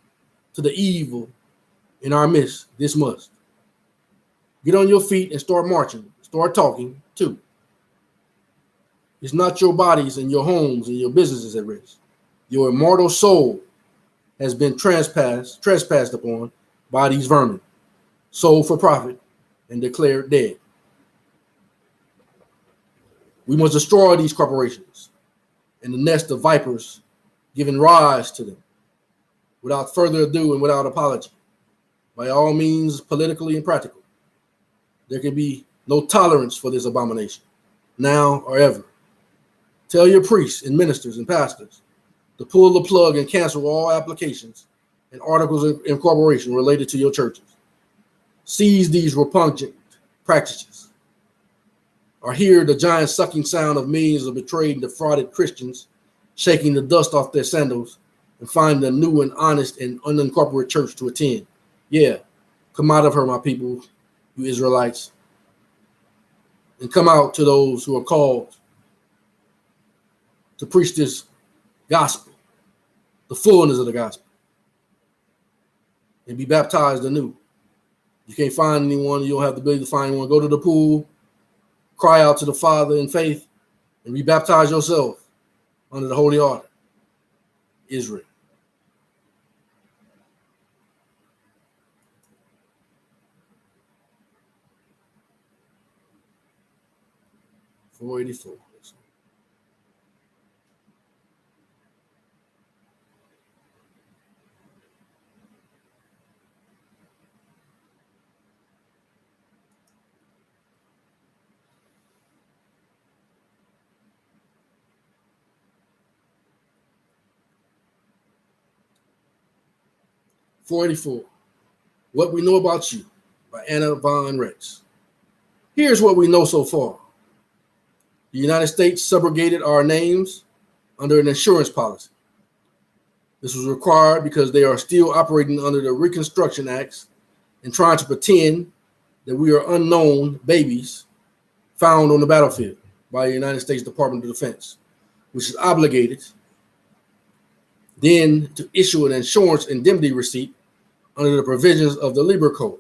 to the evil in our midst, this must. Get on your feet and start marching. Start talking too. It's not your bodies and your homes and your businesses at risk. Your immortal soul has been trespassed upon by these vermin, sold for profit and declared dead. We must destroy these corporations and the nest of vipers giving rise to them without further ado and without apology. By all means, politically and practical. There can be no tolerance for this abomination, now or ever. Tell your priests and ministers and pastors to pull the plug and cancel all applications and articles of incorporation related to your churches. Seize these repugnant practices, or hear the giant sucking sound of millions of betrayed and defrauded Christians shaking the dust off their sandals and find a new and honest and unincorporated church to attend. Yeah, come out of her, my people, you Israelites, and come out to those who are called to preach this gospel, the fullness of the gospel, and be baptized anew. You can't find anyone, you don't have the ability to find anyone. Go to the pool, cry out to the Father in faith, and rebaptize yourself under the holy order. Israel. $484. $484. What We Know About You by Anna Von Rex. Here's what we know so far. The United States subrogated our names under an insurance policy. This was required because they are still operating under the Reconstruction Acts and trying to pretend that we are unknown babies found on the battlefield by the United States Department of Defense, which is obligated then to issue an insurance indemnity receipt under the provisions of the Labor Code.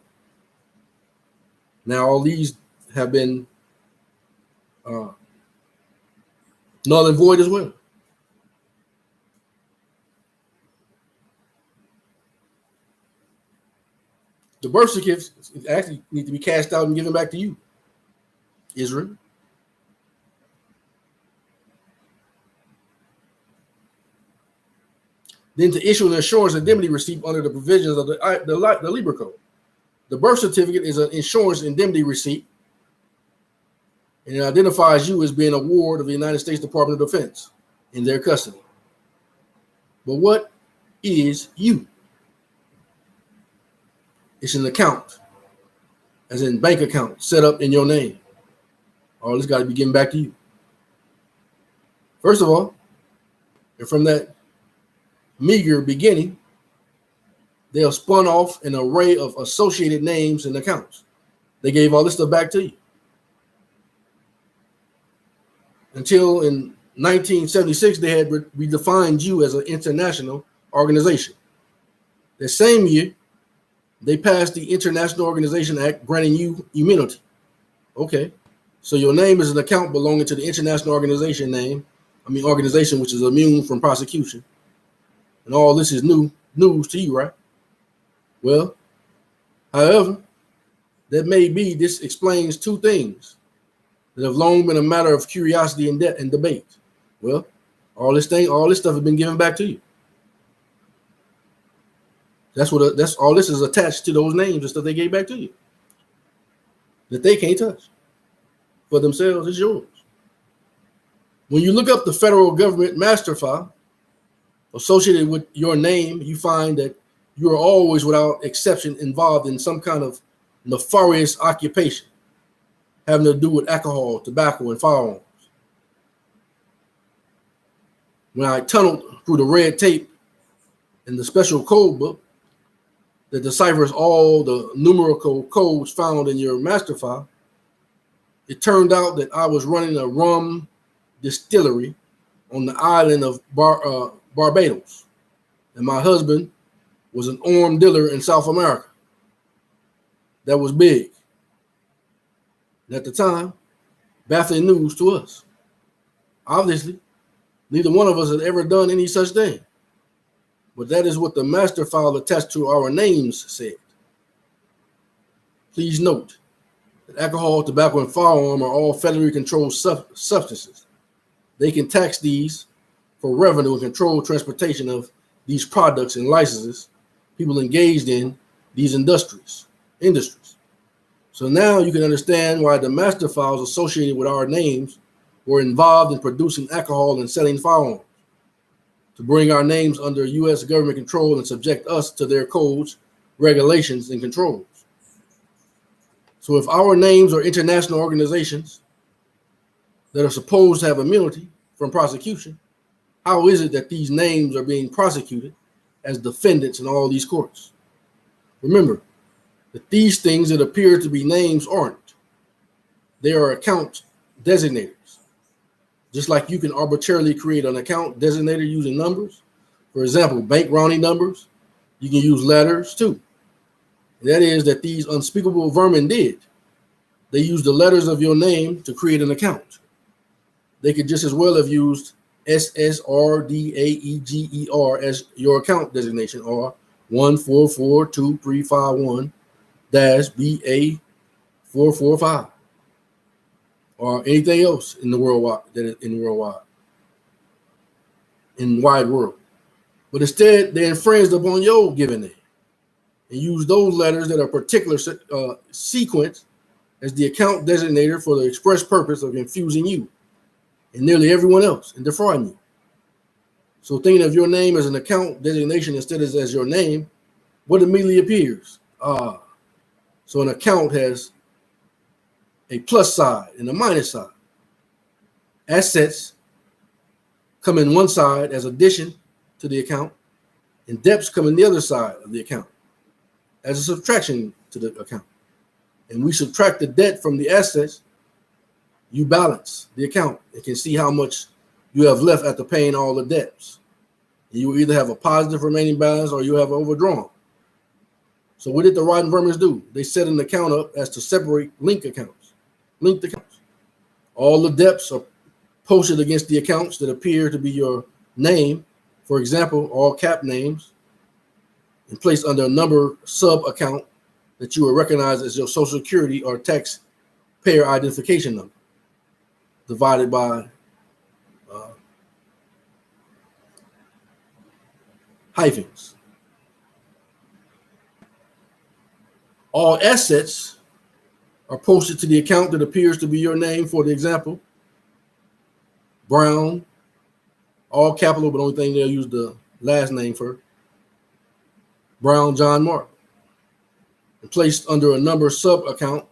Now, all these have been null and void as well. The birth certificates actually need to be cashed out and given back to you, Israel. Then to issue an insurance indemnity receipt under the provisions of the Labor Code. The birth certificate is an insurance indemnity receipt, and it identifies you as being a ward of the United States Department of Defense in their custody. But what is you? It's an account, as in bank account, set up in your name. All this got to be given back to you. First of all, and from that meager beginning, they have spun off an array of associated names and accounts. They gave all this stuff back to you. Until in 1976, they had redefined you as an international organization. The same year, they passed the International Organization Act granting you immunity. Okay, so your name is an account belonging to the international organization organization which is immune from prosecution. And all this is news to you, right? Well, however, that may be, this explains two things that have long been a matter of curiosity and debate. Well, all this stuff has been given back to you. That's all this is attached to those names and stuff they gave back to you that they can't touch for themselves. It's yours. When you look up the federal government master file associated with your name, you find that you are always, without exception, involved in some kind of nefarious occupation having to do with alcohol, tobacco, and firearms. When I tunneled through the red tape in the special code book that deciphers all the numerical codes found in your master file, it turned out that I was running a rum distillery on the island of Barbados, and my husband was an armed dealer in South America. That was big. And at the time, baffling news to us. Obviously, neither one of us had ever done any such thing. But that is what the master file attached to our names said. Please note that alcohol, tobacco, and firearm are all federally controlled substances. They can tax these for revenue and control transportation of these products and licenses people engaged in these industries. So now you can understand why the master files associated with our names were involved in producing alcohol and selling firearms, to bring our names under U.S. government control and subject us to their codes, regulations, and controls. So if our names are international organizations that are supposed to have immunity from prosecution, how is it that these names are being prosecuted as defendants in all these courts? Remember that these things that appear to be names aren't. They are account designators. Just like you can arbitrarily create an account designator using numbers. For example, bank rounding numbers. You can use letters too. And that is that these unspeakable vermin did. They used the letters of your name to create an account. They could just as well have used SSRDAEGER as your account designation, or 1442351-BA445, or anything else in the wide world. But instead, they infringed upon your given name and used those letters that are particular sequence as the account designator for the express purpose of confusing you and nearly everyone else and defrauding you. So thinking of your name as an account designation instead of as your name, what immediately appears? So an account has a plus side and a minus side. Assets come in one side as addition to the account, and debts come in the other side of the account as a subtraction to the account. And we subtract the debt from the assets, you balance the account and can see how much you have left after paying all the debts. You either have a positive remaining balance or you have overdrawn. So what did the rotten vermin do? They set an account up as to separate linked accounts. All the debts are posted against the accounts that appear to be your name. For example, all cap names, and placed under a number sub account that you will recognize as your Social Security or taxpayer identification number, divided by hyphens. All assets are posted to the account that appears to be your name. For the example, Brown, all capital, but only thing they'll use the last name for, Brown John Mark, and placed under a number sub account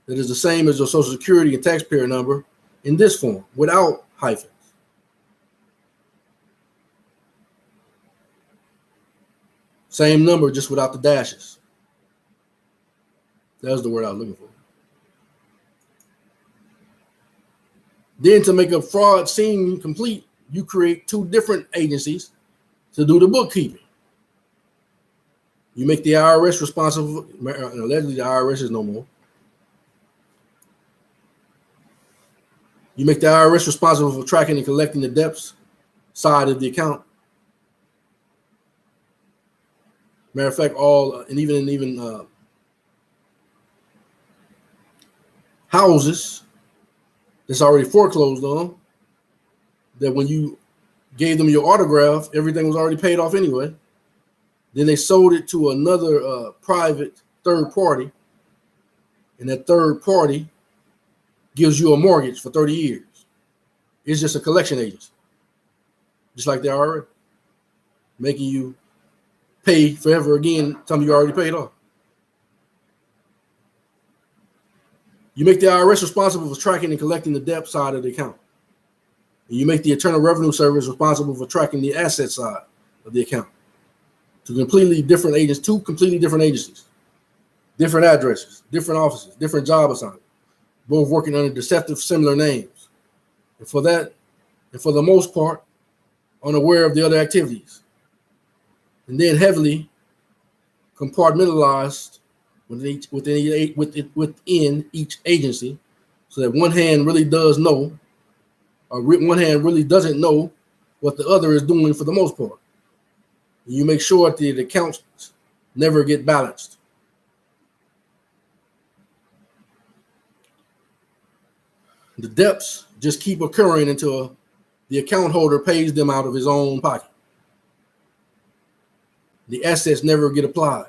that is the same as your Social Security and taxpayer number in this form, without hyphens. Same number, just without the dashes. That was the word I was looking for. Then to make a fraud seem complete, you create two different agencies to do the bookkeeping. You make the IRS responsible. Allegedly, the IRS is no more. You make the IRS responsible for tracking and collecting the debts side of the account. Matter of fact, even houses that's already foreclosed on, that when you gave them your autograph, everything was already paid off anyway. Then they sold it to another private third party, and that third party gives you a mortgage for 30 years. It's just a collection agency, just like they are, making you pay forever again, something you already paid off. You make the IRS responsible for tracking and collecting the debt side of the account. And you make the Internal Revenue Service responsible for tracking the asset side of the account. Two completely different agencies, different addresses, different offices, different job assignments, both working under deceptive, similar names. And for the most part, unaware of the other activities. And then heavily compartmentalized within each agency, so that one hand really does know, or one hand really doesn't know what the other is doing for the most part. And you make sure that the accounts never get balanced. The debts just keep occurring until the account holder pays them out of his own pocket. The assets never get applied.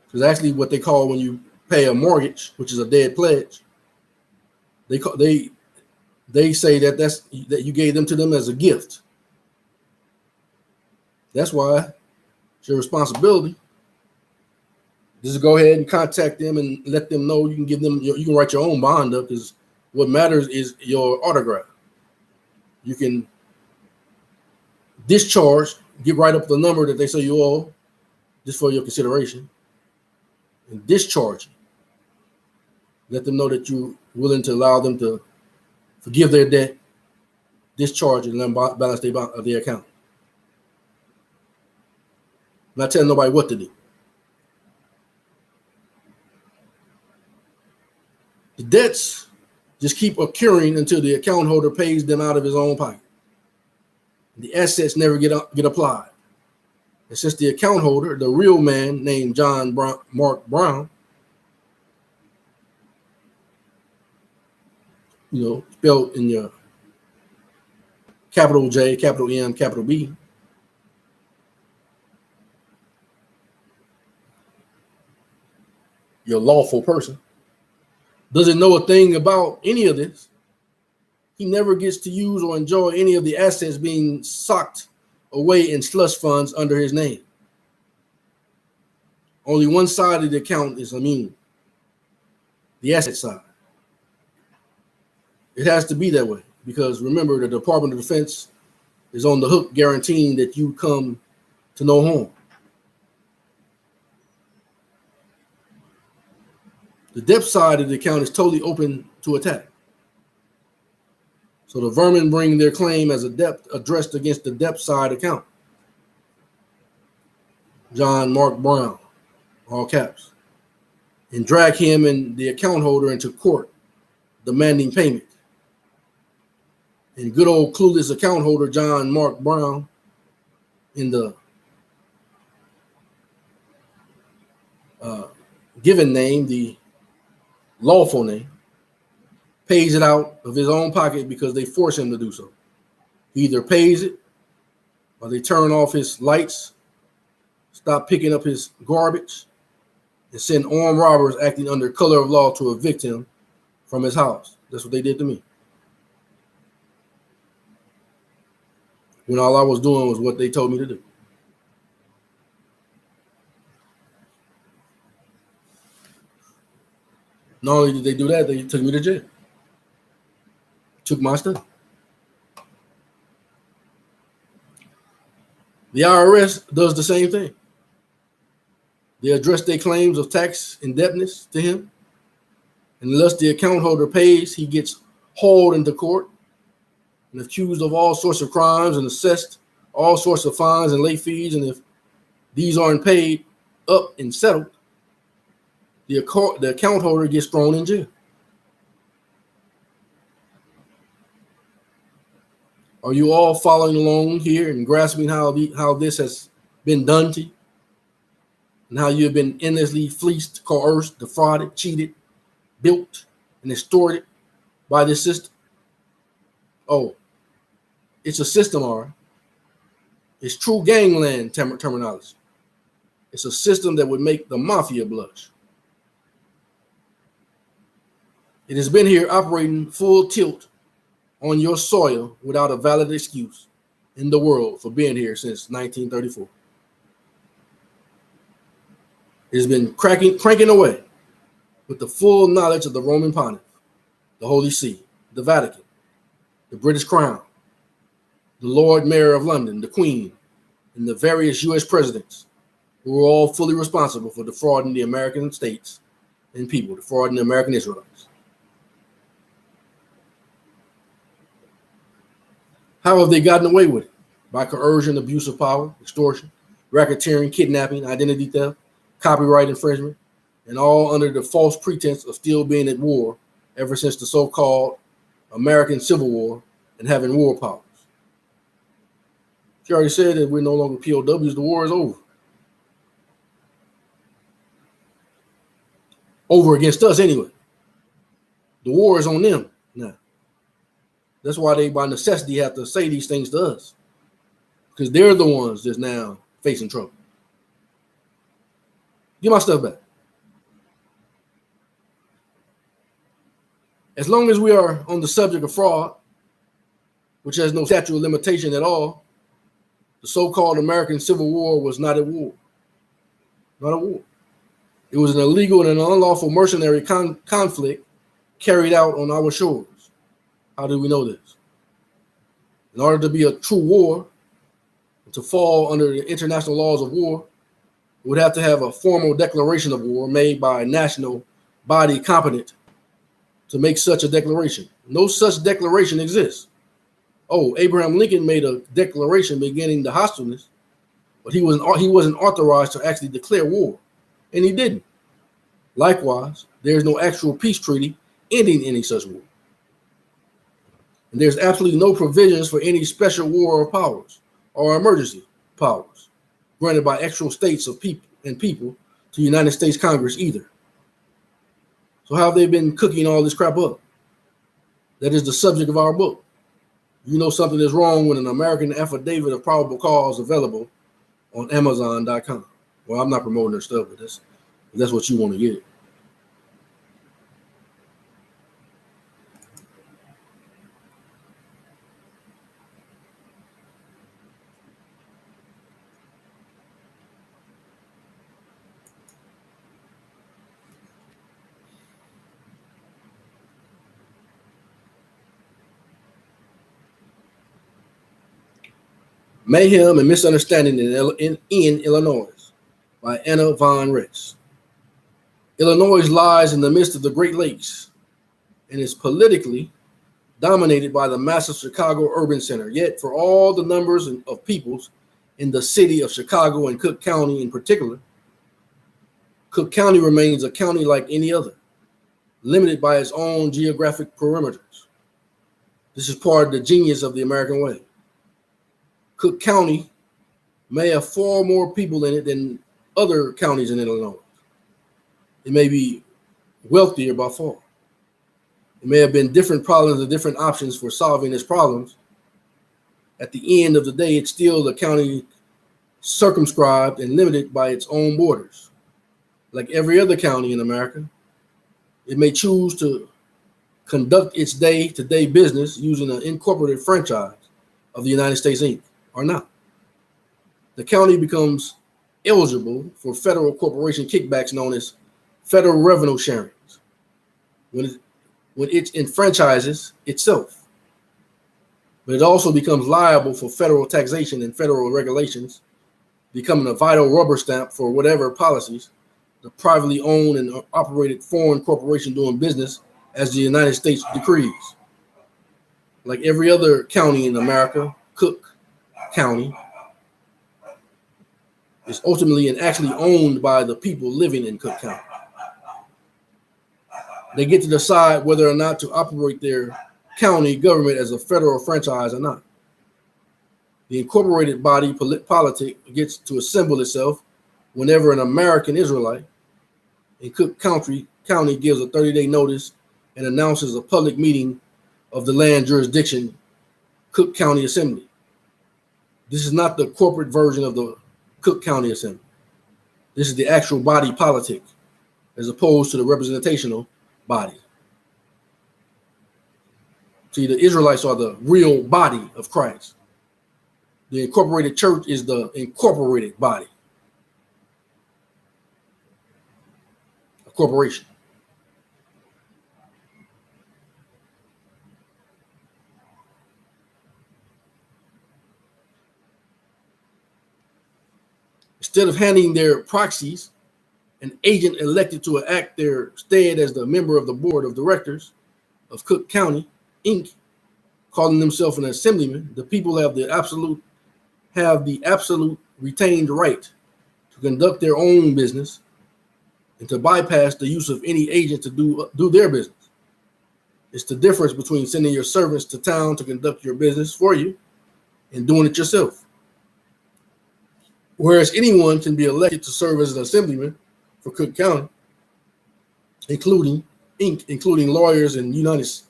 Because actually what they call, when you pay a mortgage, which is a dead pledge, they say that you gave them to them as a gift. That's why it's your responsibility. Just go ahead and contact them and let them know. You can give them, you can write your own bond up, because what matters is your autograph. You can discharge, get right up the number that they say you owe, just for your consideration, and discharge it. Let them know that you're willing to allow them to forgive their debt, discharge it, and then balance their account. I'm not telling nobody what to do. The debts just keep occurring until the account holder pays them out of his own pocket. The assets never get applied. And since the account holder, the real man named John Mark Brown, spelled in your capital J, capital M, capital B, your lawful person, doesn't know a thing about any of this, he never gets to use or enjoy any of the assets being socked away in slush funds under his name. Only one side of the account is immune, the asset side. It has to be that way, because remember, the Department of Defense is on the hook guaranteeing that you come to no harm. The debt side of the account is totally open to attack. So the vermin bring their claim as a debt addressed against the debt side account. John Mark Brown, all caps, and drag him and the account holder into court, demanding payment. And good old clueless account holder John Mark Brown, in the given name, the lawful name, pays it out of his own pocket because they force him to do so. He either pays it, or they turn off his lights, stop picking up his garbage, and send armed robbers acting under color of law to evict him from his house. That's what they did to me. When all I was doing was what they told me to do. Not only did they do that, they took me to jail. Took my stuff. The IRS does the same thing. They address their claims of tax indebtedness to him, and unless the account holder pays, he gets hauled into court and accused of all sorts of crimes and assessed all sorts of fines and late fees. And if these aren't paid up and settled, the account holder gets thrown in jail. Are you all following along here and grasping how this has been done to you? And how you've been endlessly fleeced, coerced, defrauded, cheated, built, and extorted by this system? Oh, it's a system, all right. It's true gangland terminology. It's a system that would make the mafia blush. It has been here operating full tilt on your soil without a valid excuse in the world for being here since 1934. It has been cranking away with the full knowledge of the Roman Pontiff, the Holy See, the Vatican, the British Crown, the Lord Mayor of London, the Queen, and the various U.S. presidents, who were all fully responsible for defrauding the American states and people, defrauding the American Israelites. How have they gotten away with it? By coercion, abuse of power, extortion, racketeering, kidnapping, identity theft, copyright infringement, and all under the false pretense of still being at war ever since the so-called American Civil War and having war powers. She already said that we're no longer POWs. The war is over. Over against us anyway. The war is on them now. That's why they, by necessity, have to say these things to us, because they're the ones that's now facing trouble. Get my stuff back. As long as we are on the subject of fraud, which has no statute of limitation at all, the so-called American Civil War was not a war. Not a war. It was an illegal and an unlawful mercenary conflict carried out on our shores. How do we know this? In order to be a true war, to fall under the international laws of war, it would have to have a formal declaration of war made by a national body competent to make such a declaration. No such declaration exists. Oh, Abraham Lincoln made a declaration beginning the hostileness, but he wasn't authorized to actually declare war, and he didn't. Likewise, there is no actual peace treaty ending any such war. And there's absolutely no provisions for any special war of powers or emergency powers granted by actual states of people to the United States Congress either. So how have they been cooking all this crap up? That is the subject of our book. You know something is wrong with an American affidavit of probable cause available on Amazon.com. Well, I'm not promoting their stuff, but that's what you want to get. Mayhem and Misunderstanding in Illinois by Anna Von Rex. Illinois lies in the midst of the Great Lakes and is politically dominated by the massive Chicago urban center. Yet for all the numbers of peoples in the city of Chicago and Cook County in particular, Cook County remains a county like any other, limited by its own geographic perimeters. This is part of the genius of the American way. Cook County may have far more people in it than other counties in Illinois. It may be wealthier by far. It may have been different problems and different options for solving its problems. At the end of the day, it's still the county circumscribed and limited by its own borders. Like every other county in America, it may choose to conduct its day-to-day business using an incorporated franchise of the United States Inc. or not. The county becomes eligible for federal corporation kickbacks known as federal revenue sharings when it enfranchises itself. but it also becomes liable for federal taxation and federal regulations, becoming a vital rubber stamp for whatever policies the privately owned and operated foreign corporation doing business as the United States decrees. Like every other county in America, Cook County is ultimately and actually owned by the people living in Cook County. They get to decide whether or not to operate their county government as a federal franchise or not. The incorporated body politic gets to assemble itself whenever an American Israelite in Cook County gives a 30-day notice and announces a public meeting of the land jurisdiction, Cook County Assembly. This is not the corporate version of the Cook County Assembly. This is the actual body politic, as opposed to the representational body. See, the Israelites are the real body of Christ. The incorporated church is the incorporated body. A corporation. Instead of handing their proxies, an agent elected to act their stead as the member of the board of directors of Cook County, Inc., calling themselves an assemblyman, the people have the absolute retained right to conduct their own business and to bypass the use of any agent to do their business. It's the difference between sending your servants to town to conduct your business for you and doing it yourself. Whereas anyone can be elected to serve as an assemblyman for Cook County, including lawyers and U.S.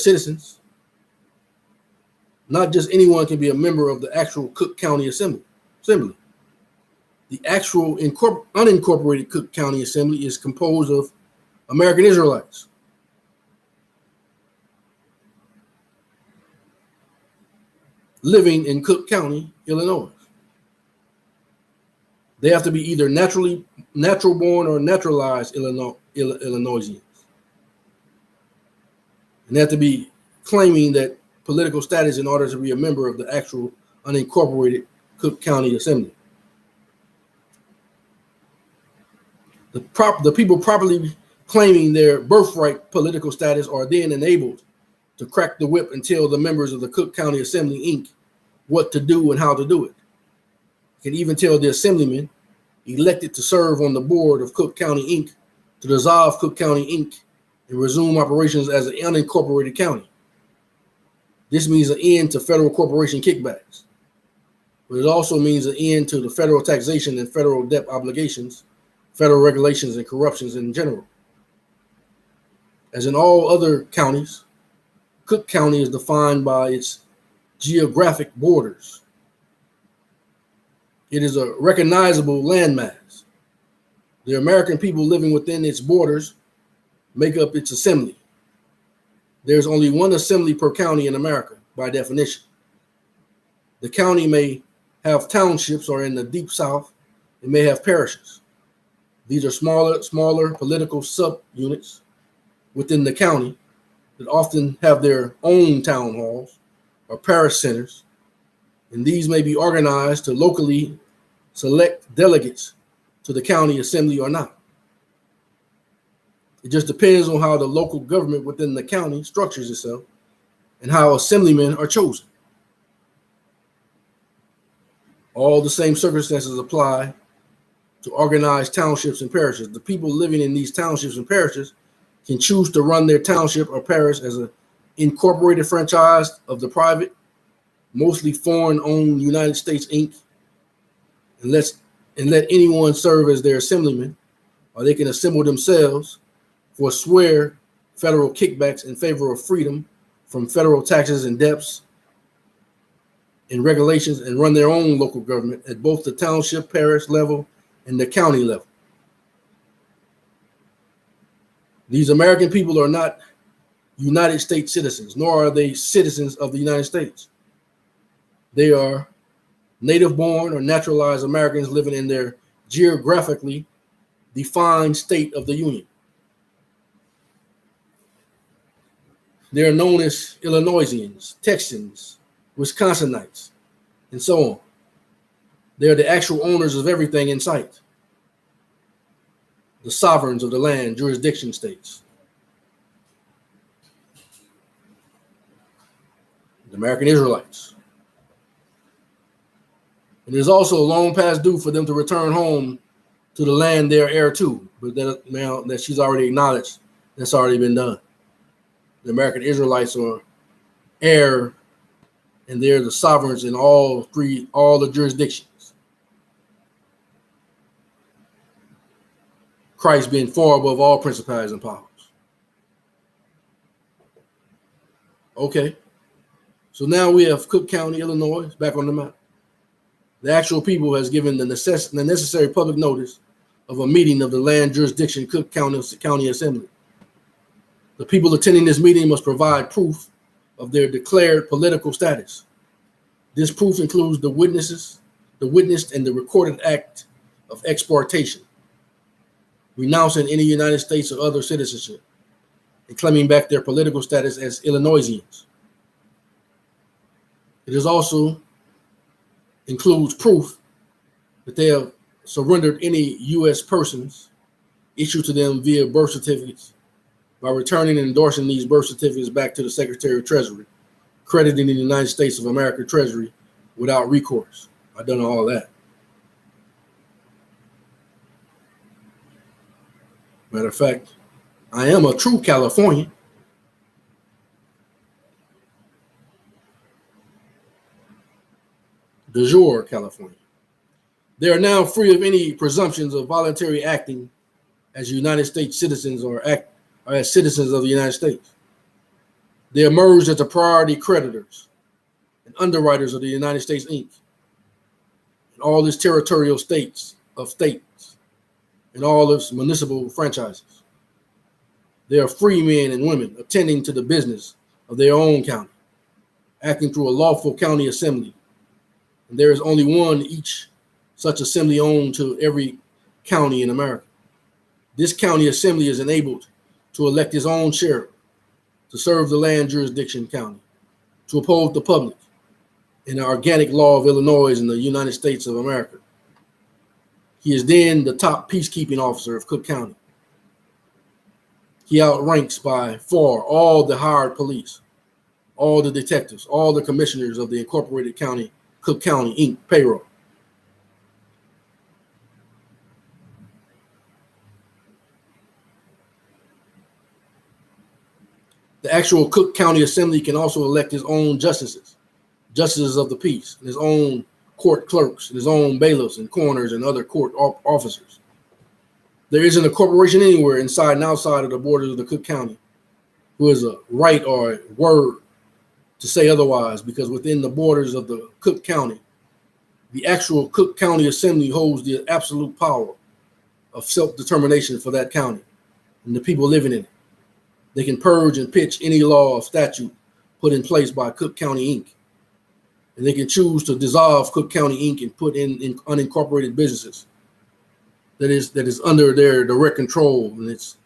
citizens. Not just anyone can be a member of the actual Cook County Assembly. The actual unincorporated Cook County Assembly is composed of American Israelites. Living in Cook County, Illinois. They have to be either natural born or naturalized Illinoisans. And they have to be claiming that political status in order to be a member of the actual unincorporated Cook County Assembly. The people properly claiming their birthright political status are then enabled to crack the whip and tell the members of the Cook County Assembly, Inc. what to do and how to do it. Can even tell the assemblyman elected to serve on the board of Cook County, Inc. to dissolve Cook County, Inc. and resume operations as an unincorporated county. This means an end to federal corporation kickbacks, but it also means an end to the federal taxation and federal debt obligations, federal regulations, and corruptions in general. As in all other counties, Cook County is defined by its geographic borders. It is a recognizable landmass. The American people living within its borders make up its assembly. There's only one assembly per county in America, by definition. The county may have townships, or in the deep south, it may have parishes. These are smaller political subunits within the county that often have their own town halls or parish centers, and these may be organized to locally select delegates to the county assembly or not. It just depends on how the local government within the county structures itself and how assemblymen are chosen. All the same circumstances apply to organized townships and parishes. The people living in these townships and parishes can choose to run their township or parish as an incorporated franchise of the private, mostly foreign-owned United States, Inc., and let anyone serve as their assemblyman, or they can assemble themselves for swear federal kickbacks in favor of freedom from federal taxes and debts and regulations, and run their own local government at both the township, parish level and the county level. These American people are not United States citizens, nor are they citizens of the United States. They are native-born or naturalized Americans living in their geographically defined state of the Union. They are known as Illinoisans, Texans, Wisconsinites, and so on. They are the actual owners of everything in sight. The sovereigns of the land, jurisdiction states. The American Israelites. It is also long past due for them to return home to the land they're heir to, but now that she's already acknowledged, that's already been done. The American Israelites are heir, and they're the sovereigns in all the jurisdictions. Christ being far above all principalities and powers. Okay, so now we have Cook County, Illinois, back on the map. The actual people has given the necessary public notice of a meeting of the land jurisdiction Cook County Assembly. The people attending this meeting must provide proof of their declared political status. This proof includes the witnessed and the recorded act of exportation, renouncing any United States or other citizenship, and claiming back their political status as Illinoisans. It is also includes proof that they have surrendered any U.S. persons issued to them via birth certificates by returning and endorsing these birth certificates back to the Secretary of Treasury, crediting the United States of America Treasury without recourse. I've done all that. Matter of fact, I am a true Californian. De jure California. They are now free of any presumptions of voluntary acting as United States citizens or as citizens of the United States. They emerged as the priority creditors and underwriters of the United States, Inc. and all its territorial states and all its municipal franchises. They are free men and women attending to the business of their own county, acting through a lawful county assembly. And there is only one each such assembly owned to every county in America. This county assembly is enabled to elect its own sheriff, to serve the land jurisdiction county, to uphold the public and the organic law of Illinois and the United States of America. He is then the top peacekeeping officer of Cook County. He outranks by far all the hired police, all the detectives, all the commissioners of the incorporated county, Cook County, Inc. payroll. The actual Cook County Assembly can also elect his own justices of the peace, and his own court clerks, and his own bailiffs and coroners and other court officers. There isn't a corporation anywhere inside and outside of the borders of the Cook County who has a right or a word to say otherwise, because within the borders of the Cook County, the actual Cook County Assembly holds the absolute power of self-determination for that county and the people living in it. They can purge and pitch any law or statute put in place by Cook County, Inc. And they can choose to dissolve Cook County, Inc. and put in unincorporated businesses that is under their direct control in its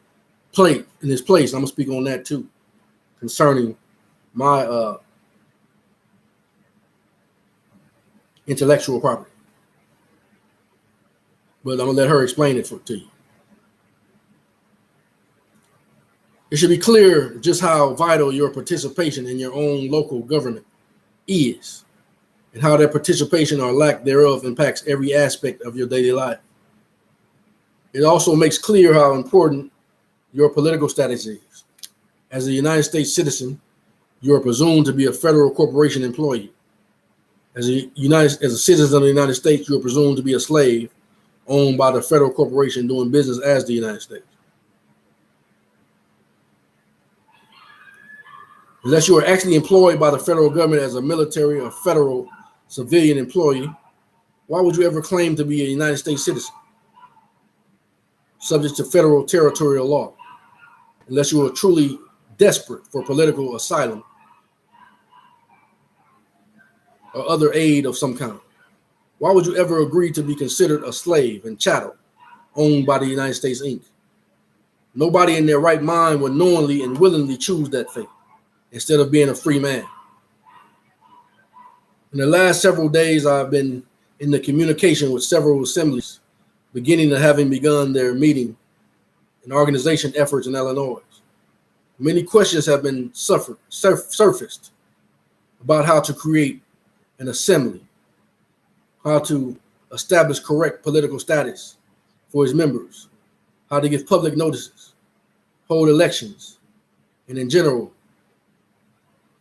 place. I'm gonna speak on that too, concerning my intellectual property. But I'm gonna let her explain it to you. It should be clear just how vital your participation in your own local government is, and how that participation or lack thereof impacts every aspect of your daily life. It also makes clear how important your political status is. As a United States citizen, you are presumed to be a federal corporation employee. As a citizen of the United States, you are presumed to be a slave owned by the federal corporation doing business as the United States. Unless you are actually employed by the federal government as a military or federal civilian employee, why would you ever claim to be a United States citizen, subject to federal territorial law? Unless you are truly desperate for political asylum or other aid of some kind. Why would you ever agree to be considered a slave and chattel owned by the United States, Inc.? Nobody in their right mind would knowingly and willingly choose that fate. instead of being a free man. In the last several days, I've been in the communication with several assemblies, beginning to having begun their meeting and organization efforts in Illinois. Many questions have been surfaced about how to create an assembly, how to establish correct political status for its members, how to give public notices, hold elections, and in general,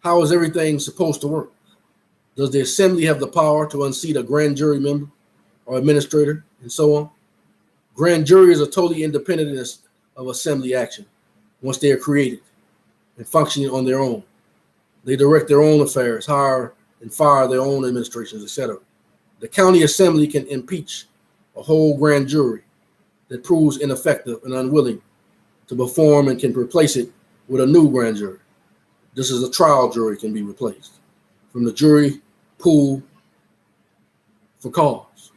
how is everything supposed to work? Does the assembly have the power to unseat a grand jury member or administrator, and so on? Grand juries are totally independent of assembly action once they are created and functioning on their own. They direct their own affairs, hire and fire their own administrations, etc. The county assembly can impeach a whole grand jury that proves ineffective and unwilling to perform and can replace it with a new grand jury. This is a trial jury can be replaced from the jury pool for cause.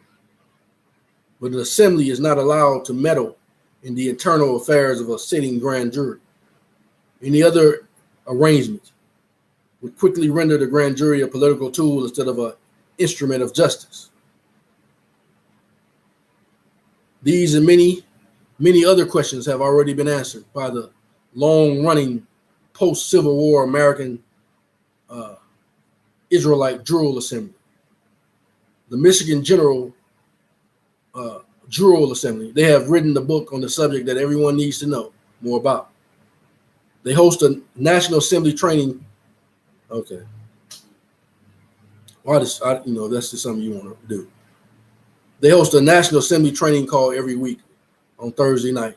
But the assembly is not allowed to meddle in the internal affairs of a sitting grand jury. Any other arrangement would quickly render the grand jury a political tool instead of an instrument of justice. These and many other questions have already been answered by the long-running post-Civil War American Israelite Jural Assembly, the Michigan General Jural Assembly. They have written the book on the subject that everyone needs to know more about. They host a National Assembly training. Okay. Well, that's just something you want to do. They host a National Assembly training call every week on Thursday night.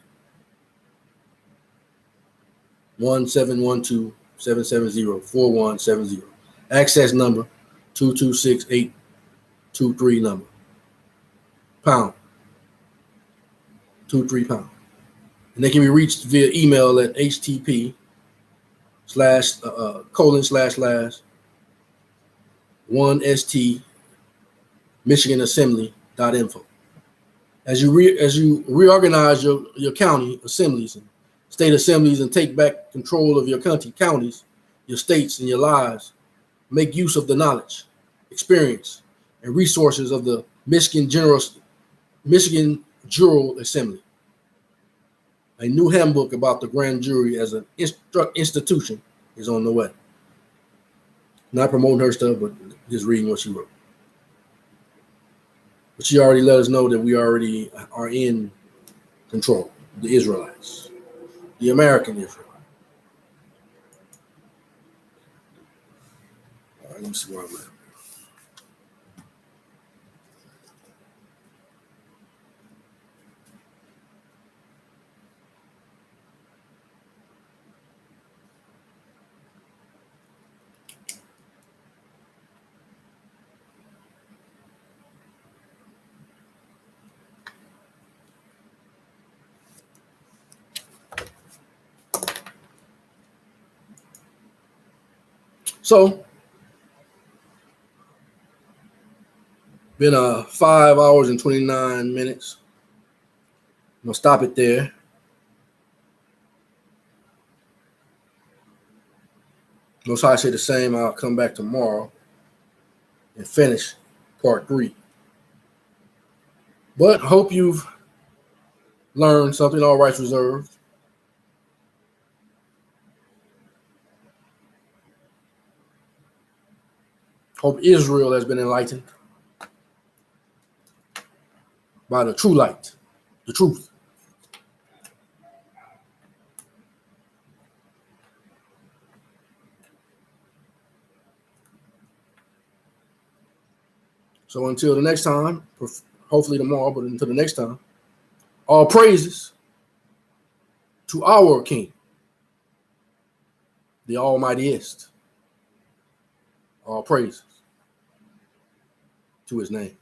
1-712-770-4170. Access number 226-823 number. Pound. 23 pound. And they can be reached via email at http:// /1st-michiganassembly.info. As you reorganize your county assemblies and state assemblies and take back control of your counties, your states, and your lives, make use of the knowledge, experience, and resources of the Michigan Jural Assembly. A new handbook about the grand jury as an institution is on the way. Not promoting her stuff, but just reading what she wrote. But she already let us know that we already are in control, the Israelites, the American Israelites. All right, let me see where I'm at. So, been 5 hours and 29 minutes. I'm gonna stop it there. Most High say the same. I'll come back tomorrow and finish part 3. But I hope you've learned something. All rights reserved. Hope Israel has been enlightened by the true light, the truth. So until the next time, hopefully tomorrow, but until the next time, all praises to our King, the Almightiest. All praises to his name.